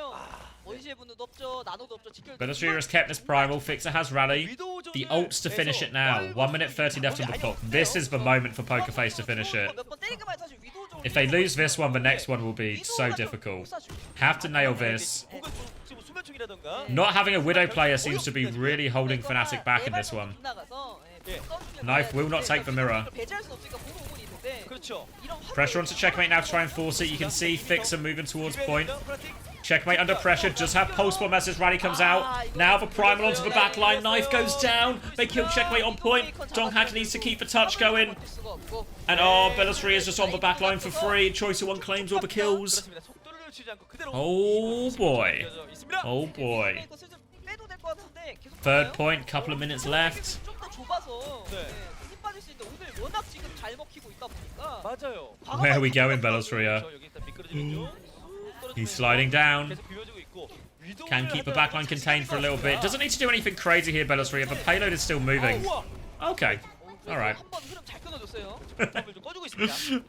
Speaker 1: Bellasria has kept this Primal. Fixer has Rally. The ults to finish it now. 1 minute 30 left on the clock. This is the moment for Pokerface to finish it. If they lose this one, the next one will be so difficult. Have to nail this. Not having a Widow player seems to be really holding Fnatic back in this one. Knife will not take the mirror. Pressure onto Checkmate now to try and force it. You can see Fixer moving towards point. Checkmate under pressure. Just have Pulse Bomb as his rally comes out. Now the Primal onto the back line. Knife goes down. They kill Checkmate on point. Donghack needs to keep the touch going. And oh, Bellasria is just on the back line for free. Choicer 1 claims all the kills. Oh boy. Oh boy. Third point, couple of minutes left. Where are we going, Bellasria? He's sliding down. Can keep the backline contained for a little bit. Doesn't need to do anything crazy here, Bellasria. The payload is still moving. Okay. Alright.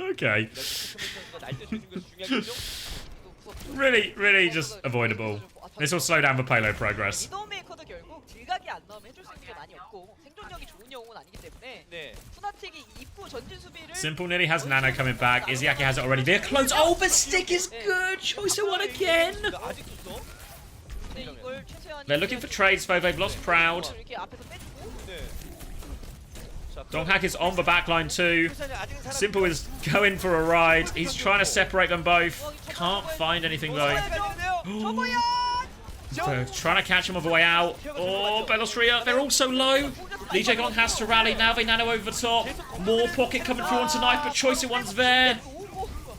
Speaker 1: Okay. Really just avoidable. This will slow down the payload progress. Simple nearly has Nano coming back. Izayaki has it already. They're close. Oh, the stick is good. Choicer 1 again. They're looking for trades though. They've lost Proud. Donghack is on the backline too. Simple is going for a ride. He's trying to separate them both. Can't find anything though. So, trying to catch him on the way out. Oh, Bellasria, they're all so low. HaeJeokDan has to rally. Now they nano over the top. More pocket coming through onto Knife, but Choicer 1's there.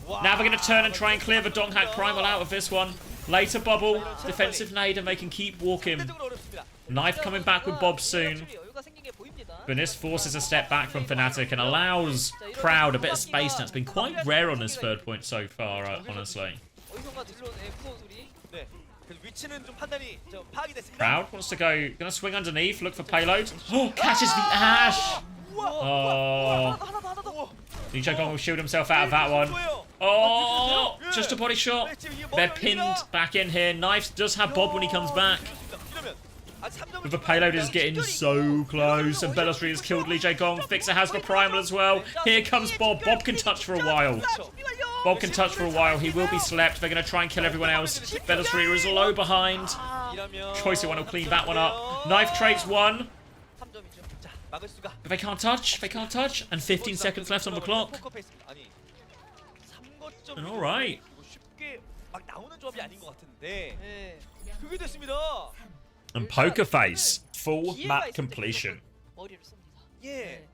Speaker 1: Now they're going to turn and try and clear the Donghack Primal out of this one. Later bubble, defensive nade, and they can keep walking. Knife coming back with Bob soon. But this forces a step back from Fnatic and allows Proud a bit of space. Now it's been quite rare on this third point so far, honestly. Proud wants to gonna swing underneath, look for payload. Oh, catches the Ash! Oh. HaeJeokDan will shield himself out of that one. Oh, just a body shot. They're pinned back in here. Knife does have Bob when he comes back. But the payload is getting so close, and Bellasria has killed HaeJeokDan. Fixer has the Primal as well. Here comes Bob. Bob can touch for a while. Bob can touch for a while. He will be slept. They're going to try and kill everyone else. Velasquez is low behind. Choice one will clean that one up. Knife trades one. But they can't touch. They can't touch. And 15 seconds left on the clock. And all right. And Poker Face, full map completion.
Speaker 5: 예.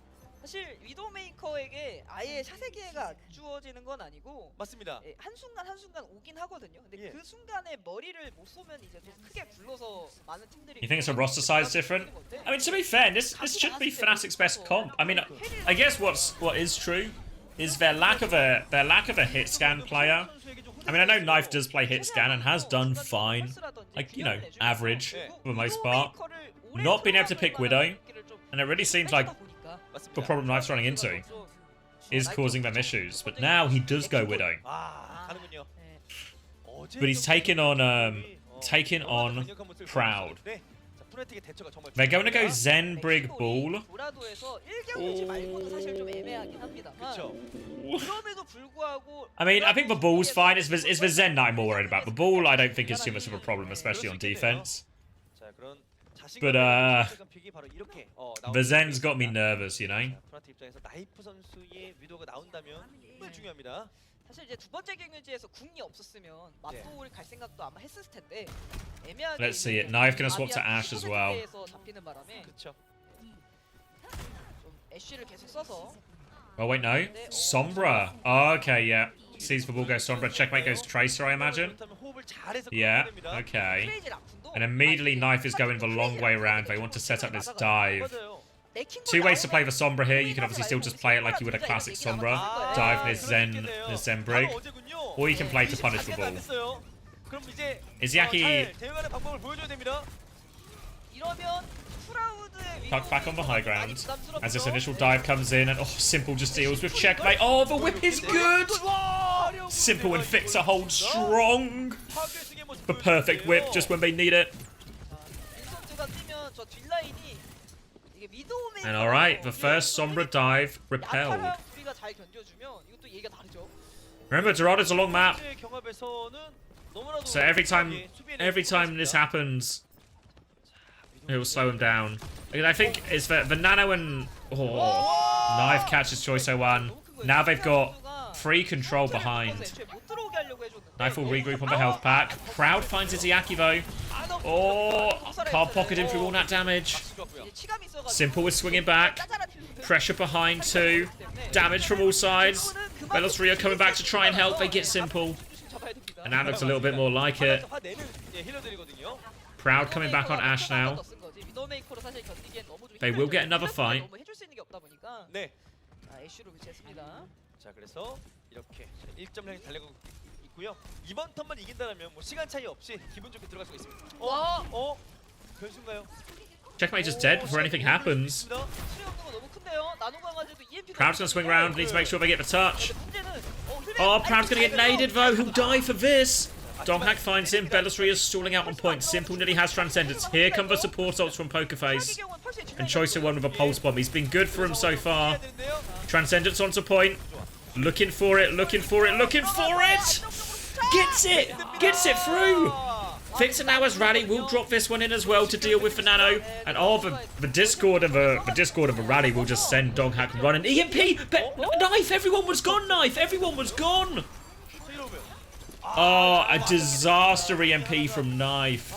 Speaker 5: 사실 위도우 메이커에게 아예 샷의 기회가 안 주어지는 건 아니고
Speaker 4: 맞습니다.
Speaker 5: 예, 한순간 오긴 하거든요. 근데 그 순간에 머리를 못 쏘면 이제 좀 크게 굴러서 많은 팀들이
Speaker 1: You think it's a roster size different? I mean, to be fair, this should be Fnatic's best comp. I mean, I guess what is true is their lack of a hit scan player. I mean, I know Knife does play hit scan and has done fine, like, you know, average for the most part. Not being able to pick Widow, and it really seems like the problem Knife's running into is causing them issues. But now he does go Widow. But he's taking on Proud. They're going to go Zen Brig Ball. I mean, I think the Ball's fine. It's the Zen that I'm more worried about. The Ball, I don't think is too much of a problem, especially on defense. But the Zen's got me nervous, you know.
Speaker 5: 사실 이제 두 번째 경유지에서 궁이 없었으면 맞돌 갈 생각도 아마 했을 텐데 애매하게.
Speaker 1: Let's see it. Knife gonna swap to Ashe as well.
Speaker 5: 잡히는 바람에 좀 애쉬를 계속 써서.
Speaker 1: Oh wait, no. Sombra. Oh, okay, yeah. Sees the ball go Sombra. Checkmate goes Tracer, I imagine. Yeah. Okay. And immediately Knife is going the long way around. They want to set up this dive. Two ways to play the Sombra here. You can obviously still just play it like you would a classic Sombra. Dive near Zen Brig. Or you can play to punish the ball. Is Yaki tucked back on the high ground as this initial dive comes in and Simple just deals with checkmate. Oh, the whip is good! Simple and Fixer hold strong. The perfect whip just when they need it. And alright, the first Sombra dive repelled. Remember, Dorado's a long map. So every time this happens, it will slow him down. I think it's the Nano and Knife catches Choice 01. Now they've got free control behind. Knife will regroup on the health pack. Proud finds his Yaki though. Oh, can't pocket him through all that damage. Simple is swinging back. Pressure behind too. Damage from all sides. Velasquez coming back to try and help. They get Simple. And that looks a little bit more like it. Proud coming back on Ashe now. They will get another fight.
Speaker 4: 이번 턴만 이긴다면 뭐 시간 차이 없이 기분 좋게 들어갈 수가 있습니다. 변수인가요?
Speaker 1: Checkmate is dead before anything happens. Proud's gonna swing around, needs to make sure they get the touch. Oh, Proud's gonna get naded though, who'll die for this? Doghack finds him, Velasquez is stalling out on point. Simple nearly has Transcendence. Here come the support ults from Pokerface. And Choice 01 with a Pulse Bomb. He's been good for him so far. Transcendence onto point. Looking for it, looking for it, looking for it! Gets it! Gets it through! Fixer now as Rally will drop this one in as well to deal with the Nano. And the Discord of the Rally will just send Doghack running. EMP! But Knife! Everyone was gone, Knife! Everyone was gone! Oh, a disaster EMP from Knife.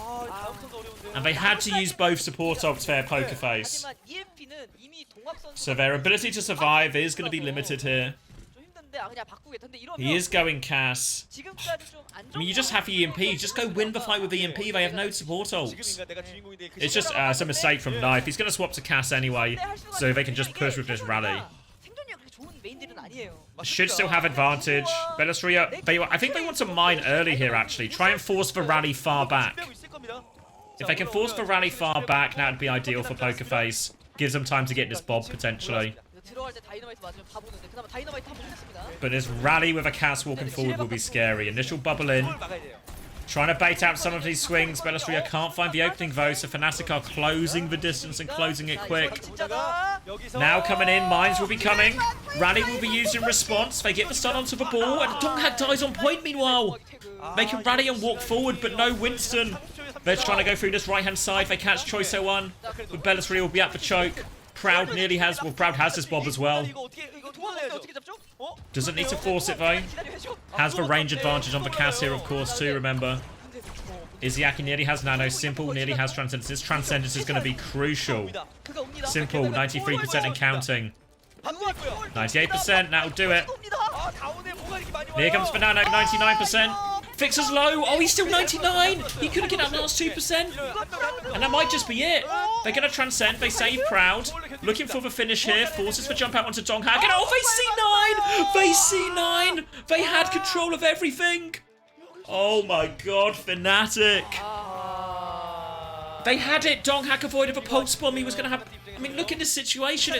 Speaker 1: And they had to use both support ults for Pokerface. So their ability to survive is going to be limited here. He is going Cass. I mean, you just have EMP. Just go win the fight with EMP. They have no support ults. It's just a mistake from Knife. He's going to swap to Cass anyway, so they can just push with this Rally. Should still have advantage. Velasquez, I think they want to mine early here, actually. Try and force the Rally far back. If they can force the Rally far back, that would be ideal for Pokerface. Gives them time to get this Bob, potentially. But this Rally with a Cass walking forward will be scary. Initial bubble in. Trying to bait out some of these swings. Belastria can't find the opening though, so Fnatic are closing the distance and closing it quick. Now coming in, mines will be coming. Rally will be used in response. They get the stun onto the ball, and Donghak dies on point meanwhile. They can rally and walk forward, but no Winston. They're trying to go through this right-hand side. They catch Choice 01, but Belastria will be at the choke. Proud nearly has, well, Proud has this bob as well. Doesn't need to force it though. Has the range advantage on the cast here, of course, too, remember. Izzyaki nearly has nano. Simple nearly has Transcendence. This Transcendence is going to be crucial. Simple, 93% and counting. 98%, that'll do it. Here comes the nano, 99%. Fixer's low. Oh, he's still 99. He couldn't get that last 2%. And that might just be it. They're going to transcend. They save Proud. Looking for the finish here. Forces the jump out onto Donghak. And oh, they C9. They C9. They had control of everything. Oh my god, Fnatic. They had it. Donghak avoided a pulse bomb. He was going to have... I mean, look at this situation.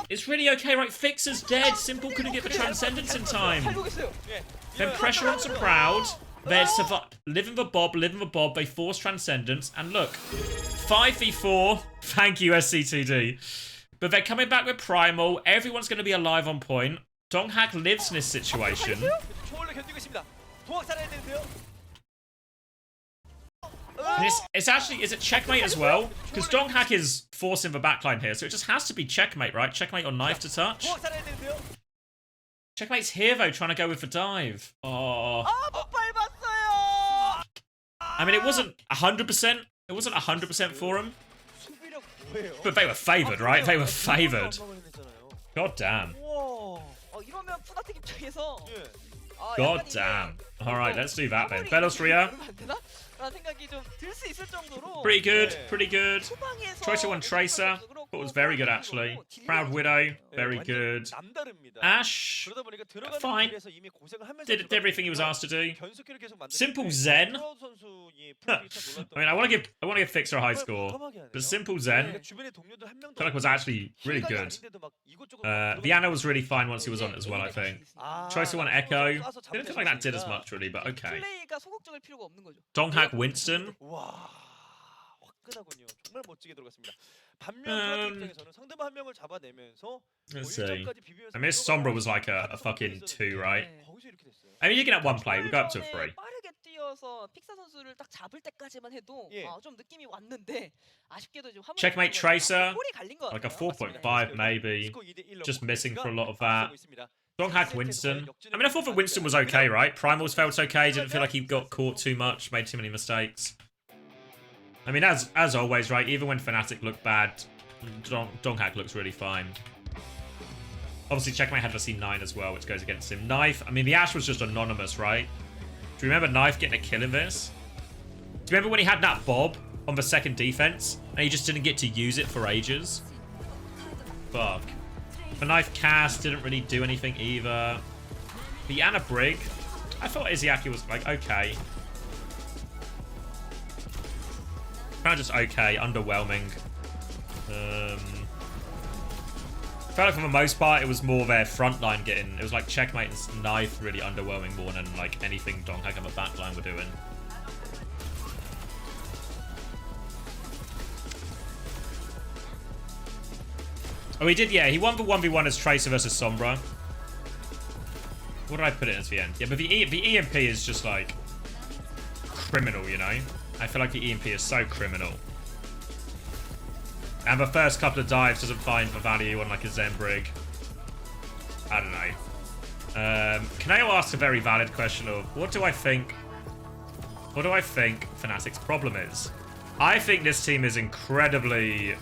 Speaker 1: It's really okay, right? Fixer's dead. Simple couldn't get the Transcendence in time. Then pressure onto Proud. They're living the bob. They force Transcendence. And look, 5v4. Thank you, SCTD. But they're coming back with Primal. Everyone's going to be alive on point. Donghak lives in this situation. And it's actually, is it checkmate as well? Because Donghak is forcing the backline here, so it just has to be checkmate, right? Checkmate on knife to touch. Checkmate's here though, trying to go with the dive. Oh. I mean, it wasn't 100%. It wasn't 100% for him. But they were favoured, right? They were favoured. God damn. God damn. Alright, let's do that then. Belastria. Pretty good, pretty good. Choice 01 Tracer. Thought was very good actually. Proud Widow, very good. Ash, fine. Did everything he was asked to do. Simple Zen. I mean, I want to give Fixer a high score, but Simple Zen, I feel like was actually really good. Viana was really fine once he was on it as well, I think. Choice 01 Echo. Didn't feel like that did as much really, but okay. Donghak Winston. Let's see. I mean, this Sombra was like a fucking 2, right? I mean, you can have 1 play. We'll go up to 3. Checkmate Tracer. Like a 4.5 maybe. Just missing for a lot of that. Donghak Winston. I mean, I thought that Winston was okay, right? Primal's felt okay. Didn't feel like he got caught too much. Made too many mistakes. I mean, as always, right? Even when Fnatic looked bad, Donghak looks really fine. Obviously, Checkmate had to see 9 as well, which goes against him. Knife. I mean, the Ash was just anonymous, right? Do you remember Knife getting a kill in this? Do you remember when he had that bob on the second defense and he just didn't get to use it for ages? Fuck. The Knife cast didn't really do anything either. The Anna Brig. I thought Izzyaki was like okay. Kind of just okay, underwhelming. I felt like for the most part it was more their front line getting. It was like Checkmate and Knife really underwhelming more than like anything Donghak and the back line were doing. Oh, he did, yeah. He won the 1v1 as Tracer versus Sombra. What did I put it as the end? Yeah, but the EMP is just like criminal, you know? I feel like the EMP is so criminal. And the first couple of dives doesn't find the value on like a Zen Brig. I don't know. Kaneo asked a very valid question of what do I think Fnatic's problem is? I think this team is incredibly...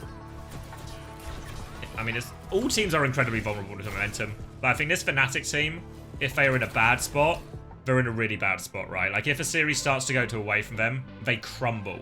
Speaker 1: I mean, all teams are incredibly vulnerable to momentum. But I think this Fnatic team, if they are in a bad spot, they're in a really bad spot, right? Like, if a series starts to go away from them, they crumble.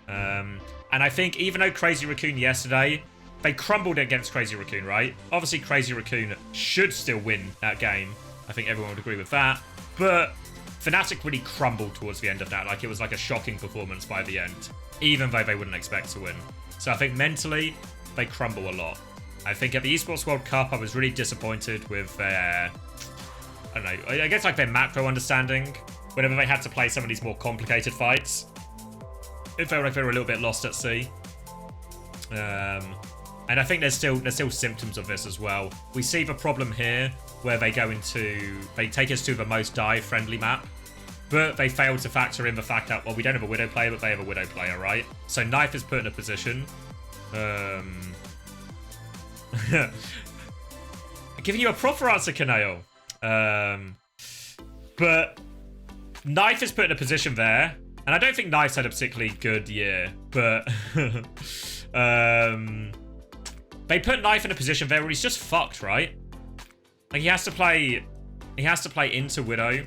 Speaker 1: And I think even though Crazy Raccoon yesterday, they crumbled against Crazy Raccoon, right? Obviously, Crazy Raccoon should still win that game. I think everyone would agree with that. But Fnatic really crumbled towards the end of that. Like, it was like a shocking performance by the end, even though they wouldn't expect to win. So I think mentally, they crumble a lot. I think at the Esports World Cup, I was really disappointed with their, I don't know, I guess like their macro understanding whenever they had to play some of these more complicated fights. It felt like they were a little bit lost at sea. And I think there's still symptoms of this as well. We see the problem here where they take us to the most dive-friendly map, but they fail to factor in the fact that, well, we don't have a Widow player, but they have a Widow player, right? So Knife is put in a position. Giving you a proper answer, Kaneo. But Knife is put in a position there, and I don't think Knife's had a particularly good year, but they put Knife in a position there where he's just fucked, right? Like he has to play into Widow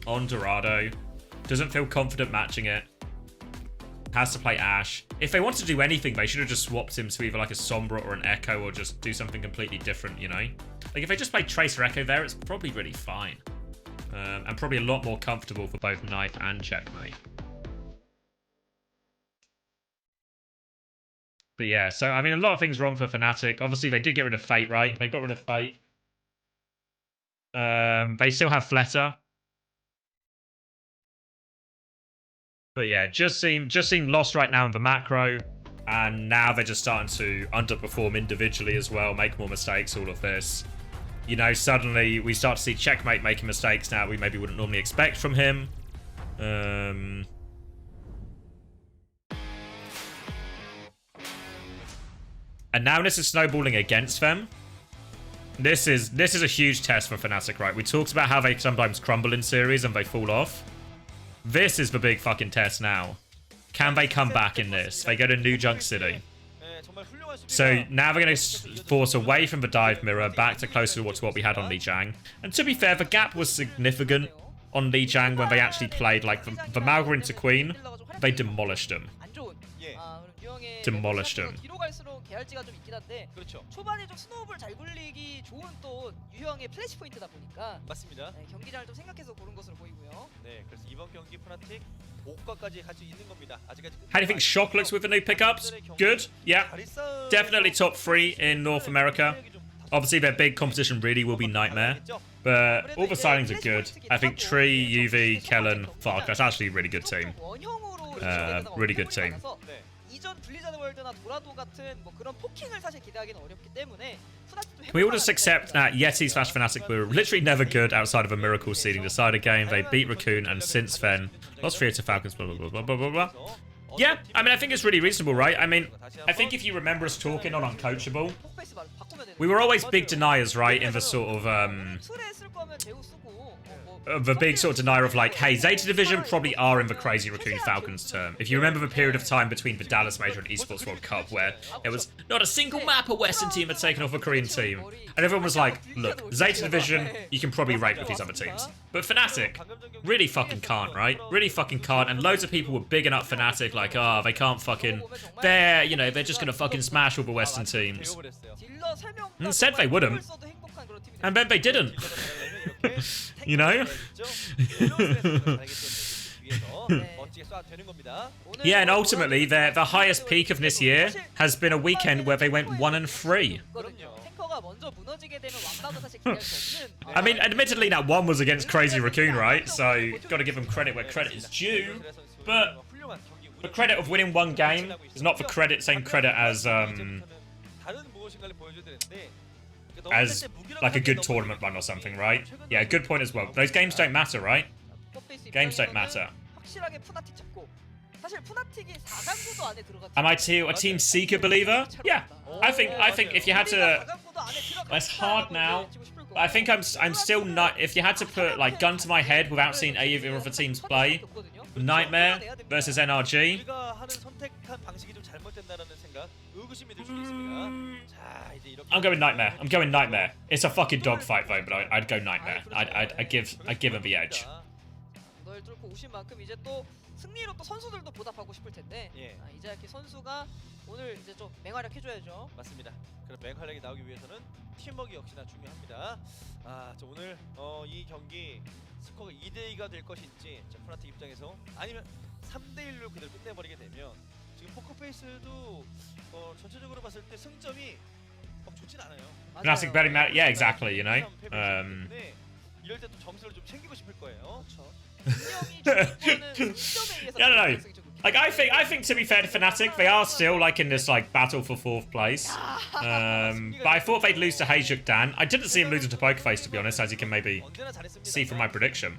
Speaker 1: on Dorado. Doesn't feel confident matching it. Has to play Ashe. If they wanted to do anything, they should have just swapped him to either like a Sombra or an Echo, or just do something completely different, you know? Like if they just played Tracer Echo there, it's probably really fine. And probably a lot more comfortable for both Knife and Checkmate. But yeah, so I mean, a lot of things wrong for Fnatic. Obviously, they did get rid of Fate, right? They got rid of Fate. They still have Fleta. But yeah, just seem lost right now in the macro. And now they're just starting to underperform individually as well, make more mistakes, all of this. You know, suddenly we start to see Checkmate making mistakes now we maybe wouldn't normally expect from him. And now this is snowballing against them. This is a huge test for Fnatic, right? We talked about how they sometimes crumble in series and they fall off. This is the big fucking test now. Can they come back in this? They go to New Junk City. So now they're going to force away from the dive mirror, back to closer to what we had on Lijiang. And to be fair, the gap was significant on Lijiang when they actually played like the Malga into Queen. They demolished them. Demolished him.
Speaker 5: 뒤로 갈수록 계열지가 좀 있긴 한데 초반에 좀 스노우볼 잘 굴리기 좋은 또 유형의 플래시 포인트다 보니까
Speaker 4: 맞습니다.
Speaker 5: 경기장을 좀 생각해서 고른 것으로 보이고요.
Speaker 4: 네, 그래서 이번 경기 푸나틱 5과까지 갈 수 있는 겁니다. 아직까지.
Speaker 1: How do you think Shock looks with the new pickups? Good? Yeah. Definitely top 3 in North America. Obviously, their big competition really will be Nightmare. But all the signings are good. I think Tree, UV, Kellen, Falcons. That's actually a really good team. Really good team.
Speaker 5: 이전 블리자드 월드나 도라도 같은 뭐 그런 포킹을 사실 기대하기는 어렵기 때문에
Speaker 1: Can we all just accept that Yeti / Fnatic were literally never good outside of a Miracle seeding decider game? They beat Raccoon, and since then, lost 3 to Falcons, blah, blah, blah, blah, blah, blah. Yeah, I mean, I think it's really reasonable, right? I mean, I think if you remember us talking on Uncoachable, we were always big deniers, right? In the sort of, the big sort of denier of like, hey, Zeta Division probably are in the crazy Raccoon Falcons term. If you remember the period of time between the Dallas Major and Esports World Cup where there was not a single map a Western team had taken off a Korean team. And everyone was like, look, Zeta Division, you can probably rate with these other teams. But Fnatic, really fucking can't, right? Really fucking can't. And loads of people were bigging up Fnatic like, oh, they can't fucking, they're, you know, they're just gonna fucking smash all the Western teams. And said they wouldn't. And then they didn't. You know? Yeah, and ultimately, the highest peak of this year has been a weekend where they went 1-3. I mean, admittedly, that one was against Crazy Raccoon, right? So, got to give them credit where credit is due. But the credit of winning one game is not the same credit as like a good tournament run or something, right? Yeah, good point as well. Those games don't matter, right? Games don't matter. Am I a Team Seeker believer? Yeah. I think if you had to, it's hard now. But I think I'm still not. If you had to put like gun to my head without seeing either of the teams play, Nightmare versus NRG. I'm going Nightmare. I'm going Nightmare. It's a fucking dogfight though, but I'd go Nightmare. I'd give him the edge.
Speaker 5: 승리로 또 선수들도 보답하고 싶을 텐데 이자야키 선수가 오늘 이제 좀 맹활약 해줘야죠.
Speaker 4: 맞습니다. 그럼 맹활약이 나오기 위해서는 팀워크 역시나 중요합니다. 자, 오늘 이 경기 스코어가 2대2가 될 것인지 푸나틱 입장에서 아니면 3대1로 그대로 끝내버리게 되면 지금 포커페이스도 전체적으로 봤을 때 승점이 좋진 않아요.
Speaker 1: Fnatic betting that, yeah, exactly, you know.
Speaker 4: 이럴 때 또 점수를 좀 챙기고 싶을 거예요. 그렇죠.
Speaker 1: Yeah, I don't know. Like I think to be fair to Fnatic, they are still like in this like battle for 4th place. But I thought they'd lose to HaeJeokDan. I didn't see him losing to Pokerface, to be honest, as you can maybe see from my prediction.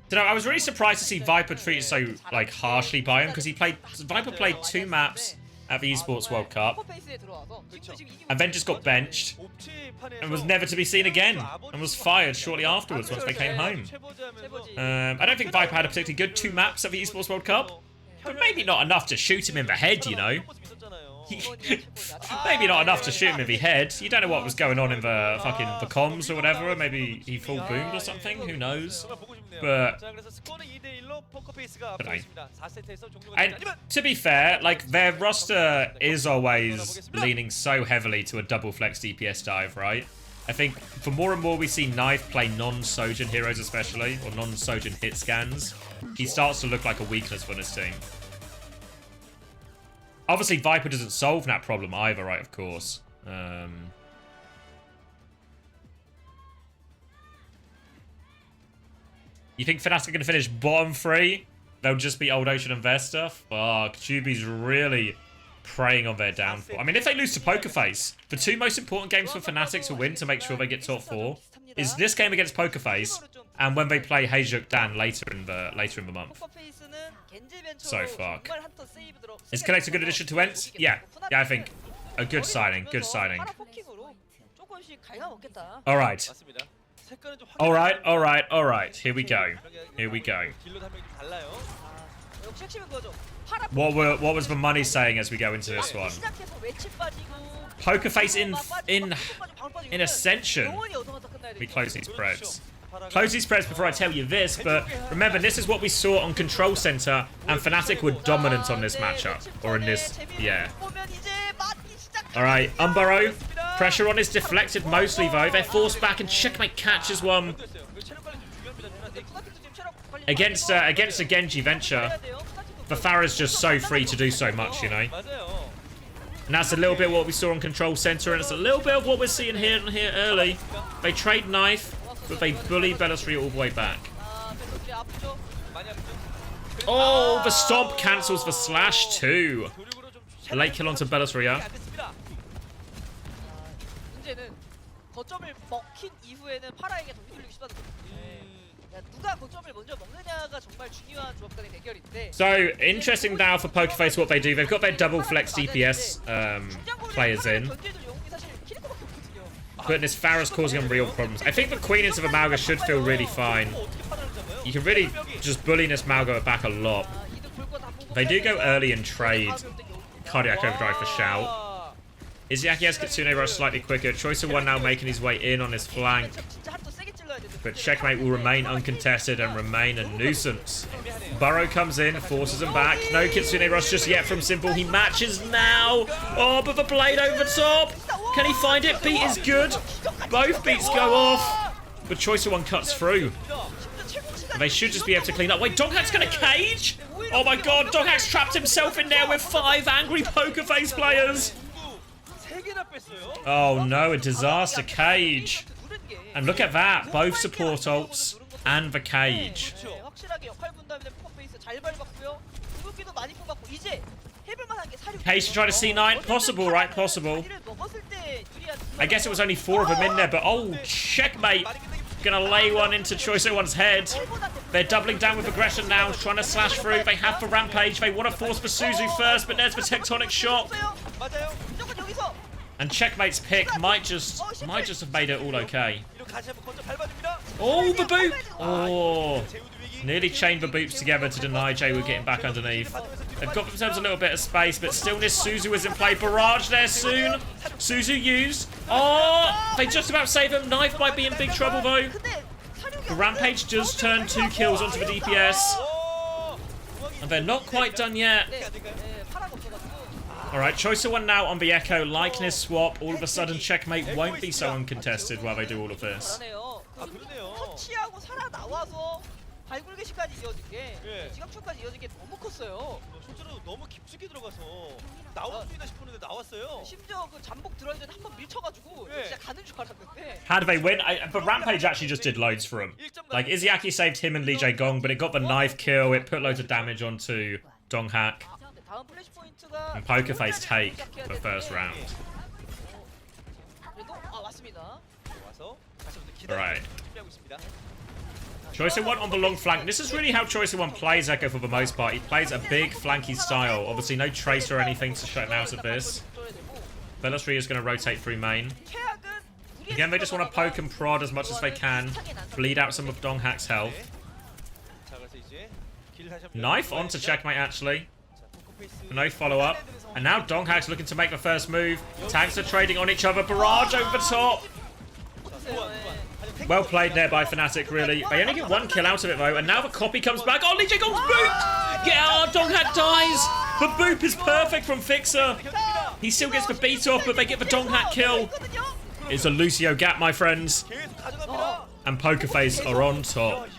Speaker 1: You know, I was really surprised to see Viper treated so like harshly by him, because Viper played 2 maps at the Esports World Cup and then just got benched and was never to be seen again and was fired shortly afterwards once they came home. I don't think Viper had a particularly good 2 maps at the Esports World Cup, but maybe not enough to shoot him in the head, you know. Maybe not enough to shoot him in the head. You don't know what was going on in the fucking the comms or whatever. Maybe he full boomed or something. Who knows? But and to be fair, like their roster is always leaning so heavily to a double flex DPS dive, right? I think the more and more we see Knife play non-Sojourn heroes especially, or non-Sojourn hit scans, he starts to look like a weakness for this team. Obviously, Viper doesn't solve that problem either, right, of course. You think Fnatic are going to finish bottom 3? They'll just be Old Ocean and Vesta? Fuck, Juby's really preying on their downfall. I mean, if they lose to Pokerface, the 2 most important games for Fnatic to win to make sure they get top 4 is this game against Pokerface and when they play HaeJeokDan later in the month. So fuck. Is Connect a good addition to Ents? Yeah, I think a good signing. Good signing. All right. Here we go. What was the money saying as we go into this one? Pokerface in Ascension. We close these preds. Close these preds before I tell you this, but remember, this is what we saw on Control Center, and Fnatic were dominant on this matchup. Or in this, yeah. Alright, Umbaro. Pressure on is deflected mostly, though. They're forced back, and Checkmate catches one. Against a Genji Venture, the Pharah's just so free to do so much, you know? And that's a little bit what we saw on Control Center, and it's a little bit of what we're seeing here early. They trade Knife, but they bully Bellasry all the way back. Oh, the Stomp cancels the slash too. A late kill onto Bellasry, yeah? So, interesting now for Pokerface what they do. They've got their double flex DPS players in. But this Pharah's causing them real problems. I think the Queen into the Malga should feel really fine. You can really just bully this Malga back a lot. They do go early and trade Cardiac Overdrive for Shout. Izyaki's Kitsune rush slightly quicker. Choice of One now making his way in on his flank. But Checkmate will remain uncontested and remain a nuisance. Burrow comes in, forces him back. No Kitsune rush just yet from Simple. He matches now. Oh, but the blade over the top. Can he find it? Beat is good. Both beats go off. But Choice of One cuts through. And they should just be able to clean up. Wait, Doghack's gonna cage? Oh my god, Doghack's trapped himself in there with 5 angry Pokerface players. Oh no, a disaster cage. And look at that, both support ults and the cage. Cage to try to C9, possible, right? Possible. I guess it was only 4 of them in there, but oh, Checkmate. Gonna lay one into Choice One's head. They're doubling down with aggression now, trying to slash through. They have for Rampage. They want to force for Suzu first, but there's the Tectonic Shot. And Checkmate's pick might just have made it all okay. Oh, the boot! Oh, nearly chained the boots together to deny Jaywood getting back underneath. They've got themselves a little bit of space, but stillness. Suzu is in play. Barrage there soon. Suzu used. Oh, they just about save him. Knife might be in big trouble though. The Rampage does turn 2 kills onto the DPS. And they're not quite done yet. Alright, Choice of One now on the Echo. Likeness swap. All of a sudden, Checkmate won't be so uncontested while they do all of this.
Speaker 5: 발굴개시까지 이어진 게
Speaker 4: 예.
Speaker 5: 지각추까지 이어진 게 너무 컸어요.
Speaker 4: 실제로 너무 깊숙이 들어가서 나올 수 있나 싶었는데 나왔어요.
Speaker 5: 심지어 그 잠복 들어가기 전에 한 번 밀쳐가지고
Speaker 4: 예.
Speaker 5: 진짜 가는 줄 알았는데.
Speaker 1: How did they win? But Rampage actually just did loads for him. Like, Izzyaki saved him and Lee Jae-gong, but it got the knife kill, it put loads of damage onto Donghak.
Speaker 5: 다음 플래시 포인트가
Speaker 1: And Pokerface take the first round.
Speaker 5: 그래도 왔습니다.
Speaker 4: 와서 다시 한번 기다리고
Speaker 1: Right.
Speaker 4: 준비하고 있습니다.
Speaker 1: Choice One on the long flank. This is really how Choice One plays Echo for the most part. He plays a big flanky style. Obviously no trace or anything to shut him out of this. Velastri is going to rotate through main. Again, they just want to poke and prod as much as they can. Bleed out some of Donghak's health.
Speaker 4: 자, 그래서 이제 길 다시 한번
Speaker 1: Knife onto checkmate actually. No follow-up. And now Donghak's looking to make the first move. Tanks are trading on each other. Barrage over the top. Well played there by Fnatic, really. They only get one kill out of it, though. And now the copy comes back. Oh, Lee Jae-gong's booped! Get out! Donghak dies! The boop is perfect from Fixer. He still gets the beat off, but they get the Donghak kill. It's a Lucio gap, my friends. And Pokerface are on top.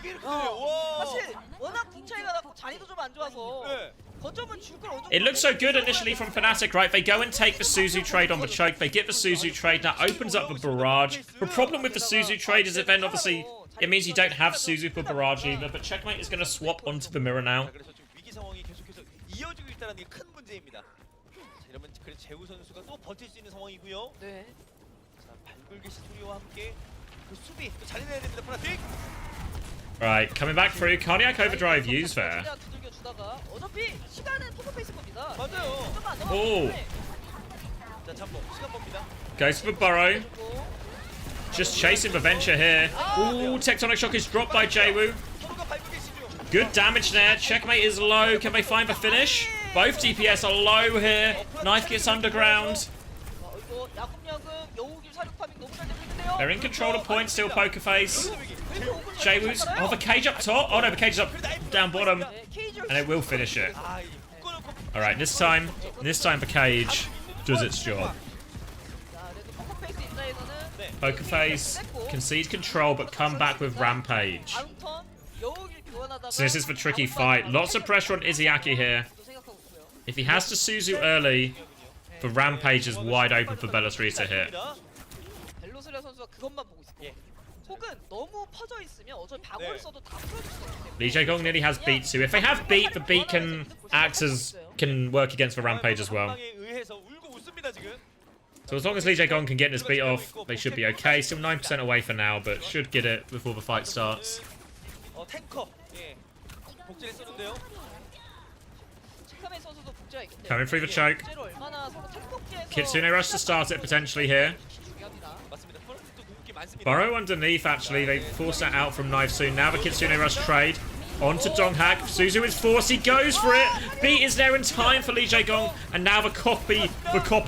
Speaker 5: 사실 워낙 궁 차이가 나고 자리도 좀 안 좋아서 거점은 줄 걸 어느 정도.
Speaker 1: It looks so good initially from Fnatic, right? They go and take the Suzu trade on the choke. They get the Suzu trade. That opens up the barrage. The problem with the Suzu trade is that then obviously it means you don't have Suzu for barrage either. But Checkmate is going to swap onto the mirror now.
Speaker 4: 그래서 지금 위기 상황이 계속해서 이어지고 있다는 게 큰 문제입니다. 자, 이러면 그래 재우 선수가 또 버틸 수 있는 상황이고요.
Speaker 5: 네.
Speaker 4: 자, 발굴개시 소리와 함께 그 수비 또 잘해내야 됩니다. 파나틱.
Speaker 1: Right, coming back through. Cardiac overdrive used there.
Speaker 5: 어차피 시간은 포커페이스 겁니다.
Speaker 4: 맞아요.
Speaker 1: Oh.
Speaker 4: 자, 잠복 시간 봅니다.
Speaker 1: Goes for the burrow. Just chasing the venture here. Ooh, Tectonic Shock is dropped by Jaewoo. Good damage there. Checkmate is low. Can they find the finish? Both DPS are low here. Knife gets underground. They're in control of point, still Pokerface. Jaewoo's... Oh, the cage up top. Oh no, the cage is up down bottom. And it will finish it. Alright, this time the cage does its job. Pokerface concedes control, but come back with Rampage. So this is the tricky fight. Lots of pressure on Izzyaki here. If he has to Suzu early, the Rampage is wide open for Bellasri to hit. Lee Jae-gong nearly has beat too. If they have beat, the beat can work against the Rampage as well. So as long as Lee Jae-gong can get this beat off, they should be okay. Still 9% away for now, but should get it before the fight starts. Coming through the choke. Kitsune rush to start it potentially here. Burrow underneath, actually. They force that out from Knife soon. Now the Kitsune rush trade. Onto Donghak. Suzu is forced. He goes for it. Beat is there in time for Lee Jae-gong. And now the copy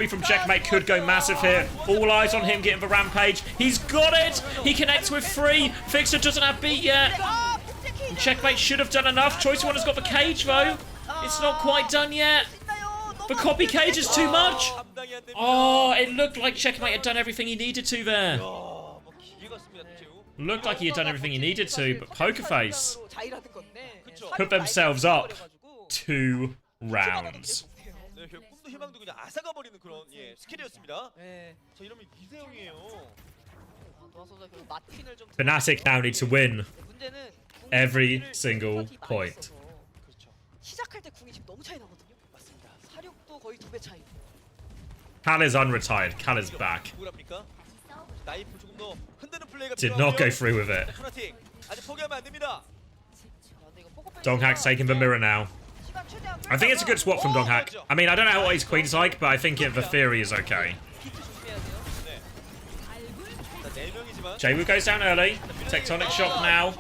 Speaker 1: from Checkmate could go massive here. All eyes on him getting the Rampage. He's got it. He connects with 3. Fixer doesn't have beat yet. And Checkmate should have done enough. Choice One has got the cage, though. It's not quite done yet. The copy cage is too much. Oh, it looked like Checkmate had done everything he needed to there. Looked like he had done everything he needed to, but Pokerface put themselves up 2 rounds. Fnatic now need to win every single point. Cal is unretired. Cal is back. Did not go through with it. Donghak's taking the mirror now. I think it's a good swap from Donghak. I mean, I don't know what his queen's like, but I think the theory is okay. Jaewoo goes down early. Tectonic Shock now.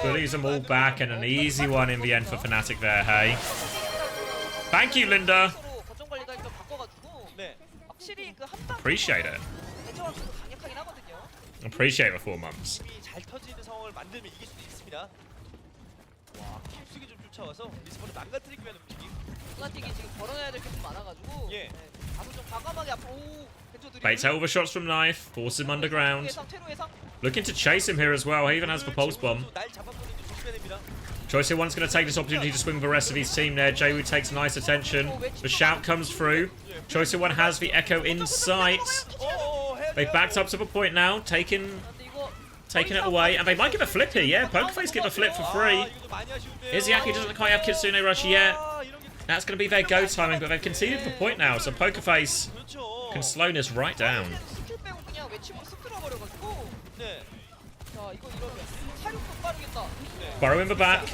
Speaker 1: Bullies them all back, and an easy one in the end for Fnatic there, hey. Thank you, Linda. Appreciate it. Appreciate the 4 months. Baits out all the shots from Knife, force him underground. Looking to chase him here as well. He even has the pulse bomb. Choice one's going to take this opportunity to swing the rest of his team there. Jaywu takes nice attention. The shout comes through. Choice one has the echo in sight. They've backed up to the point now, taking it away, and they might give a flip here. Yeah, Pokerface give a flip for free. Izayaki doesn't quite have Kitsune Rush yet. That's going to be their go timing, but they've conceded the point now, so Pokerface can slow this right down. Burrow in the back.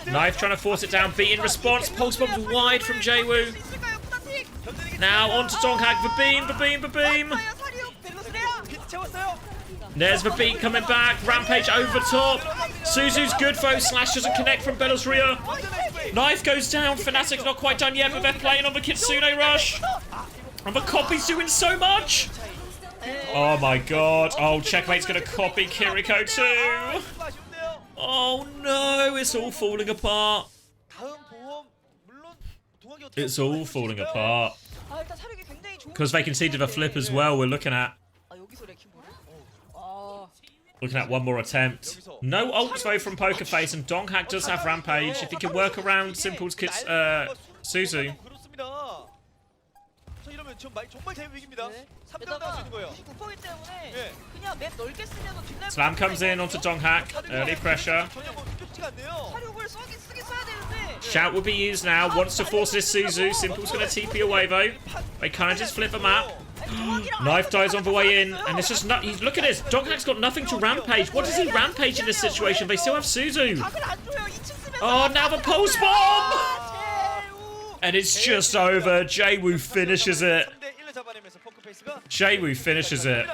Speaker 1: Knife trying to force it down. Beat in response. Pulse bomb wide from Jaywu. Now onto Donghak. The beam. There's the beat coming back. Rampage over top. Suzu's good though. Slash doesn't connect from Belosria. Knife goes down. Fnatic's not quite done yet, but they're playing on the Kitsune Rush. And the copy's doing so much. Oh my god. Oh, Checkmate's going to copy Kiriko too. Oh no, it's all falling apart. It's all falling apart. Because they conceded a flip as well, we're looking at one more attempt. No ults though from Pokerface, and Donghak does have Rampage. If he can work around Simple's Suzu. Slam comes in onto Donghak. Early pressure. Shout will be used now. Wants to force this Suzu. Simple's going to TP away though. They can't just flip a map. Knife dies on the way in, and it's just not. Look at this. Donghak's got nothing to Rampage. What does he Rampage in this situation? They still have Suzu. Oh, now the pulse bomb! And it's just over. Jaywu finishes it. Jaywu finishes it.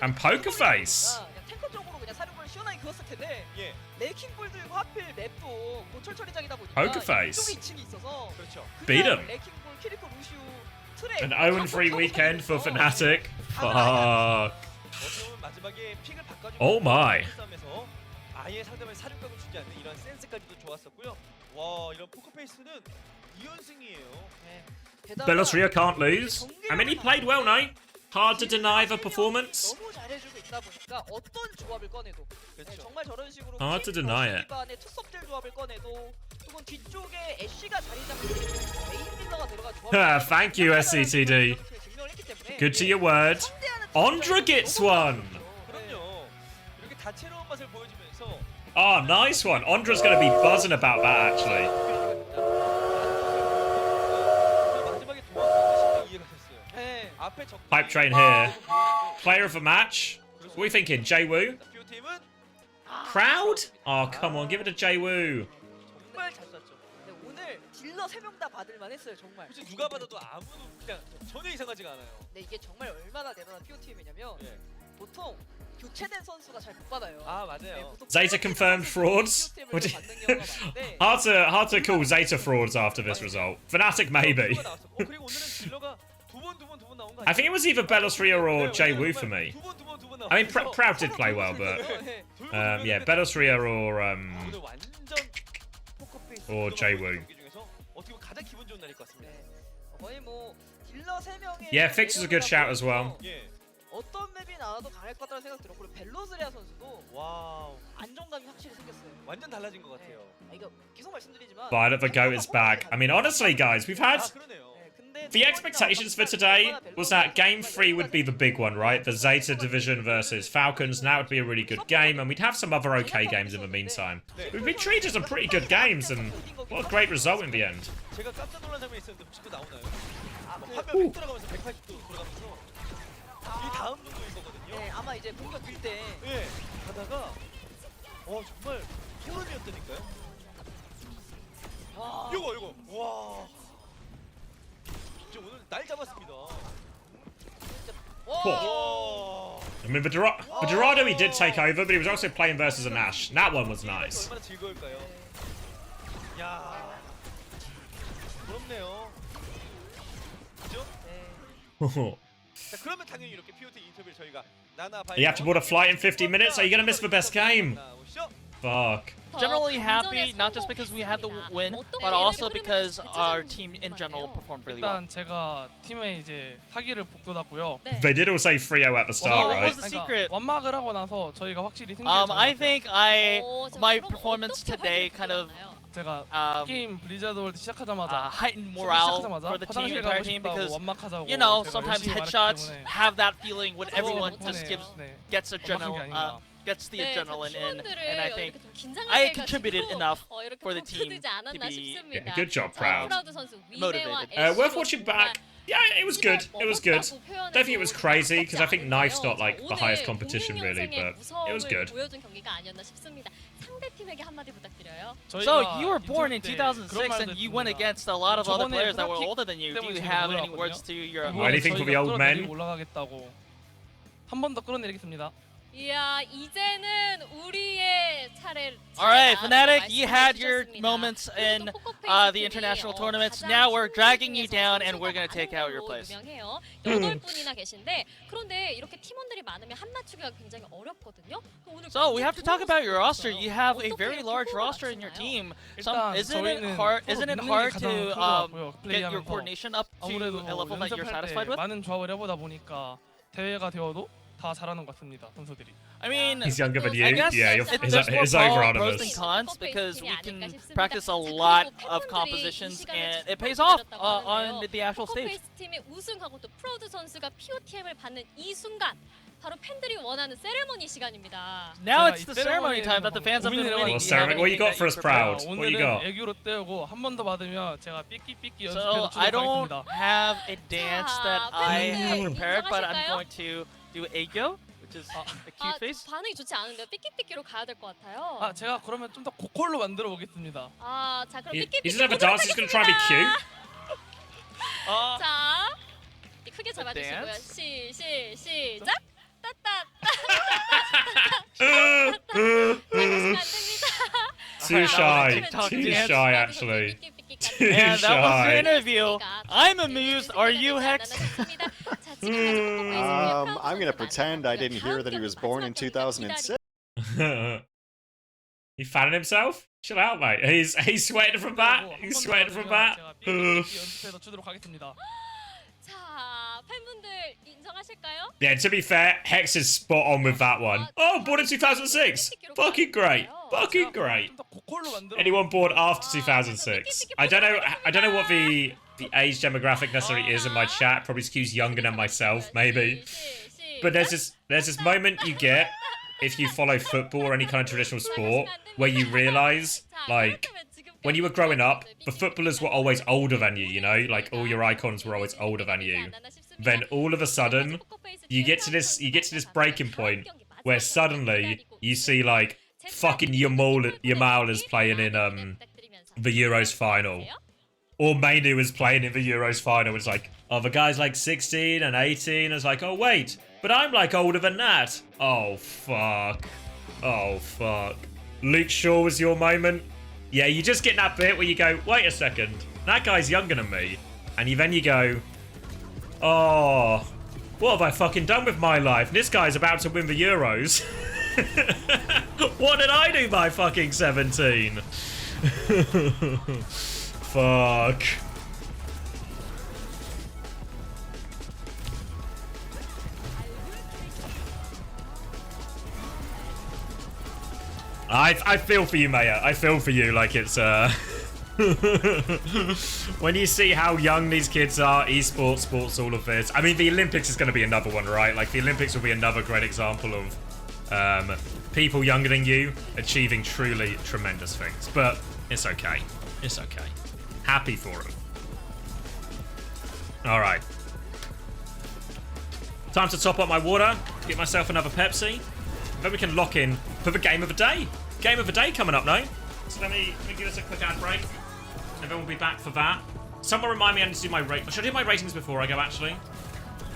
Speaker 1: And Pokerface. Pokerface. Beat him. An 0-3 weekend for Fnatic. Fuck. Oh my. Belosria can't lose. I mean, he played well, no? Hard to deny the performance. Hard to deny it. Thank you, SCTD. Good to your word. Ondra gets one. Oh, nice one. Ondra's going to be buzzing about that, actually. Pipe train here. Player of the match. What are we thinking? Jaywu? Crowd? Oh, come on. Give it to Jaywu. Zeta confirmed frauds. hard to call Zeta frauds after this result. Fnatic maybe. I think it was either Belosria or Jaywu for me. I mean, Proud did play well, but yeah, Belosria or Jaywu. Yeah, Fix is a good shout as well. Violet the Goat is back. I mean, honestly, guys, we've had... The expectations for today was that Game 3 would be the big one, right? The Zeta division versus Falcons. Now would be a really good game, and we'd have some other okay games in the meantime. We've been treated some pretty good games, and what a great result in the end. Ooh. Oh. I mean, Dorado he did take over, but he was also playing versus a Nash. That one was nice. You have to board a flight in 15 minutes? Are you going to miss the best game? Fuck.
Speaker 9: generally happy, not just because we had the win, but also because our team in general performed really well.
Speaker 15: 일단 제가 팀에 이제 사기를 북돋았고요.
Speaker 1: They did all say 3-0 at the start,
Speaker 9: What
Speaker 1: right?
Speaker 9: was the secret?
Speaker 15: 완막을 하고 나서 저희가 확실히 승리를
Speaker 9: I think my performance today kind of
Speaker 15: 제가 게임 블리자드 월드 시작하자마자
Speaker 9: heightened morale for the team, entire team, because you know sometimes headshots have that feeling when everyone just gets adrenaline. Gets the adrenaline in, and I think I contributed enough for the team to be
Speaker 1: good job, Proud.
Speaker 9: Motivated.
Speaker 1: Worth watching back. Yeah, it was good. It was good. Don't think it was crazy because I think Knife's not like the highest competition really, but it was good.
Speaker 9: So you were born in 2006 and you went against a lot of other players that were older than you. Do you have any words to your
Speaker 1: anything for the old men?
Speaker 15: 한 번 더 끌어내리겠습니다.
Speaker 6: 이야, 이제는 우리의 차례.
Speaker 9: Alright, Fnatic, you had your moments in the international tournaments. Now we're dragging you down and we're going to take out your place.
Speaker 6: 8분이나 계신데 그런데 이렇게 팀원들이 많으면 한 맞추기가 굉장히 어렵거든요.
Speaker 9: So we have to talk about your roster. You have a very large roster in your team. Isn't it hard to get your coordination up to a level that you're satisfied with?
Speaker 15: 많은 조합을 해보다 보니까 대회가 되어도 다 잘하는 것 같습니다, 선수들이.
Speaker 9: I mean,
Speaker 1: he's younger than you.
Speaker 9: I guess
Speaker 1: Yeah,
Speaker 9: there's
Speaker 1: over
Speaker 9: more
Speaker 1: on
Speaker 9: pros and cons because we can practice a lot of compositions and it pays off on the actual stage.
Speaker 6: 팀이 우승하고 또 프로드 선수가 POTM을 받는 이 순간 바로 팬들이 원하는 세레머니 시간입니다.
Speaker 9: Now it's the ceremony time that the fans have been waiting.
Speaker 1: What you got for us, Proud? What you got?
Speaker 15: 애교로 떼우고 한 번 더 받으면 제가 삐끼삐끼
Speaker 9: So
Speaker 15: 연습해서
Speaker 9: I don't
Speaker 15: 하겠습니다.
Speaker 9: have a dance that I have prepared, but I'm going to do aegyo, which is a cute face.
Speaker 6: 반응이 좋지 않은데요. 삐끼삐끼로 가야 될 것 같아요.
Speaker 15: 아, 제가 그러면 좀 더 고퀄로 만들어 보겠습니다.
Speaker 6: 아, 자 그럼
Speaker 1: He
Speaker 6: 삐끼삐끼.
Speaker 1: doesn't have a dance. He's gonna try and be cute.
Speaker 6: 자, 크게 잡아주시고요. 시작.
Speaker 1: Too shy. Too shy, actually. Too
Speaker 9: And that was the
Speaker 1: shy.
Speaker 9: interview. I'm amused. Are you, Hex?
Speaker 10: I'm gonna pretend I didn't hear that he was born in 2006.
Speaker 1: He fanning himself? Chill out, mate. He's sweating from that. He's sweating from that.
Speaker 15: 연습해서 주도록 하겠습니다.
Speaker 6: 자, 팬분들 인정하실까요?
Speaker 1: Yeah, to be fair, Hex is spot on with that one. Oh, born in 2006. Fucking great. Fucking great. Anyone born after 2006? I don't know what the age demographic necessarily is in my chat. Probably skews younger than myself, maybe. But there's this moment you get if you follow football or any kind of traditional sport where you realize, like, when you were growing up, the footballers were always older than you, you know? Like, all your icons were always older than you. Then all of a sudden, you get to this breaking point where suddenly you see, like, fucking Yamal is playing in the Euros final. Or Mainu is playing in the Euros final. It's like, oh, the guy's like 16 and 18. It's like, oh, wait, but I'm like older than that. Oh, fuck. Oh, fuck. Luke Shaw was your moment. Yeah, you just get that bit where you go, wait a second, that guy's younger than me. And then you go, oh, what have I fucking done with my life? This guy's about to win the Euros. What did I do by fucking 17? Fuck. I feel for you, Maya. I feel for you. Like, it's when you see how young these kids are, esports, sports, all of this. I mean, the Olympics is going to be another one, right? Like, the Olympics will be another great example of people younger than you achieving truly tremendous things. But it's okay. It's okay. Happy for them. All right. Time to top up my water. Get myself another Pepsi. Then we can lock in for the game of the day. Game of the day coming up now. So let me give us a quick ad break. And then we'll be back for that. Someone remind me I need to do my rate. Should I do my ratings before I go, actually?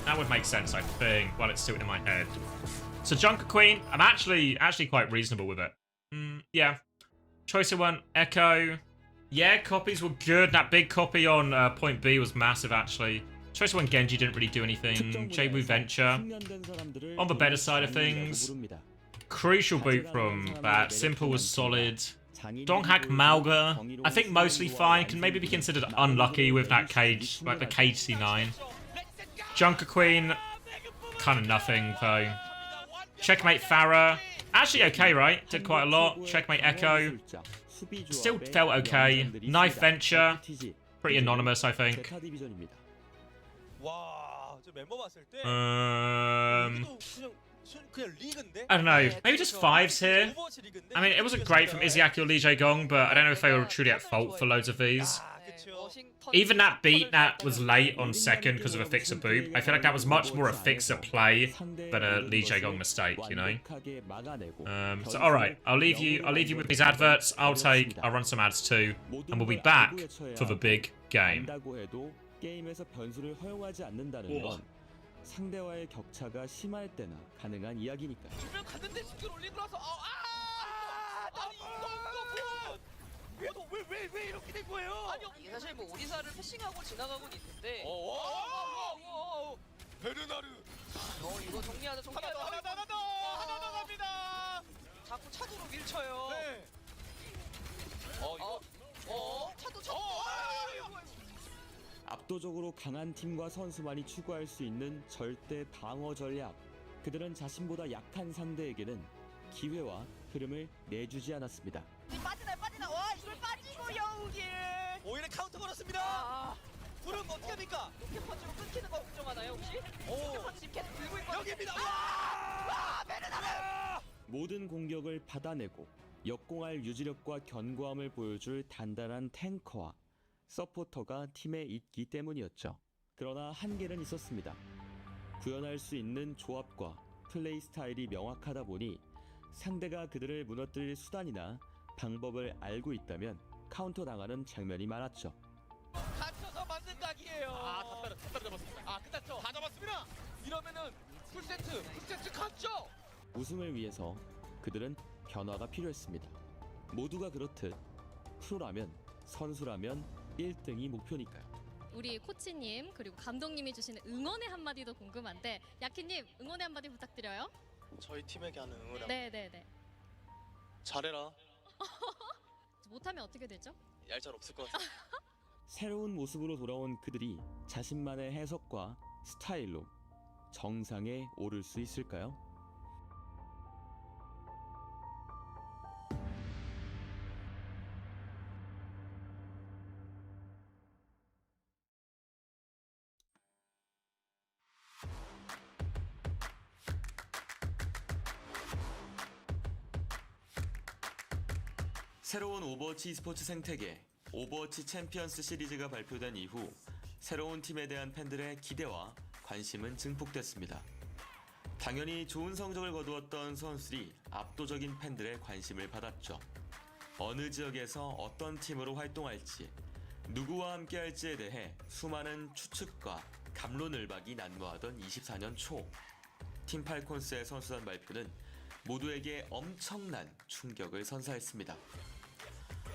Speaker 1: That would make sense, I think, while it's sitting in my head. So Junker Queen, I'm actually quite reasonable with it. Yeah. Choicer one, Echo. Yeah, copies were good. That big copy on Point B was massive, actually. Choicer one, Genji didn't really do anything. Jaybu Venture. On the better side of things. Crucial boot from that. Simple was solid. Donghak Malga, I think mostly fine. Can maybe be considered unlucky with that cage, like the cage C9. Junker Queen, kind of nothing though. Checkmate Farah, actually okay, right? Did quite a lot. Checkmate Echo, still felt okay. Knife Venture, pretty anonymous, I think. I don't know. Maybe just 5s here. I mean, it wasn't great from Izzyaki or Lee Jae-gong, but I don't know if they were truly at fault for loads of these. Even that beat that was late on second because of a fixer boop, I feel like that was much more a fixer play than a Lee Jae-gong mistake, you know? So alright, I'll leave you with these adverts. I'll run some ads too, and we'll be back for the big game.
Speaker 16: 상대와의 격차가 심할 때나 가능한 이야기니까요.
Speaker 4: 주변 갔는데 스킬 올리고 나서 왜 이렇게 된 거예요?
Speaker 5: 아니 이게 사실 뭐 오리사를 패싱하고 지나가곤 있는데.
Speaker 4: 베르나르.
Speaker 5: 이거 정리하자.
Speaker 4: 하나 더 갑니다.
Speaker 5: 자꾸 차도로 밀쳐요.
Speaker 4: 네.
Speaker 5: 차도.
Speaker 16: 압도적으로 강한 팀과 선수만이 추구할 수 있는 절대 방어 전략. 그들은 자신보다 약한 상대에게는 기회와 흐름을 내주지 않았습니다.
Speaker 5: 빠지나. 와, 이걸 빠지고 여우길.
Speaker 4: 오히려 카운터 걸었습니다. 구름 어떻게 합니까?
Speaker 5: 로켓 펀치로 끊기는 거 걱정하나요 혹시? 로켓 펀치 지금 계속 들고 있거든요.
Speaker 4: 여기입니다. 베르나르!
Speaker 16: 모든 공격을 받아내고 역공할 유지력과 견고함을 보여줄 단단한 탱커와 서포터가 팀에 있기 때문이었죠. 그러나 한계는 있었습니다. 구현할 수 있는 조합과 플레이 스타일이 명확하다 보니 상대가 그들을 무너뜨릴 수단이나 방법을 알고 있다면 카운터 당하는 장면이 많았죠.
Speaker 4: 갇혀서 맞는 각이에요. 다 잡았습니다. 끝났죠. 다 잡았습니다. 이러면은 풀세트 갔죠.
Speaker 16: 우승을 위해서 그들은 변화가 필요했습니다. 모두가 그렇듯 프로라면 선수라면 1등이 목표니까요.
Speaker 6: 우리 코치님 그리고 감독님이 주시는 응원의 한마디도 궁금한데 야키님 응원의 한마디 부탁드려요.
Speaker 17: 저희 팀에게 하는 응원.
Speaker 6: 네네네.
Speaker 17: 잘해라.
Speaker 6: 못하면 어떻게 되죠?
Speaker 17: 얄짤 없을 것 같아.
Speaker 16: 새로운 모습으로 돌아온 그들이 자신만의 해석과 스타일로 정상에 오를 수 있을까요?
Speaker 11: 새로운 오버워치 e스포츠 생태계, 오버워치 챔피언스 시리즈가 발표된 이후 새로운 팀에 대한 팬들의 기대와 관심은 증폭됐습니다. 당연히 좋은 성적을 거두었던 선수들이 압도적인 팬들의 관심을 받았죠. 어느 지역에서 어떤 팀으로 활동할지, 누구와 함께할지에 대해 수많은 추측과 갑론을박이 난무하던 24년 초, 팀 팔콘스의 선수단 발표는 모두에게 엄청난 충격을 선사했습니다.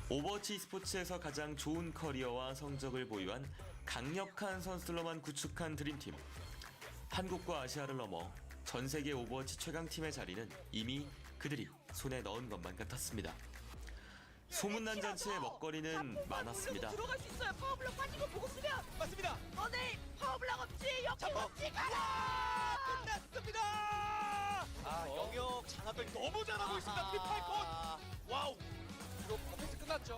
Speaker 11: 오버워치 e스포츠에서 가장 좋은 커리어와 성적을 보유한 강력한 선수들로만 구축한 드림팀. 한국과 아시아를 넘어 전 세계 오버워치 최강팀의 자리는 이미 그들이 손에 넣은 것만 같았습니다. 소문난 잔치의 먹거리는 많았습니다.
Speaker 5: 들어갈 수 있어요. 파워블럭 빠지고 보고 쓰면.
Speaker 4: 맞습니다.
Speaker 5: 너네 파워블럭 없지. 역행 없지. 가라.
Speaker 4: 끝났습니다. 영역 장악을 너무 잘하고 있습니다. 팀8콘. 와우. 이거 퍼펙트 끝났죠.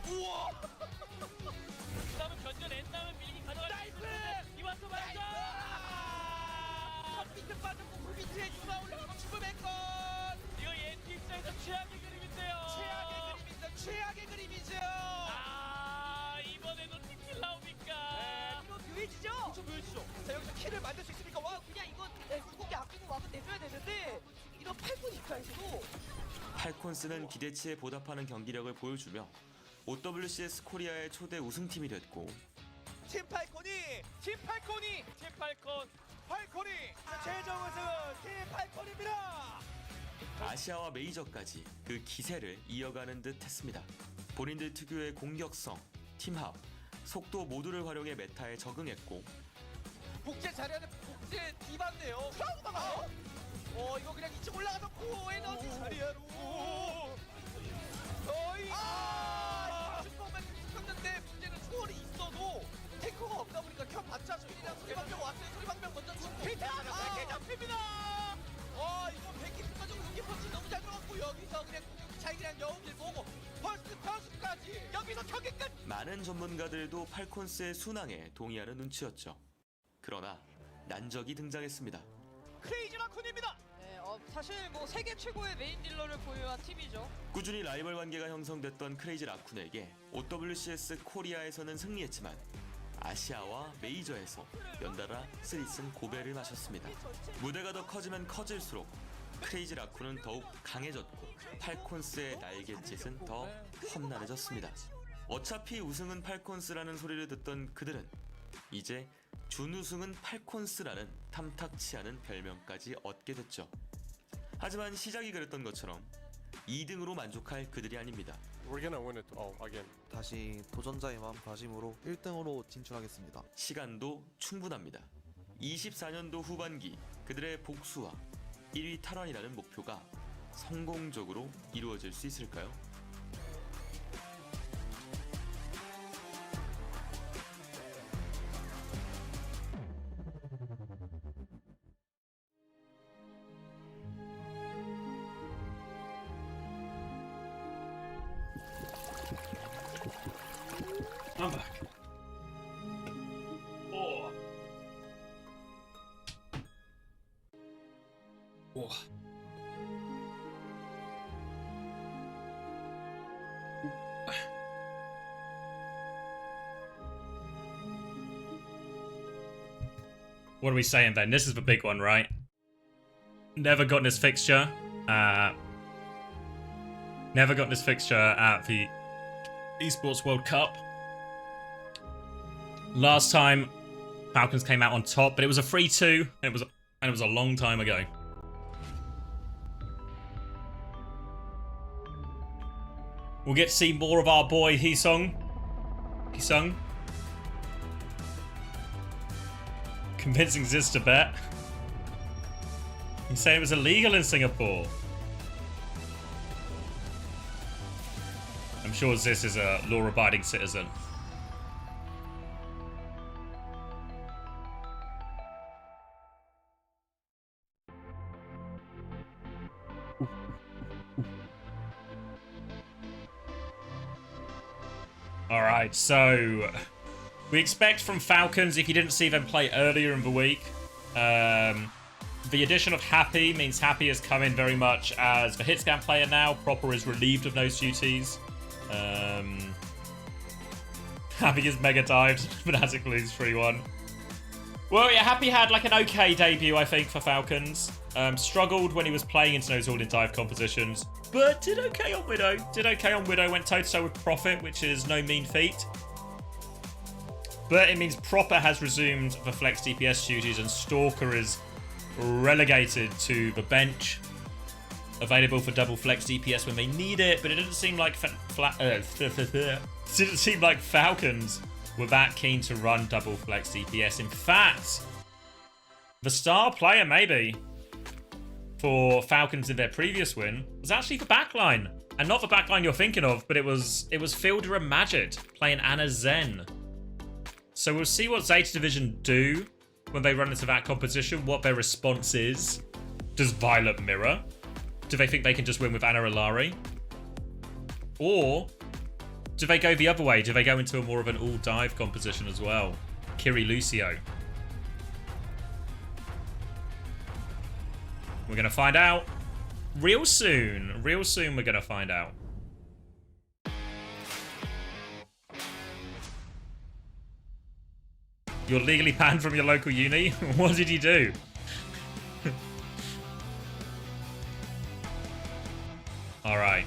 Speaker 4: 우와.
Speaker 18: 그다음에 견뎌낸 다음에 밀기 가져갈 나이스. 이완수 말죠.
Speaker 4: 컴퓨터 빠졌고 후비트에 누가 올라가고 죽음의 건.
Speaker 18: 이거 엔티 입장에서 최악의 그림인데요.
Speaker 4: 최악의 그림이죠.
Speaker 18: 이번에도 팀킬 나옵니까?
Speaker 4: 이거 묘해지죠? 좀 묘해지죠. 자 여기서 킬을 만들 수 있으니까 와
Speaker 5: 그냥 이건 고기 아끼고 와서 내줘야 되는데 이런 8분 입장에서도
Speaker 11: 팔콘스는 기대치에 보답하는 경기력을 보여주며 OWCS 코리아의 초대 우승팀이 됐고
Speaker 4: 팀8콘이 최종 우승 팀8콘입니다.
Speaker 11: 아시아와 메이저까지 그 기세를 이어가는 듯 했습니다. 본인들 특유의 공격성, 팀합, 속도 모두를 활용해 메타에 적응했고
Speaker 4: 국제 자리하는 국제 디바인데요. 프라우가 이거 그냥 2층 올라가서 고에너지 자리하로
Speaker 18: 자 그냥 여우길 보고 펄스까지 여기서 경기 끝.
Speaker 11: 많은 전문가들도 팔콘스의 순항에 동의하는 눈치였죠. 그러나 난적이 등장했습니다.
Speaker 18: 크레이지 라쿤입니다.
Speaker 5: 네, 사실 뭐 세계 최고의 메인 딜러를 보유한 팀이죠.
Speaker 11: 꾸준히 라이벌 관계가 형성됐던 크레이지 라쿤에게 OWCS 코리아에서는 승리했지만 아시아와 메이저에서 연달아 3승 고배를 마셨습니다. 무대가 더 커지면 커질수록 크레이지 라쿤은 더욱 강해졌고 팔콘스의 날갯짓은 더 험난해졌습니다. 어차피 우승은 팔콘스라는 소리를 듣던 그들은 이제 준우승은 팔콘스라는 탐탁치 않은 별명까지 얻게 됐죠. 하지만 시작이 그랬던 것처럼 2등으로 만족할 그들이 아닙니다.
Speaker 13: We're gonna win it all again.
Speaker 19: 다시 도전자의 마음가짐으로 1등으로 진출하겠습니다.
Speaker 11: 시간도 충분합니다. 24년도 후반기 그들의 복수와 1위 탈환이라는 목표가 성공적으로 이루어질 수 있을까요?
Speaker 1: I'm back. Oh. Oh. What are we saying then? This is the big one, right? Never gotten this fixture. Never gotten this fixture at the Esports World Cup. Last time Falcons came out on top, but it was a 3-2, and it was a long time ago. We'll get to see more of our boy HaeSung. Convincing Ziz to bet. You say it was illegal in Singapore. I'm sure Ziz is a law-abiding citizen. Alright, so we expect from Falcons, if you didn't see them play earlier in the week, the addition of Happy means Happy has come in very much as the hitscan player now. Proper is relieved of those duties. Happy is mega dived, Fnatic lose 3-1. Well, yeah, Happy had like an okay debut, I think, for Falcons. Struggled when he was playing into those all-in dive compositions, but did okay on Widow. Went toe-to-toe with Prophet, which is no mean feat. But it means Proper has resumed the flex DPS duties and Stalker is relegated to the bench. Available for double flex DPS when they need it, but it didn't seem like didn't seem like Falcons were that keen to run double flex DPS. In fact, the star player maybe for Falcons in their previous win was actually the backline. And not the backline you're thinking of, but it was Fielder and Majid playing Ana Zen. So we'll see what Zeta Division do when they run into that competition, what their response is. Does Violet mirror? Do they think they can just win with Ana Ilari? Or do they go the other way? Do they go into a more of an all-dive composition as well? Kiri Lucio. We're going to find out real soon. Real soon we're going to find out. You're legally banned from your local uni? What did you do? Alright.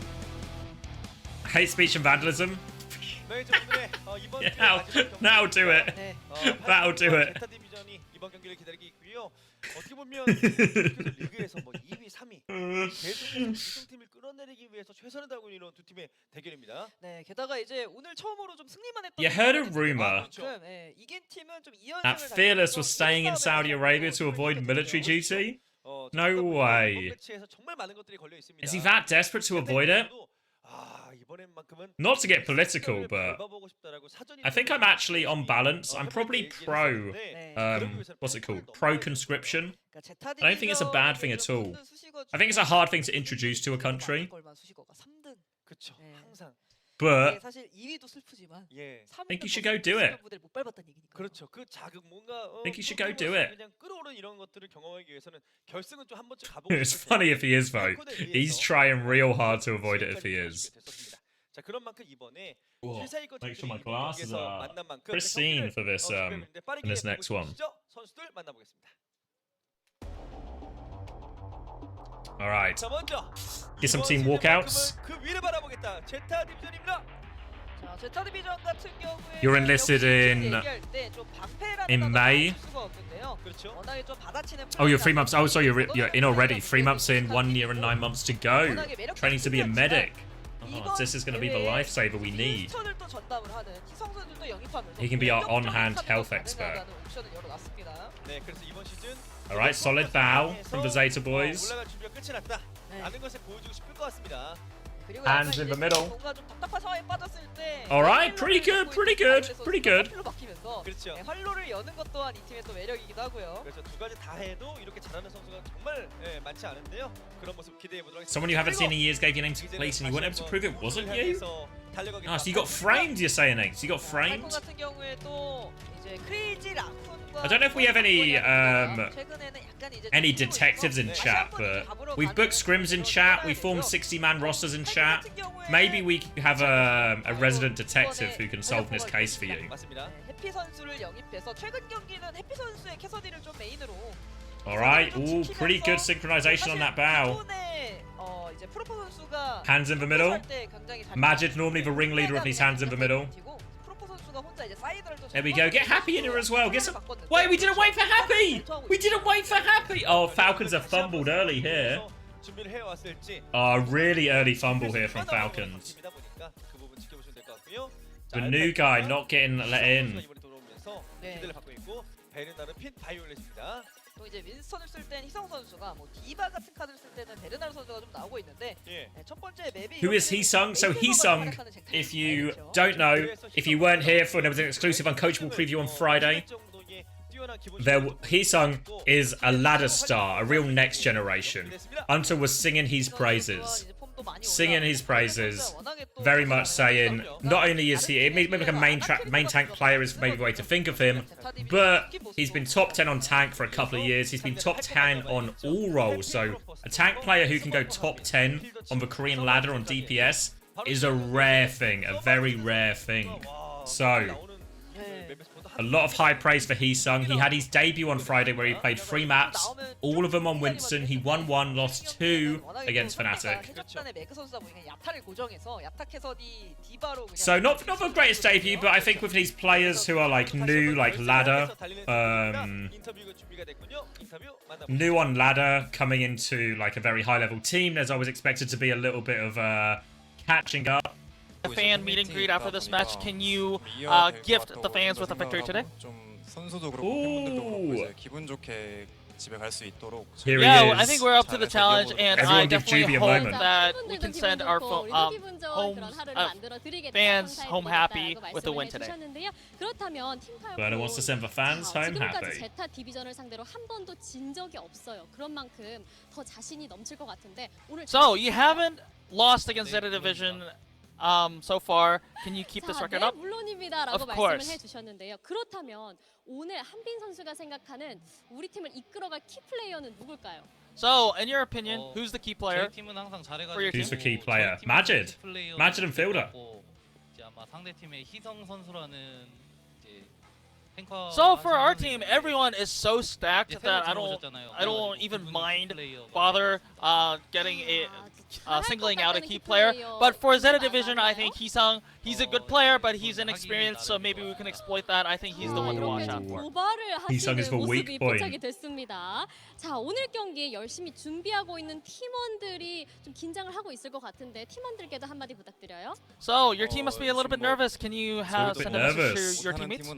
Speaker 1: Hate speech and vandalism? Yeah, now do it. That'll do it.
Speaker 4: ZETA 디비전이 이번 경기를 기다리고 있고요. 어떻게 보면 리그에서 뭐 2위, 3위 계속 우승팀을 끌어내리기 위해서 최선을 다하고 있는 두 팀의 대결입니다.
Speaker 5: 네, 게다가 이제 오늘 처음으로 좀 승리만 했던.
Speaker 1: You heard a rumor
Speaker 5: 이긴 팀은 좀 2연승을
Speaker 1: that Fearless was staying in Saudi Arabia to avoid military duty? No way. Is he that desperate to avoid it? not to get political, but I think I'm actually on balance. I'm probably pro, what's it called? Pro conscription. I don't think it's a bad thing at all. I think it's a hard thing to introduce to a country. But I think you should go do it. I think you should go do it. It's funny if he is, though. He's trying real hard to avoid it if he is. Whoa, make sure my glasses are pristine for this, in this next one. All right. Get some team walkouts. You're enlisted in May. Oh, you're 3 months. Oh, sorry, you're in already. 3 months in, 1 year and 9 months to go. Training to be a medic. Oh, this is going to be the lifesaver we need. He can be our on-hand health expert. All right, solid bow from the Zeta boys. Hands in the middle. All right, pretty good, pretty good, pretty good. Someone you haven't seen in years gave your name to place and you weren't able to prove it wasn't you? Oh, so you got framed, you're saying, Ace. You got framed? I don't know if we have any detectives in chat, but we've booked scrims in chat. We formed 60-man rosters in chat. Maybe we have a resident detective who can solve this case for you. All right. Ooh, pretty good synchronization on that bow. Hands in the middle. Majid, normally the ringleader of these hands in the middle. There we go. Get Happy in here as well. Get some. Wait, we didn't wait for Happy. We didn't wait for Happy. Oh, Falcons have fumbled early here. Oh, really early fumble here from Falcons. The new guy not getting let in.
Speaker 5: 또 이제 윈스턴을 쓸 땐 희성 선수가 뭐 디바 같은 카드를 쓸 때는 베르나르 선수가 좀 나오고 있는데 첫 번째 맵이
Speaker 1: Who is Heesung? So Heesung, if you don't know, if you weren't here for an exclusive uncoachable preview on Friday, Heesung is a ladder star, a real next generation. Until was singing his praises. Singing his praises, very much saying not only is he maybe like a main tank player is maybe the way to think of him, but he's been top 10 on tank for a couple of years. He's been top 10 on all roles, so a tank player who can go top 10 on the Korean ladder on DPS is a rare thing, a very rare thing. So a lot of high praise for Heesung. He had his debut on Friday where he played 3 maps, all of them on Winston. He won 1, lost 2 against Fnatic. So not the greatest debut, but I think with these players who are like new, like ladder, new on ladder, coming into like a very high level team, there's always expected to be a little bit of catching up.
Speaker 9: A fan meet and greet after this match. Can you gift the fans with a victory today? Yeah, I think we're up to the challenge, and I definitely hope that we can send our fans home happy with the win today.
Speaker 1: Burner wants to send the fans home happy.
Speaker 6: 제타 디비전을 상대로 한 번도 진 적이 없어요. 그런 만큼 더 자신이 넘칠 것 같은데 오늘
Speaker 9: So you haven't lost against ZETA Division so far. Can you keep this record up?
Speaker 6: 물론입니다라고 말씀을 해주셨는데요. 그렇다면 오늘 한빈 선수가 생각하는 우리 팀을 이끌어갈 키 플레이어는 누굴까요?
Speaker 9: So, in your opinion, who's the key player for your team?
Speaker 1: Who's the key player? Majid. Majid and Fielder.
Speaker 9: So for our team, everyone is so stacked that I don't even bother singling out a key player. But for ZETA Division, I think Heesung, he's a good player, but he's inexperienced, so maybe we can exploit that. I think he's the one to watch out for.
Speaker 1: Heesung is the weak point.
Speaker 6: 자, 오늘 경기 열심히 준비하고 있는 팀원들이 좀 긴장을 하고 있을 것 같은데 팀원들께도 한마디 부탁드려요.
Speaker 9: So your team must be a little bit nervous. Can you send a message to your teammates?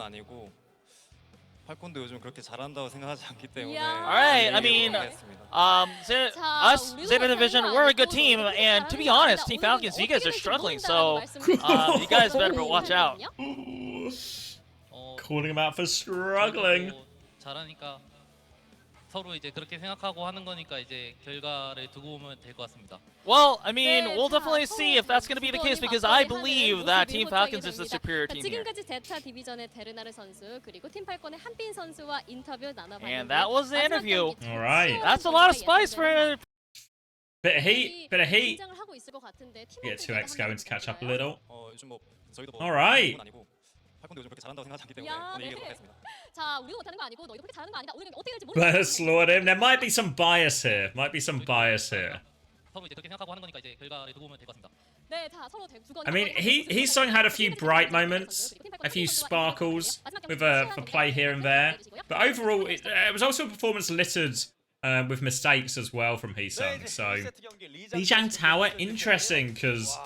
Speaker 12: 팔콘도 요즘 그렇게 잘한다고 생각하지 않기 때문에.
Speaker 9: Alright, I mean, us, Zeta Division, we're a good team, and to be honest, Team Falcons, you guys are struggling, so you guys better watch out.
Speaker 1: Calling him out for struggling.
Speaker 18: 잘하니까 서로 이제 그렇게 생각하고 하는 거니까 이제 결과를 두고 보면 될 것 같습니다.
Speaker 9: Well, I mean, we'll definitely see if that's going to be the case because I believe that Team Falcons is the superior team here.
Speaker 6: 지금까지 제타 디비전의 데르나르 선수 그리고 팀 팔콘의 한빈 선수와 인터뷰 나눠봤는데
Speaker 9: And that was the interview.
Speaker 1: All right.
Speaker 9: That's a lot of spice for a
Speaker 1: Bit of heat. Bit of heat.
Speaker 6: 긴장을 하고 있을 것 같은데
Speaker 1: Get 2X going to catch up a little.
Speaker 12: 요즘 뭐 저희도
Speaker 1: All right.
Speaker 12: 팔콘도 요즘 그렇게 잘한다고 생각하지 않기 때문에
Speaker 6: 야,
Speaker 12: 오늘
Speaker 6: 네.
Speaker 12: 이기도록 하겠습니다.
Speaker 6: 자, 우리가 못하는 거 아니고 너희도 그렇게 잘하는 거 아니다. 오늘 어떻게 될지
Speaker 1: Let's
Speaker 6: 모르겠어.
Speaker 1: slaughtered him. There might be some bias here. Might be some bias here.
Speaker 18: 서로 이제 그렇게 생각하고 하는 거니까 이제 결과를 두고 보면 될 것 같습니다.
Speaker 6: 네, 자, 서로 두건
Speaker 1: I mean, Heesung had a few bright moments, a few sparkles with for play here and there, but overall, it was also a performance littered with mistakes as well from Heesung. So, Lijiang Tower, interesting because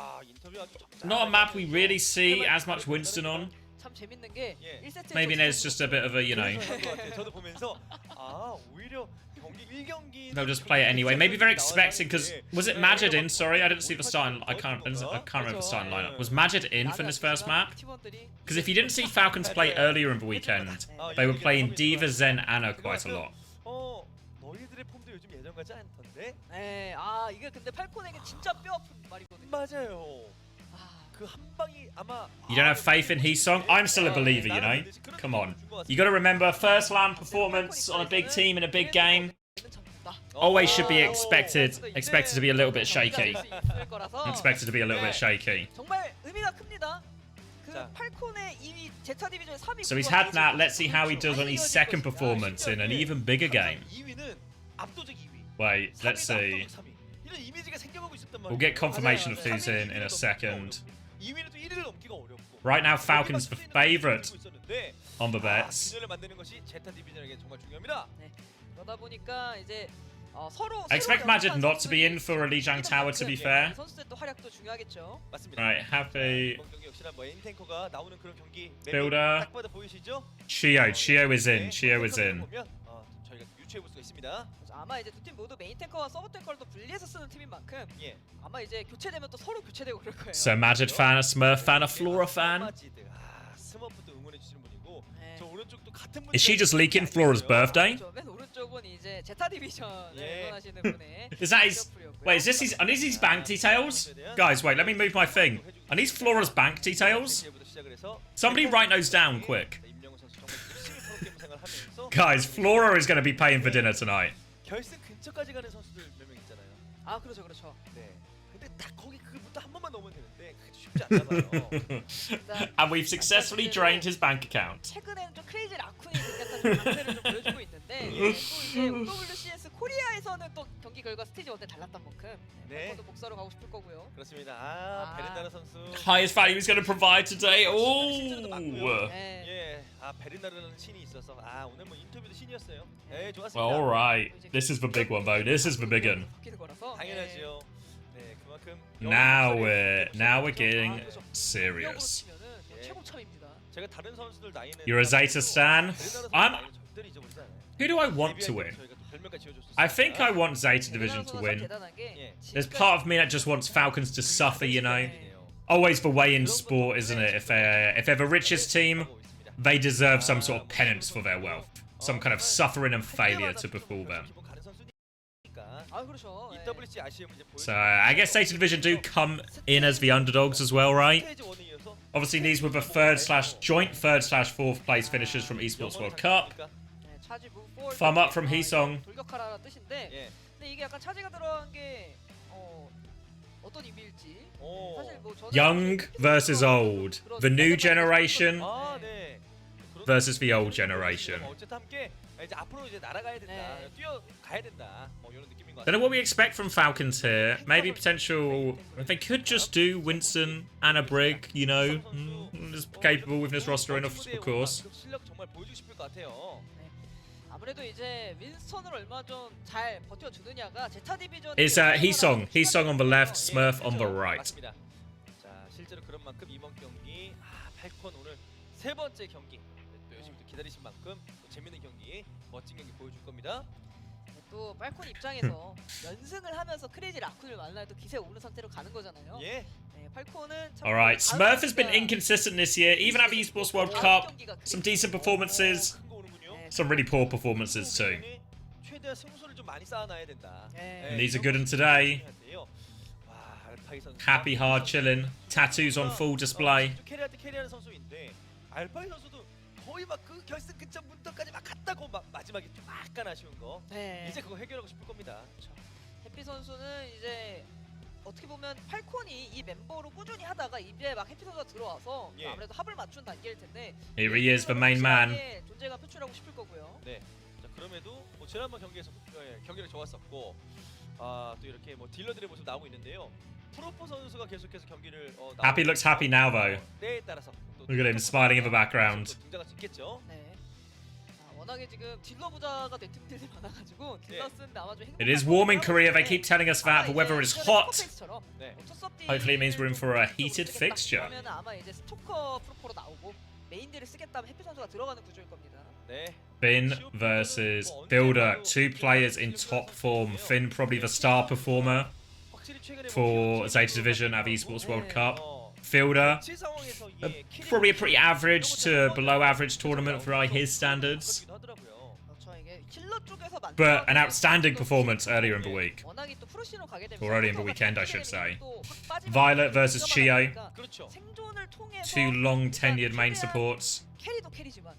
Speaker 1: not a map we really see as much Winston on.
Speaker 5: 참 재밌는 게 1세트
Speaker 1: Maybe there's just a bit of a, you know,
Speaker 4: 저도 보면서 오히려 경기 1경기
Speaker 1: they'll just play it anyway. Maybe they're expecting because was it Majid in? Sorry, I didn't see the starting. I can't remember the starting lineup. Was Majid in for this first map? Because if you didn't see Falcons play earlier in the weekend, they were playing D.Va, Zen, Anna quite a lot.
Speaker 4: 너희들의 폼도 요즘 예전 같지 않던데?
Speaker 5: 네, 이게 근데 팔콘에게 진짜 뼈 아픈 말이거든요.
Speaker 4: 맞아요. 그 한 방이 아마
Speaker 1: You don't have faith in Heesung? I'm still a believer, you know? Come on. You got to remember, first LAN performance on a big team in a big game always should be expected to be a little bit shaky. Expected to be a little bit shaky.
Speaker 5: 정말 의미가 큽니다. 그 팔콘의 2위 제타 디비전 3위.
Speaker 1: So he's had that. Let's see how he does on his second performance in an even bigger game.
Speaker 4: 2위는 압도적 2위.
Speaker 1: Wait, let's see.
Speaker 4: 이런 이미지가 생겨가고 있었단 말이에요.
Speaker 1: We'll get confirmation of who's in a second.
Speaker 4: 2위는 또 1위를 넘기가 어렵고.
Speaker 1: Right now, Falcons the favourite on the bets.
Speaker 4: 균열을 만드는 것이 제타 디비전에게 정말 중요합니다.
Speaker 5: 네. 그러다 보니까 이제 서로
Speaker 1: I expect Majid not to be in for a Lijiang Tower, to be fair.
Speaker 5: 선수들 또 활약도 중요하겠죠.
Speaker 4: 맞습니다.
Speaker 1: Right, happy.
Speaker 4: 이번 경기 역시나 뭐 엔탱커가 나오는 그런 경기.
Speaker 1: Builder.
Speaker 4: 딱 봐도 보이시죠?
Speaker 1: Chio is in. Chio is in.
Speaker 4: 보면 저희가 유추해 볼 수가 있습니다.
Speaker 5: 아마 이제 두 팀 모두 메인 탱커와 서브 탱커를 또 분리해서 쓰는 팀인 만큼 아마 이제 교체되면 또 서로 교체되고 그럴 거예요.
Speaker 1: So Majid fan, a Smurf fan, a Flora fan.
Speaker 4: 스머프도 응원해 주시는 분이고 저 오른쪽도 같은 분.
Speaker 1: Is she just leaking Flora's birthday?
Speaker 5: 맨 오른쪽은 이제 제타 디비전을 응원하시는 분의.
Speaker 1: Is that his? Wait, is this his? Are these his bank details? Guys, wait, let me move my thing. Are these Flora's bank details? Somebody write those down quick. Guys, Flora is going to be paying for dinner tonight.
Speaker 4: 결승 근처까지 가는 선수들 몇 명 있잖아요.
Speaker 5: 그렇죠, 그렇죠.
Speaker 4: 네. 근데 딱 거기 그부터 한 번만 넣으면 되는데 그게 쉽지 않나 봐요.
Speaker 1: And we've successfully drained his bank account.
Speaker 5: 최근에는 좀 크레이지 라쿤이 약간 좀 강세를 좀 보여주고 있는데 또 이제 OWCS 코리아에서는 또 경기 결과 스테이지 1때 달랐던 만큼 또 복사로 가고 싶을 거고요.
Speaker 4: 그렇습니다. 베른나르 선수.
Speaker 1: Highest value he's going to provide today. Oh.
Speaker 4: 베른나르라는 신이 있어서 오늘 뭐 인터뷰도 신이었어요. 네, 좋았습니다.
Speaker 1: Well, all right. This is the big one, though. This is the big one.
Speaker 4: 당연하죠. 네, 그만큼.
Speaker 1: Now we're getting serious.
Speaker 5: 최고참입니다.
Speaker 4: 제가 다른 선수들 나이는.
Speaker 1: You're a ZETA stan. Who do I want to win? I think I want ZETA Division to win. There's part of me that just wants Falcons to suffer, you know. Always the way in sport, isn't it? If they're the richest team, they deserve some sort of penance for their wealth, some kind of suffering and failure to befall them. So I guess ZETA Division do come in as the underdogs as well, right? Obviously, these were the joint third/4th place finishers from Esports World Cup. Thumb up from Heesung.
Speaker 5: 돌격하라는 뜻인데, 근데 이게 약간 차지가 들어간 게 어떤 의미일지. 사실 뭐 저는
Speaker 1: Young versus old. The new generation versus the old generation.
Speaker 4: 어쨌든 함께 이제 앞으로 이제 날아가야 된다, 뛰어가야 된다, 뭐 이런 느낌인 것 같아요.
Speaker 1: Don't know what we expect from Falcons here. Maybe potential. They could just do Winston and a Brig, you know, is capable with this roster enough, of course.
Speaker 4: 실력 정말 보여주고 싶을 것 같아요.
Speaker 5: 아무래도 이제 윈스턴을 얼마 좀 잘 버텨주느냐가 제타 디비전.
Speaker 1: It's Heesung on the left, Smurf on the right.
Speaker 4: 맞습니다. 자, 실제로 그런 만큼 이번 경기 팔콘 오늘 세 번째 경기 또 열심히 또 기다리신 만큼 또 재밌는 경기, 멋진 경기 보여줄 겁니다.
Speaker 5: 또 팔콘 입장에서 연승을 하면서 크레이지 라쿤을 만나야 또 기세 오른 상태로 가는 거잖아요.
Speaker 4: 예.
Speaker 5: 네, 팔콘은 참
Speaker 1: Alright, Smurf has been inconsistent this year, even at the Esports World Cup. Some decent performances, some really poor performances too.
Speaker 4: 최대한 승수를 좀 많이 쌓아놔야 된다.
Speaker 1: And these are good in today. Happy, hard, chilling. Tattoos on full display.
Speaker 4: 캐리할 때 캐리하는 선수인데 알파이 선수도 거의 막 그 결승 근처부터까지 막 갔다고 막 마지막에 좀 약간 아쉬운 거.
Speaker 5: 네.
Speaker 4: 이제 그거 해결하고 싶을 겁니다.
Speaker 5: 해피 선수는 이제 어떻게 보면 팔콘이 이 멤버로 꾸준히 하다가 이제 막 해피 선수가 들어와서
Speaker 4: 예.
Speaker 5: 아무래도 합을 맞춘 단계일 텐데
Speaker 1: Here he is, the main man.
Speaker 5: 존재감 표출하고 싶을 거고요.
Speaker 4: 네. 자, 그럼에도 뭐 지난번 경기에서 경기를 좋았었고 또 이렇게 뭐 딜러들의 모습 나오고 있는데요. 프로포 선수가 계속해서 경기를
Speaker 1: Happy looks happy now though.
Speaker 4: 때에 따라서
Speaker 1: Look at him smiling in the background.
Speaker 4: 등장할 수 있겠죠.
Speaker 5: 네. 워낙에 지금 딜러 부자가 된 팀들이 많아가지고 딜러 쓰는데 아마 좀
Speaker 1: It is warm in Korea, they keep telling us that. The weather is hot.
Speaker 4: 네.
Speaker 1: Hopefully it means we're in for a heated fixture.
Speaker 5: 그러면 아마 이제 스토커 프로포로 나오고 메인들을 쓰겠다면 해피 선수가 들어가는 구조일 겁니다.
Speaker 4: 네.
Speaker 1: Finn versus Builder. Two players in top form. Finn probably the star performer for ZETA Division at the Esports World Cup. Fielder, probably a pretty average to below average tournament for his standards. But an outstanding performance earlier in the week. Or early in the weekend, I should say. Violet versus Chio. Two long tenured main supports.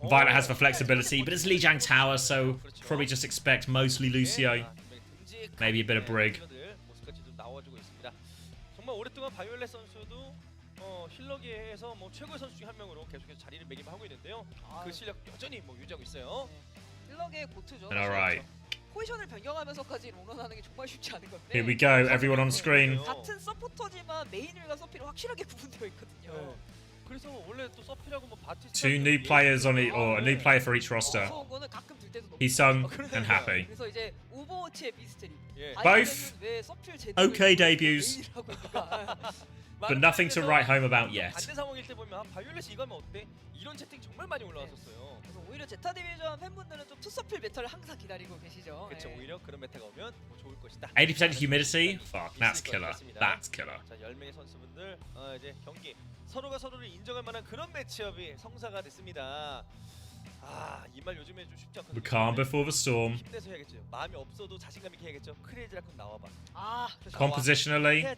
Speaker 1: Violet has the flexibility, but it's Lijiang Tower, so probably just expect mostly Lucio. Maybe a bit of Brig.
Speaker 4: 정말 오랫동안 바이올렛 선수도 힐러계에서 뭐 최고의 선수 중 한 명으로 계속해서 자리를 매김하고 있는데요. 그 실력 여전히 뭐 유지하고 있어요.
Speaker 5: 힐러계의 고트죠.
Speaker 1: Alright.
Speaker 5: 포지션을 변경하면서까지 롱런하는 게 정말 쉽지 않은 건데.
Speaker 1: Here we go, everyone on screen.
Speaker 5: 같은 서포터지만 메인일과 서필이 확실하게 구분되어 있거든요.
Speaker 4: 그래서 원래 또 서필하고 뭐 바티스타
Speaker 1: Two new players on it, or a new player for each roster. Heesung and Happy.
Speaker 5: 그래서 이제 오버워치의 미스테리.
Speaker 1: Both okay debuts, but nothing to write home about yet.
Speaker 4: 반대 상황일 때 보면 바이올렛이 이거 하면 어때? 이런 채팅 정말 많이 올라왔었어요.
Speaker 5: 그래서 오히려 제타 디비전 팬분들은 좀 투서필 메타를 항상 기다리고 계시죠.
Speaker 4: 그렇죠. 오히려 그런 메타가 오면 뭐 좋을 것이다.
Speaker 1: 80% humidity? Fuck, that's killer. That's killer.
Speaker 4: 자, 10명의 선수분들 이제 경기 서로가 서로를 인정할 만한 그런 매치업이 성사가 됐습니다. 이 말 요즘에 좀 쉽지 않거든요.
Speaker 1: The calm before the storm.
Speaker 4: 힘내서 해야겠죠. 마음이 없어도 자신감 있게 해야겠죠. 크레이지 라쿤 나와봐.
Speaker 1: Compositionally, I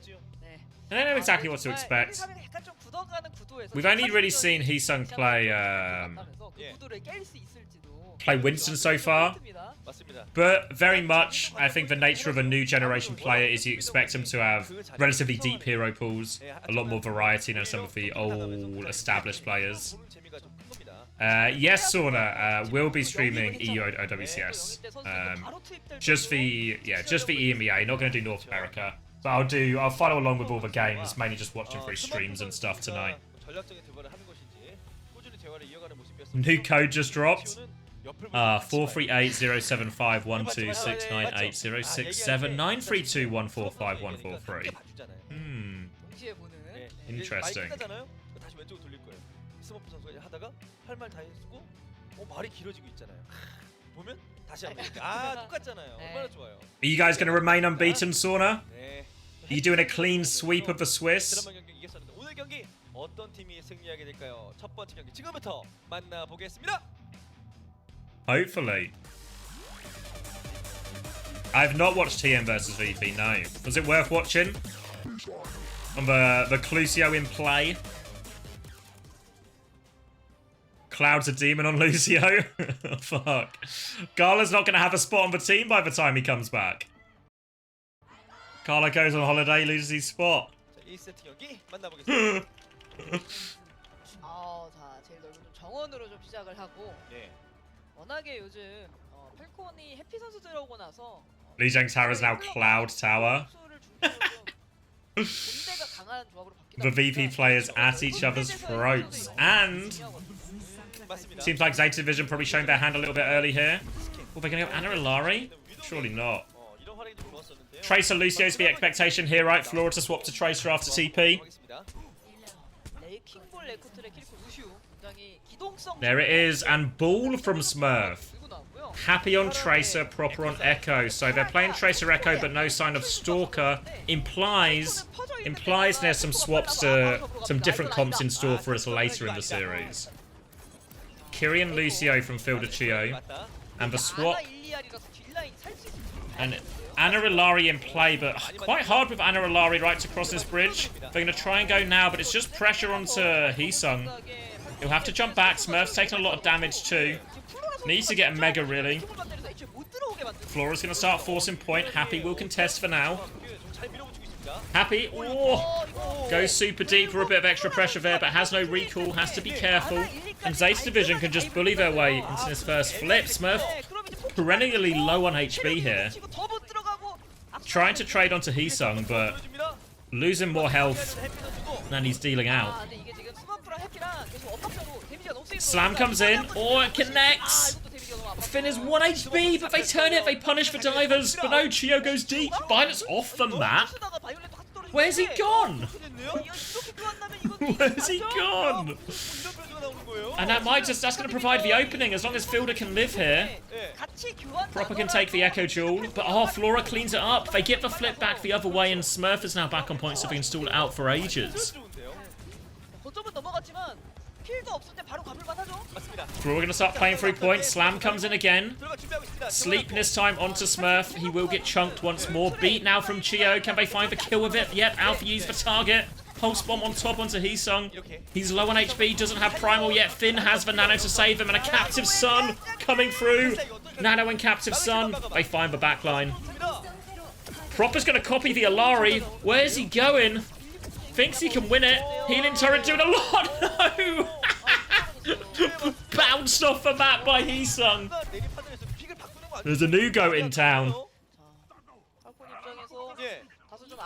Speaker 1: don't know exactly what to expect. We've only really seen Heesung play Winston so far, but very much I think the nature of a new generation player is you expect him to have relatively deep hero pools, a lot more variety than some of the old established players. Yes, Sauna will be streaming EU OWCS. Just the EMEA, not going to do North America. But I'll follow along with all the games, mainly just watching through streams and stuff tonight. New code just dropped. 438-075-1269806698067933142145143. Interesting.
Speaker 4: 스머프 선수가 하다가 할 말 다 했고 말이 길어지고 있잖아요. 보면 다시 한번 똑같잖아요. 얼마나 좋아요.
Speaker 1: Are you guys going to remain unbeaten, Sauna? Are you doing a clean sweep of the Swiss?
Speaker 4: 지난번 경기 이겼었는데 오늘 경기 어떤 팀이 승리하게 될까요? 첫 번째 경기 지금부터 만나보겠습니다.
Speaker 1: Hopefully. I've not watched TM versus VP, no. Was it worth watching? On the Clusio in play? Cloud's a demon on Lucio? Fuck. Gala's not going to have a spot on the team by the time he comes back. Gala goes on holiday, loses his spot.
Speaker 4: 자, 1세트 경기 만나보겠습니다.
Speaker 5: 자, 제일 넓은 좀 정원으로 좀 시작을 하고. 워낙에 요즘 펠콘이 해피 선수 들어오고 나서
Speaker 1: Lijiang Tower is now Cloud Tower. The VP players at each other's throats. And seems like ZETA Division probably showing their hand a little bit early here. Oh, they're going to go Ana Ilari? Surely not. Tracer Lucio's the expectation here, right? Flora to swap to Tracer after TP. There it is, and ball from Smurf. Happy on Tracer, Proper on Echo. So they're playing Tracer Echo, but no sign of Stalker. Implies there's some swaps to some different comps in store for us later in the series. Kyrian Lucio from Fielder Chio. And the swap. And Ana Ilari in play, but quite hard with Ana Ilari right to cross this bridge. They're going to try and go now, but it's just pressure onto HaeJeokDan. He'll have to jump back. Smurf's taking a lot of damage too. Needs to get a mega, really. Flora's going to start forcing point. Happy will contest for now. Happy, goes super deep for a bit of extra pressure there, but has no recall, has to be careful. And ZETA Division can just bully their way into this first flip. Smurf perennially low on HP here. Trying to trade onto HaeJeokDan, but losing more health than he's dealing out. Slam comes in, it connects. Finn is 1 HP, but they turn it, they punish for divers. But no, Chio goes deep. Violet's off the map. Where's he gone? Where's he gone? And that's going to provide the opening as long as Fielder can live here. Proper can take the Echo Jewel, but Flora cleans it up. They get the flip back the other way, and Smurf is now back on point, so they can stall it out for ages. We're going to start playing through points. Slam comes in again. Sleep this time onto Smurf. He will get chunked once more. Beat now from Chio. Can they find the kill with it? Yep, Alpha Yi's the target. Pulse Bomb on top onto HaeJeokDan. He's low on HP, doesn't have Primal yet. Finn has the Nano to save him, and a Captive Sun coming through. Nano and Captive Sun. They find the backline. Proper's going to copy the Ilari. Where's he going? Thinks he can win it. Healing turret doing a lot. No! Bounced off the map by HaeJeokDan. There's a new goat in town.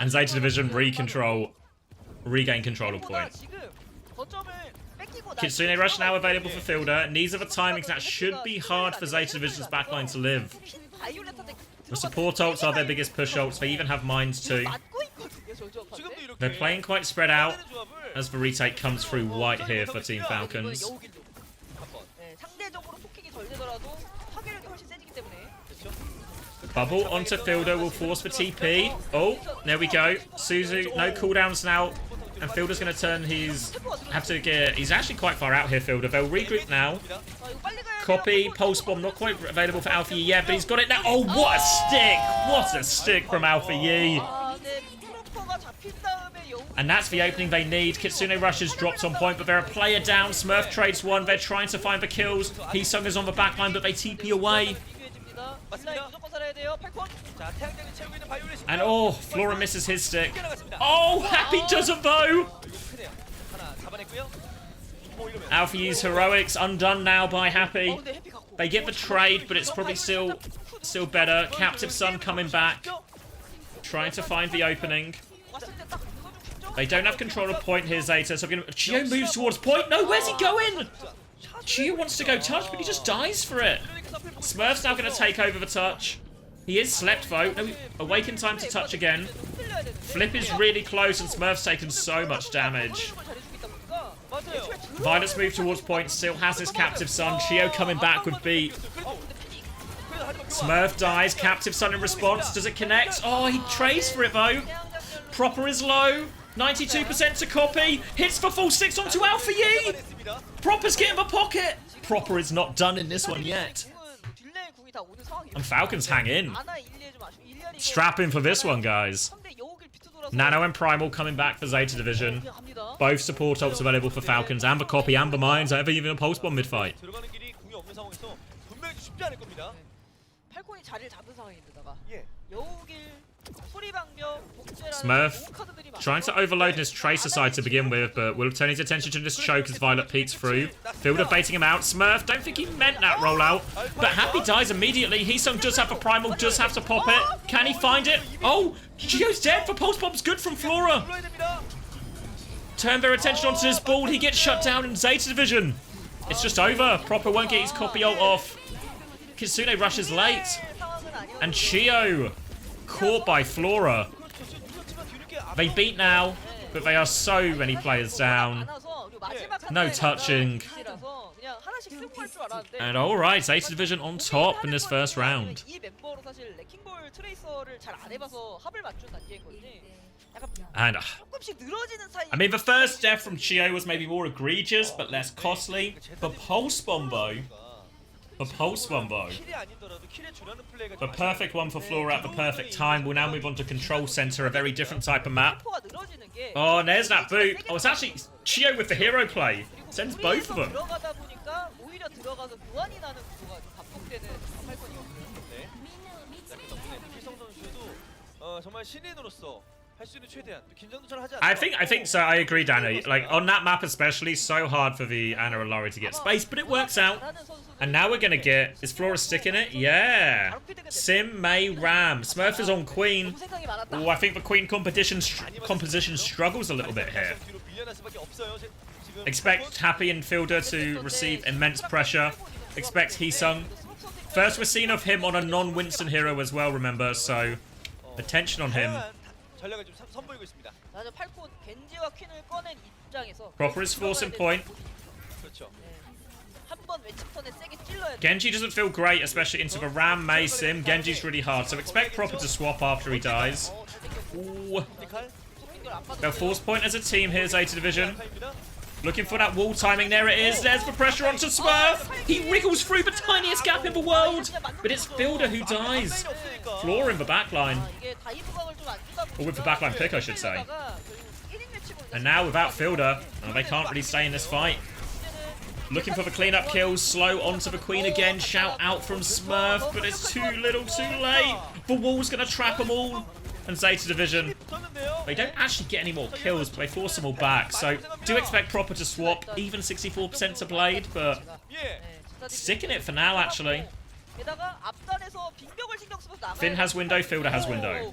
Speaker 1: And ZETA Division regain control of point. Kitsune Rush now available for Fielder. Needs of a timing, that should be hard for ZETA Division's backline to live. The support ults are their biggest push ults. They even have mines too. They're playing quite spread out as the retake comes through white here for Team Falcons. Bubble onto Fielder will force the TP. Oh, there we go. Suzu, no cooldowns now. And Fielder's going to turn his... He's actually quite far out here, Fielder. They'll regroup now. Copy. Pulse Bomb not quite available for Alpha Yi yet, but he's got it now. Oh, what a stick! What a stick from Alpha Yi. And that's the opening they need. Kitsune Rush has dropped on point, but they're a player down. Smurf trades one. They're trying to find the kills. HaeJeokDan is on the backline, but they TP away. And Flora misses his stick. Oh, Happy doesn't though. Alpha Yi's heroics undone now by Happy. They get the trade, but it's probably still better. Captive Sun coming back, trying to find the opening. They don't have control of point here, ZETA. So Chio moves towards point. No, where's he going? Chio wants to go touch, but he just dies for it. Smurf's now going to take over the touch. He is slept though. No, awaken time to touch again. Flip is really close, and Smurf's taken so much damage. Violet's move towards point, still has his Captive Sun. Chio coming back with beat. Smurf dies. Captive Sun in response. Does it connect? Oh, he trades for it though. Proper is low. 92% to copy. Hits for full 6 onto Alpha Yi. Proper's getting the pocket. Proper is not done in this one yet. And Falcons hang in. Strap in for this one, guys. Nano and Primal coming back for ZETA Division. Both support ults available for Falcons, and the copy, and the mines, and even a pulse bomb mid-fight. Smurf trying to overload his Tracer side to begin with, but will turn his attention to this choke as Violet peeks through. Fielder baiting him out. Smurf, don't think he meant that rollout, but Happy dies immediately. HaeJeokDan does have a Primal, does have to pop it. Can he find it? Oh, Chio's dead for Pulse Bomb's good from Flora. Turn their attention onto this ball. He gets shut down in ZETA Division. It's just over. Proper won't get his copy ult off. Kitsune rushes late. And Chio caught by Flora. They beat now, but they are so many players down. No touching. And alright, ZETA Division on top in this first round. And I mean, the first death from Chio was maybe more egregious, but less costly. The pulse bombo. The perfect one for Flora at the perfect time. We'll now move on to Control Center, a very different type of map. Oh, and there's that boot. Oh, it's actually Chio with the hero play. Sends both of them. I think so. I agree, Danny. Like on that map especially, so hard for the Ana and Laurie to get space, but it works out. And now we're gonna get, is Flora sticking it? Yeah. Sim, May, Ram. Smurf is on Queen. Oh, I think the Queen composition struggles a little bit here. Expect Happy and Fielder to receive immense pressure. Expect Heesung. First we're seeing of him on a non-Winston hero as well, remember, so attention on him. Proper is forcing point. Genji doesn't feel great, especially into the Ram, May, Sim. Genji's really hard, so expect Proper to swap after he dies. Ooh. They'll force point as a team here, ZETA Division. Looking for that wall timing. There it is. There's the pressure onto Smurf. He wriggles through the tiniest gap in the world. But it's Fielder who dies. Flora in the backline. Or with the backline pick, I should say. And now without Fielder, they can't really stay in this fight. Looking for the cleanup kills. Slow onto the Queen again. Shout out from Smurf. But it's too little too late. The wall's going to trap them all. And ZETA Division, they don't actually get any more kills, but they force them all back. So do expect Proper to swap, even 64% to Blade, but sticking it for now, actually. Finn has window, Fielder has window.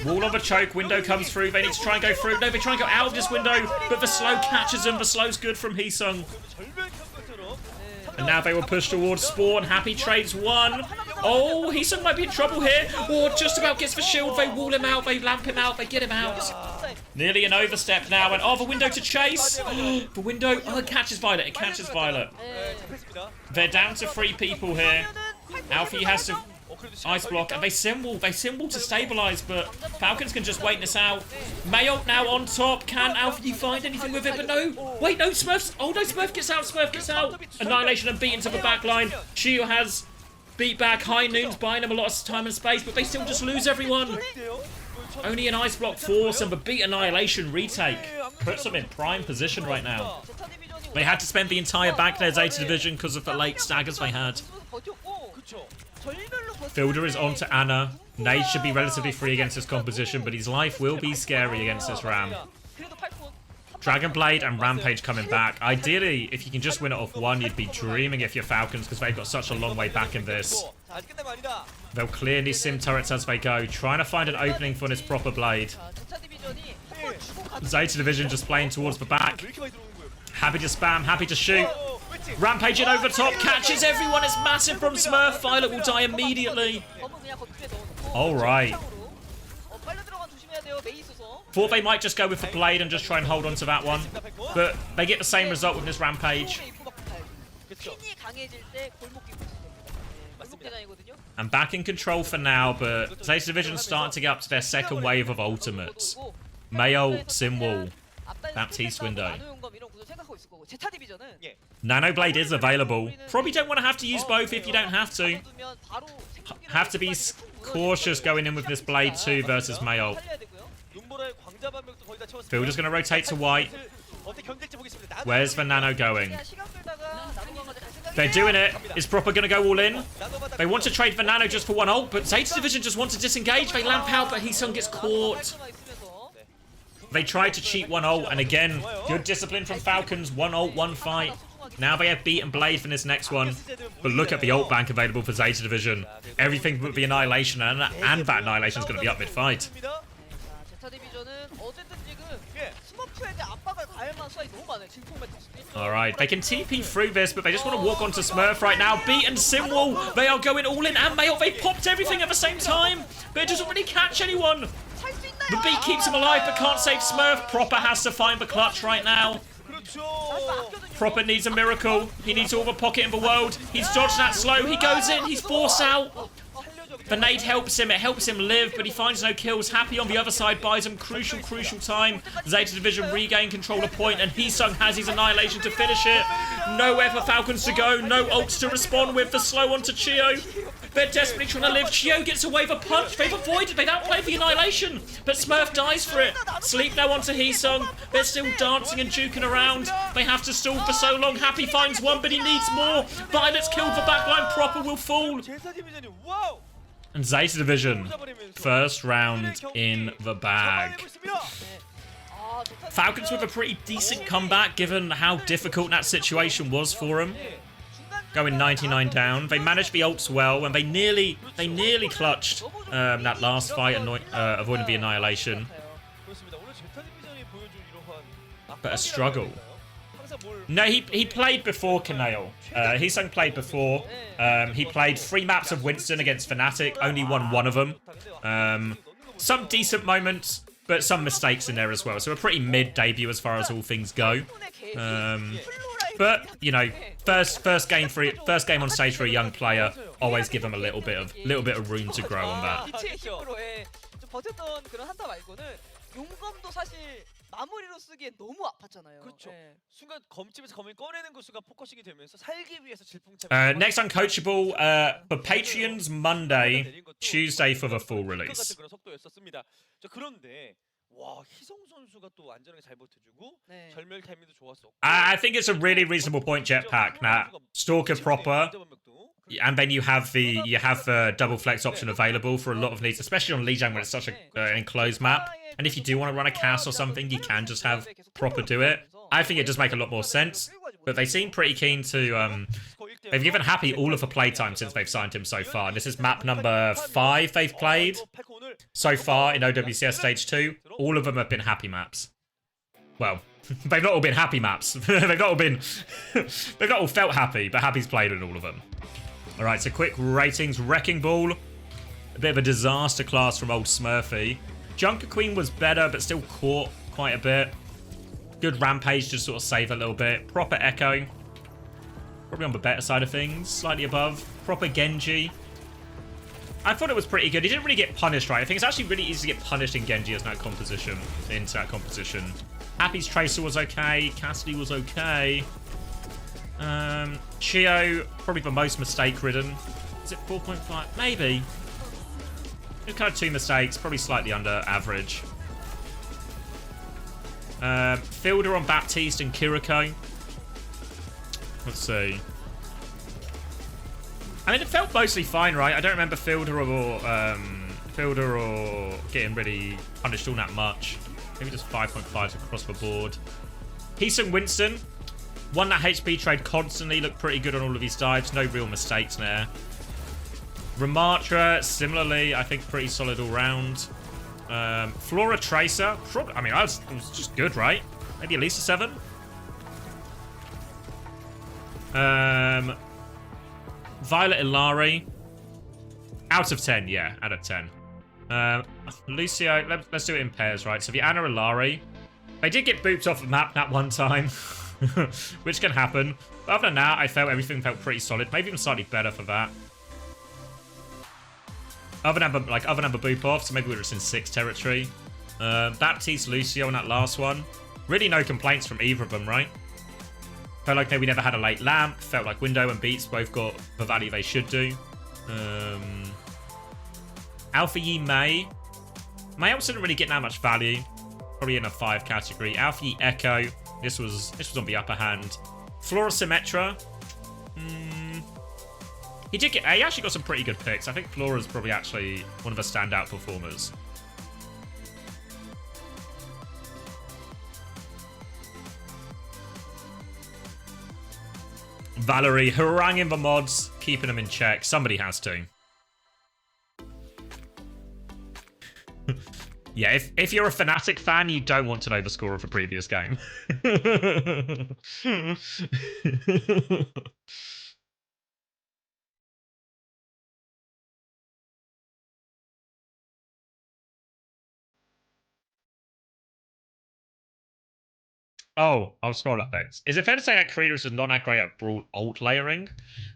Speaker 1: Wall of a choke, window comes through, they need to try and go through. No, they try and go out of this window, but the slow catches them. The slow's good from Heesung. And now they will push towards Spawn. Happy trades one. Oh, Heesung might be in trouble here. Or just about gets the shield. They wall him out. They lamp him out. They get him out. Nearly an overstep now. And oh, the window to chase. The window. Oh, it catches Violet. It catches Violet. They're down to 3 people here. Alfie has to ice block. And they symbol. They symbol to stabilize. But Falcons can just wait this out. Mayult now on top. Can Alfie find anything with it? But no. Wait, no. Smurfs. Oh, no. Smurf gets out. Smurf gets out. Annihilation and beaten to the back line. Chio has beat back. High Noon's buying them a lot of time and space, but they still just lose everyone. Only an ice block force and the beat Annihilation retake puts them in prime position right now. They had to spend the entire back there, ZETA Division, because of the late staggers they had. Fielder is on to Ana. Nade should be relatively free against this composition, but his life will be scary against this Ram. Dragon Blade and Rampage coming back. Ideally, if you can just win it off one, you'd be dreaming if you're Falcons, because they've got such a long way back in this. They'll clearly sim turrets as they go, trying to find an opening for this Proper Blade. ZETA Division just playing towards the back. Happy to spam, happy to shoot. Rampage in over top, catches everyone. It's massive from Smurf. Violet will die immediately. Alright. Thought they might just go with the Blade and just try and hold on to that one. But they get the same result with this Rampage. And back in control for now, but ZETA Division starting to get up to their second wave of ultimates. Mayo, Simwall, Baptiste window. Nanoblade is available. Probably don't want to have to use both if you don't have to. Have to be cautious going in with this Blade 2 versus Mayo. Fielder's going to rotate to white. Where's the Nano going? They're doing it. Is Proper going to go all in? They want to trade the Nano just for one ult, but ZETA Division just want to disengage. They lamp out, but Heesung gets caught. They tried to cheat one ult, and again, good discipline from Falcons. One ult, one fight. Now they have beaten Blade for this next one. But look at the ult bank available for ZETA Division. Everything but the Annihilation, and that Annihilation is going to be up mid-fight. Alright, they can TP through this, but they just want to walk onto Smurf right now. Beat and Simwall, they are going all in, and Mayo, they popped everything at the same time, but it doesn't really catch anyone. The beat keeps him alive, but can't save Smurf. Proper has to find the clutch right now. Proper needs a miracle. He needs all the pocket in the world. He's dodged that slow. He goes in. He's forced out. The nade helps him. It helps him live, but he finds no kills. Happy on the other side buys him crucial time. Zeta Division regain control of point, and Heesung has his annihilation to finish it. Nowhere for Falcons to go. No ults to respond with. The slow onto Chio. They're desperately trying to live. Chio gets away with a punch. They've avoided. They've outplayed the annihilation, but Smurf dies for it. Sleep now onto Heesung. They're still dancing and juking around. They have to stall for so long. Happy finds one, but he needs more. Violet's killed the backline. Proper will fall. And Zeta Division, first round in the bag. Falcons with a pretty decent comeback given how difficult that situation was for them. Going 99 down. They managed the ults well, and they nearly clutched that last fight, avoiding the annihilation. But a struggle. No, he played before Kanale. Heesung played before. He played 3 maps of Winston against Fnatic, only won one of them. Some decent moments, but some mistakes in there as well. So a pretty mid debut as far as all things go. But you know, first game on stage for a young player, always give them a little bit of room to grow on that.
Speaker 5: 마무리로 쓰기엔 너무 아팠잖아요.
Speaker 4: 그렇죠. 순간 검집에서 검을 꺼내는 그 순간 포커싱이 되면서 살기 위해서 질풍차.
Speaker 1: Next Uncoachable for Patreons Monday, Tuesday for the full release.
Speaker 4: 그런 속도였었습니다. 자, 그런데 와, 희성 선수가 또 안전하게 잘 버텨주고 절멸 타이밍도 좋았었고.
Speaker 1: I think it's a really reasonable point jetpack. Now, Stalker proper. And then you have the double flex option available for a lot of needs, especially on Lijiang when it's such an enclosed map. And if you do want to run a cast or something, you can just have proper do it. I think it does make a lot more sense. But they seem pretty keen to... they've given Happy all of the playtime since they've signed him so far. And this is map number 5 they've played so far in OWCS Stage 2. All of them have been Happy maps. Well, they've not all been Happy maps. they've not all felt happy, but Happy's played in all of them. Alright, so quick ratings. Wrecking Ball. A bit of a disaster class from old Smurfy. Junker Queen was better, but still caught quite a bit. Good Rampage to sort of save a little bit. Proper Echo. Probably on the better side of things. Slightly above. Proper Genji. I thought it was pretty good. He didn't really get punished, right? I think it's actually really easy to get punished in Genji as that composition. Into that composition. Happy's Tracer was okay. Cassidy was okay. Chio, probably the most mistake-ridden. Is it 4.5? Maybe. It's kind of 2 mistakes, probably slightly under average. Fielder on Baptiste and Kiriko. Let's see. I mean, it felt mostly fine, right? I don't remember Fielder or getting really punished all that much. Maybe just 5.5s across the board. Heesung Winston. Won that HP trade constantly, looked pretty good on all of his dives. No real mistakes there. Ramatra, similarly, I think pretty solid all round. Flora Tracer, I mean, it was just good, right? Maybe at least a 7. Violet Ilari, out of 10, yeah, out of 10. Lucio, let's do it in pairs, right? So the Ana Ilari, they did get booped off the map that one time, which can happen. But other than that, I felt everything felt pretty solid. Maybe even slightly better for that. Other than the boop off, so maybe we were just in 6 territory. Baptiste, Lucio on that last one. Really no complaints from either of them, right? Felt like we never had a late lamp. Felt like Window and Beats both got the value they should do. Alpha Yi Mei. Mei also didn't really get that much value. Probably in a 5 category. Alpha Yi Echo. This was on the upper hand. Flora Symmetra. He actually got some pretty good picks. I think Flora's probably actually one of the standout performers. Valerie haranguing the mods, keeping them in check. Somebody has to. Yeah, if you're a Fnatic fan, you don't want to know the score of a previous game. Oh, I'll scroll up next. Is it fair to say that creators are not that great at brawl ult layering?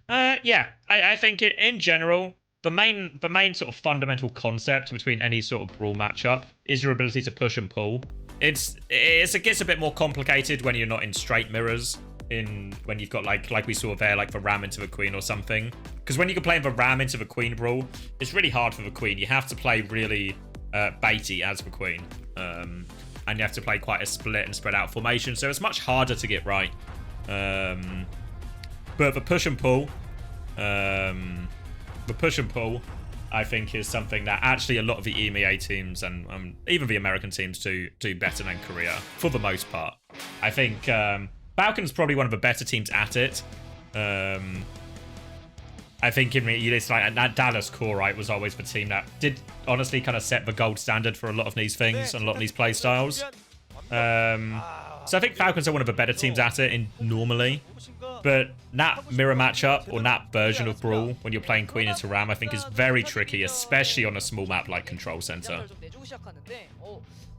Speaker 1: Yeah. I think in general, the main sort of fundamental concept between any sort of brawl matchup is your ability to push and pull. It gets a bit more complicated when you're not in straight mirrors. When you've got like we saw there, like the ram into the queen or something. Because when you can play the ram into the queen brawl, it's really hard for the queen. You have to play really baity as the queen. And you have to play quite a split and spread out formation, so it's much harder to get right. But the push and pull, I think is something that actually a lot of the EMEA teams and even the American teams do better than Korea for the most part. I think Falcons probably one of the better teams at it. I think it's like that Dallas core, right, was always the team that did honestly kind of set the gold standard for a lot of these things and a lot of these play styles. So I think Falcons are one of the better teams at it normally. But that mirror matchup or that version of brawl when you're playing queen into ram, I think is very tricky, especially on a small map like Control Center.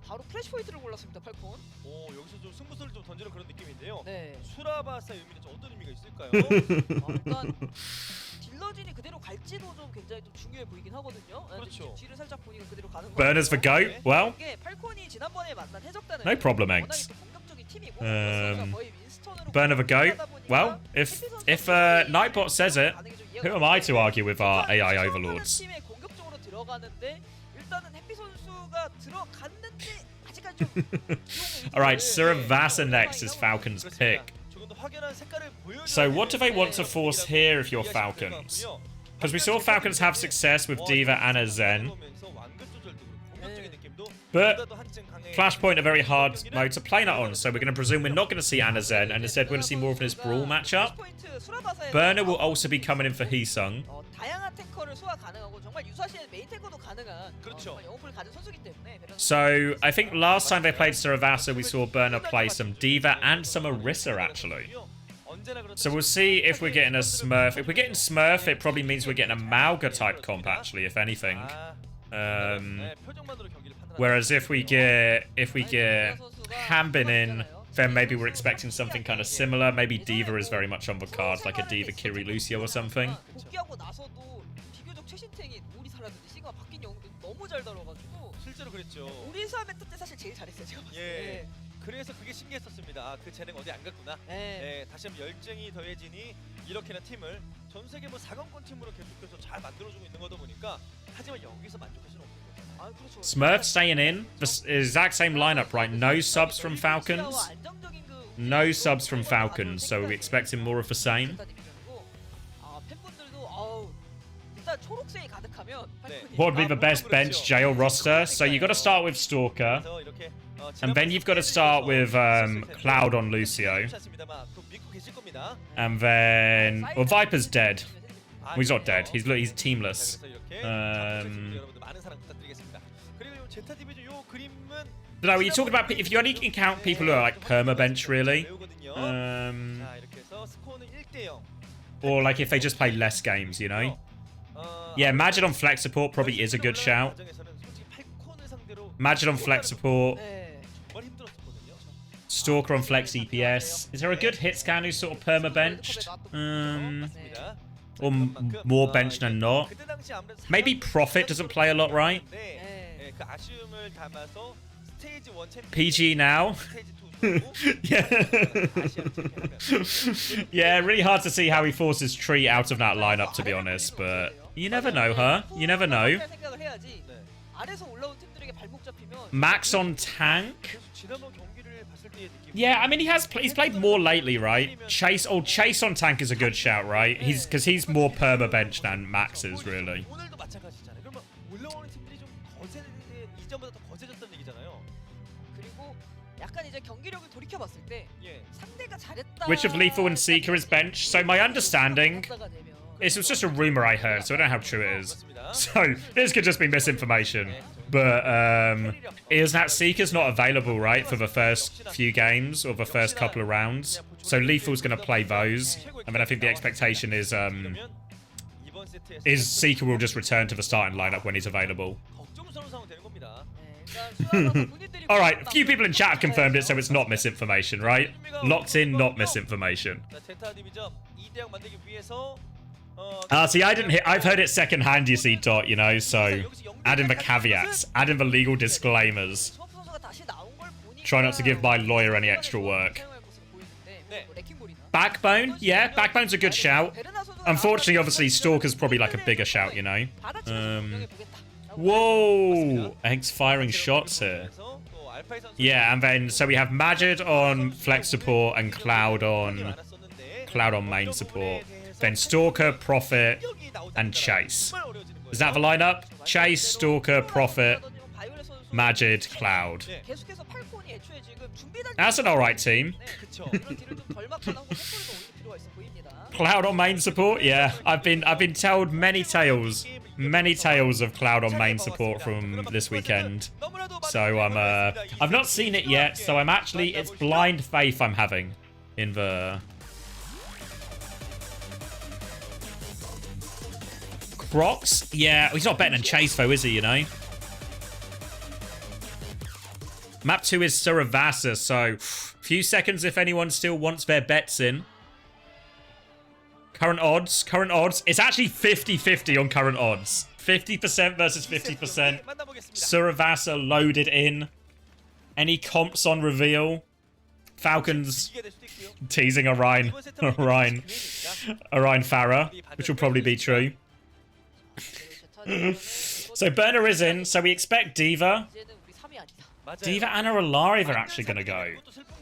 Speaker 5: 바로 플래시 포인트를 골랐습니다, 팔콘.
Speaker 4: 여기서 좀 승부수를 좀 던지는 그런 느낌인데요.
Speaker 5: 네.
Speaker 4: 수라바사의 의미는 좀 어떤 의미가 있을까요?
Speaker 5: 일단 딜러진이 그대로 갈지도 좀 굉장히 좀 중요해 보이긴 하거든요.
Speaker 4: 그렇죠.
Speaker 5: 뒤를 살짝 보니까 그대로 가는 거.
Speaker 1: Burners for go. Well,
Speaker 5: 팔콘이 지난번에 만난 해적단은
Speaker 1: no problem, Eggs. Burner for go. Well, if Nightbot says it, who am I to argue with our AI overlords?
Speaker 5: 팀에 공격적으로 들어가는데 일단은 해피 선수가 들어갔는데 아직까지 좀
Speaker 1: Alright, Suravasa next is Falcons pick. So what do they want to force here if you're Falcons? Because we saw Falcons have success with D.Va and a Zen. But Flashpoint a very hard mode to play that on, so we're going to presume we're not going to see Ana Zen, and instead we're going to see more of this brawl matchup. Burner will also be coming in for Heesung. So I think last time they played Suravasa, we saw Burner play some D.Va and some Orisa actually. So we'll see if we're getting a Smurf. If we're getting Smurf, it probably means we're getting a Mauga type comp actually, if anything. Whereas if we get Hambin in, then maybe we're expecting something kind of similar. Maybe D.Va is very much on the cards, like a D.Va Kiri Lucio or something.
Speaker 4: 실제로 그랬죠.
Speaker 5: 우리사 메타 때 사실 제일 잘했어요, 제가 봤을 때.
Speaker 4: 그래서 그게 신기했었습니다. 아, 그 재능 어디 안 갔구나. 다시 한번 열정이 더해지니 이렇게나 팀을 전 세계 뭐 4강권 팀으로 계속해서 잘 만들어주고 있는 거다 보니까 하지만 여기서 만족할 수는 없는 거죠. 아, 그렇죠.
Speaker 1: Smurf staying in, the exact same lineup, right? No subs from Falcons. No subs from Falcons, so we're expecting more of the same. What would be the best bench jail roster? So you got to start with Stalker, and then you've got to start with Cloud on Lucio, and then Viper's dead. Well, he's not dead. He's teamless. No, you talking about if you only can count people who are like perma bench really, or like if they just play less games, you know. Yeah, Magid on flex support probably is a good shout. Magid on flex support. Stalker on flex EPS. Is there a good hit scan who's sort of perma-benched? Or more benched than not? Maybe Prophet doesn't play a lot, right? PG now? Yeah. Yeah, really hard to see how he forces Tree out of that lineup, to be honest, but you never know, huh? You never know. Max on tank? Yeah, I mean, he's played more lately, right? Chase on tank is a good shout, right? Because he's more perma-bench than Max is, really. Which of Lethal and Seeker is bench? So my understanding, it was just a rumor I heard, so I don't know how true it is. So this could just be misinformation. But is that Seeker's not available, right, for the first few games or the first couple of rounds? So Lethal's going to play those, and then I think the expectation is Seeker will just return to the starting lineup when he's available. Alright, a few people in chat have confirmed it, so it's not misinformation, right? Locked in, not misinformation. See, I've heard it secondhand, you see, Dot, you know, so add in the caveats, add in the legal disclaimers. Try not to give my lawyer any extra work. Backbone? Yeah, Backbone's a good shout. Unfortunately, obviously, Stalker's probably like a bigger shout, you know? Whoa! Egg's firing shots here. Yeah, and then, so we have Majid on Flex support and Cloud on main support. Then Stalker, Prophet, and Chase. Is that the lineup? Chase, Stalker, Prophet, Majid, Cloud. That's an alright team. Cloud on main support? Yeah, I've been told many tales of Cloud on main support from this weekend. So I've not seen it yet, so I'm actually, it's blind faith I'm having in the Crocs? Yeah, he's not better than Chase though, is he, you know? Map 2 is Suravasa, so few seconds if anyone still wants their bets in. Current odds. It's actually 50-50 on current odds. 50% versus 50%. Suravasa loaded in. Any comps on reveal? Falcons teasing Orion Farah, which will probably be true. So Burner is in, so we expect Diva. Diva and Arallari they're actually going to go.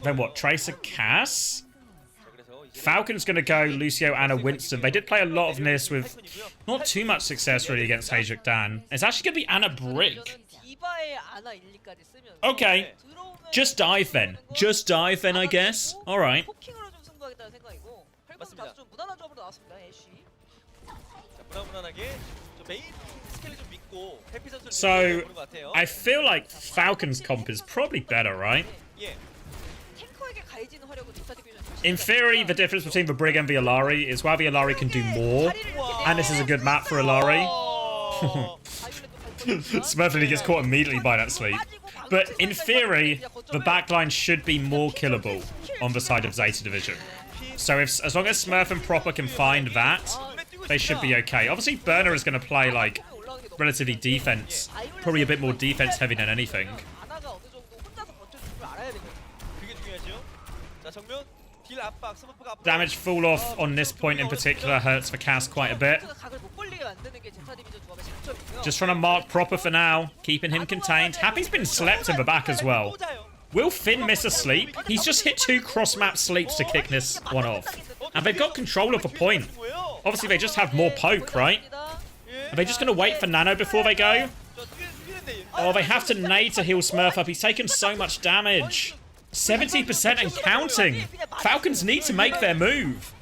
Speaker 1: Then what, Tracer, Cass? Falcon's going to go Lucio, Anna, Winston. They did play a lot of this with not too much success really against HaeJeokDan. It's actually going to be Anna Brick. Okay. Just dive then. Just dive then, I guess. Alright. So, I feel like Falcon's comp is probably better, right? In theory, the difference between the Brig and the Alari is while the Alari can do more, and this is a good map for Alari. Smurfly gets caught immediately by that sleep. But in theory, the backline should be more killable on the side of Zeta Division. So as long as Smurf and Proper can find that, they should be okay. Obviously, Burner is going to play like relatively defense, probably a bit more defense heavy than anything. Damage fall off on this point in particular hurts for Cass quite a bit. Just trying to mark Proper for now, keeping him contained. Happy's been slept in the back as well. Will Finn miss a sleep? He's just hit 2 cross-map sleeps to kick this one off. And they've got control of the point. Obviously, they just have more poke, right? Are they just going to wait for Nano before they go? Oh, they have to nade to heal Smurf up. He's taken so much damage. 70% and counting. Falcons need to make their move.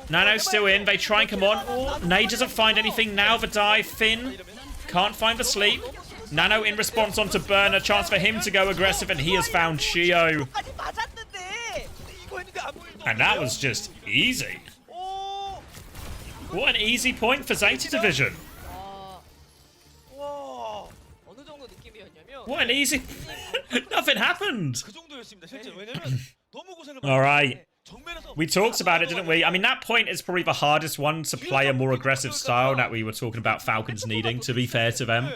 Speaker 1: Nano's still in. They try and come on. Oh, Nade doesn't find anything. Now the dive. Finn can't find the sleep. Nano in response onto Burner. Chance for him to go aggressive, and he has found Shio. And that was just easy. What an easy point for Zeta Division. What an easy... Nothing happened. Alright. We talked about it, didn't we? I mean, that point is probably the hardest one to play a more aggressive style that we were talking about Falcons needing, to be fair to them.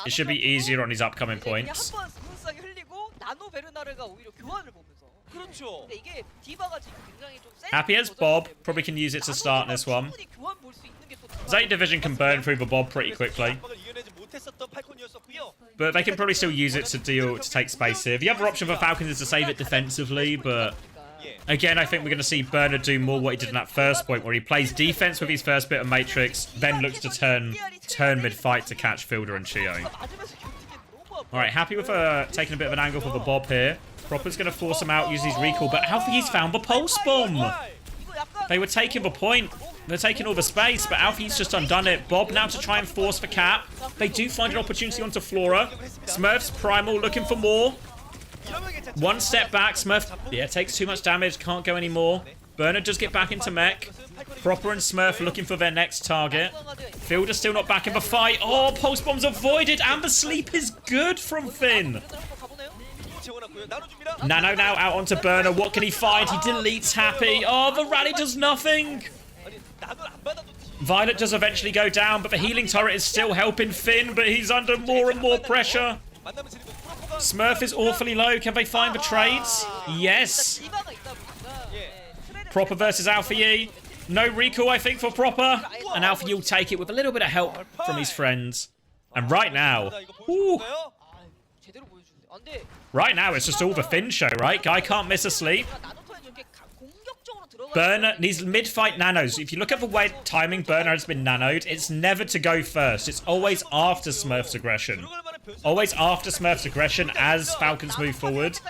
Speaker 1: It should be easier on these upcoming points. Happy as Bob. Probably can use it to start this one. Zeta Division can burn through the Bob pretty quickly. But they can probably still use it to take space here. The other option for Falcons is to save it defensively, but again, I think we're going to see Bernard do more what he did in that first point, where he plays defense with his first bit of Matrix, then looks to turn mid-fight to catch Fielder and Chio. Alright, Happy with taking a bit of an angle for the Bob here. Proper's going to force him out, use his recall, but Alfie's found the Pulse Bomb! They were taking the point. They're taking all the space, but Alfie's just undone it. Bob now to try and force for Cap. They do find an opportunity onto Flora. Smurf's Primal looking for more. One step back. Smurf, yeah, takes too much damage. Can't go anymore. Burner does get back into mech. Proper and Smurf looking for their next target. Fielder's still not back in the fight. Oh, pulse bomb's avoided, and the sleep is good from Finn. Nano now out onto Burner. What can he find? He deletes Happy. Oh, the rally does nothing. Violet does eventually go down, but the healing turret is still helping Finn, but he's under more and more pressure. Smurf is awfully low. Can they find the trades? Yes. Proper versus Alpha Yi. No recall, I think, for Proper. And Alpha Yi will take it with a little bit of help from his friends. And right now... Ooh, right now, it's just all the Finn show, right? Guy can't miss a sleep. Burner needs mid-fight nanos. If you look at the way timing Burner has been nanoed, it's never to go first. It's always after Smurf's aggression. Always after Smurf's aggression as Falcons move forward.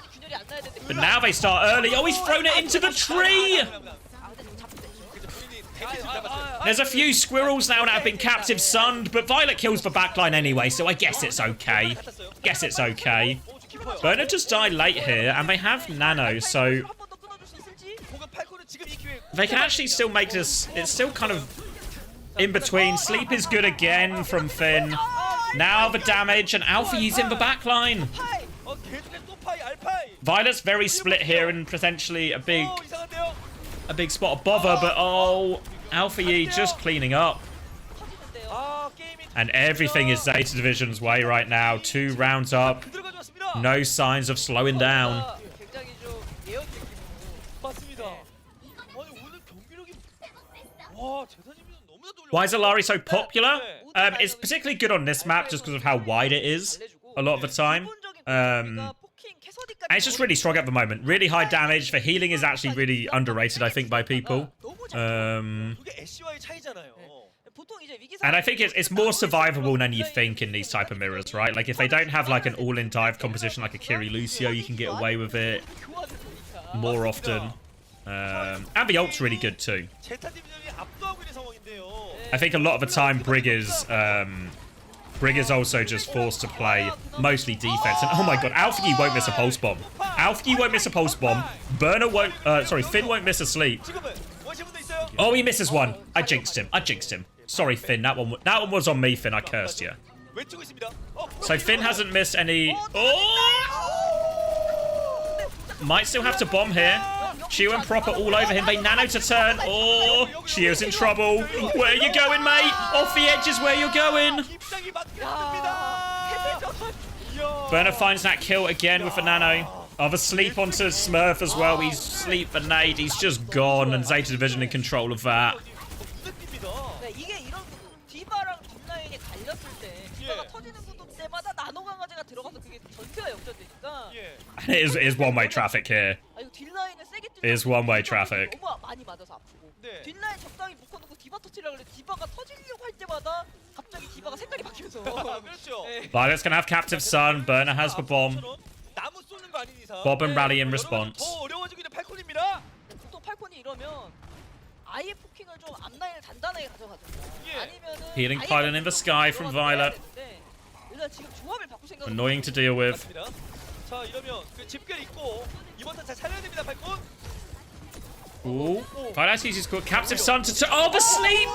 Speaker 1: But now they start early. Oh, he's thrown it into the tree! There's a few squirrels now that have been captive sunned, but Violet kills the backline anyway, so I guess it's okay. Guess it's okay. Burner just died late here, and they have nano, so... they can actually still make this... it's still kind of in between. Sleep is good again from Finn. Now the damage, and Alpha Yi's in the backline. Violet's very split here, and potentially a big spot of bother, but oh, Alpha Yi just cleaning up. And everything is Zeta Division's way right now. 2 rounds up. No signs of slowing down. Why is Alari so popular? It's particularly good on this map just because of how wide it is a lot of the time. And it's just really strong at the moment. Really high damage. The healing is actually really underrated, I think, by people. And I think it's more survivable than you think in these type of mirrors, right? Like, if they don't have, like, an all-in dive composition like a Kiri Lucio, you can get away with it more often. And the ult's really good, too. I think a lot of the time, Brig is also just forced to play mostly defense. And oh my god, Alpha Yi won't miss a pulse bomb. Alpha Yi won't miss a pulse bomb. Burner won't, Finn won't miss a sleep. Oh, he misses one. I jinxed him. Sorry, Finn, that one was on me, Finn. I cursed you. So Finn hasn't missed any... oh! Might still have to bomb here. Chiu and Proper all over him. They nano to turn. Oh, Chiu's in trouble. Where are you going, mate? Off the edge is where you're going. Burner finds that kill again with the nano. Other sleep onto Smurf as well. He's sleep the nade. He's just gone, and Zeta Division in control of that. And it is one-way traffic here. It is one-way traffic. Violet's gonna have captive sun. Burner has the bomb. Bob and rally in response. Healing pylon in the sky from Violet. Annoying to deal with. Ooh. Violet uses captive sun to... oh, the sleep!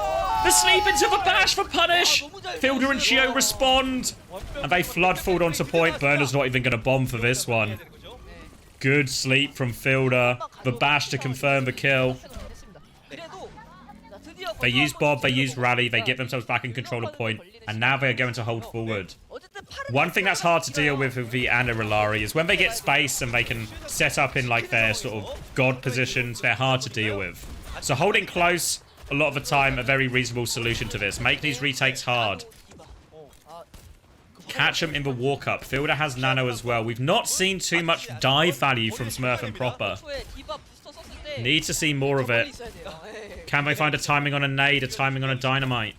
Speaker 1: The sleep into the bash for punish! Fielder and Chio respond. And they flood forward onto point. Burner's not even going to bomb for this one. Good sleep from Fielder. The bash to confirm the kill. They use Bob, they use Rally, they get themselves back in control of point, and now they're going to hold forward. One thing that's hard to deal with the Ana Rillari is when they get space and they can set up in like their sort of god positions, they're hard to deal with. So holding close, a lot of the time, a very reasonable solution to this. Make these retakes hard. Catch them in the walk-up. Fielder has nano as well. We've not seen too much dive value from Smurf and Proper. Need to see more of it. Can they find a timing on a nade, a timing on a dynamite?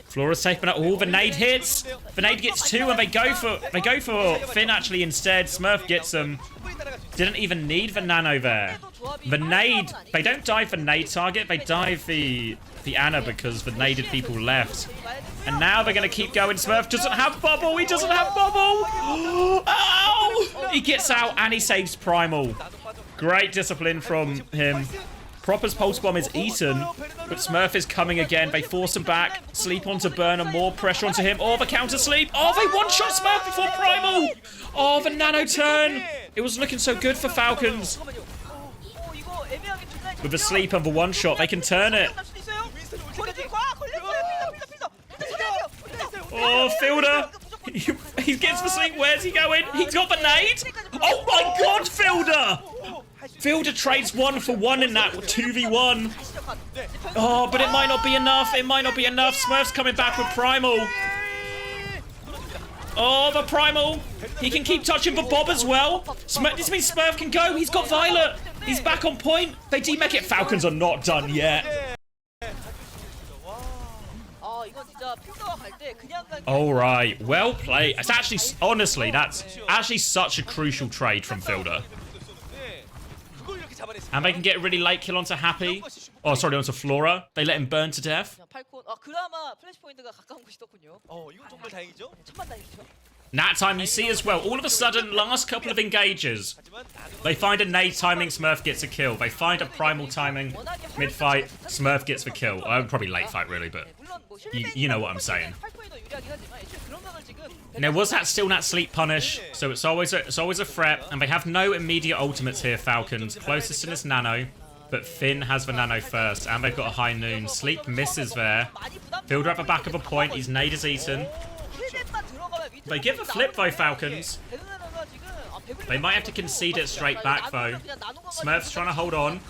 Speaker 1: Flora's taken out all the nade hits. The nade gets 2 and they go for Finn actually instead. Smurf gets them. Didn't even need the nano there. The nade, they don't dive the nade target, they dive the Ana because the naded people left. And now they're going to keep going. Smurf doesn't have bubble. He doesn't have bubble. Ow! He gets out and he saves Primal. Great discipline from him. Proper's pulse bomb is eaten, but Smurf is coming again. They force him back. Sleep onto Burner, more pressure onto him. Oh, the counter sleep. Oh, they one-shot Smurf before Primal. Oh, the nano turn. It was looking so good for Falcons. With the sleep and the one-shot, they can turn it. Oh, Fielder. He gets the sleep. Where's he going? He's got the nade. Oh my god, Fielder. Fielder trades 1 for 1 in that 2v1. Oh, but it might not be enough. It might not be enough. Smurf's coming back with Primal. Oh, the Primal. He can keep touching the Bob as well. This means Smurf can go. He's got Violet. He's back on point. They demech it. Falcons are not done yet. All right. Well played. It's actually, honestly, that's actually such a crucial trade from Fielder. And they can get a really late kill onto Happy. Oh, sorry, onto Flora. They let him burn to death. That time you see as well, all of a sudden, last couple of engages, they find a nade timing, Smurf gets a kill. They find a primal timing, mid-fight, Smurf gets the kill. Probably late fight, really, but you know what I'm saying. Now, was that still that sleep punish? So it's always a threat, and they have no immediate ultimates here, Falcons. Closest in is Nano, but Finn has the Nano first, and they've got a high noon. Sleep misses there. Fielder at the back of a point, his nade is eaten. They give a flip though, Falcons. They might have to concede it straight back though. Smurf's trying to hold on.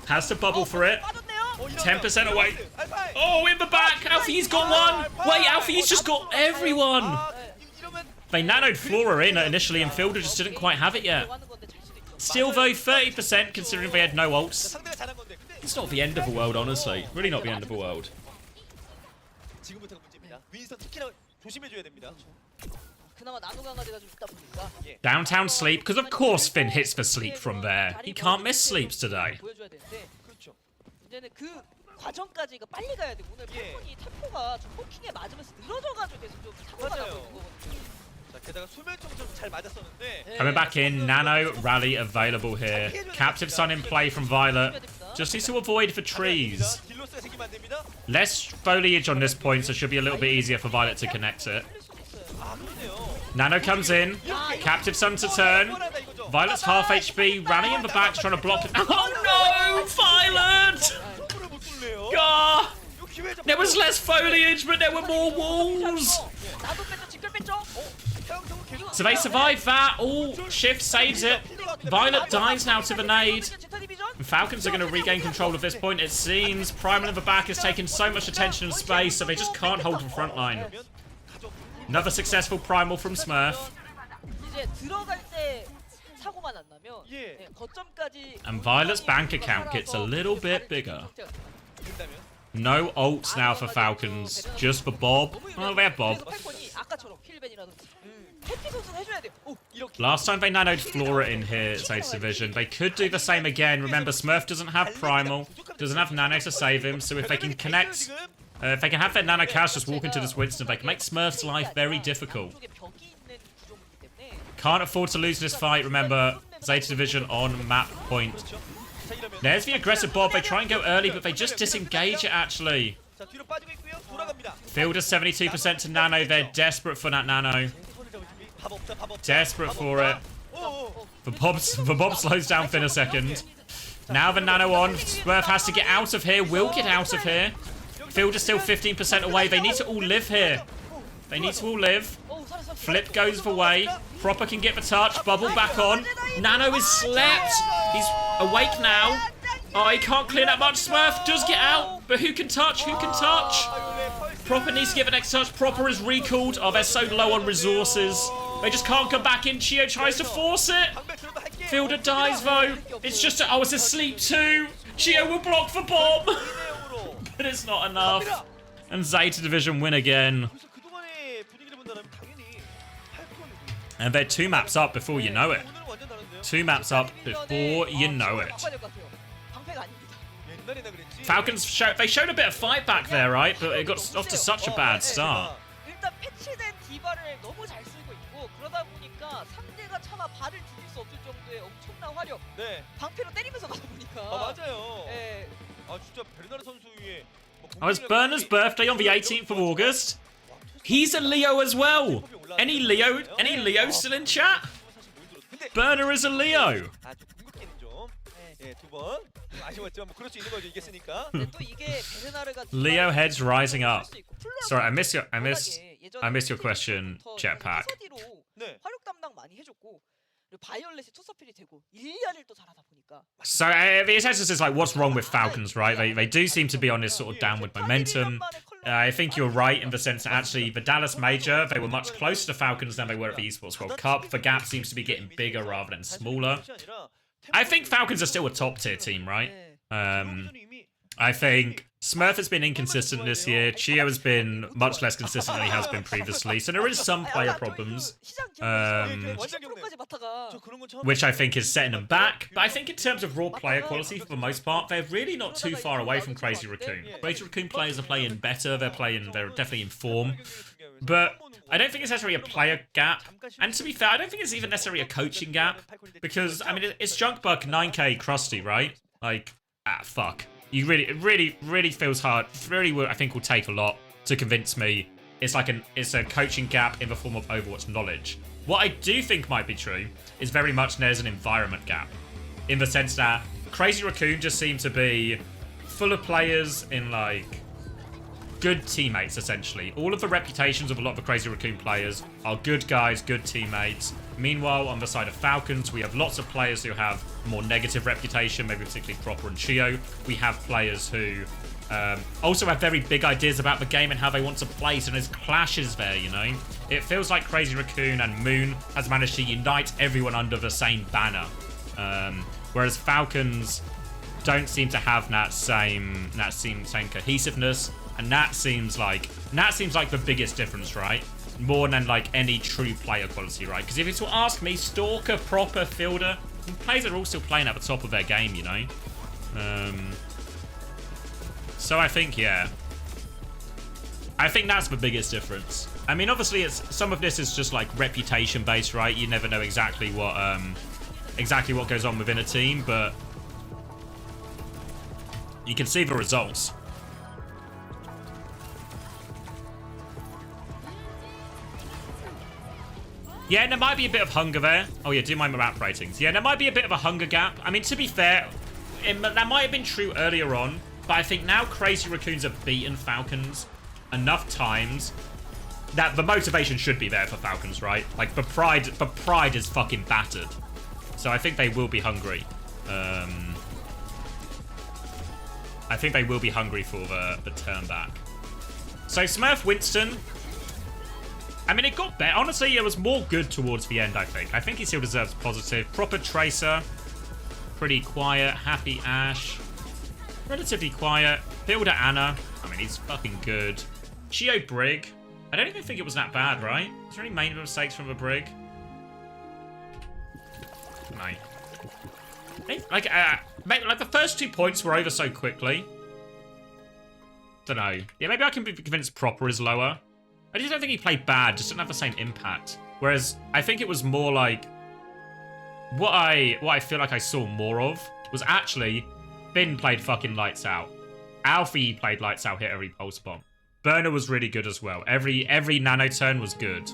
Speaker 1: Has to bubble for it. 10% away. Oh, in the back. Alfie's got one. Wait, Alfie's just got everyone. They nanoed Flora in initially and Fielder just didn't quite have it yet. Still though, 30% considering they had no ults. It's not the end of the world, honestly. Really not the end of the world. Downtown sleep, because of course Finn hits for sleep from there. He can't miss sleeps today. Coming back in, Nano rally available here. Captive Sun in play from Violet. Just needs to avoid the trees. Less foliage on this point, so it should be a little bit easier for Violet to connect it. Nano comes in. Captive Sun to turn. Violet's half HP. Rally in the back, trying to block it. Oh no! Violet! God! There was less foliage, but there were more walls. So they survive that. Oh, Shift saves it. Violet dies now to the nade. And Falcons are going to regain control of this point, it seems. Primal in the back has taken so much attention and space, so they just can't hold the front line. Another successful Primal from Smurf. And Violet's bank account gets a little bit bigger. No ults now for Falcons. Just for Bob. Oh, they have Bob. Last time they nanoed Flora in here at ZETA Division. They could do the same again. Remember, Smurf doesn't have Primal. Doesn't have Nano to save him. So if they can connect... if they can have their Nano Cash just walk into this Winston, they can make Smurf's life very difficult. Can't afford to lose this fight, remember. ZETA Division on map point. There's the aggressive Bob. They try and go early, but they just disengage it, actually. Fielder 72% to Nano. They're desperate for that Nano. Desperate for it. The Bob slows down Finn a second. Now the Nano on. Smurf has to get out of here. Will get out of here. Fielder's still 15% away. They need to all live here. They need to all live. Flip goes the way. Proper can get the touch. Bubble back on. Nano is slept. He's awake now. Oh, he can't clear that much. Smurf does get out. But who can touch? Who can touch? Proper needs to get the next touch. Proper is recalled. Oh, they're so low on resources. They just can't come back in. Chio tries to force it. Fielder dies, though. It's just... Oh, it's asleep too. Chio will block for Bob. But it's not enough. And ZETA Division win again. And they're 2 maps up before you know it. 2 maps up before you know it. Falcons, they showed a bit of fight back there, right? But it got off to such a bad start.
Speaker 5: 보니까 상대가 차마 발을 디딜 수 없을 정도의 엄청난 화력.
Speaker 4: 네.
Speaker 5: 방패로 때리면서 가다 보니까.
Speaker 4: 맞아요.
Speaker 5: 예.
Speaker 4: 아 진짜 베르나르 선수의
Speaker 1: Oh, it's Burner's birthday on the 18th of August. He's a Leo as well. Any Leo still in chat? Burner is a Leo.
Speaker 4: 아주 궁극기는 좀 두 번 아쉬웠지만 뭐 그럴 수 있는 거죠 이겼으니까.
Speaker 5: 또 이게 베르나르가
Speaker 1: Leo heads rising up. Sorry, I missed your question, Jetpack.
Speaker 5: 네. 화력 담당 많이 해줬고 그리고 바이올렛이 투서필이 되고 일리아를 또 잘하다 보니까.
Speaker 1: So the essence is like, what's wrong with Falcons, right? They do seem to be on this sort of downward momentum. I think you're right in the sense that actually the Dallas Major, they were much closer to Falcons than they were at the Esports World Cup. The gap seems to be getting bigger rather than smaller. I think Falcons are still a top tier team, right? I think Smurf has been inconsistent this year. Chio has been much less consistent than he has been previously. So there is some player problems, which I think is setting them back. But I think in terms of raw player quality, for the most part, they're really not too far away from Crazy Raccoon. Crazy Raccoon players are playing better. They're definitely in form. But I don't think it's necessarily a player gap. And to be fair, I don't think it's even necessarily a coaching gap. Because, I mean, it's Junkbuck 9k Krusty, right? Like, fuck. It really feels hard. Really, I think will take a lot to convince me it's a coaching gap in the form of Overwatch knowledge. What I do think might be true is very much there's an environment gap, in the sense that Crazy Raccoon just seem to be full of players in like good teammates essentially. All of the reputations of a lot of the Crazy Raccoon players are good guys, good teammates. Meanwhile, on the side of Falcons, we have lots of players who have more negative reputation, maybe particularly Proper and Chio. We have players who also have very big ideas about the game and how they want to play, so there's clashes there, you know? It feels like Crazy Raccoon and Moon has managed to unite everyone under the same banner. Whereas Falcons don't seem to have that same cohesiveness, and that seems like the biggest difference, right? More than like any true player quality, right? Because if it's to ask me, Stalker, Proper, Fielder, players are all still playing at the top of their game, you know? So I think, yeah. I think that's the biggest difference. I mean, obviously, some of this is just like reputation based, right? You never know exactly what goes on within a team, but you can see the results. Yeah, there might be a bit of hunger there. Oh yeah, do my map ratings. Yeah, there might be a bit of a hunger gap. I mean, to be fair, that might have been true earlier on, but I think now Crazy Raccoons have beaten Falcons enough times that the motivation should be there for Falcons, right? Like, the pride is fucking battered. So I think they will be hungry. I think they will be hungry for the turn back. So Smurf Winston, I mean, it got better. Honestly, it was more good towards the end, I think. I think he still deserves positive. Proper Tracer, pretty quiet. Happy Ash, relatively quiet. Builder Anna, I mean, he's fucking good. Chio Brig, I don't even think it was that bad, right? Is there any main mistakes from the Brig? No. Like the first 2 points were over so quickly. Don't know. Yeah, maybe I can be convinced Proper is lower. I just don't think he played bad, just didn't have the same impact. Whereas I think it was more like what I feel like I saw more of was actually Finn played fucking lights out. Alfie played lights out, hit every pulse bomb. Burner was really good as well. Every nano turn was good.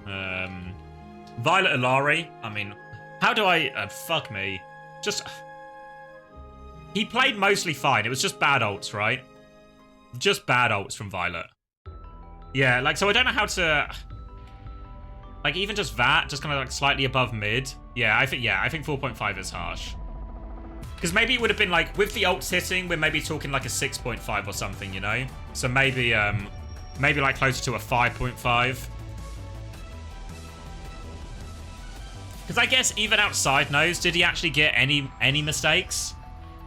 Speaker 1: Violet Ilari, I mean, how do I fuck me? Just he played mostly fine. It was just bad ults, right? Just bad ults from Violet. Yeah, like, so I don't know how to, like, even just that, just kind of like slightly above mid. Yeah, I think 4.5 is harsh. Because maybe it would have been like, with the ults hitting, we're maybe talking like a 6.5 or something, you know? So maybe like closer to a 5.5. Because I guess even outside nose, did he actually get any mistakes?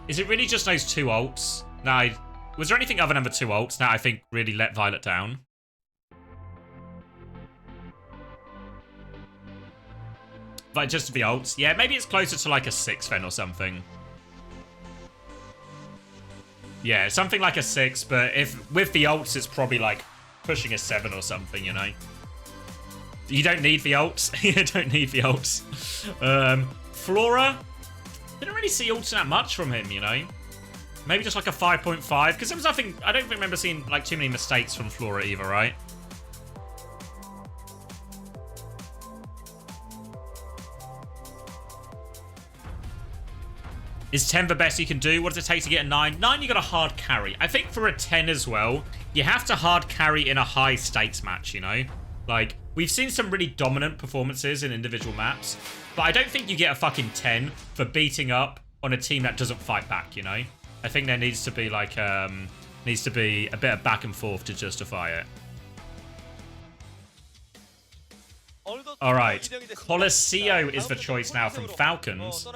Speaker 1: Is it really just those 2 ults? No, was there anything other than the 2 ults that I think really let Violet down? Like, just the ults. Yeah, maybe it's closer to like a 6 then or something. Yeah, something like a 6, but if with the ults, it's probably like pushing a 7 or something, you know? You don't need the ults. You don't need the ults. Flora, didn't really see ults that much from him, you know. Maybe just like a 5.5, because there was nothing. I don't remember seeing like too many mistakes from Flora either, right? Is 10 the best you can do? What does it take to get a 9? 9, you got a hard carry. I think for a 10 as well, you have to hard carry in a high stakes match, you know? Like, we've seen some really dominant performances in individual maps, but I don't think you get a fucking 10 for beating up on a team that doesn't fight back, you know? I think there needs to be like, needs to be a bit of back and forth to justify it. Alright, Colosseo is the choice now from Falcons.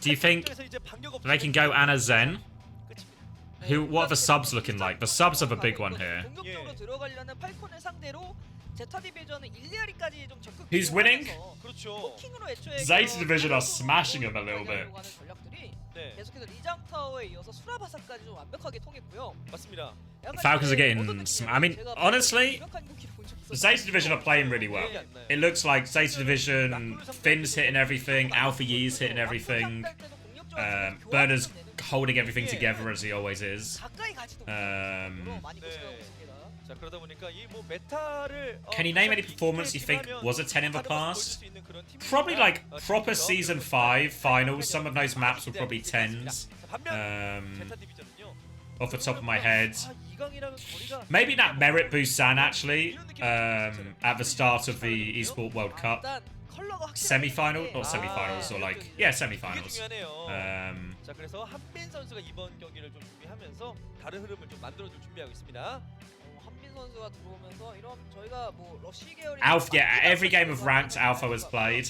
Speaker 1: Do you think they can go Ana Zen? What are the subs looking like? The subs are the big one here. Who's winning? Zeta Division are smashing them a little bit. Falcons are getting some, I mean, honestly, Zeta Division are playing really well. It looks like Zeta Division, Finn's hitting everything, Alpha Yee's hitting everything, Burner's holding everything together as he always is. Can you name any performance you think was a 10 in the past? Probably like proper Season 5 finals. Some of those maps were probably 10s. Off the top of my head. Maybe that Merit Busan actually, at the start of the Esport World Cup. Semi-final? Not semi-finals, or like, yeah, semi-finals. Alpha, yeah, every game of ranked Alpha was played.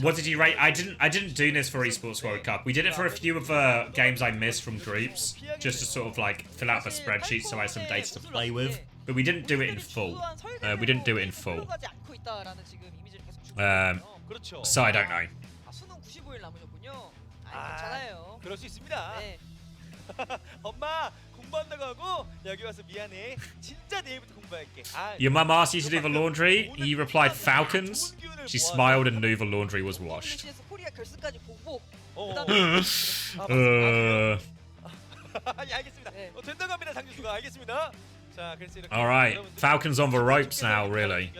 Speaker 1: What did you rate? I didn't do this for Esports World Cup. We did it for a few of the games I missed from groups, just to sort of like fill out the spreadsheet so I had some data to play with. But we didn't do it in full. So I don't know.
Speaker 4: 그럴 수 있습니다. 엄마 공부한다고 하고 여기 와서 미안해. 진짜 내일부터 공부할게.
Speaker 1: Your mum asked you to do the laundry. You replied Falcons. She smiled and knew the laundry was washed.
Speaker 4: 된다고 합니다, 장준수가. 알겠습니다. 자, 그래서 이렇게
Speaker 1: All right, Falcons on the ropes now, really.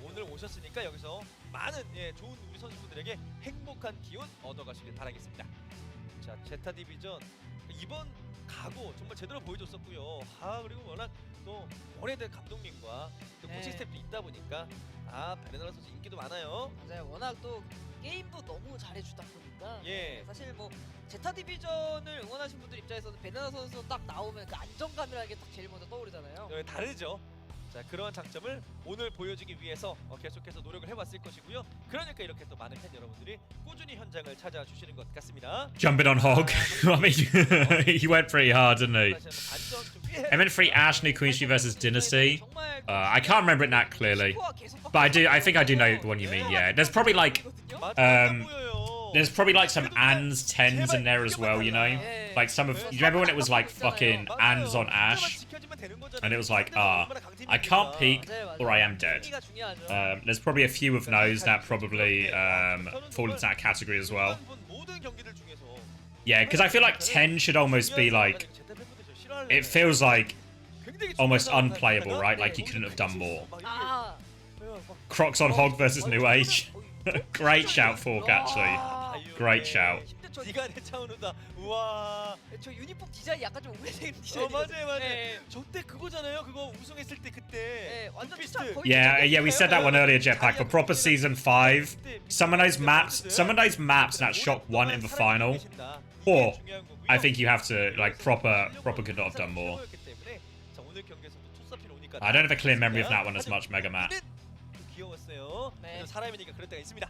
Speaker 4: 오늘 오셨으니까 여기서 많은 좋은 우리 선수들에게 행복한 기운 얻어가시길 바라겠습니다. 자, 제타 디비전 이번 각오 정말 제대로 보여줬었고요. 그리고 워낙 또 오래된 감독님과 또 코칭 스태프도 있다 보니까 베르나라 선수 인기도 많아요.
Speaker 5: 맞아요. 워낙 또 게임도 너무 잘해주다 보니까 사실 뭐 제타 디비전을 응원하신 분들 입장에서는 베르나라 선수 딱 나오면 그 안정감이라는 게 딱 제일 먼저 떠오르잖아요.
Speaker 4: 다르죠. 자, 그러한 장점을 오늘 보여주기 위해서 계속해서 노력을 해왔을 것이고요. 그러니까 이렇게 또 많은 팬 여러분들이 꾸준히 현장을 찾아주시는 것 같습니다.
Speaker 1: Jumping on Hog. I mean, he went pretty hard, didn't he? MN3 Ash, New Queen Street versus Dynasty. I can't remember it that clearly, but I think I do know the one you mean. Yeah, there's probably like some Ans 10s in there as well, you know? Like some of, you remember when it was like fucking Ans on Ash? And it was like, I can't peek or I am dead. There's probably a few of those that probably fall into that category as well. Yeah, because I feel like 10 should almost be like, it feels like almost unplayable, right? Like you couldn't have done more. Crocs on Hog versus New Age. Great shout, Fork, actually. Great shout.
Speaker 4: 우와. 저 유니폼 디자인 약간 좀 오래된 디자인이에요. 맞아요. 저때 그거잖아요. 그거 우승했을 때 그때. 완전
Speaker 1: Yeah, we said that one earlier, Jetpack. For proper season 5, some of those maps that shock 1 in the final, or I think you have to like proper could not have done more. I don't have a clear memory of that one as much, Mega Matt.
Speaker 4: 귀여웠어요. 사람이니까 그럴 때가 있습니다.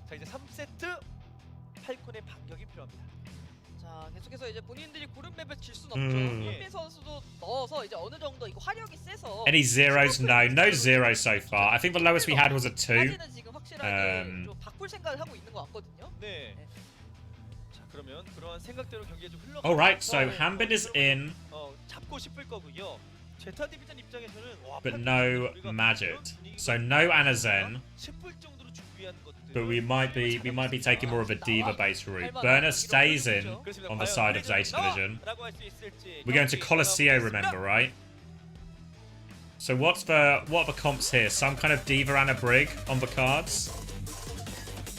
Speaker 4: 자, 이제 3세트 팔콘의 반격이 필요합니다.
Speaker 5: 자, 계속해서 이제 본인들이 고른 맵을 질 수는 없죠. 현빈 선수도 넣어서 이제 어느 정도 이거 화력이 세서.
Speaker 1: Any zeros? No zeros so far. I think the lowest we had was a 2.
Speaker 5: 지금 확실하게 좀 바꿀 생각을 하고 있는 것 같거든요.
Speaker 4: 네. 자, 그러면 그러한 생각대로 경기에 좀 흘러.
Speaker 1: Alright, so Hanbin is in,
Speaker 4: 잡고 싶을 거고요. 제타 디비전 입장에서는
Speaker 1: but no Magic. So no Anazen.
Speaker 4: 10불 정도로 준비한 것들.
Speaker 1: But we might be taking more of a diva-based route. Burner stays in on the side of Zeta Division. We're going to Colosseo, remember, right? So what are the comps here? Some kind of Diva Anna Brig on the cards.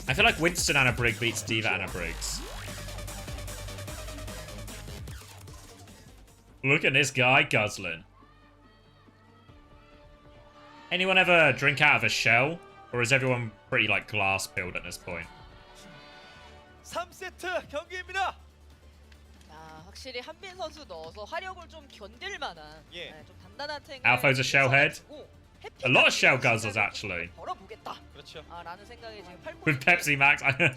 Speaker 1: I feel like Winston Anna Brig beats Diva Anna Briggs. Look at this guy guzzling. Anyone ever drink out of a shell? Or is everyone pretty like glass pilled at this point?
Speaker 4: 3세트 경기입니다.
Speaker 5: 확실히 한빈 선수 넣어서 화력을 좀 견딜 만한 좀 단단한 탱을
Speaker 1: Alpha's a shell head. A lot of shell guzzlers actually.
Speaker 5: 벌어보겠다. 그렇죠. 라는 생각에 지금 팔
Speaker 1: With Pepsi Max.
Speaker 5: 나왔다는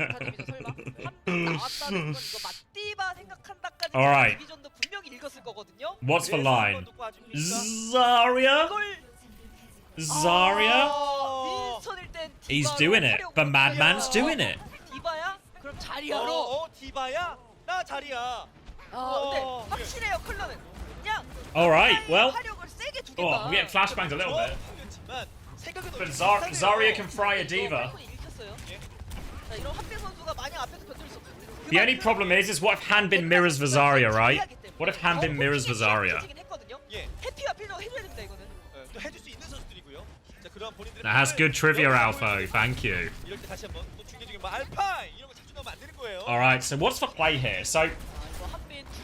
Speaker 5: 건 이거 맞디바 생각한다까지
Speaker 1: Alright.
Speaker 5: 디비전도 분명히 읽었을 거거든요.
Speaker 1: What's the line? Zarya? Zarya? He's doing it. The madman's doing it.
Speaker 5: 디바야? 그럼 자리야로.
Speaker 4: 디바야? 나 자리야.
Speaker 5: 근데 확실해요 컬러는. 그냥
Speaker 1: Alright, well.
Speaker 5: 화력을 세게 주겠다.
Speaker 1: Oh, we're getting flashbangs a little bit. But Zarya can fry a diva.
Speaker 5: 자, 이런 한빈 선수가 만약 앞에서 견딜 수 없어.
Speaker 1: The only problem is what if Hanbin mirrors Zarya, right? What if Hanbin mirrors Zarya?
Speaker 5: 해피가 필요해 해줘야 됩니다 이거는.
Speaker 4: 또 해줄 수 있는 선수들이고요. 자, 그런 본인들의
Speaker 1: That has good trivia, Alpha. Thank you.
Speaker 4: 이럴 때 다시 한번 또 중계적인 뭐 알파 이런 거 자주 넣으면 안 되는 거예요.
Speaker 1: Alright, so what's the play here? So,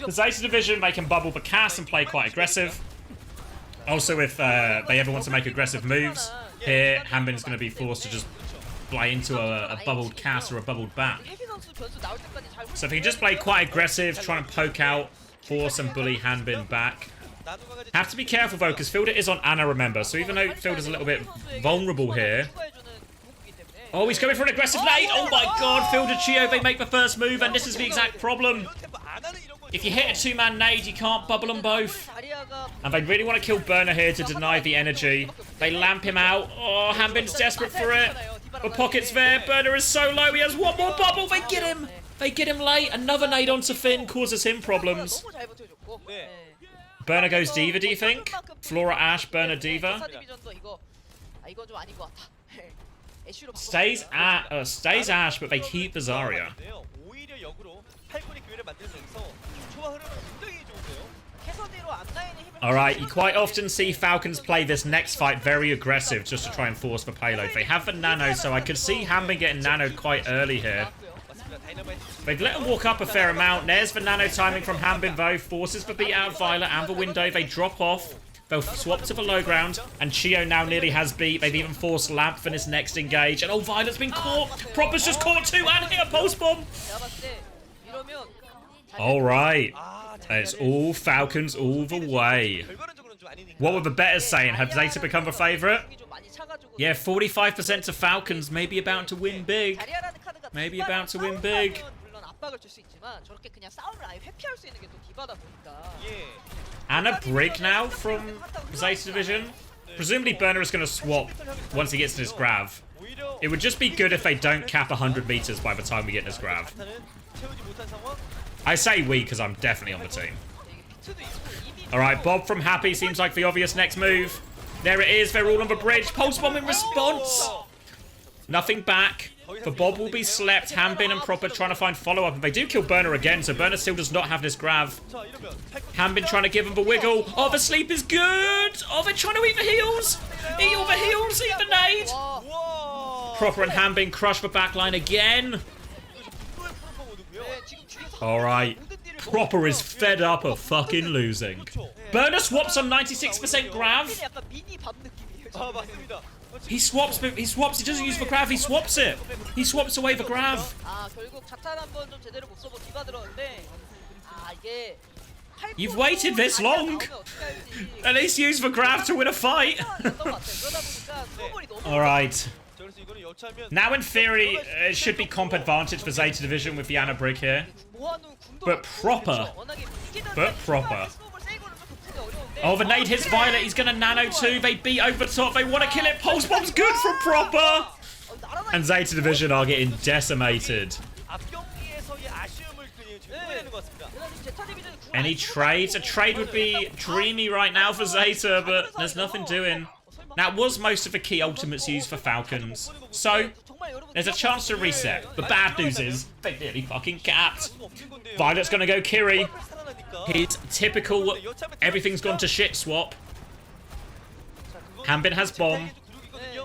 Speaker 1: the Zeta Division, they can bubble the cast and play quite aggressive. Also, if they ever want to make aggressive moves, here, Hanbin's going to be forced to just play into a bubbled cast or a bubbled bat. So if he can just play quite aggressive, try and poke out, force and bully Hanbin back. Have to be careful though, because Fielder is on Anna, remember. So even though Fielder's a little bit vulnerable here. Oh, he's going for an aggressive nade! Oh my god, Fielder Chio, they make the first move, and this is the exact problem. If you hit a two-man nade, you can't bubble them both. And they really want to kill Burner here to deny the energy. They lamp him out. Oh, Hanbin's desperate for it. The pocket's there. Burner is so low. He has one more bubble. They get him. They get him late. Another nade onto Finn causes him problems. Burner goes Diva, do you think? Flora Ash, Burner Diva. Stays Ash, but they keep the Zarya. Alright, you quite often see Falcons play this next fight very aggressive just to try and force the payload. They have the nano, so I could see Hanbin getting nanoed quite early here. They've let him walk up a fair amount. There's the nano timing from Hanbin though. Forces the beat out of Violet and the window. They drop off. They'll swap to the low ground. And Chio now nearly has beat. They've even forced Lamp for this next engage. And oh, Violet's been caught. Proper's just caught too and hit a pulse bomb. Alright. It's all Falcons all the way. What were the bettors saying? Have Zeta become the favourite? Yeah, 45% to Falcons. Maybe about to win big. Maybe about to win big. Anna Brig now from Zeta Division. Presumably Burner is going to swap once he gets in his grav. It would just be good if they don't cap 100 meters by the time we get in his grav. I say we because I'm definitely on the team. Alright, Bob from Happy seems like the obvious next move. There it is, they're all on the bridge. Pulse bomb in response. Nothing back. The Bob will be slept. Hanbin and Proper trying to find follow-up. And they do kill Burner again, so Burner still does not have this grav. Hanbin trying to give him the wiggle. Oh, the sleep is good. Oh, they're trying to eat the heals. Eat all the heals, eat the nade. Proper and Hanbin crush the backline again. Alright. Proper is fed up of fucking losing. Burner swaps on 96% grav. He swaps, he doesn't use the grav, he swaps it. He swaps away the grav. You've waited this long. At least use the grav to win a fight. Alright. Now in theory, it should be comp advantage for Zeta Division with the Anna Brig here. But Proper. Oh, the nade hits Violet. He's going to nano too. They beat over top. They want to kill it. Pulse bomb's good from Proper. And Zeta Division are getting decimated. Any trades? A trade would be dreamy right now for Zeta, but there's nothing doing. That was most of the key ultimates used for Falcons. So, there's a chance to reset. The bad news is, they nearly fucking capped. Violet's gonna go Kiri. His typical, everything's gone to shit swap. Hanbin has bomb.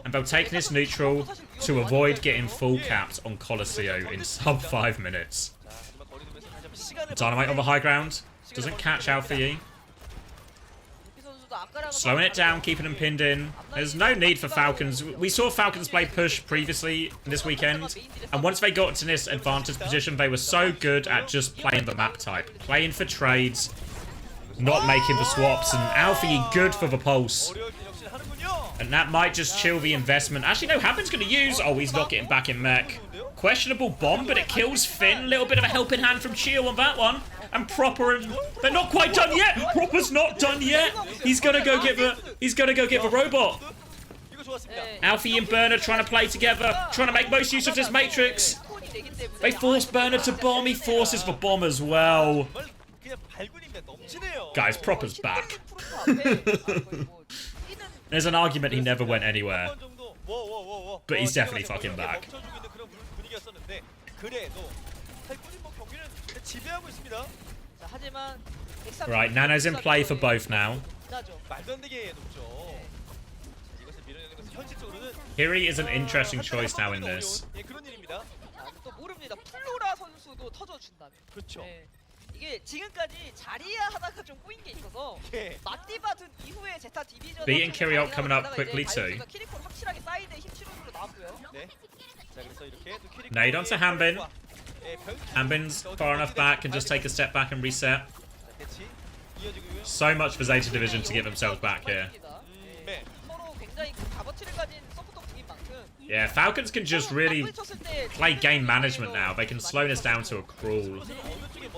Speaker 1: And they'll take this neutral to avoid getting full capped on Colosseo in sub 5 minutes. Dynamite on the high ground. Doesn't catch Alpha Yi. Slowing it down, keeping them pinned in. There's no need for Falcons. We saw Falcons play push previously this weekend. And once they got to this advantage position, they were so good at just playing the map type. Playing for trades. Not making the swaps. And Alpha Yi good for the pulse. And that might just chill the investment. Actually, no, Hanbin's going to use... Oh, he's not getting back in mech. Questionable bomb, but it kills Finn. Little bit of a helping hand from Chio on that one. And Proper, and they're not quite done yet. Proper's not done yet. He's gonna go get the robot. Alfie and Burner trying to play together, trying to make most use of this matrix. They force Burner to bomb. He forces the bomb as well. Guys, Proper's back. There's an argument he never went anywhere, but he's definitely fucking back. Right, Nano's in play for both now. Kiri is an interesting choice now in this. Beating Kiri ult coming up quickly too. Nade onto Hanbin. Hanbin's far enough back, can just take a step back and reset. So much for Zeta Division to get themselves back here. Yeah, Falcons can just really play game management now. They can slow this down to a crawl.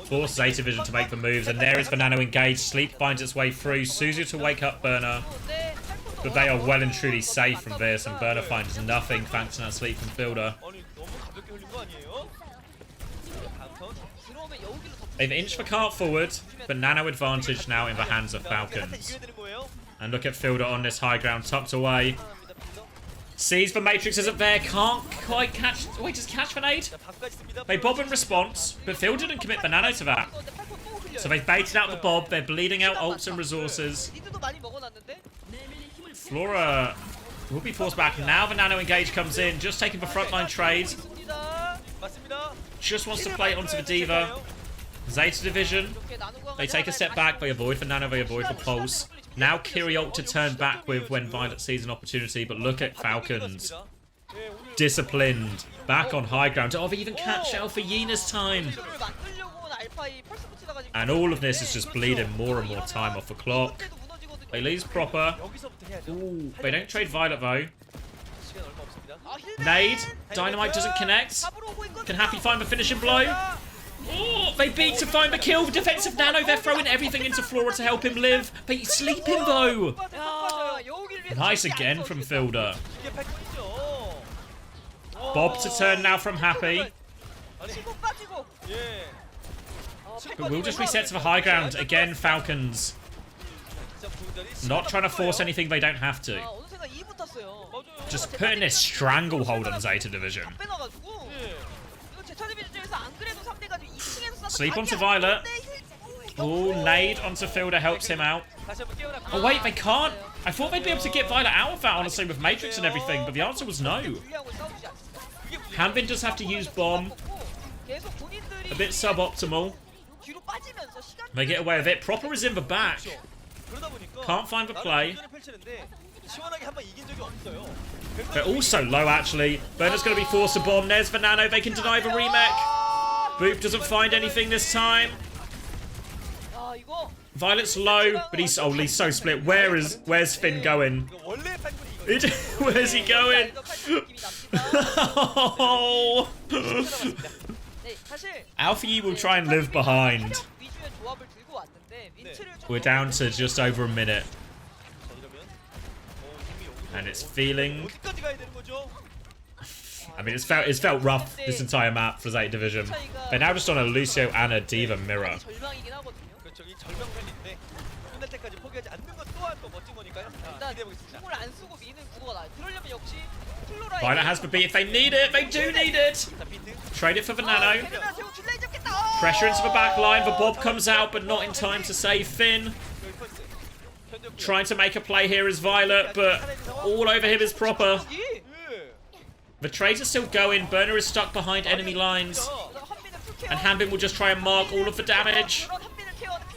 Speaker 1: Force Zeta Division to make the moves, and there is the Nano engaged. Sleep finds its way through. Suzu to wake up Burner. But they are well and truly safe from this, and Burner finds nothing thanks to that sleep from Fielder. They've inched the cart forward, but Nano advantage now in the hands of Falcons. And look at Fielder on this high ground, tucked away. Sees the Matrix isn't there, can't quite catch... Wait, just catch the nade? They bob in response, but Fielder didn't commit the Nano to that. So they've baited out the bob, they're bleeding out ults and resources. Flora will be forced back. Now the Nano engage comes in, just taking the frontline trade. Just wants to play it onto the Diva. Zeta Division, they take a step back, they avoid the Nano, they avoid the Pulse. Now Kiri ult to turn back with when Violet sees an opportunity, but look at Falcons. Disciplined, back on high ground. Oh, they even catch Alpha Yi this time. And all of this is just bleeding more and more time off the clock. They lose Proper. Ooh, they don't trade Violet though. Nade, Dynamite doesn't connect. Can Happy find the finishing blow? Oh, they beat to find the kill. Defensive Nano, they're throwing everything into Flora to help him live. They sleep him though. Nice again from Fielder. Bob to turn now from Happy. But we'll just reset to the high ground. Again, Falcons. Not trying to force anything they don't have to. Just putting this stranglehold on Zeta Division. Sleep onto Violet. Oh, nade onto Fielder helps him out. Oh wait, they can't. I thought they'd be able to get Violet out of that, honestly, with Matrix and everything, but the answer was no. Hanbin does have to use Bomb. A bit suboptimal. They get away with it. Proper is in the back. Can't find the play. They're also low, actually. Burner's going to be forced to bomb. There's the Nano. They can deny the remake. Boop doesn't find anything this time. Violet's low, but he's so split. Where's Finn going? Where's he going? Oh. Alpha Yi will try and live behind. We're down to just over a minute. And it's feeling... I mean, it's felt rough, this entire map for Zeta Division. They're now just on a Lucio and a Diva mirror.
Speaker 4: 이 절명팬인데 끝날 때까지 포기하지 않는 것 또한 또 멋진 거니까요. 자, 기대해 보겠습니다.
Speaker 5: 공을 안 쓰고 미는 구도가 나요. 그러려면 역시 플로라.
Speaker 1: Violet has the beat if they need it. They do need it. Trade it for the nano. Pressure into the back line. The Bob comes out, but not in time to save Finn. Trying to make a play here is Violet, but all over him is Proper. The trades are still going. Burner is stuck behind enemy lines. And Hanbin will just try and mark all of the damage.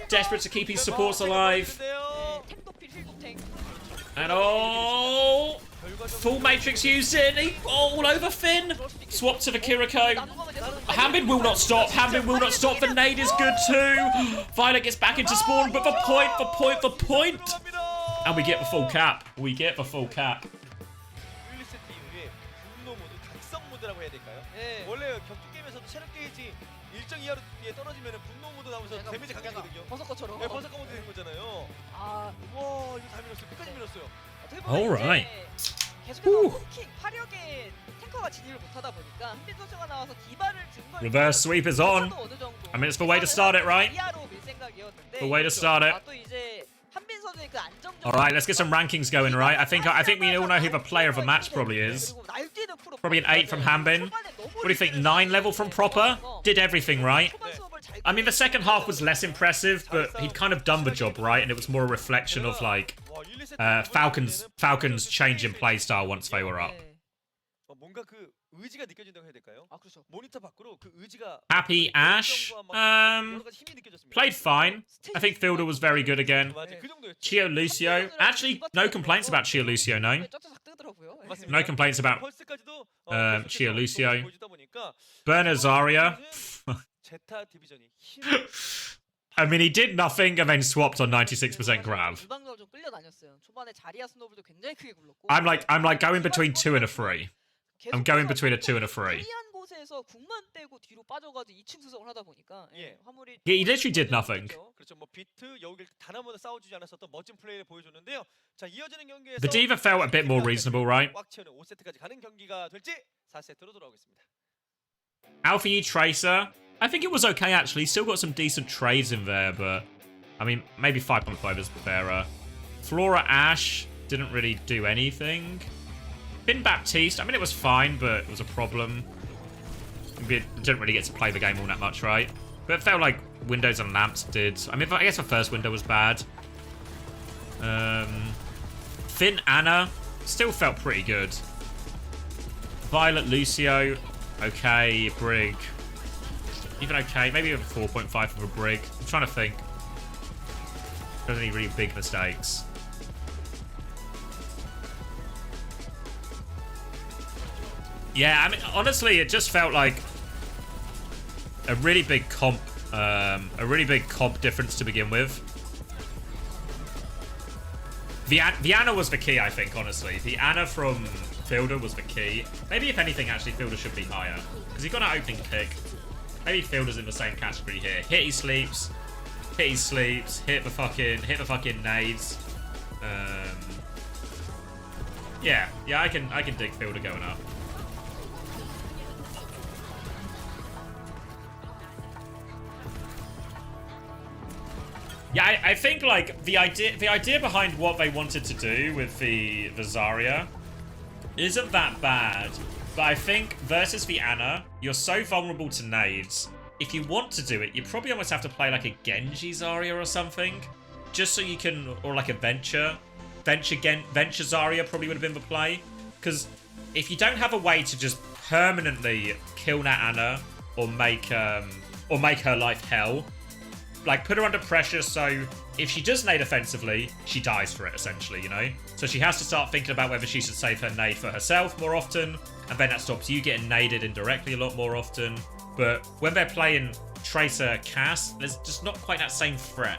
Speaker 1: Desperate to keep his supports alive. And oh! Full Matrix used in. All over Finn. Swap to the Kiriko. Hanbin will not stop. Hanbin will not stop. The nade is good too. Violet gets back into spawn, but the point. And we get the full cap. We get the full cap.
Speaker 4: 원래 격투 게임에서도 체력 게이지 일정 이하로 떨어지면 분노 모드 나오면서 데미지 강해지거든요.
Speaker 5: 버섯거처럼.
Speaker 4: 네, 버섯거 모드 되는 거잖아요. 와, 이거 다 밀었어요. 끝까지 밀었어요.
Speaker 1: Alright.
Speaker 5: 계속해서 후킹, 화력의 탱커가 진입을 못하다 보니까 한빈 선수가 나와서 디바를 증거.
Speaker 1: Reverse sweep is on. I mean, it's the way to start it, right? The way to start it.
Speaker 5: 또 이제 한빈 선수의 그 안정적.
Speaker 1: Alright, let's get some rankings going, right? I think we all know who the player of the match probably is. Probably an 8 from Hanbin. What do you think? 9 level from Proper? Did everything right. I mean, the second half was less impressive, but he'd kind of done the job right, and it was more a reflection of like Falcons change in playstyle once they were up.
Speaker 4: 뭔가 그 의지가 느껴진다고 해야 될까요? 모니터 밖으로 그 의지가.
Speaker 1: Happy Ash. Played fine. I think Fielder was very good again. Chio Lucio. Actually, no complaints about Chio Lucio, no. No complaints about Chio Lucio. Burner Zarya. I mean, he did nothing and then swapped on 96% grab. I'm like going between 2 and a 3. I'm going between a 2 and a 3. Yeah, he literally did nothing. The Diva felt a bit more reasonable, right? Alpha E Tracer. I think it was okay, actually. Still got some decent trades in there, but... I mean, maybe 5.5 is fairer. Flora Ash didn't really do anything. Finn Baptiste, I mean, it was fine, but it was a problem. We didn't really get to play the game all that much, right? But it felt like Windows and Lamps did. I mean, I guess the first window was bad. Finn Anna still felt pretty good. Violet Lucio, okay. Brig, even okay. Maybe a 4.5 for a Brig. I'm trying to think. There's any really big mistakes. Yeah, I mean, honestly, it just felt like a really big comp difference to begin with. The Ana was the key, I think, honestly. The Ana from Fielder was the key. Maybe, if anything, actually, Fielder should be higher. Because he got an opening pick. Maybe Fielder's in the same category here. Hit he sleeps. Hit he sleeps. Hit the fucking nades. Yeah, I can dig Fielder going up. Yeah, I think like the idea behind what they wanted to do with the Zarya isn't that bad. But I think versus the Ana, you're so vulnerable to nades. If you want to do it, you probably almost have to play like a Genji Zarya or something, just so you can, or like a Venture Zarya probably would have been the play. Because if you don't have a way to just permanently kill that Ana or make her life hell. Like, put her under pressure so if she does nade offensively, she dies for it, essentially, you know? So she has to start thinking about whether she should save her nade for herself more often, and then that stops you getting naded indirectly a lot more often. But when they're playing Tracer Cass, there's just not quite that same threat.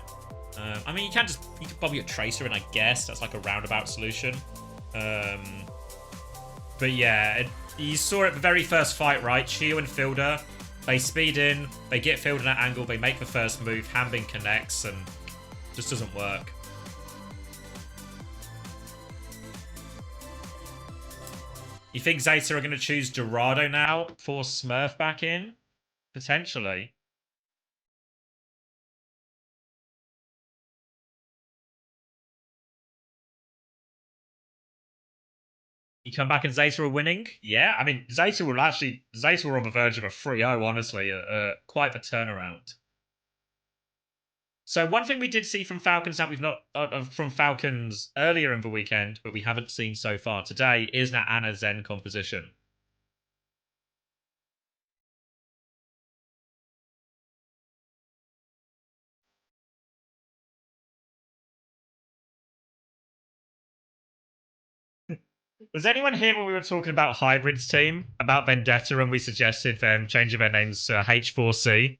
Speaker 1: I mean, you can bobby your Tracer in, I guess. That's like a roundabout solution. But yeah, you saw it the very first fight, right? Chio and Fielder. They speed in, they get Field in that angle, they make the first move, Hanbin connects, and just doesn't work. You think Zeta are going to choose Dorado now? Force Smurf back in? Potentially. You come back and Zeta are winning? Yeah, I mean, Zeta were on the verge of a 3-0, honestly. Quite the turnaround. So one thing we did see from Falcons that we've not from Falcons earlier in the weekend, but we haven't seen so far today, is that Ana Zen composition. Was anyone here when we were talking about Hybrid's team, about Vendetta, and we suggested them changing their names to H4C?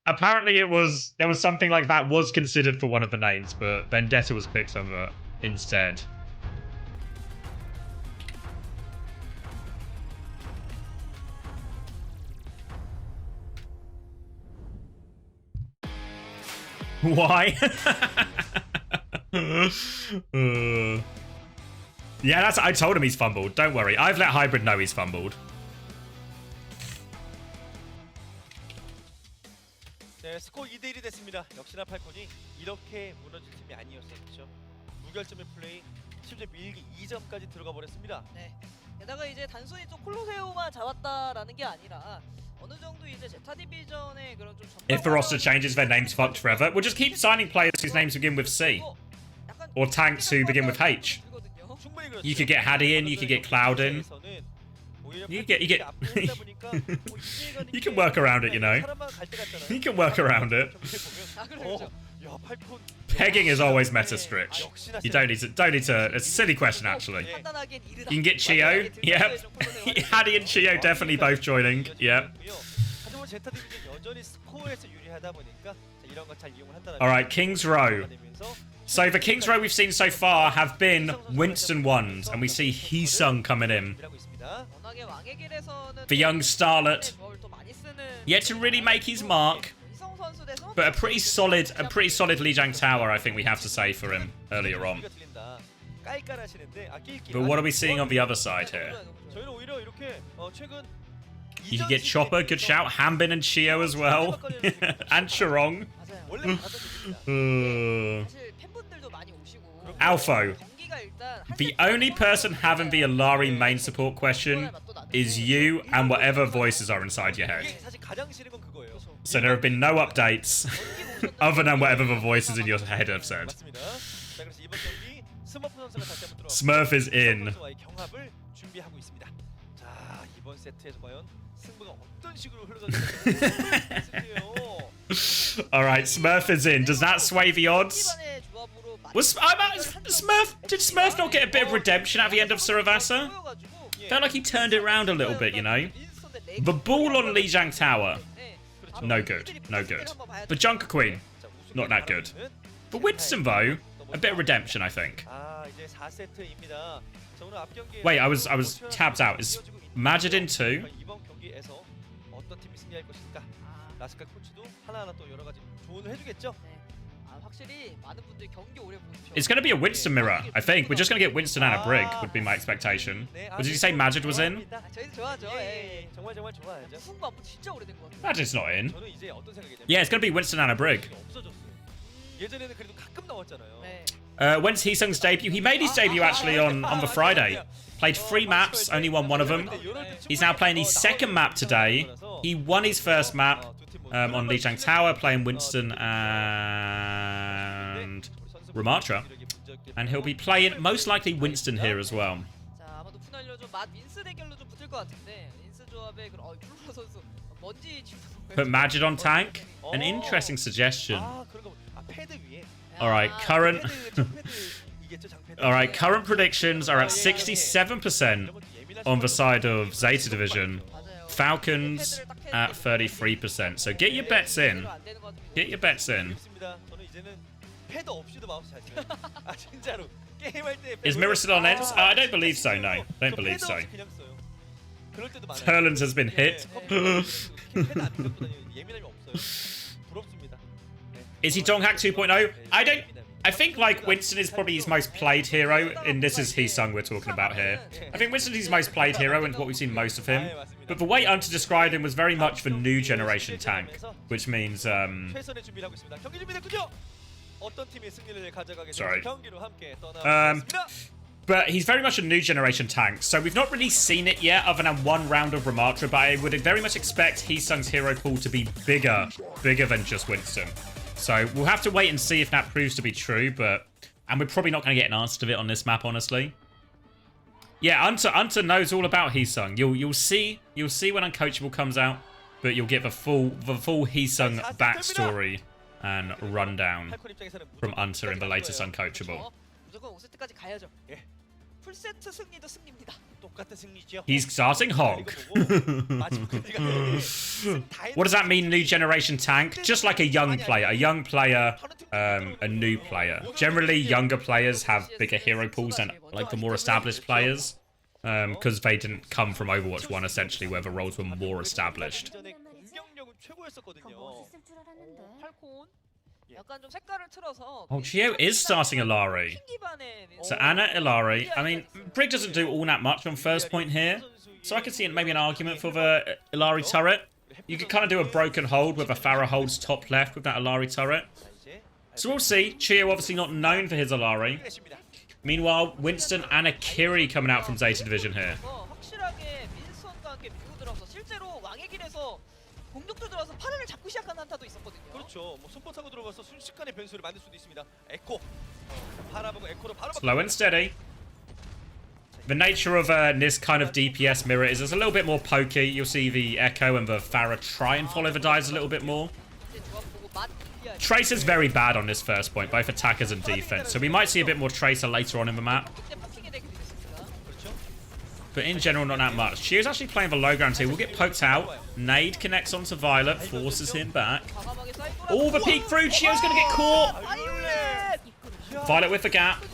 Speaker 1: Apparently there was something like that was considered for one of the names, but Vendetta was picked over instead. Why? Yeah, I told him he's fumbled. Don't worry. I've let Hybrid know he's fumbled.
Speaker 4: 네, 스코어 2대1이 됐습니다. 역시나 팔콘이 이렇게 무너질 팀이 아니었었죠. 무결점의 플레이, 심지어 밀기 2점까지 들어가 버렸습니다.
Speaker 5: 네. 게다가 이제 단순히 또 콜로세오만 잡았다라는 게 아니라 어느 정도 이제 제타 디비전의 그런 좀
Speaker 1: If the roster changes, their name's fucked forever. We'll just keep signing players whose names begin with C. Or tanks who begin with H. You could get Haddy in, you could get Cloud in. You get you can work around it, you know. You can work around it. Pegging is always meta strict. You don't need to it's a silly question actually. You can get Chio, yep. Haddy and Chio definitely both joining, yep. Alright, King's Row. So the King's Row we've seen so far have been Winston ones, and we see HeeSung coming in. The young starlet, yet to really make his mark, but a pretty solid Lijiang Tower, I think we have to say for him earlier on. But what are we seeing on the other side here? You can get Chopper, good shout, Hanbin and Chio as well, and Charong. Alpho. The only person having the Alari main support question is you and whatever voices are inside your head. So there have been no updates other than whatever the voices in your head have said. Smurf is in. Alright, Smurf is in. Does that sway the odds? Did Smurf not get a bit of redemption at the end of Suravasa? Felt like he turned it around a little bit, you know? The ball on Lijiang Tower. No good. No good. The Junker Queen. Not that good. For Winston, though, a bit of redemption, I think. Wait, I was tabbed out. Is Majid in too? It's going to be a Winston mirror, I think. We're just going to get Winston and a Brig, would be my expectation. Or did you say Majid was in? Majid's not in. Yeah, it's going to be Winston and a Brig. When's HeeSung's debut? He made his debut actually on the Friday. Played 3 maps, only won one of them. He's now playing his second map today. He won his first map on Lijiang Tower, playing Winston and Ramatra. And he'll be playing, most likely, Winston here as well. Put Majid on tank? An interesting suggestion. Alright, current predictions are at 67% on the side of Zeta Division. Falcons at 33%. So get your bets in. Get your bets in. Is Mirror still on ends? I don't believe so, no. Don't believe so. Turlens has been hit. Is he Donghack 2.0? I think, like, Winston is probably his most played hero, and this is HeeSung we're talking about here. I think Winston is his most played hero and what we've seen most of him. But the way Unter described him was very much the new generation tank, which means, sorry. But he's very much a new generation tank, so we've not really seen it yet other than one round of Ramatra, but I would very much expect HeSung's hero pool to be bigger than just Winston. So we'll have to wait and see if that proves to be true, and we're probably not going to get an answer to it on this map, honestly. Yeah, Unter knows all about HeSung. You'll see when Uncoachable comes out, but you'll get the full HeSung backstory and rundown from Unter in the latest Uncoachable. He's starting Hog. What does that mean, new generation tank? Just like a young player. A new player. Generally, younger players have bigger hero pools than like the more established players. Because they didn't come from Overwatch 1, essentially, where the roles were more established. Oh, Chio is starting Illari. So Anna, Illari. I mean, Brig doesn't do all that much on first point here. So I could see maybe an argument for the Illari turret. You could kind of do a broken hold where the Pharah holds top left with that Illari turret. So we'll see. Chio obviously not known for his Illari. Meanwhile, Winston and Akiri coming out from Zeta Division here. Slow and steady. The nature of this kind of DPS mirror is it's a little bit more pokey. You'll see the Echo and the Pharah try and follow the dives a little bit more. Tracer's very bad on this first point, both attackers and defense. So we might see a bit more Tracer later on in the map. But in general, not that much. Chio's actually playing the low ground here. We'll get poked out. Nade connects onto Violet, forces him back. Oh, the peek through. Chio's going to get caught. Violet with the gap.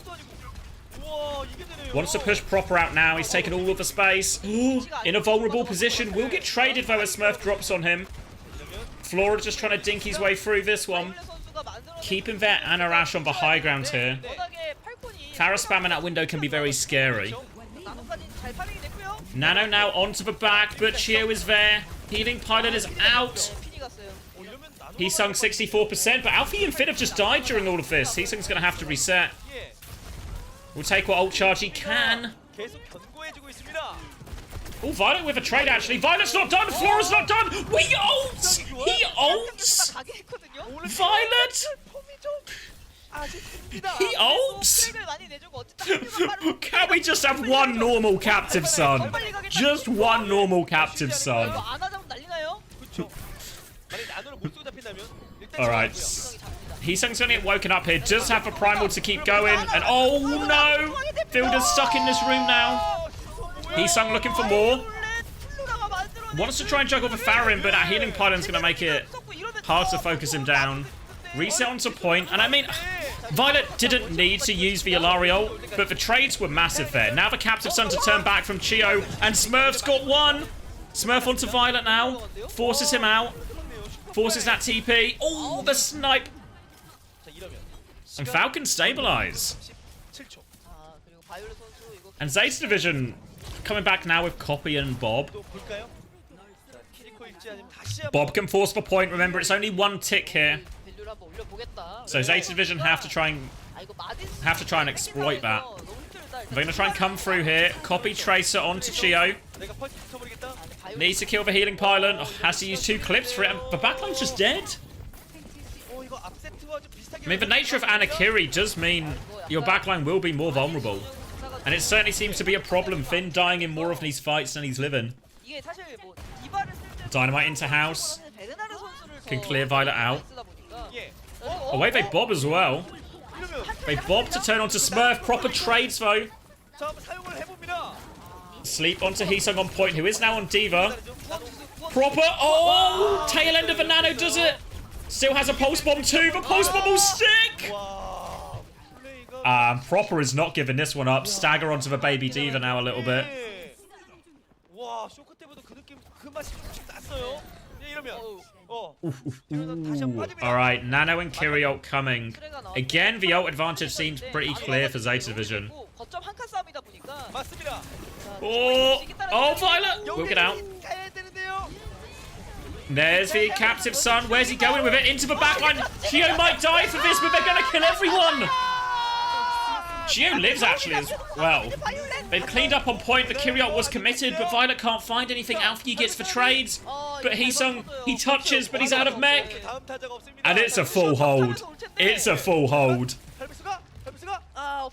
Speaker 1: Wants to push proper out now. He's taken all of the space. In a vulnerable position. Will get traded though as Smurf drops on him. Flora just trying to dink his way through this one. Keeping their Anarash on the high ground here. Pharah spamming that window can be very scary. Nano now onto the back, but Chio is there. Healing Pilot is out. HeSung 64%, but Alfie and Fit have just died during all of this. HeSung's going to have to reset. We'll take what ult charge he can. Oh, Violet with a trade, actually. Violet's not done. Flora's not done. We ult! He ults! Violet! He ults! Can we just have one normal captive son? Just one normal captive son. Alright. HeSung's gonna get woken up here. Does have a primal to keep going. And oh no! Fielder's stuck in this room now. HeSung looking for more. Wants to try and juggle the Pharah, but that healing pylon's gonna make it hard to focus him down. Reset onto point, and I mean, Violet didn't need to use the Illari ult, but the trades were massive there. Now the captive son to turn back from Chio, and Smurf's got one. Smurf onto Violet now, forces him out, forces that TP. Oh, the snipe. And Falcons stabilize. And Zeta Division coming back now with Copy and Bob. Bob can force the point. Remember, it's only one tick here. So Zeta Division have to try and exploit that. They're gonna try and come through here. Copy Tracer onto Chio. Needs to kill the healing pylon. Oh, has to use 2 clips for it. The backline's just dead. I mean, the nature of Anakiri does mean your backline will be more vulnerable. And it certainly seems to be a problem. Finn dying in more of these fights than he's living. Dynamite into house. Can clear Violet out. Away they bob as well. They bob to turn onto Smurf. Proper trades though. Sleep onto HeSung on point, who is now on Diva. Proper. Oh! Tail end of the nano does it. Still has a pulse bomb too. The pulse bomb will stick. Proper is not giving this one up. Stagger onto the baby Diva now a little bit. Alright, Nano and Kiri ult coming. Again, the ult advantage seems pretty clear for Zeta Division. Oh, Violet! We'll get out. There's the captive son. Where's he going with it? Into the backline. Chio might die for this, but they're going to kill everyone. Geo lives actually as well. They've cleaned up on point. The Kyriot was committed, but Violet can't find anything. Alfie gets for trades, but HaeSung, he touches, but he's out of mech. And it's a full hold. It's a full hold.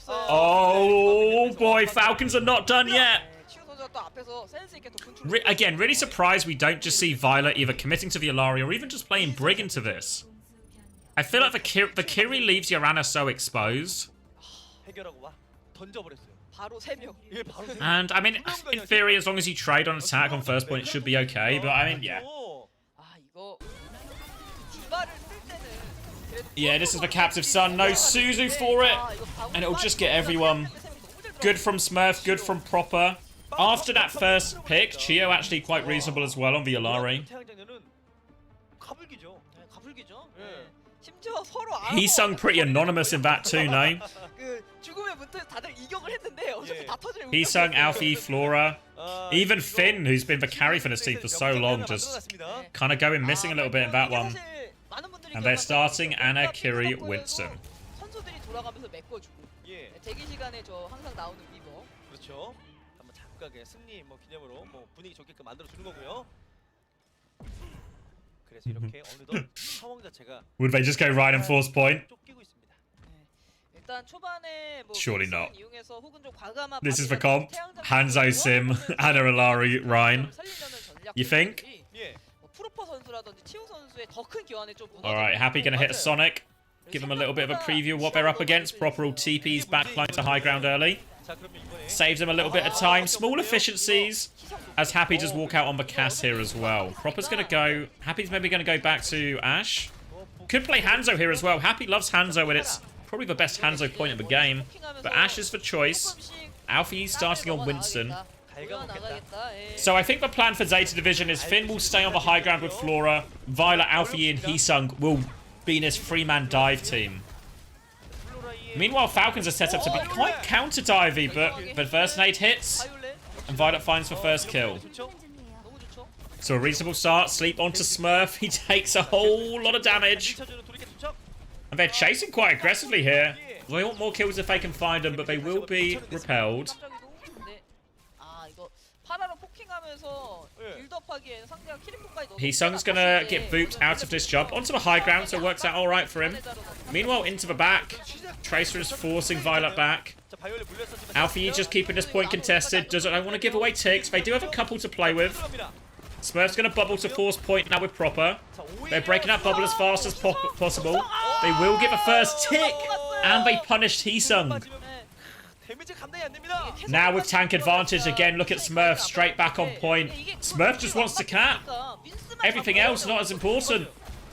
Speaker 1: Oh boy, Falcons are not done yet. Again, really surprised we don't just see Violet either committing to the Illari or even just playing Brig into this. I feel like the Kiri leaves Yorana so exposed. And, I mean, in theory, as long as you trade on attack on first point, it should be okay. But, I mean, yeah. Yeah, this is the Captive Sun. No Suzu for it. And it'll just get everyone. Good from Smurf, good from Proper. After that first pick, Chio actually quite reasonable as well on the Illari. HaeSung pretty anonymous in that too, no? HaeSung, Alfie, Flora. Even Finn, who's been the carry for this team for so long, just kind of going missing a little bit in that one. And they're starting Anna, Kiri, Winston. Would they just go right and force point? Surely not. This is the comp. Hanzo Sim, Anna Illari, Ryan. You think? Alright, Happy gonna hit a Sonic. Give them a little bit of a preview of what they're up against. Proper all TPs, backline to high ground early. Saves them a little bit of time. Small efficiencies. As Happy just walk out on the cast here as well. Proper's gonna go... Happy's maybe gonna go back to Ashe. Could play Hanzo here as well. Happy loves Hanzo and it's probably the best Hanzo point of the game. But Ashe is for choice. Alfie starting on Winston. So I think the plan for Zeta Division is Finn will stay on the high ground with Flora. Violet, Alfie and HaeSung will be in his 3-man dive team. Meanwhile, Falcons are set up to be quite counter-divey, but the first nade hits, and Violet finds the first kill. So a reasonable start, sleep onto Smurf, he takes a whole lot of damage. And they're chasing quite aggressively here. They want more kills if they can find them, but they will be repelled. HaeSung's gonna get booped out of this jump onto the high ground, so it works out alright for him. Meanwhile, into the back, Tracer is forcing Violet back. Alfie just keeping this point contested. Doesn't want to give away ticks. They do have a couple to play with. Smurf's gonna bubble to force point now with Proper. They're breaking that bubble as fast as possible. They will get the first tick, and they punished HaeSung. Now with tank advantage again, look at Smurf straight back on point. Smurf just wants to cap. Everything else not as important.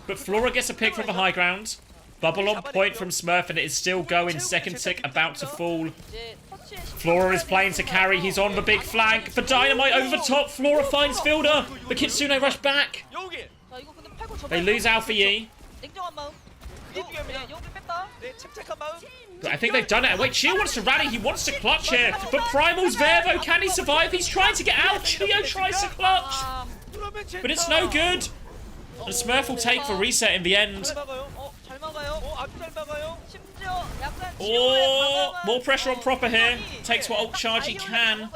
Speaker 1: But Flora gets a pick from the high ground. Bubble on point from Smurf and it is still going. Second tick about to fall. Flora is playing to carry. He's on the big flank. The Dynamite over the top. Flora finds Fielder. The Kitsune rush back. They lose Alfie. I think they've done it. Wait, Chio wants to rally. He wants to clutch here. But Primal's there, though. Can he survive? He's trying to get out. Chio tries to clutch. But it's no good. And Smurf will take the reset in the end. Oh, more pressure on Proper here. Takes what ult charge he can.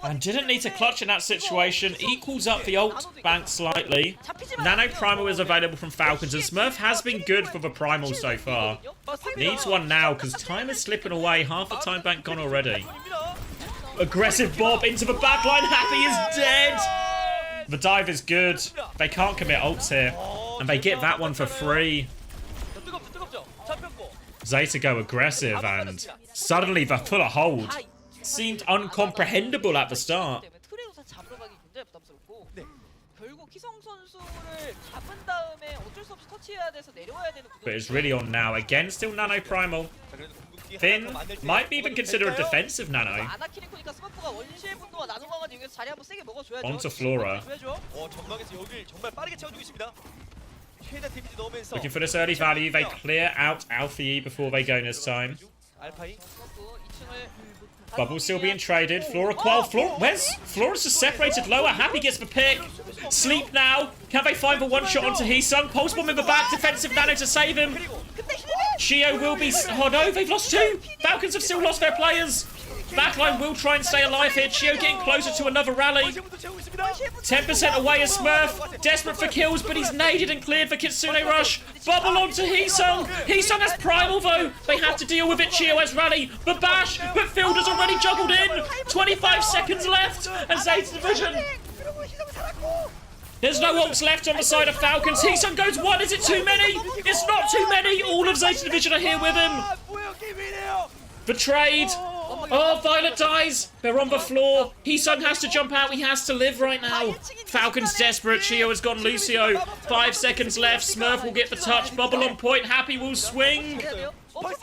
Speaker 1: And didn't need to clutch in that situation. Equals up the ult bank slightly. Nano Primal is available from Falcons, and Smurf has been good for the Primal so far. Needs one now, because time is slipping away. Half the time bank gone already. Aggressive bob into the backline. Happy is dead. The dive is good. They can't commit ults here. And they get that one for free. Zeta go aggressive, and suddenly they pull a hold. Seemed uncomprehendable at the start. But it's really on now. Again, still Nano Primal. Finn might even consider a defensive Nano. Onto Flora. Looking for this early value. They clear out Alfie before they go this time. Bubble still being traded. Flora Qual. Where's Flora's just separated lower? Happy gets the pick. Sleep now. Can they find the one shot onto HaeSung? Pulse bomb in the back. Defensive Nano to save him. Chio will be... Oh no, they've lost 2! Falcons have still lost their players! Backline will try and stay alive here. Chio getting closer to another rally. 10% away is Smurf. Desperate for kills, but he's naded and cleared for Kitsune Rush. Bubble onto HaeSung. HaeSung has Primal though. They have to deal with it. Chio has rally. But Bash, but Fielder's already juggled in. 25 seconds left. And ZETA Division. There's no ults left on the side of Falcons. HaeSung goes 1. Is it too many? It's not too many. All of ZETA Division are here with him. Betrayed. Oh, Violet dies. They're on the floor. HaeSung has to jump out. He has to live right now. Falcon's desperate. Chio has gone Lucio. 5 seconds left. Smurf will get the touch. Bubble on point. Happy will swing.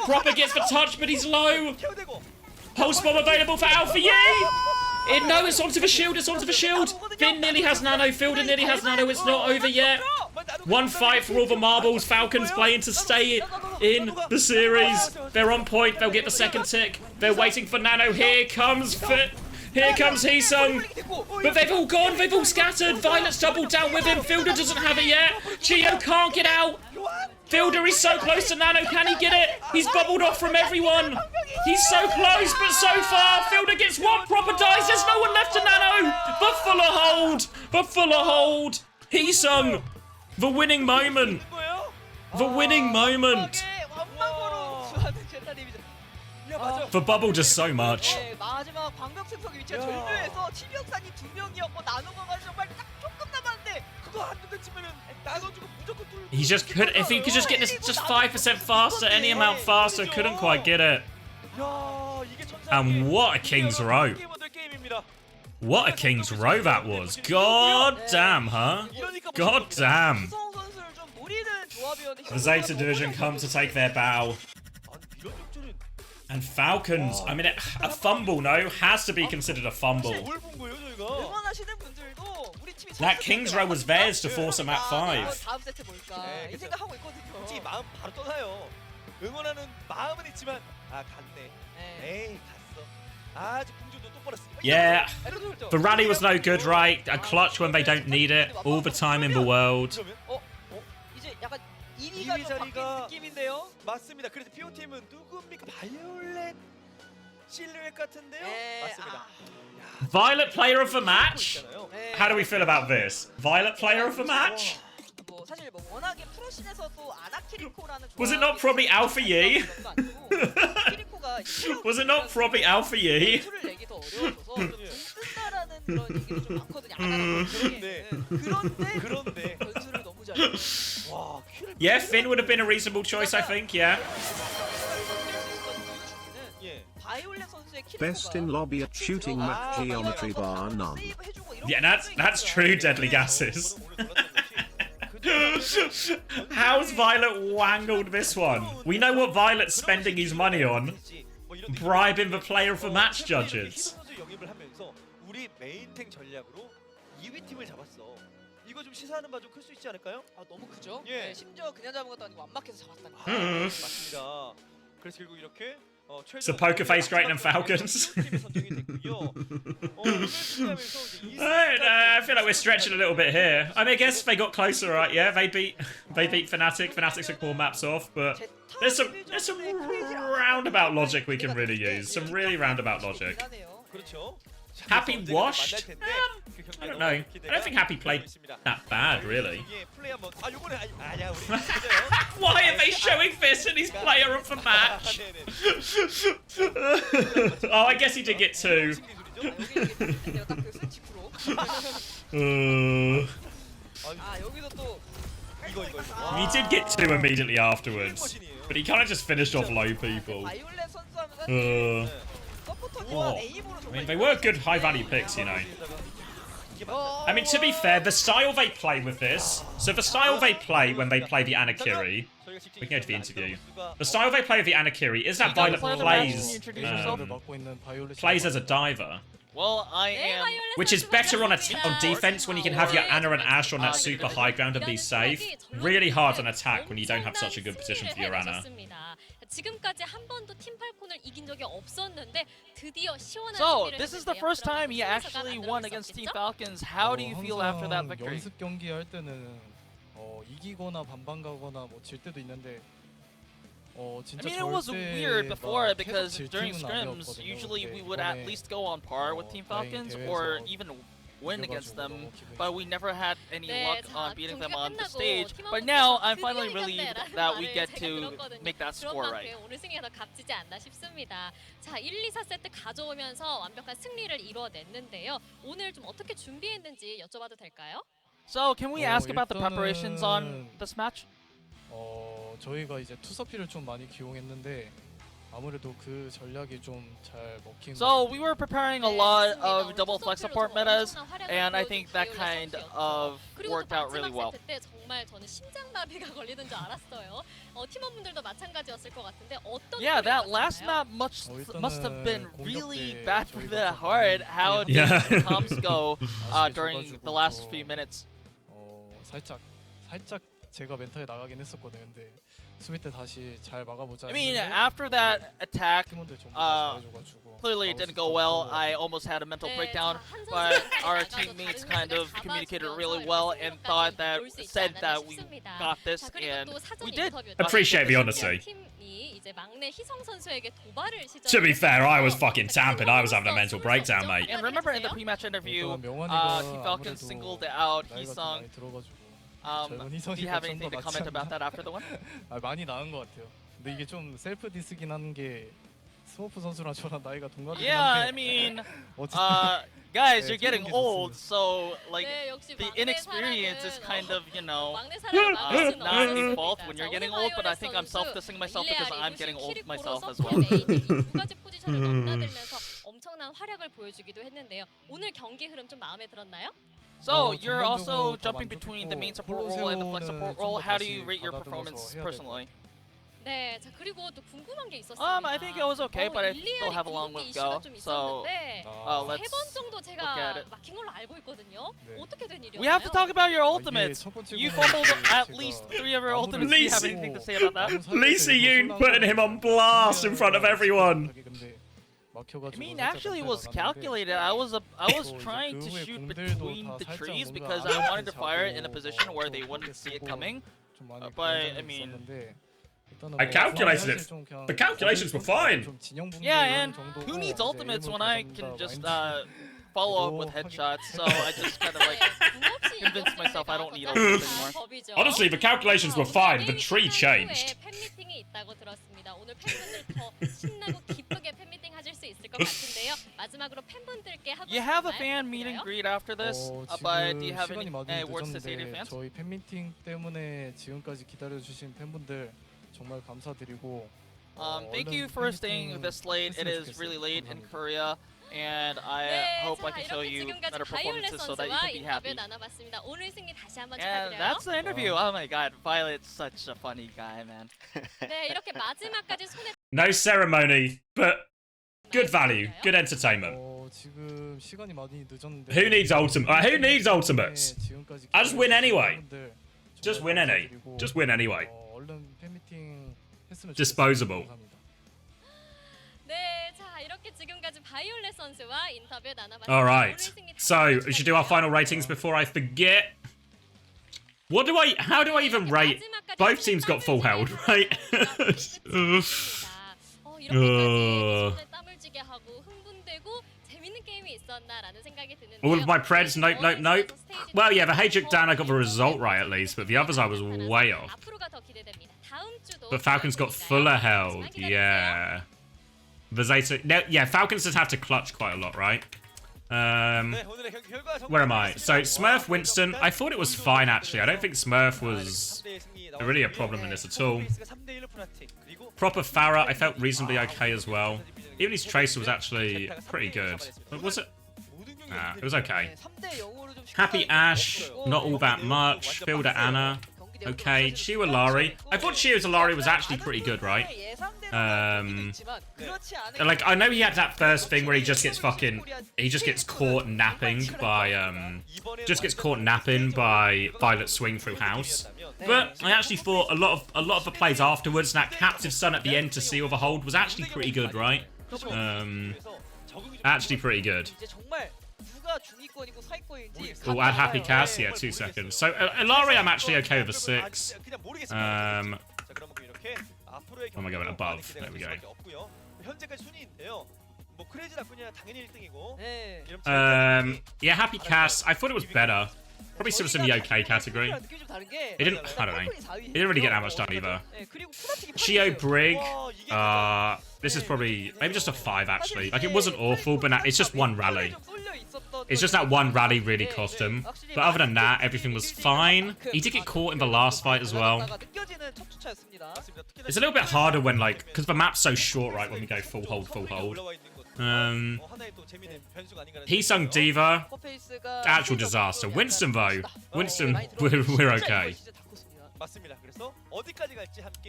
Speaker 1: Proper gets the touch, but he's low. Pulse bomb available for Alpha Yee. No, it's onto the shield. It's onto the shield. Finn nearly has nano. Fielder nearly has nano. It's not over yet. One fight for all the marbles. Falcons playing to stay in the series. They're on point. They'll get the second tick. They're waiting for nano. Here comes HaeSung. But they've all gone. They've all scattered. Violet's doubled down with him. Fielder doesn't have it yet. Chio can't get out. Fielder is so close to nano. Can he get it? He's bubbled off from everyone. He's so close, but so far. Fielder gets one. Proper dies. There's no one left to nano. The fuller hold. The fuller hold. HaeSung. The winning moment. The winning moment. The bubble does so much. He just could, if he could just get this just 5% faster, any amount faster, couldn't quite get it. And what a King's Row. What a King's Row that was. God damn, huh? God damn. The ZETA Division come to take their bow. And Falcons, I mean, a fumble, no? Has to be considered a fumble. That King's Row was theirs to force them at 5. Yeah, the rally was no good, right? A clutch when they don't need it, all the time in the world.
Speaker 4: 맞습니다. 그래서 PO 팀은 누굽니까? 바이올렛 실루엣 같은데요? 맞습니다.
Speaker 1: Violet player of the match? How do we feel about this? Violet player of the match? Was it not probably Alpha Yee? Was it not probably Alpha Yee? Yeah, Finn would have been a reasonable choice, I think, yeah.
Speaker 14: Best in lobby at shooting map geometry bar none.
Speaker 1: Yeah, that's true, Deadly Gases. How's Violet wangled this one? We know what Violet's spending his money on. Bribing the player of the match judges.
Speaker 4: 이거 좀 시사하는 바 좀 클 수 있지 않을까요?
Speaker 5: 아 너무 크죠? 네, 심지어 그냥 잡은 것도 아니고 완막해서 잡았다니.
Speaker 4: 맞습니다. 그래서 결국 이렇게
Speaker 1: It's a poker face greater than Falcons. I feel like we're stretching a little bit here. I mean, I guess they got closer, right? Yeah, they beat Fnatic. Fnatic took more maps off, but there's some roundabout logic we can really use. Some really roundabout logic. Happy washed? I don't know. I don't think Happy played that bad, really. Why are they showing this and he's player of the match? Oh, I guess he did get 2. He did get 2 immediately afterwards, but he kind of just finished off low people. Oh. I mean, they were good high-value picks, you know. I mean, to be fair, the style they play with this... So the style they play when they play the Anakiri... We can go to the interview. The style they play with the Anakiri is that Violet plays as a diver.
Speaker 9: Well, I am...
Speaker 1: Which is better on defense when you can have your Ana and Ashe on that super high ground and be safe. Really hard on attack when you don't have such a good position for your Ana.
Speaker 9: So, this is the first time he actually won against Team Falcons. How do you feel after that victory?
Speaker 15: 연습 경기 할 때는 이기거나 반반 가거나 뭐 질 때도 있는데
Speaker 9: I mean, it was weird before because during scrims, usually we would at least go on par with Team Falcons or even win against them, but we never had any luck on beating them on the stage. But now I'm finally relieved that we get to make that score right.
Speaker 6: 오늘 승리가 더 값지지 않나 싶습니다. 자, 1, 2, 4세트 가져오면서 완벽한 승리를 이뤄냈는데요. 오늘 좀 어떻게 준비했는지 여쭤봐도 될까요?
Speaker 9: So, can we ask about the preparations on this match?
Speaker 15: 저희가 이제 투서피를 좀 많이 기용했는데 아무래도 그 전략이 좀 잘 먹힌.
Speaker 9: So we were preparing a lot of double flex support metas, and I think that kind of worked out really well.
Speaker 6: 때 정말 저는 심장마비가 걸리는 줄 알았어요. 팀원분들도 마찬가지였을 것 같은데 어떤?
Speaker 9: Yeah, that last map must have been really bad for the heart. How did the comms go during the last few minutes?
Speaker 15: 살짝 제가 멘탈이 나가긴 했었거든요. 근데 수비 때 다시 잘 막아보자.
Speaker 9: I mean, after that attack, clearly it didn't go well. I almost had a mental breakdown, but our teammates kind of communicated really well and said that we got this, and we did.
Speaker 1: Appreciate the honesty. To be fair, I was fucking tamping. I was having a mental breakdown, mate.
Speaker 9: And remember in the pre-match interview, Team Falcons singled out Heesung. Do you have anything to comment about that after the win?
Speaker 15: 많이 나은 것 같아요. 근데 이게 좀 셀프 디스긴 하는 게 스모프 선수랑 저랑 나이가 동갑이긴
Speaker 9: Yeah, I mean, guys, you're getting old, so like the inexperience is kind of, you know, not your fault when you're getting old. But I think I'm self-dissing myself because I'm getting old myself as well.
Speaker 6: 엄청난 활약을 보여주기도 했는데요. 오늘 경기 흐름 좀 마음에 들었나요?
Speaker 9: So you're also jumping between the main support role and the flex support role. How do you rate your performance personally?
Speaker 6: 네, 자 그리고 또 궁금한 게 있었습니다.
Speaker 9: I think it was okay, but I still have a long way to go. So let's
Speaker 6: 세 번 정도
Speaker 9: look
Speaker 6: 제가
Speaker 9: at it.
Speaker 6: 막힌 걸로 알고 있거든요. 어떻게 된 일이었나요?
Speaker 9: We have to talk about your ultimates. You fumbled at least 3 of your ultimates. Do you have anything to say about that?
Speaker 1: Lisa Yoon putting him on blast in front of everyone.
Speaker 9: I mean, actually, it was calculated. I was trying to shoot between the trees because I wanted to fire it in a position where they wouldn't see it coming. But I mean,
Speaker 1: I calculated it. The calculations were fine.
Speaker 9: Yeah, and who needs ultimates when I can just follow up with headshots? So I just kind of like convinced myself I don't need ultimates anymore.
Speaker 1: Honestly, the calculations were fine. The tree changed.
Speaker 6: 팬미팅이 있다고 들었습니다. 오늘 팬분들 더 신나고 기쁘게 팬미팅 하실 수 있을 것 같은데요. 마지막으로 팬분들께 하고
Speaker 9: You have a fan meet and greet after this, but do you have any words to say to your fans?
Speaker 15: 저희 팬미팅 때문에 지금까지 기다려주신 팬분들 정말 감사드리고.
Speaker 9: Thank you for staying this late. It is really late in Korea. And I hope I can show you better performances so that you can be happy. And that's the interview. Oh my god, Violet's such a funny guy, man.
Speaker 1: No ceremony, but good value, good entertainment. Who needs ultimate? Who needs ultimates? I just win anyway. Just win any. Just win anyway. Disposable. Alright, so we should do our final ratings before I forget. How do I even rate? Both teams got full held, right? All of my preds, nope. Well, yeah, the HaeJeokDan I got the result right at least, but the others I was way off. But Falcons got fuller held, yeah. The ZETA, no, yeah, Falcons just have to clutch quite a lot, right? Where am I? So Smurf, Winston, I thought it was fine actually. I don't think Smurf was really a problem in this at all. Proper Farah, I felt reasonably okay as well. Even his Tracer was actually pretty good. Was it? Nah, it was okay. Happy Ash, not all that much. Builder Anna, okay. Chiwa Lari, I thought Chiwa Lari was actually pretty good, right? Like, I know he had that first thing where he just gets caught napping by, Violet Swing through House. But I actually thought a lot of the plays afterwards, that Captive Sun at the end to seal the hold was actually pretty good, right? Actually pretty good. We'll add Happy Cass, yeah, 2 seconds. So, Ilari, I'm actually okay with a 6.
Speaker 4: 프로의
Speaker 1: am I going above? There we go.
Speaker 4: 없고요. 현재까지 순위인데요. 뭐 크레이지 라쿠냐 당연히 1등이고.
Speaker 5: 네.
Speaker 1: Yeah, Happy Cass. I thought it was better. Probably still in the okay category. It didn't. I don't know. It didn't really get that much done either. Chio Brig. This is probably maybe just a 5 actually. Like it wasn't awful, but it's just one rally. It's just that one rally really cost him. But other than that, everything was fine. He did get caught in the last fight as well. It's a little bit harder when like because the map's so short, right? When we go full hold, full hold. Heesung Diva, actual disaster. Winston though, Winston, we're okay.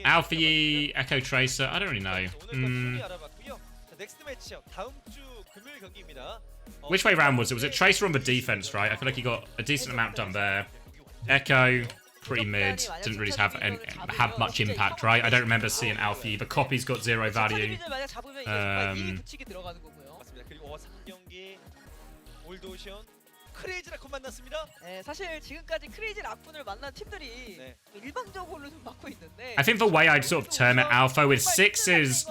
Speaker 1: Alfie, Echo Tracer, I don't really know. Which way round was it? Was it Tracer on the defense, right? I feel like he got a decent amount done there. Echo, pretty mid, didn't really have much impact, right? I don't remember seeing Alfie. The copy's got 0 value.
Speaker 4: 크레이지 라쿤 만났습니다.
Speaker 5: 네, 사실 지금까지 크레이지 라쿤을 만난 팀들이 일방적으로 좀 맞고 있는데.
Speaker 1: I think the way I'd sort of term it, Alpha, with 6 is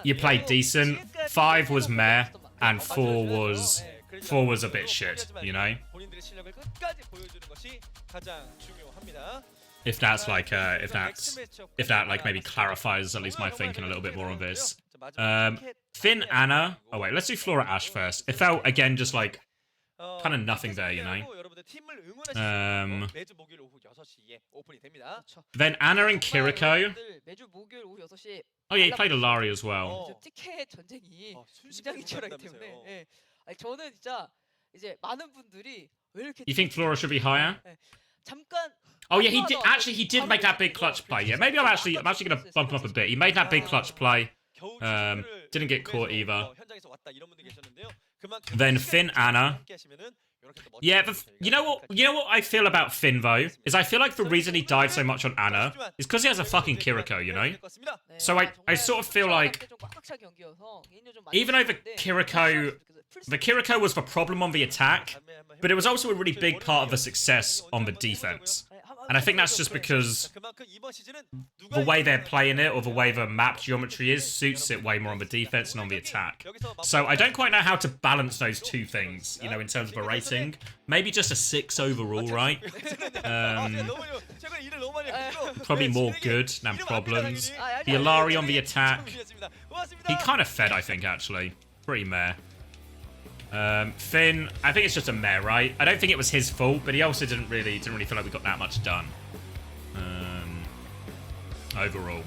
Speaker 1: you played decent, 5 was meh, and 4 was a bit shit, you know?
Speaker 4: 본인들의 실력을 끝까지 보여주는 것이 가장 중요합니다.
Speaker 1: If that's like if that like maybe clarifies at least my thinking a little bit more on this. Finn Anna. Oh wait, let's do Flora Ash first. It felt again just like kind of nothing there, you know. Then Anna and Kiriko. Oh yeah, he played Alari as well.
Speaker 5: 티켓 전쟁이 굉장히 치열하기 때문에 저는 진짜 이제 많은 분들이 왜 이렇게
Speaker 1: You think Flora should be higher?
Speaker 5: 잠깐.
Speaker 1: Oh yeah, he did. Actually, he did make that big clutch play. Yeah, maybe I'm actually gonna bump him up a bit. He made that big clutch play. Didn't get caught either. Then Finn Anna. Yeah, you know what I feel about Finn though is I feel like the reason he died so much on Anna is because he has a fucking Kiriko, you know. So I sort of feel like even over Kiriko, the Kiriko was the problem on the attack, but it was also a really big part of the success on the defense. And I think that's just because the way they're playing it or the way the map geometry is suits it way more on the defense and on the attack. So I don't quite know how to balance those two things, you know, in terms of a rating. Maybe just a 6 overall, right? Probably more good than problems. The Alari on the attack. He kind of fed, I think, actually. Pretty meh. Finn, I think it's just a meh, right? I don't think it was his fault, but he also didn't really feel like we got that much done. Overall.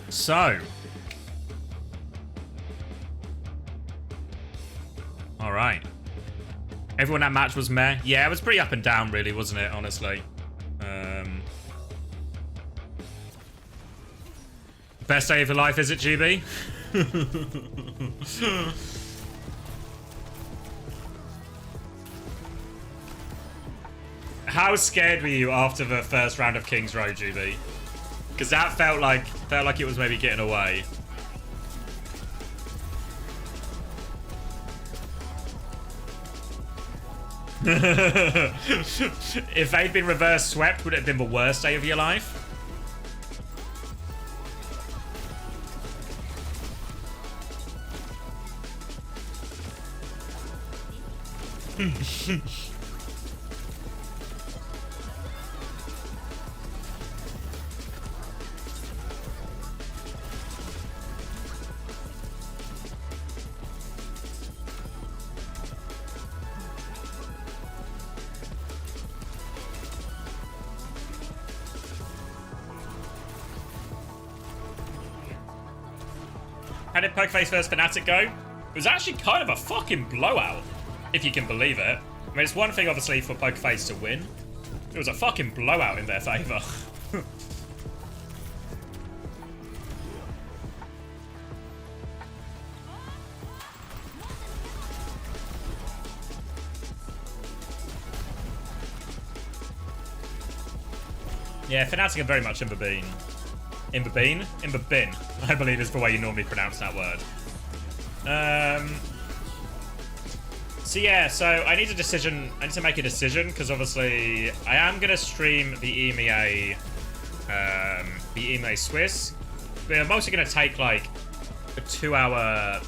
Speaker 1: So. Alright. Everyone that match was meh. Yeah, it was pretty up and down, really, wasn't it, honestly? Best day of your life, is it, GB? How scared were you after the first round of King's Row, GB? Because that felt like it was maybe getting away. If they'd been reverse swept, would it have been the worst day of your life? How did Pokeface vs Fnatic go? It was actually kind of a fucking blowout, if you can believe it. I mean, it's one thing, obviously, for Pokeface to win. It was a fucking blowout in their favor. Yeah, Fnatic are very much in the bean. In the bean? In the bin, I believe is the way you normally pronounce that word. So yeah, so I need to make a decision, because obviously I am going to stream the EMEA the Ime Swiss. But I'm also going to take like a 2-hour...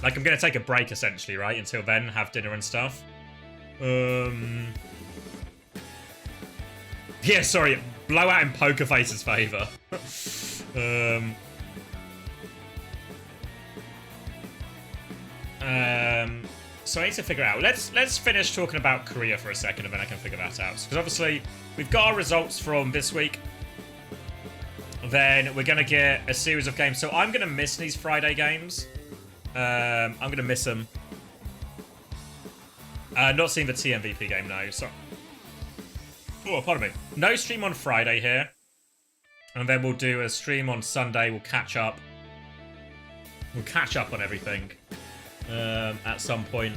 Speaker 1: Like I'm going to take a break essentially, right? Until then, have dinner and stuff. Yeah, sorry. Blowout in Pokerface's favor. So I need to figure out. Let's finish talking about Korea for a second, and then I can figure that out. Because obviously we've got our results from this week. Then we're gonna get a series of games. So I'm gonna miss these Friday games. I'm gonna miss them. Not seeing the TMVP game now. So, oh, pardon me. No stream on Friday here, and then we'll do a stream on Sunday. We'll catch up. We'll catch up on everything. At some point.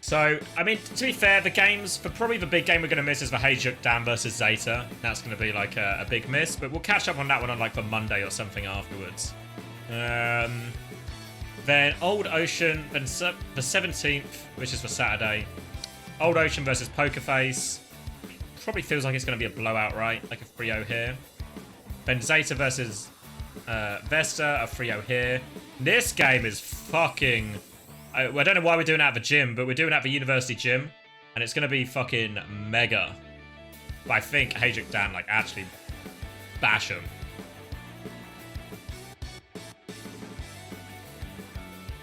Speaker 1: So, I mean, to be fair, the games, for probably the big game we're going to miss is the HaeJeokDan versus ZETA. That's going to be like a big miss, but we'll catch up on that one on like the Monday or something afterwards. Then Old Ocean, then the 17th, which is for Saturday. Old Ocean versus Pokerface. Probably feels like it's going to be a blowout, right? Like a 3-0 here. Then ZETA versus Vesta, a 3-0 here. This game is fucking... I don't know why we're doing it at the gym, but we're doing it at the university gym. And it's going to be fucking mega. But I think HaeJeokDan, like, actually bash him.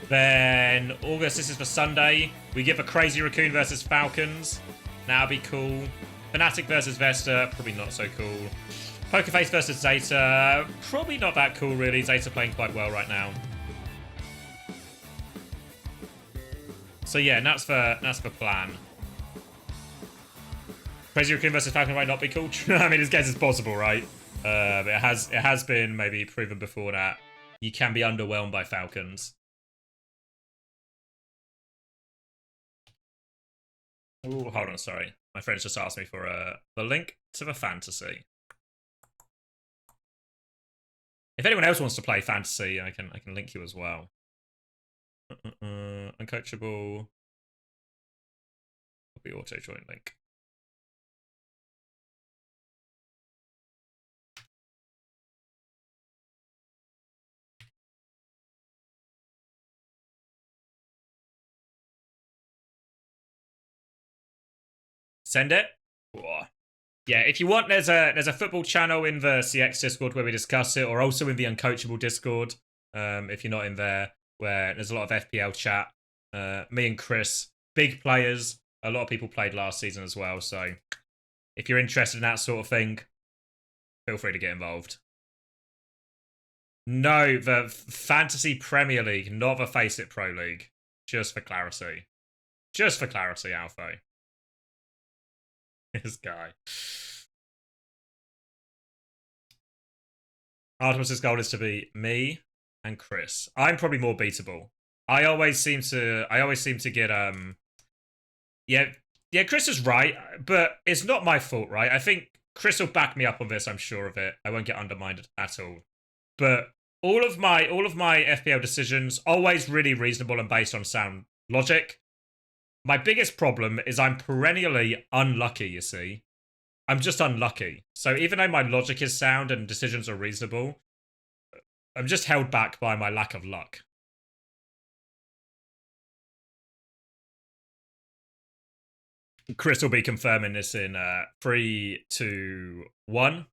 Speaker 1: Then August, this is for Sunday. We give a Crazy Raccoon versus Falcons. That'll be cool. Fnatic versus Vesta, probably not so cool. Pokerface versus ZETA, probably not that cool really. ZETA playing quite well right now. So yeah, and that's the plan. Crazy Raccoon versus Falcon might not be cool. I mean, as guess it's possible, right? But it has been maybe proven before that you can be underwhelmed by Falcons. Oh, hold on, sorry. My friends just asked me for the link to the fantasy. If anyone else wants to play fantasy, I can link you as well. Uncoachable. Copy auto join link. Send it. Whoa. Yeah, if you want, there's a football channel in the CX Discord where we discuss it, or also in the Uncoachable Discord. If you're not in there, where there's a lot of FPL chat. Me and Chris, big players. A lot of people played last season as well. So if you're interested in that sort of thing, feel free to get involved. No, the Fantasy Premier League, not the Face It Pro League. Just for clarity. Just for clarity, Alpha. This guy. Artemis's goal is to be me and Chris. I'm probably more beatable. I always seem to get yeah, Chris is right, but it's not my fault, right? I think Chris will back me up on this, I'm sure of it. I won't get undermined at all. But all of my FPL decisions always really reasonable and based on sound logic. My biggest problem is I'm perennially unlucky, you see. I'm just unlucky. So even though my logic is sound and decisions are reasonable, I'm just held back by my lack of luck. Chris will be confirming this in 3, 2, 1.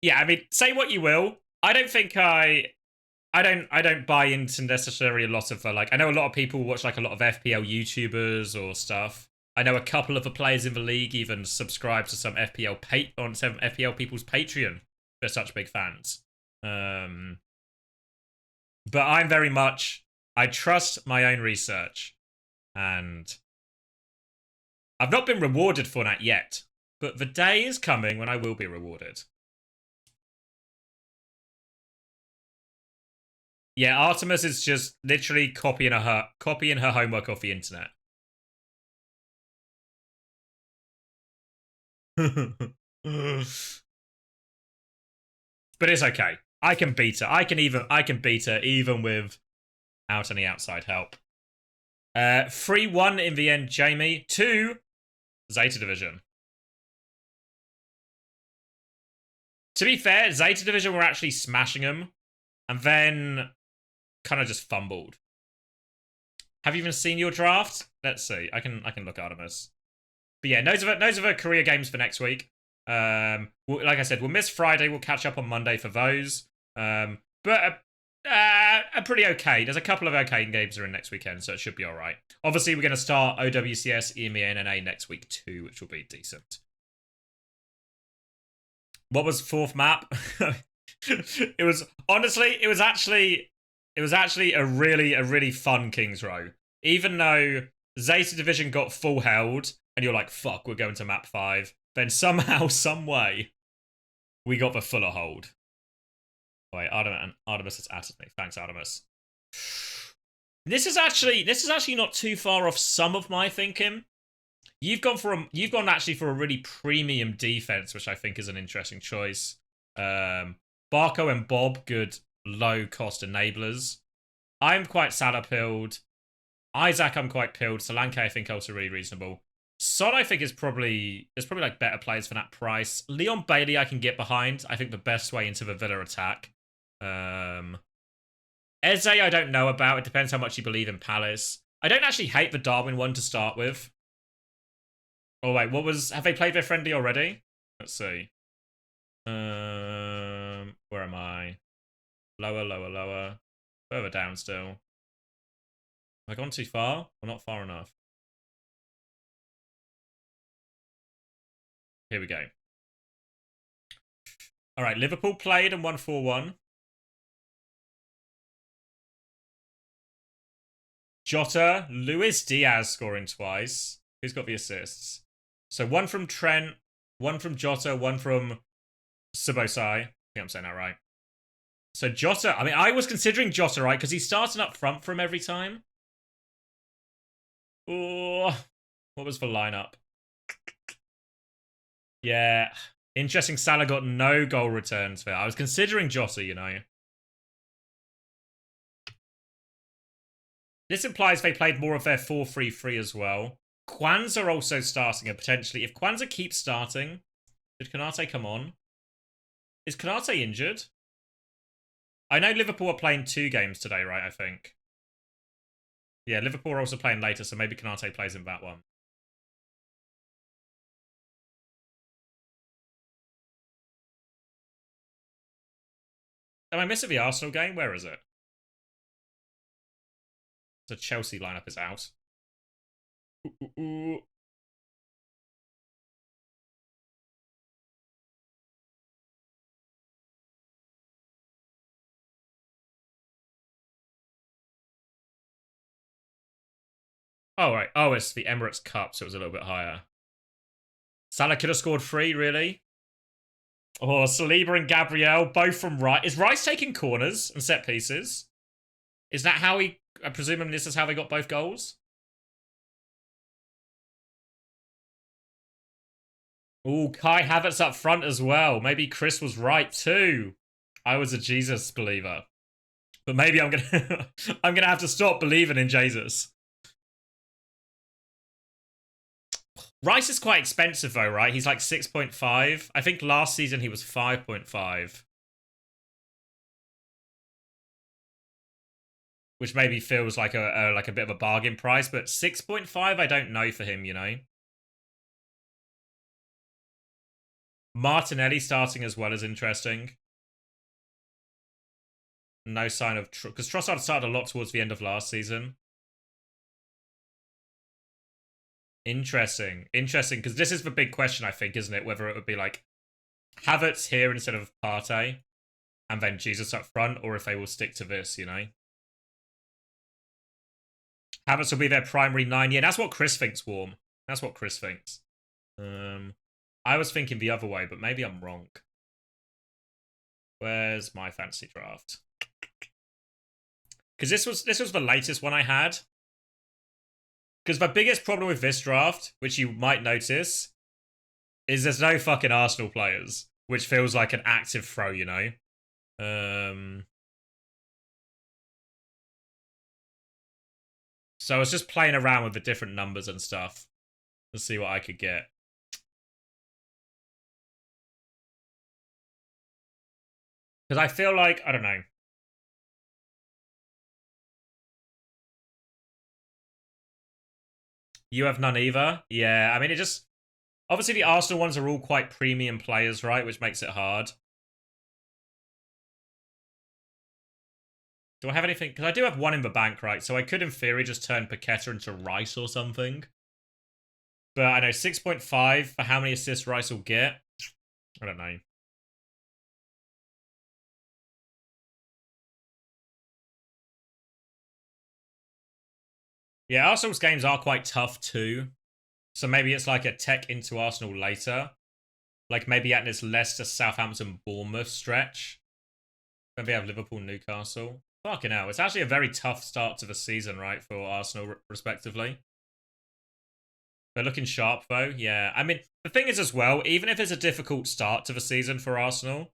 Speaker 1: Yeah, I mean, say what you will. I don't think I don't buy into necessarily a lot of like. I know a lot of people watch like a lot of FPL YouTubers or stuff. I know a couple of the players in the league even subscribe to some FPL people's Patreon. They're such big fans. But I'm very much. I trust my own research, and I've not been rewarded for that yet. But the day is coming when I will be rewarded. Yeah, Artemis is just literally copying her homework off the internet. But it's okay. I can beat her. I can beat her even without any outside help. 3-1 in the end, Jamie. 2, Zeta Division. To be fair, Zeta Division were actually smashing them, and then kind of just fumbled. Have you even seen your draft? Let's see. I can look at Artemis. But yeah, those are the career games for next week. Like I said, we'll miss Friday. We'll catch up on Monday for those. But pretty okay. There's a couple of okay games that are in next weekend, so it should be all right. Obviously, we're going to start OWCS, EMEA, and NA next week too, which will be decent. What was 4th map? It was actually a really fun Kings Row. Even though Zeta Division got full held, and you're like, fuck, we're going to map 5. Then somehow, some way, we got the fuller hold. Wait, Artemis has added me. Thanks, Artemis. This is actually not too far off some of my thinking. You've gone actually for a really premium defense, which I think is an interesting choice. Barco and Bob, good low cost enablers. I'm quite Salah pilled. Isaac, I'm quite pilled. Solanke, I think also really reasonable. Son, I think there's probably like better players for that price. Leon Bailey, I can get behind. I think the best way into the Villa attack. Eze, I don't know about. It depends how much you believe in Palace. I don't actually hate the Darwin one to start with. Oh wait, have they played their friendly already? Let's see. Where am I? Lower. Further down still. Have I gone too far? Or not far enough? Here we go. All right, Liverpool played and won 4-1. Jota, Luis Diaz scoring twice. Who's got the assists? So 1 from Trent, 1 from Jota, 1 from Subosai. I think I'm saying that right. So Jota, I mean, I was considering Jota, right? Because he's starting up front for him every time. Oh, what was the lineup? Yeah, interesting. Salah got no goal returns there. I was considering Jota, you know. This implies they played more of their 4-3-3 as well. Kwanzaa also starting, and potentially, if Kwanzaa keeps starting, did Konate come on? Is Konate injured? I know Liverpool are playing 2 games today, right, I think. Yeah, Liverpool are also playing later, so maybe Konate plays in that one. Am I missing the Arsenal game? Where is it? The Chelsea lineup is out. Ooh. Oh, right. Oh, it's the Emirates Cup, so it was a little bit higher. Salah could have scored 3, really? Oh, Saliba and Gabriel, both from Rice. Is Rice taking corners and set pieces? Is that how he... I presume this is how they got both goals? Ooh, Kai Havertz up front as well. Maybe Chris was right too. I was a Jesus believer. But maybe I'm gonna I'm gonna have to stop believing in Jesus. Rice is quite expensive though, right? He's like 6.5. I think last season he was 5.5. Which maybe feels like a bit of a bargain price, but 6.5 I don't know for him, you know. Martinelli starting as well is interesting. No sign of... Because Trossard started a lot towards the end of last season. Interesting, because this is the big question, I think, isn't it? Whether it would be like Havertz here instead of Partey, and then Jesus up front, or if they will stick to this, you know. Havertz will be their primary 9. Yeah, that's what Chris thinks, Warm. That's what Chris thinks. I was thinking the other way, but maybe I'm wrong. Where's my fantasy draft? Because this was the latest one I had. Because the biggest problem with this draft, which you might notice, is there's no fucking Arsenal players, which feels like an active throw, you know? So I was just playing around with the different numbers and stuff to see what I could get. Because I feel like, I don't know. You have none either? Yeah, I mean, it just... Obviously, the Arsenal ones are all quite premium players, right? Which makes it hard. Do I have anything? Because I do have one in the bank, right? So I could, in theory, just turn Paqueta into Rice or something. But I know 6.5 for how many assists Rice will get. I don't know. Yeah, Arsenal's games are quite tough too. So maybe it's like a tech into Arsenal later. Like maybe at this Leicester, Southampton, Bournemouth stretch. Then they have Liverpool, Newcastle. Fucking hell. It's actually a very tough start to the season, right, for Arsenal respectively. They're looking sharp though. Yeah. I mean, the thing is as well, even if it's a difficult start to the season for Arsenal,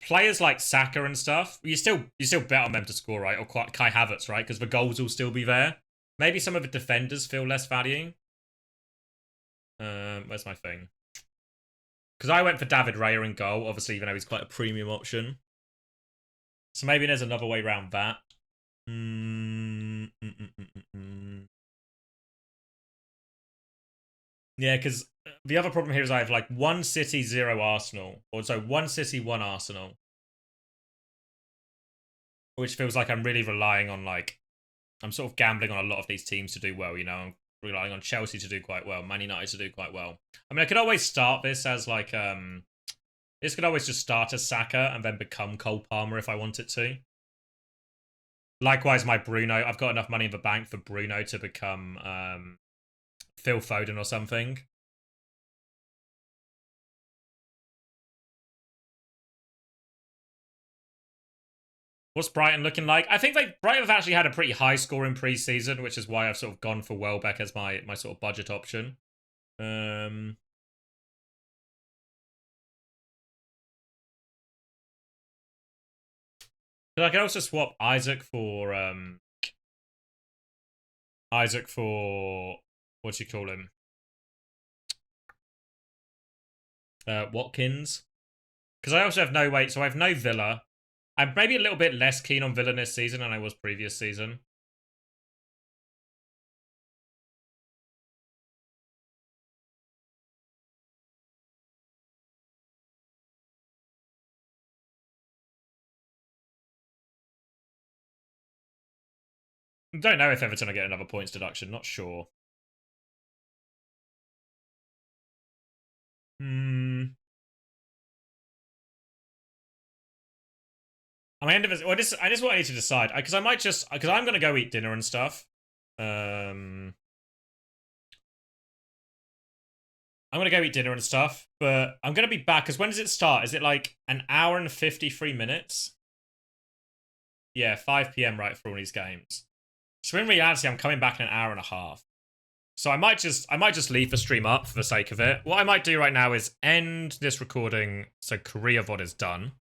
Speaker 1: players like Saka and stuff, you still bet on them to score, right? Or Kai Havertz, right? Because the goals will still be there. Maybe some of the defenders feel less value. Where's my thing? Because I went for David Raya in goal, obviously, even though he's quite a premium option. So maybe there's another way around that. Yeah, because the other problem here is I have like 1 City, 0 Arsenal. Or so 1 City, 1 Arsenal. Which feels like I'm really relying on like... I'm sort of gambling on a lot of these teams to do well, you know? I'm relying on Chelsea to do quite well, Man United to do quite well. I mean, I could always start this as like... This could always just start as Saka and then become Cole Palmer if I wanted to. Likewise, my Bruno. I've got enough money in the bank for Bruno to become Phil Foden or something. What's Brighton looking like? I think Brighton have actually had a pretty high score in pre-season, which is why I've sort of gone for Welbeck as my sort of budget option. But I can also swap Isaac for what do you call him? Watkins. Because I also have no weight, so I have no Villa. I'm maybe a little bit less keen on Villa this season than I was previous season. Don't know if Everton will get another points deduction. Not sure. I mean, I just what I need to decide because I might just because I'm gonna go eat dinner and stuff. I'm gonna go eat dinner and stuff, but I'm gonna be back because when does it start? Is it like an hour and 53 minutes? Yeah, 5 PM right for all these games. So in reality, I'm coming back in an hour and a half. So I might just leave the stream up for the sake of it. What I might do right now is end this recording so Korea VOD is done.